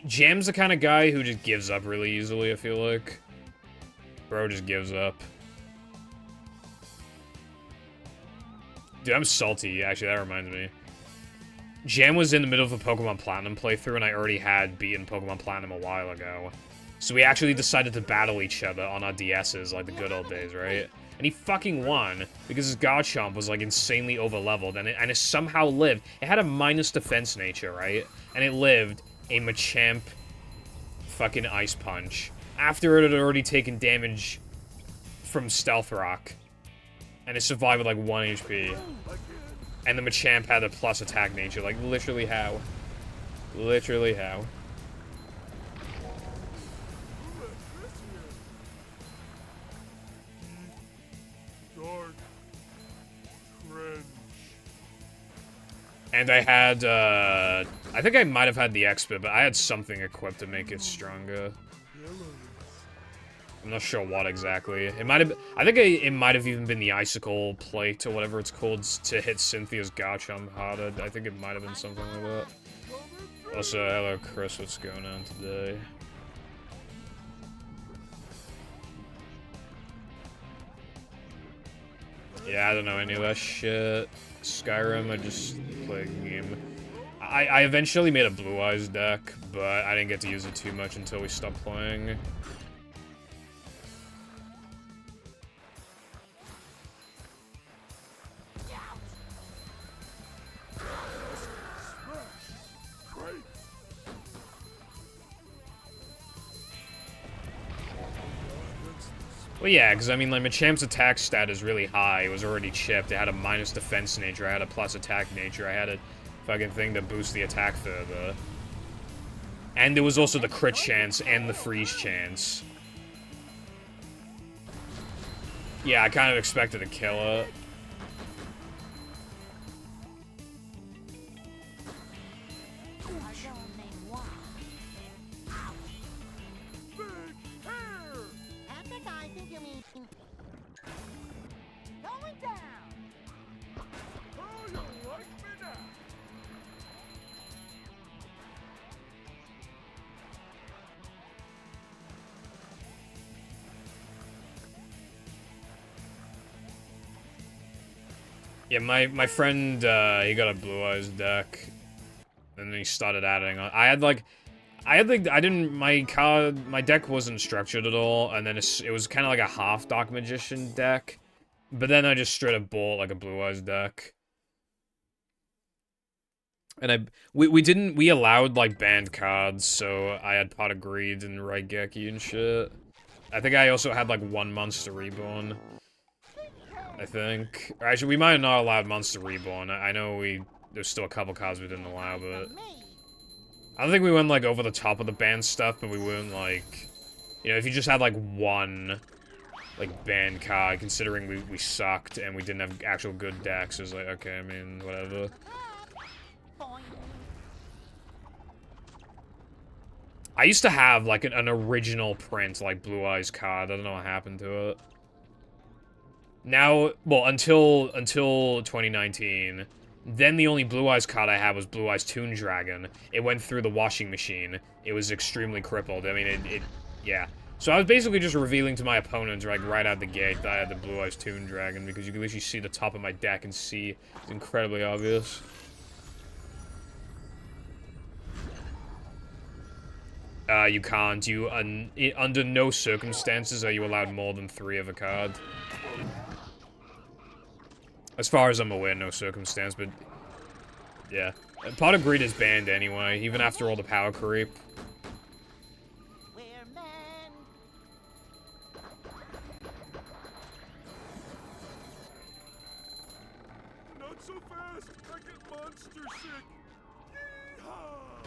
Jam's the kind of guy who just gives up really easily, I feel like. Bro just gives up. Dude, I'm salty. Actually, that reminds me. Jam was in the middle of a Pokemon Platinum playthrough, and I already had beaten Pokemon Platinum a while ago. So we actually decided to battle each other on our DSs, like the good old days, right? And he fucking won, because his Garchomp was, like, insanely overleveled, and it somehow lived. It had a minus defense nature, right? And it lived a Machamp fucking Ice Punch, after it had already taken damage from Stealth Rock. And it survived with, like, 1 HP. And the Machamp had a plus attack nature. Like, literally how? Literally how? And I had, I think I might have had the Expert, but I had something equipped to make it stronger. I'm not sure what exactly. It might have, I think it might have even been the Icicle Plate or whatever it's called to hit Cynthia's Garchomp harder. I think it might have been something like that. Also, hello Chris, what's going on today? Yeah, I don't know any of that shit. Skyrim, I just play a game. I eventually made a Blue Eyes deck, but I didn't get to use it too much until we stopped playing. Well, yeah, because, I mean, like, Machamp's attack stat is really high. It was already chipped. It had a minus defense nature. I had a plus attack nature. I had a fucking thing to boost the attack further. And there was also the crit chance and the freeze chance. Yeah, I kind of expected to kill it. Epic, I think you mean going down. Oh, you like me now? Yeah, my friend, he got a Blue Eyes deck. And then he started adding on. I didn't, my deck wasn't structured at all, and then it was kind of like a half Dark Magician deck. But then I just straight up bought, like, a Blue Eyes deck. And we allowed, like, banned cards, so I had Pot of Greed and Raigeki and shit. I think I also had, like, one Monster Reborn. I think. Or actually, we might have not allowed Monster Reborn. I know there's still a couple cards we didn't allow, but I don't think we went, like, over the top of the banned stuff, but we weren't, like, you know, if you just had, like, one, like, banned card, considering we sucked and we didn't have actual good decks, it was like, okay, I mean, whatever. I used to have, like, an original print, like, Blue Eyes card. I don't know what happened to it. Now, well, until 2019, then the only Blue Eyes card I had was Blue Eyes Toon Dragon. It went through the washing machine. It was extremely crippled. I mean, yeah. So I was basically just revealing to my opponents, like, right out the gate that I had the Blue Eyes Toon Dragon, because you can literally see the top of my deck and see it's incredibly obvious. You can't. Under no circumstances are you allowed more than 3 of a card. As far as I'm aware, no circumstance, but yeah. Pot of Greed is banned anyway, even after all the power creep. We're men. Not so fast! I get monster sick! Yeehaw!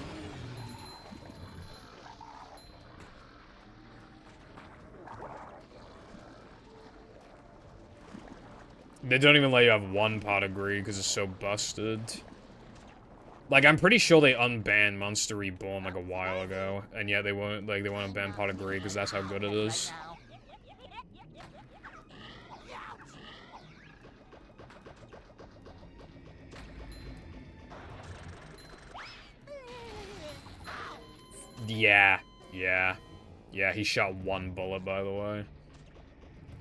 They don't even let you have one Pot of Greed because it's so busted. Like, I'm pretty sure they unbanned Monster Reborn like a while ago, and yet they won't, like, they want to ban Pot of Greed because that's how good it is. Yeah, he shot 1 bullet, by the way.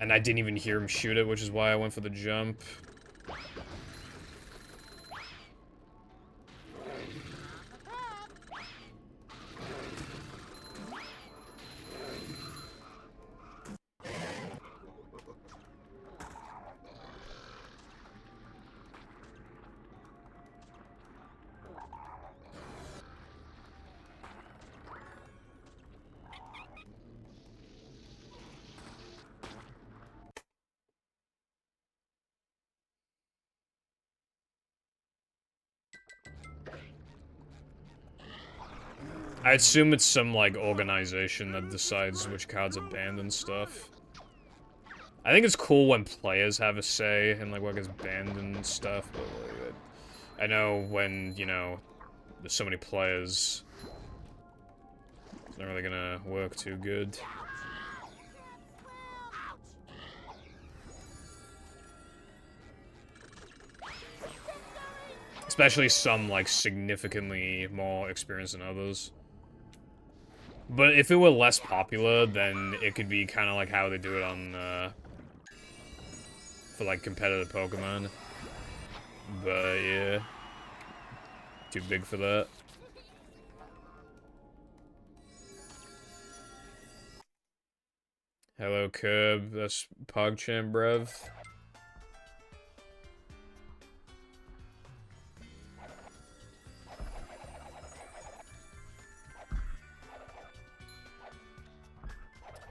And I didn't even hear him shoot it, which is why I went for the jump. I assume it's some, like, organization that decides which cards are banned and stuff. I think it's cool when players have a say in, like, what gets banned and stuff, but, like, I know when, you know, there's so many players, it's not really gonna work too good. Especially some, like, significantly more experienced than others. But if it were less popular, then it could be kind of like how they do it on, for, like, competitive Pokemon. But, yeah. Too big for that. Hello, Curb. That's PogChamp, bruv.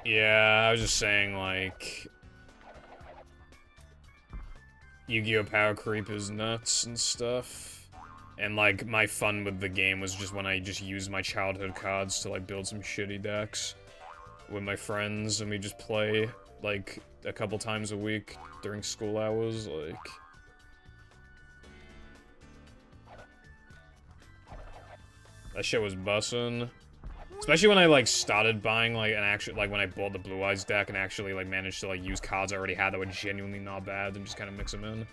Yeah, I was just saying, like... Yu-Gi-Oh! Power Creep is nuts and stuff. And, like, my fun with the game was just when I just used my childhood cards to, like, build some shitty decks with my friends, and we just play, like, a couple times a week during school hours, like... That shit was bussin'. Especially when I, like, started buying, like, an actual, like, when I bought the Blue Eyes deck and actually, like, managed to, like, use cards I already had that were genuinely not bad and just kind of mix them in.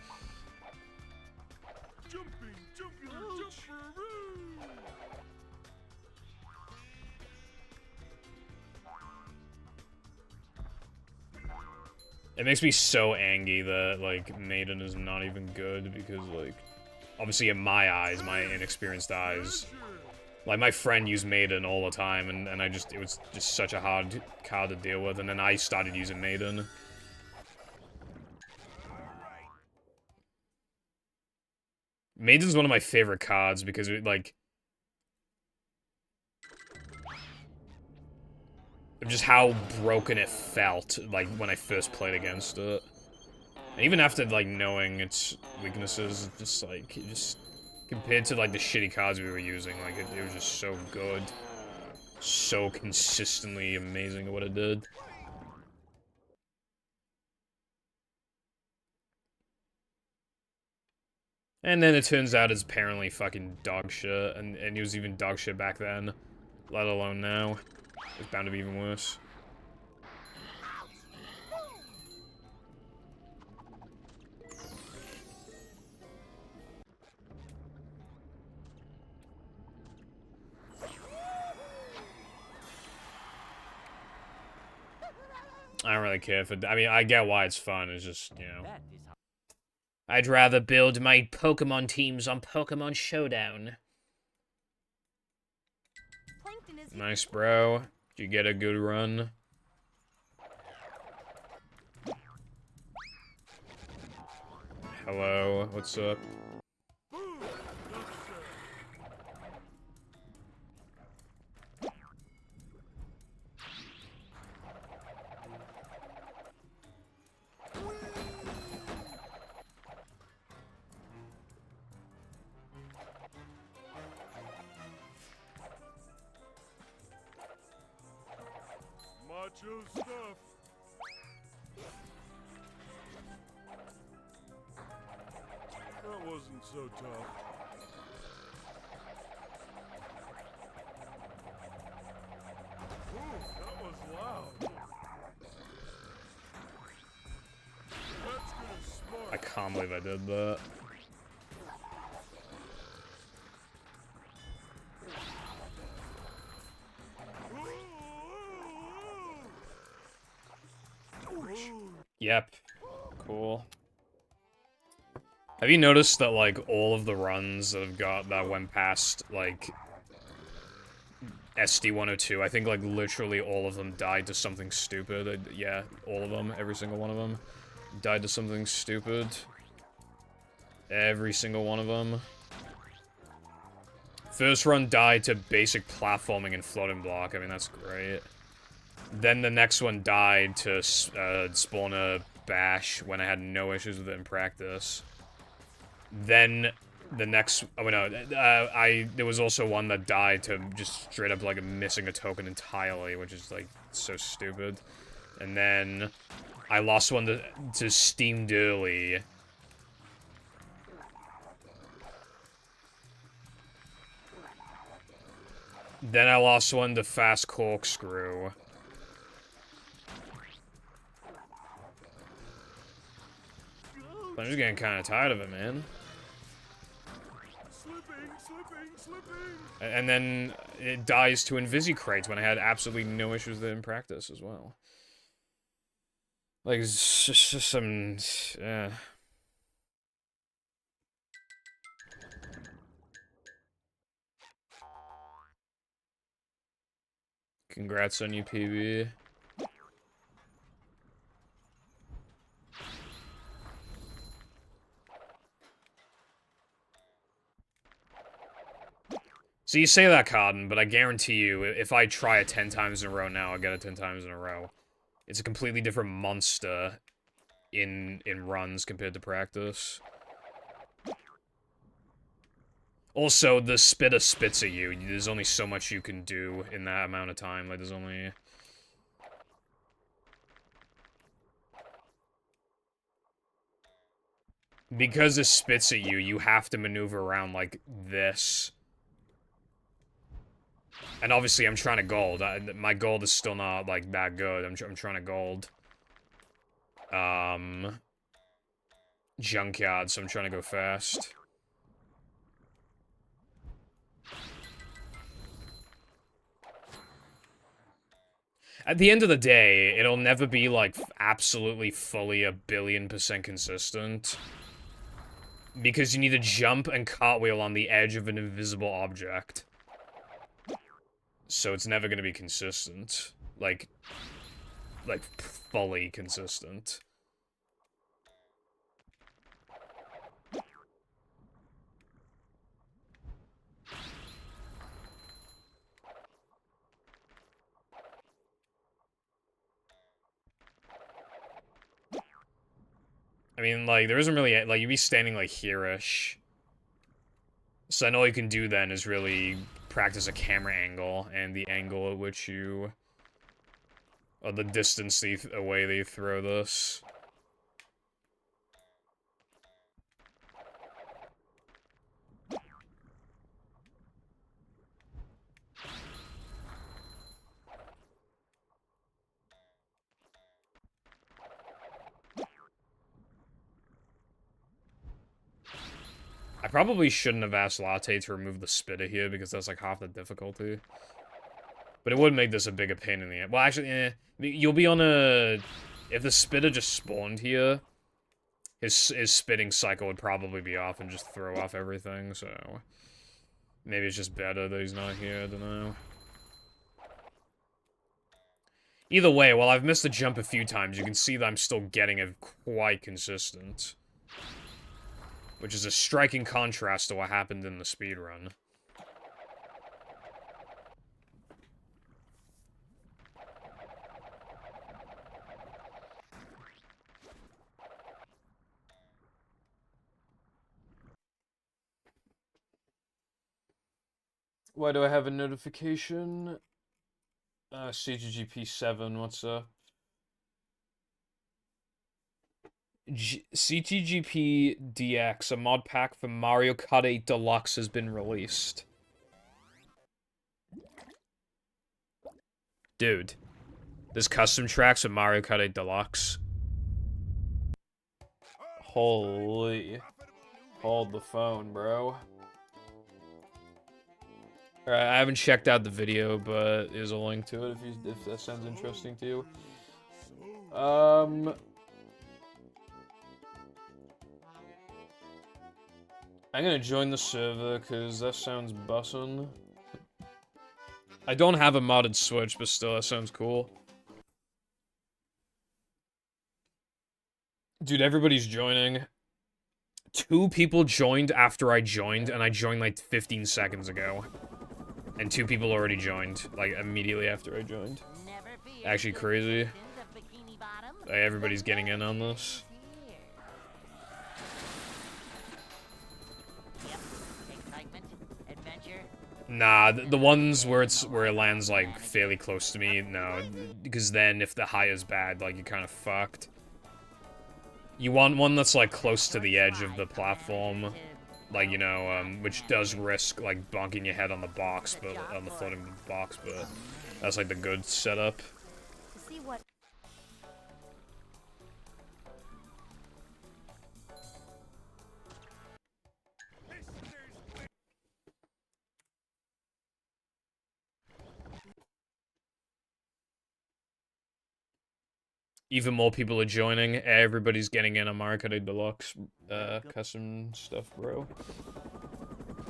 It makes me so angry that, like, Maiden is not even good because, like, obviously in my eyes, my inexperienced eyes, like, my friend used Maiden all the time, and it was just such a hard card to deal with, and then I started using Maiden. Maiden's one of my favorite cards because it, like... just how broken it felt, like, when I first played against it. And even after, like, knowing its weaknesses, just, like, just... Compared to, like, the shitty cards we were using, like, it was just so good. So consistently amazing at what it did. And then it turns out it's apparently fucking dog shit, and it was even dog shit back then. Let alone now. It's bound to be even worse. I don't really care if it... I mean, I get why it's fun, it's just, you know... I'd rather build my Pokemon teams on Pokemon Showdown. Nice, bro. Did you get a good run? Hello, what's up? Macho stuff. That wasn't so tough. Ooh, that was loud. That's gonna smart. I can't believe I did that. Yep. Cool. Have you noticed that, like, all of the runs that went past, like, SD-102, I think, like, literally all of them died to something stupid. Yeah, all of them, every single one of them, died to something stupid. Every single one of them. First run died to basic platforming and floating block. I mean, that's great. Then the next one died to spawn a bash when I had no issues with it in practice. Then the next... Oh, no. There was also one that died to just straight up, like, missing a token entirely, which is, like, so stupid. And then I lost one to steamed early. Then I lost one to fast corkscrew. I'm just getting kind of tired of it, man. And then it dies to Invisicrate when I had absolutely no issues with it in practice as well. Like, it's just some... yeah. Congrats on you, PB. So you say that, Cotton, but I guarantee you, if I try it 10 times in a row now, I'll get it 10 times in a row. It's a completely different monster in runs compared to practice. Also, the spitter spits at you. There's only so much you can do in that amount of time. Like, there's only... Because it spits at you, you have to maneuver around like this. And obviously, I'm trying to gold. My gold is still not, like, that good. I'm trying to gold. Junkyard, so I'm trying to go fast. At the end of the day, it'll never be, like, absolutely fully 1,000,000,000% consistent. Because you need to jump and cartwheel on the edge of an invisible object. So it's never gonna be consistent. Like, fully consistent. I mean, like, there isn't really, like, you'd be standing, like, here-ish. So then all you can do then is really practice a camera angle, and the angle at which you... or the distance away they throw this. I probably shouldn't have asked Latte to remove the spitter here, because that's like half the difficulty. But it would make this a bigger pain in the ass. Well, actually, you'll be on a... If the spitter just spawned here, his spitting cycle would probably be off and just throw off everything, so... Maybe it's just better that he's not here, I don't know. Either way, while I've missed the jump a few times, you can see that I'm still getting it quite consistent. Which is a striking contrast to what happened in the speedrun. Why do I have a notification? CTGP7, what's up? CTGP DX, a mod pack for Mario Kart 8 Deluxe, has been released. Dude, there's custom tracks with Mario Kart 8 Deluxe. Holy. Hold the phone, bro. Alright, I haven't checked out the video, but there's a link to it if that sounds interesting to you. I'm gonna join the server, because that sounds bussin'. I don't have a modded Switch, but still, that sounds cool. Dude, everybody's joining. 2 people joined after I joined, and I joined like 15 seconds ago. And 2 people already joined, like, immediately after I joined. Actually crazy. Like, everybody's getting in on this. Nah, the ones where it lands, like, fairly close to me, no. Because then, if the high is bad, like, you're kind of fucked. You want one that's, like, close to the edge of the platform. Like, you know, which does risk, like, bonking your head on the box, but on the floating box, but that's, like, the good setup. See what? Even more people are joining. Everybody's getting in on Mario Kart 8 Deluxe custom stuff, bro.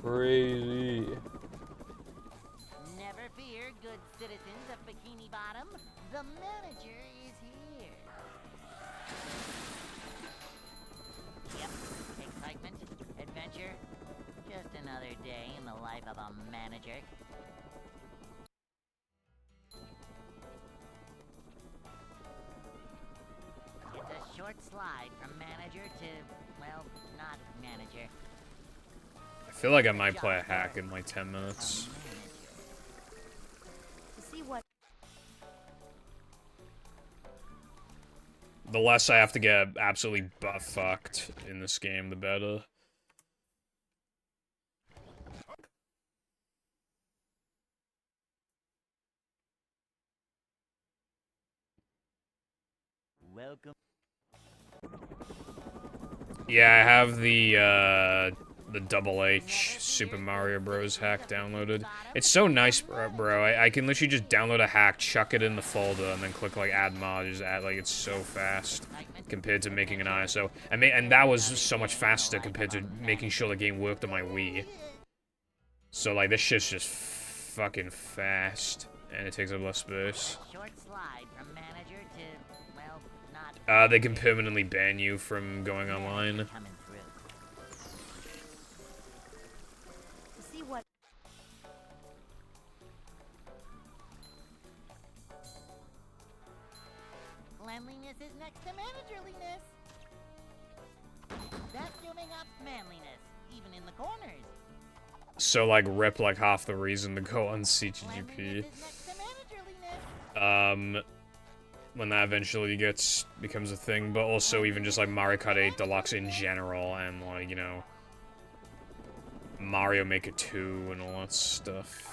Crazy. Never fear, good citizens of Bikini Bottom. The manager is here. Yep, excitement, adventure. Just another day in the life of a manager. short slide from manager to, well, not manager. I feel like I might play a hack in like 10 minutes. To see what The less I have to get absolutely butt-fucked in this game, the better. welcome. Yeah, I have the Double H Super Mario Bros. Hack downloaded. It's so nice, bro. I can literally just download a hack, chuck it in the folder, and then click, like, add mod, just add, like, it's so fast compared to making an ISO. And that was so much faster compared to making sure the game worked on my Wii. So, like, this shit's just fucking fast, and it takes up less space. Short slide from manager to, well, not They can permanently ban you from going online. coming through. To see what cleanliness is next to managerliness. Vacuuming up manliness, even in the corners. So, like, rip, like, half the reason to go on CGP. Cleanliness is next to managerliness. When that eventually becomes a thing, but also even just, like, Mario Kart 8 Deluxe in general, and, like, you know, Mario Maker 2 and all that stuff.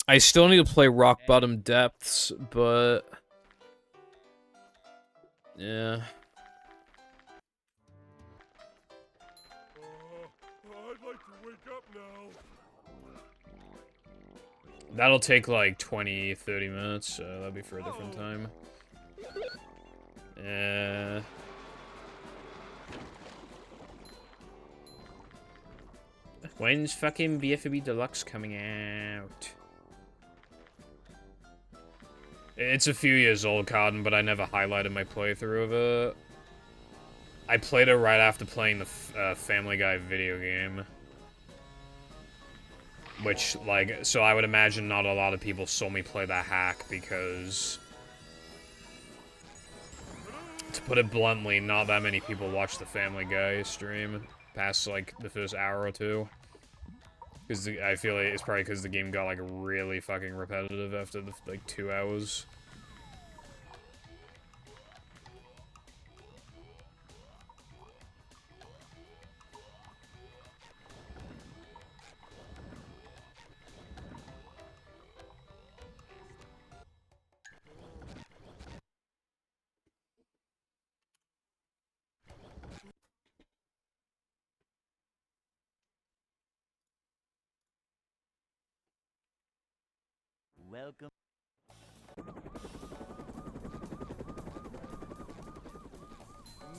I still need to play Rock Bottom Depths, but... yeah. I'd like to wake up now. That'll take like 20, 30 minutes, so that'll be for a different time. When's fucking BFB Deluxe coming out? It's a few years old, Cotton, but I never highlighted my playthrough of it. I played it right after playing the Family Guy video game. Which, like, so I would imagine not a lot of people saw me play that hack because... to put it bluntly, not that many people watch the Family Guy stream past, like, the first hour or two. Because I feel like it's probably because the game got, like, really fucking repetitive after, the, like, 2 hours. Welcome.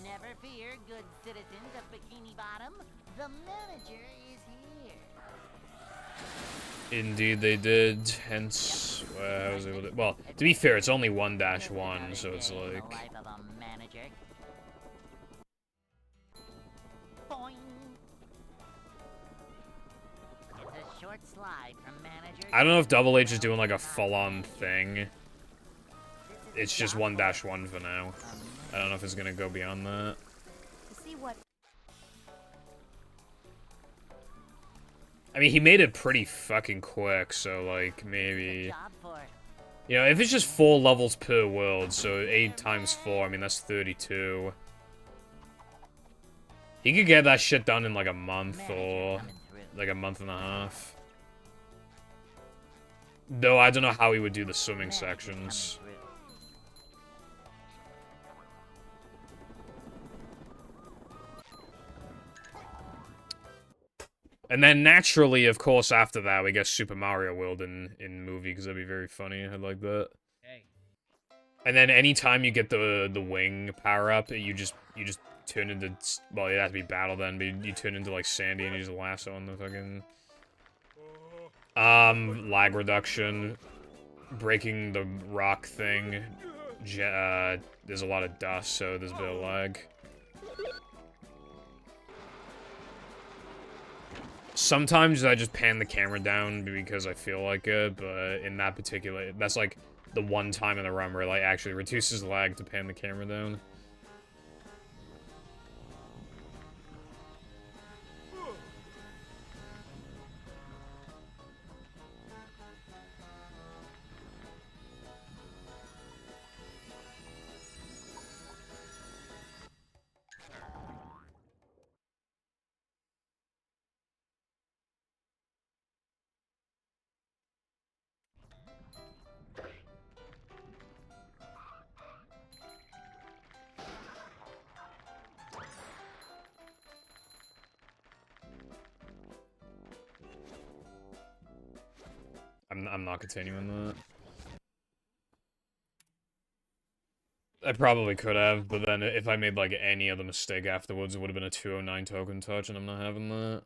Never fear, good citizens of Bikini Bottom. The manager is here. Indeed they did, hence, I was able to... well, to be fair, it's only 1-1, so it's like... The life of a manager. Boing. It's a short slide from manager. I don't know if Double H is doing, like, a full-on thing. It's just 1-1 for now. I don't know if it's gonna go beyond that. To see what I mean, he made it pretty fucking quick, so, like, maybe... job for. you know, if it's just 4 levels per world, so 8 times 4, I mean, that's 32. He could get that shit done in, like, a month, or, Coming through. like, a month and a half. Though, I don't know how he would do the swimming sections. Coming through. And then, naturally, of course, after that, we get Super Mario World in movie, because that'd be very funny. I'd like that. Hey. And then, anytime you get the wing power-up, you just turn into... well, it has to be battle then, but you turn into, like, Sandy, and you just lasso on the fucking... lag reduction. Breaking the rock thing. There's a lot of dust, so there's a bit of lag. Sometimes I just pan the camera down because I feel like it, but in that particular, that's like the one time in the run where it like actually reduces lag to pan the camera down. I'm not continuing that. I probably could have, but then if I made like any other mistake afterwards, it would have been a 209 token touch, and I'm not having that.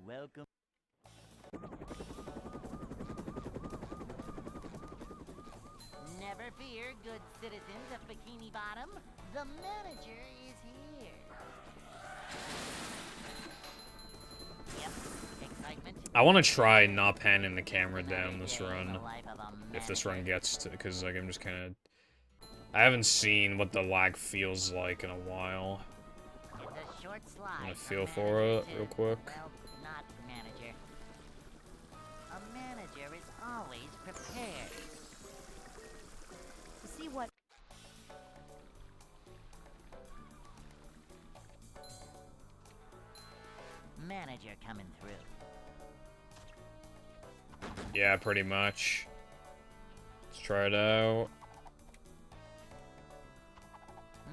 Welcome. Never fear, good citizens of Bikini Bottom. The manager is here. Yep, excitement. I want to try not panning the camera down this Day in run. the life of a If this run manager. gets to, because like I'm just kind of, I haven't seen what the lag feels like in a while. It's a short slide. I'm gonna from feel for manager it to- real quick. Well, not manager. A manager is always prepared. To see what manager coming through. Yeah, pretty much. Let's try it out.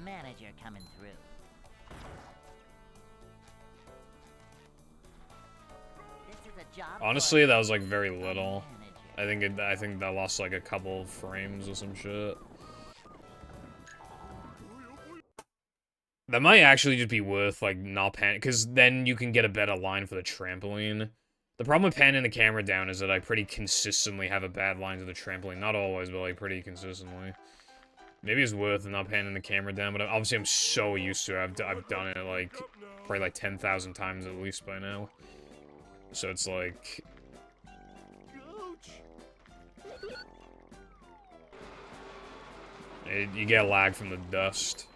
Manager coming through. This is a job for Honestly, that was like very a little. manager. I think that lost like a couple frames or some shit. That might actually just be worth like not panning, because then you can get a better line for the trampoline. The problem with panning the camera down is that I pretty consistently have a bad line to the trampoline. Not always, but like pretty consistently. Maybe it's worth not panning the camera down, but obviously I'm so used to it. I've done it like probably like 10,000 times at least by now. So it's like, you get lag from the dust.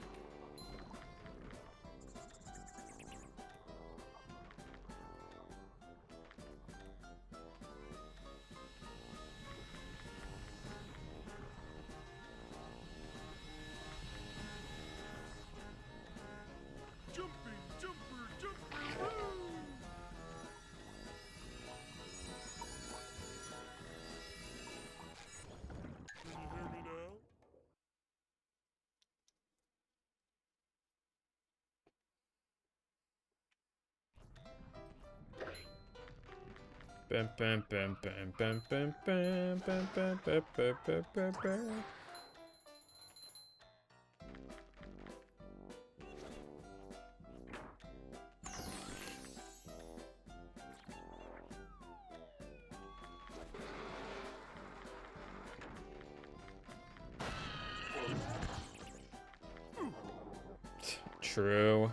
Bam, bam, bam, bam, bam, bam, bam, bam, bam, bam, bam, bam, bam, bam. True.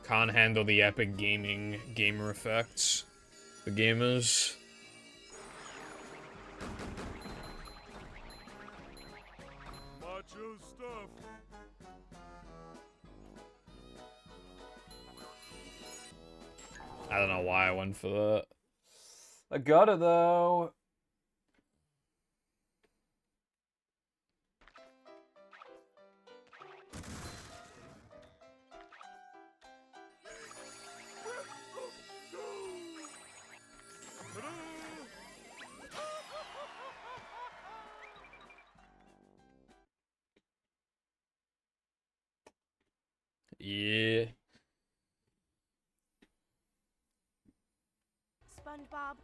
Can't handle the epic gamer effects. The gamers. Macho stuff. I don't know why I went for that. I got it though. Yeah. SpongeBob.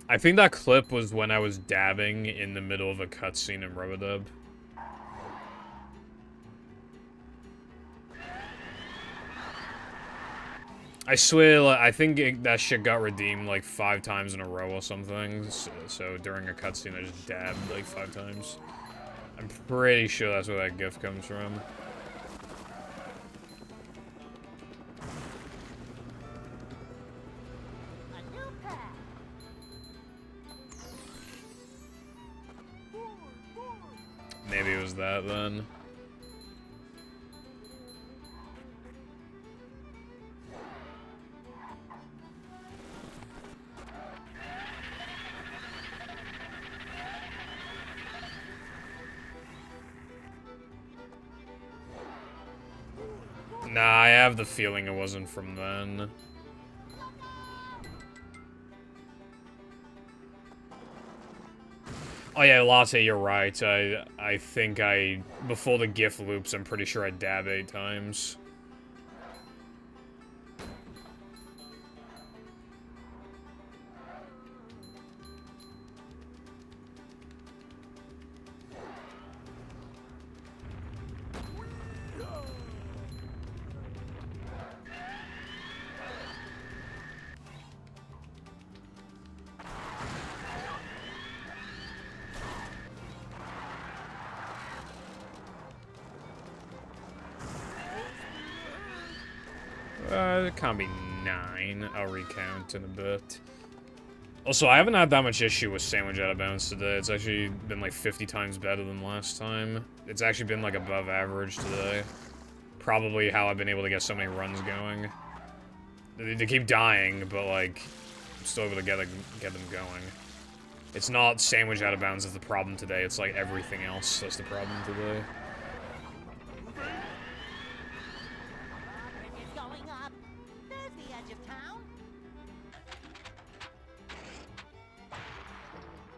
I think that clip was when I was dabbing in the middle of a cutscene in Rubadub. I swear, like, I think that shit got redeemed like 5 times in a row or something. So during a cutscene, I just dabbed like 5 times. I'm pretty sure that's where that gift comes from. A new path. Maybe it was that then. Nah, I have the feeling it wasn't from then. Oh yeah, Latte, you're right. I think before the GIF loops, I'm pretty sure I dab 8 times. It can't be 9. I'll recount in a bit. Also, I haven't had that much issue with Sandwich Out of Bounds today. It's actually been like 50 times better than last time. It's actually been like above average today. Probably how I've been able to get so many runs going. They keep dying, but like, I'm still able to get them going. It's not Sandwich Out of Bounds that's the problem today. It's like everything else that's the problem today. Bridge is going up. There's the edge of town.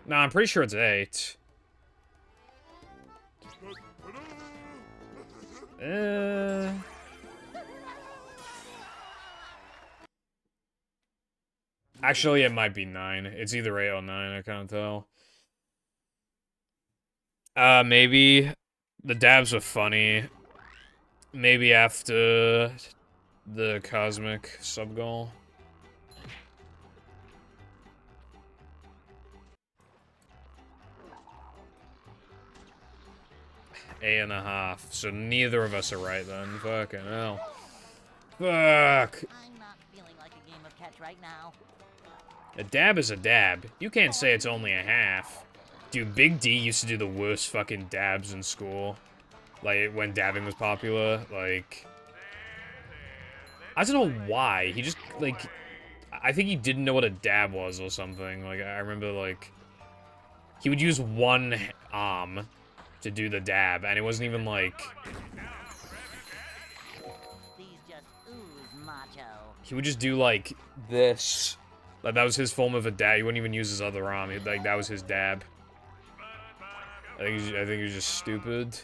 Nah, I'm pretty sure it's 8. Actually, it might be 9. It's either 8 or 9, I can't tell. Maybe the dabs were funny. Maybe after the cosmic sub-goal. Eight and a half. So neither of us are right then. Fucking hell. Fuck. I'm not feeling like a game of catch right now. A dab is a dab. You can't say it's only a half. Dude, Big D used to do the worst fucking dabs in school. Like, when dabbing was popular. Like, I don't know why. He just, like, I think he didn't know what a dab was or something. Like, I remember, like, he would use one arm to do the dab, and it wasn't even, like... These just ooze macho. He would just do, like, this. Like, that was his form of a dab. He wouldn't even use his other arm. Like, that was his dab. I think he was just stupid.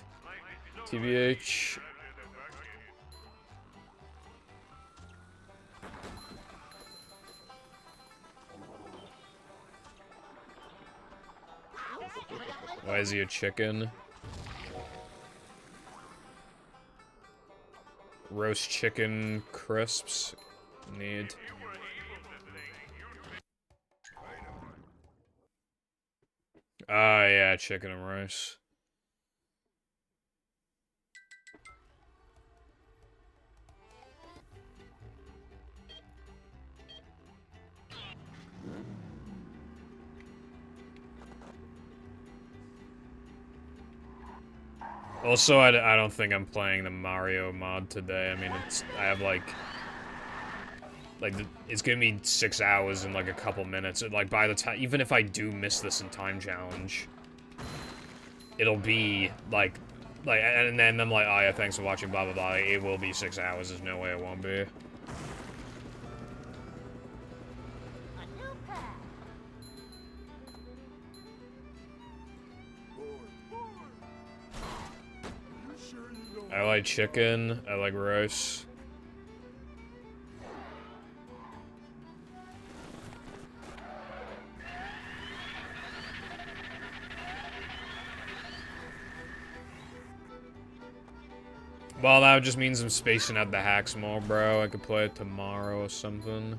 TBH. Why is he a chicken? Roast chicken crisps. Need. Ah, yeah, chicken and rice. Also, I don't think I'm playing the Mario mod today. I mean, I have like, it's gonna be 6 hours in like a couple minutes. And like by the time, even if I do miss this in time challenge, it'll be like, and then I'm like, oh yeah, thanks for watching, blah blah blah. It will be 6 hours. There's no way it won't be. A new path. I like chicken. I like rice. Well, that just means I'm spacing out the hacks more, bro. I could play it tomorrow or something.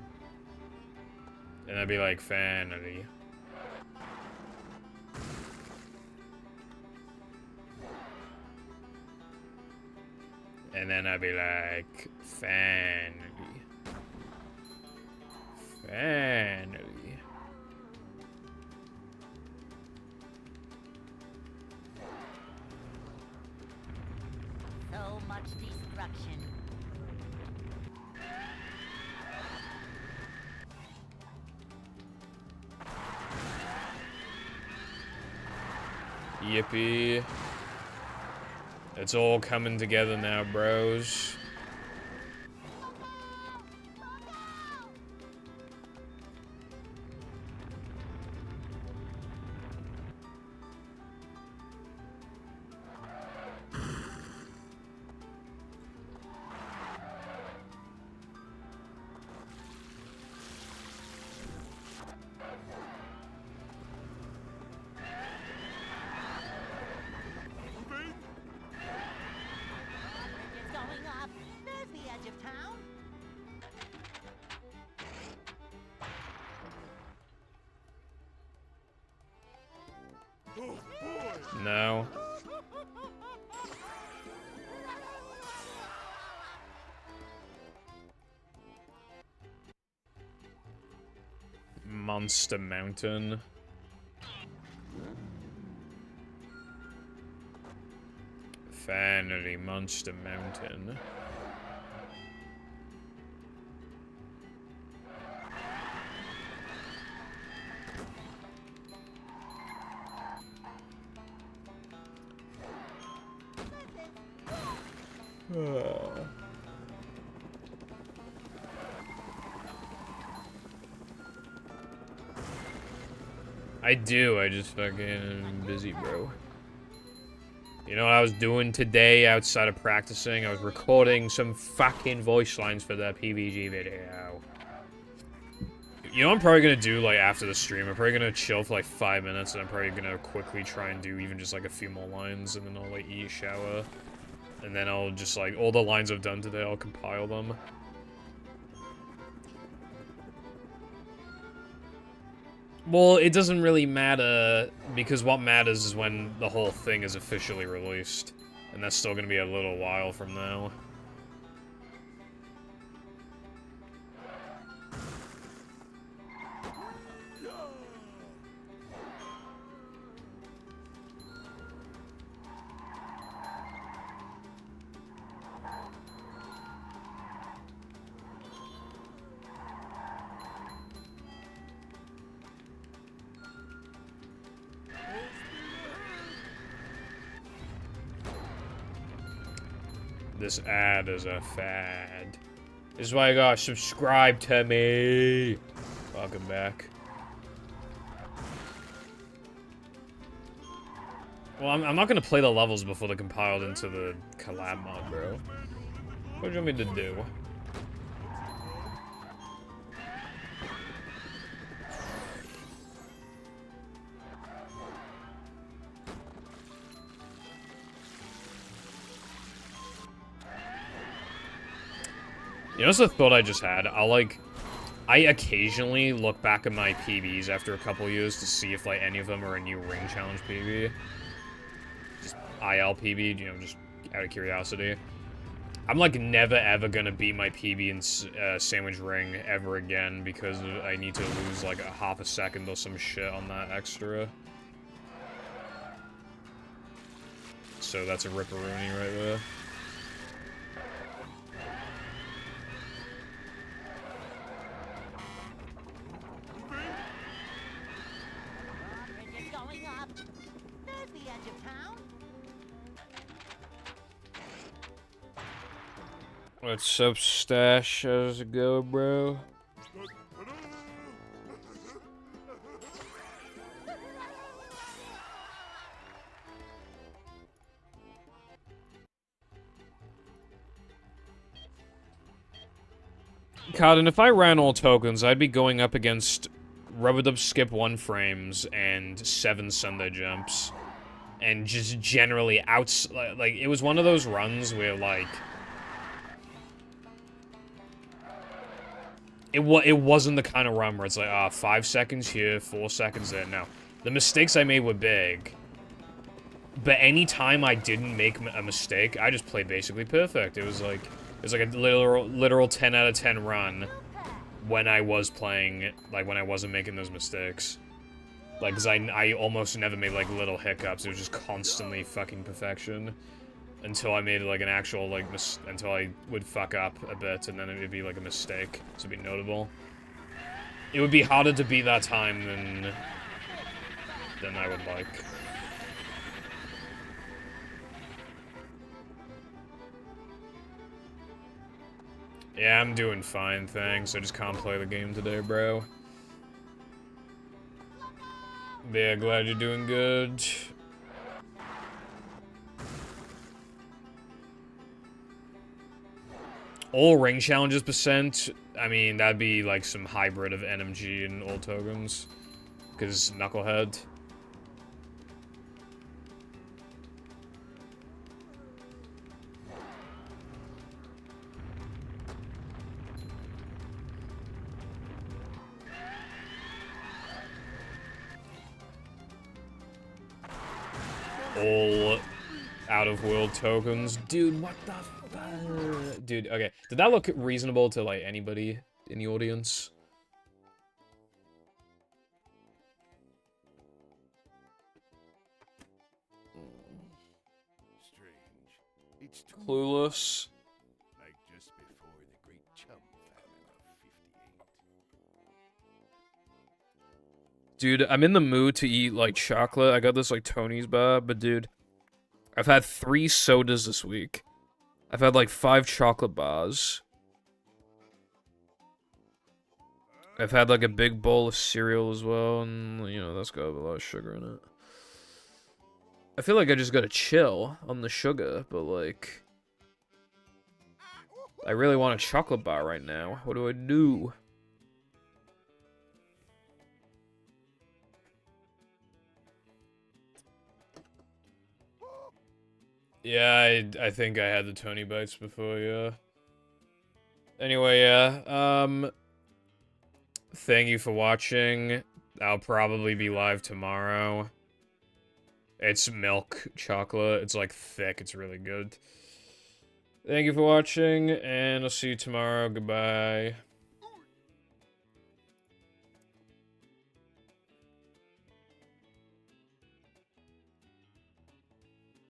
And I'd be like, fanity. And then I'd be like, fanity. Fanity. So much destruction. Yippee. It's all coming together now, bros. Bridge is going up. There's the edge of town. No. Monster Mountain. Fantasy Monster Mountain. I do, I just fucking busy, bro. You know what I was doing today outside of practicing? I was recording some fucking voice lines for that PVG video. You know what I'm probably gonna do, like, after the stream? I'm probably gonna chill for, like, 5 minutes, and I'm probably gonna quickly try and do even just, like, a few more lines, and then I'll, like, eat, shower. And then I'll just, like, all the lines I've done today, I'll compile them. Well, it doesn't really matter, because what matters is when the whole thing is officially released. And that's still gonna be a little while from now. This ad is a fad. This is why you gotta subscribe to me. Welcome back. Well, I'm not gonna play the levels before they're compiled into the collab mod, bro. What do you want me to do? You know, what's the thought I just had? I occasionally look back at my PBs after a couple years to see if, like, any of them are a new ring challenge PB. Just IL PB, you know, just out of curiosity. I'm, like, never ever gonna beat my PB in Sandwich Ring ever again because I need to lose, like, a half a second or some shit on that extra. So that's a ripperoonie right there. What's up, Stash? How's it go, bro? Cotton, if I ran all tokens, I'd be going up against Rubber Dub Skip 1 frames and 7 Sunday jumps. and just generally like, it was one of those runs where, like, it wasn't the kind of run where it's like, 5 seconds here, 4 seconds there. No. The mistakes I made were big. But any time I didn't make a mistake, I just played basically perfect. It was like a literal 10 out of 10 run when I was playing, like, when I wasn't making those mistakes. Like, because I almost never made, like, little hiccups. It was just constantly fucking perfection. Until I made, like, an actual, like, until I would fuck up a bit, and then it would be, like, a mistake to be notable. It would be harder to beat that time than I would like. Yeah, I'm doing fine, thanks. I just can't play the game today, bro. But yeah, glad you're doing good. All ring challenges percent, I mean, that'd be like some hybrid of NMG and all tokens. Because Knucklehead. All out-of-world tokens. Dude, what the fuck? Dude, okay. Did that look reasonable to, like, anybody in the audience? Strange. It's too Clueless. like just before the Great Chum Famine of 58. Dude, I'm in the mood to eat, like, chocolate. I got this, like, Tony's bar, but, dude, I've had 3 sodas this week. I've had, like, 5 chocolate bars. I've had, like, a big bowl of cereal as well, and, you know, that's got a lot of sugar in it. I feel like I just gotta chill on the sugar, but, like, I really want a chocolate bar right now. What do I do? Yeah, I think I had the Tony Bites before, yeah. Anyway, yeah, thank you for watching. I'll probably be live tomorrow. It's milk chocolate. It's, like, thick. It's really good. Thank you for watching, and I'll see you tomorrow. Goodbye.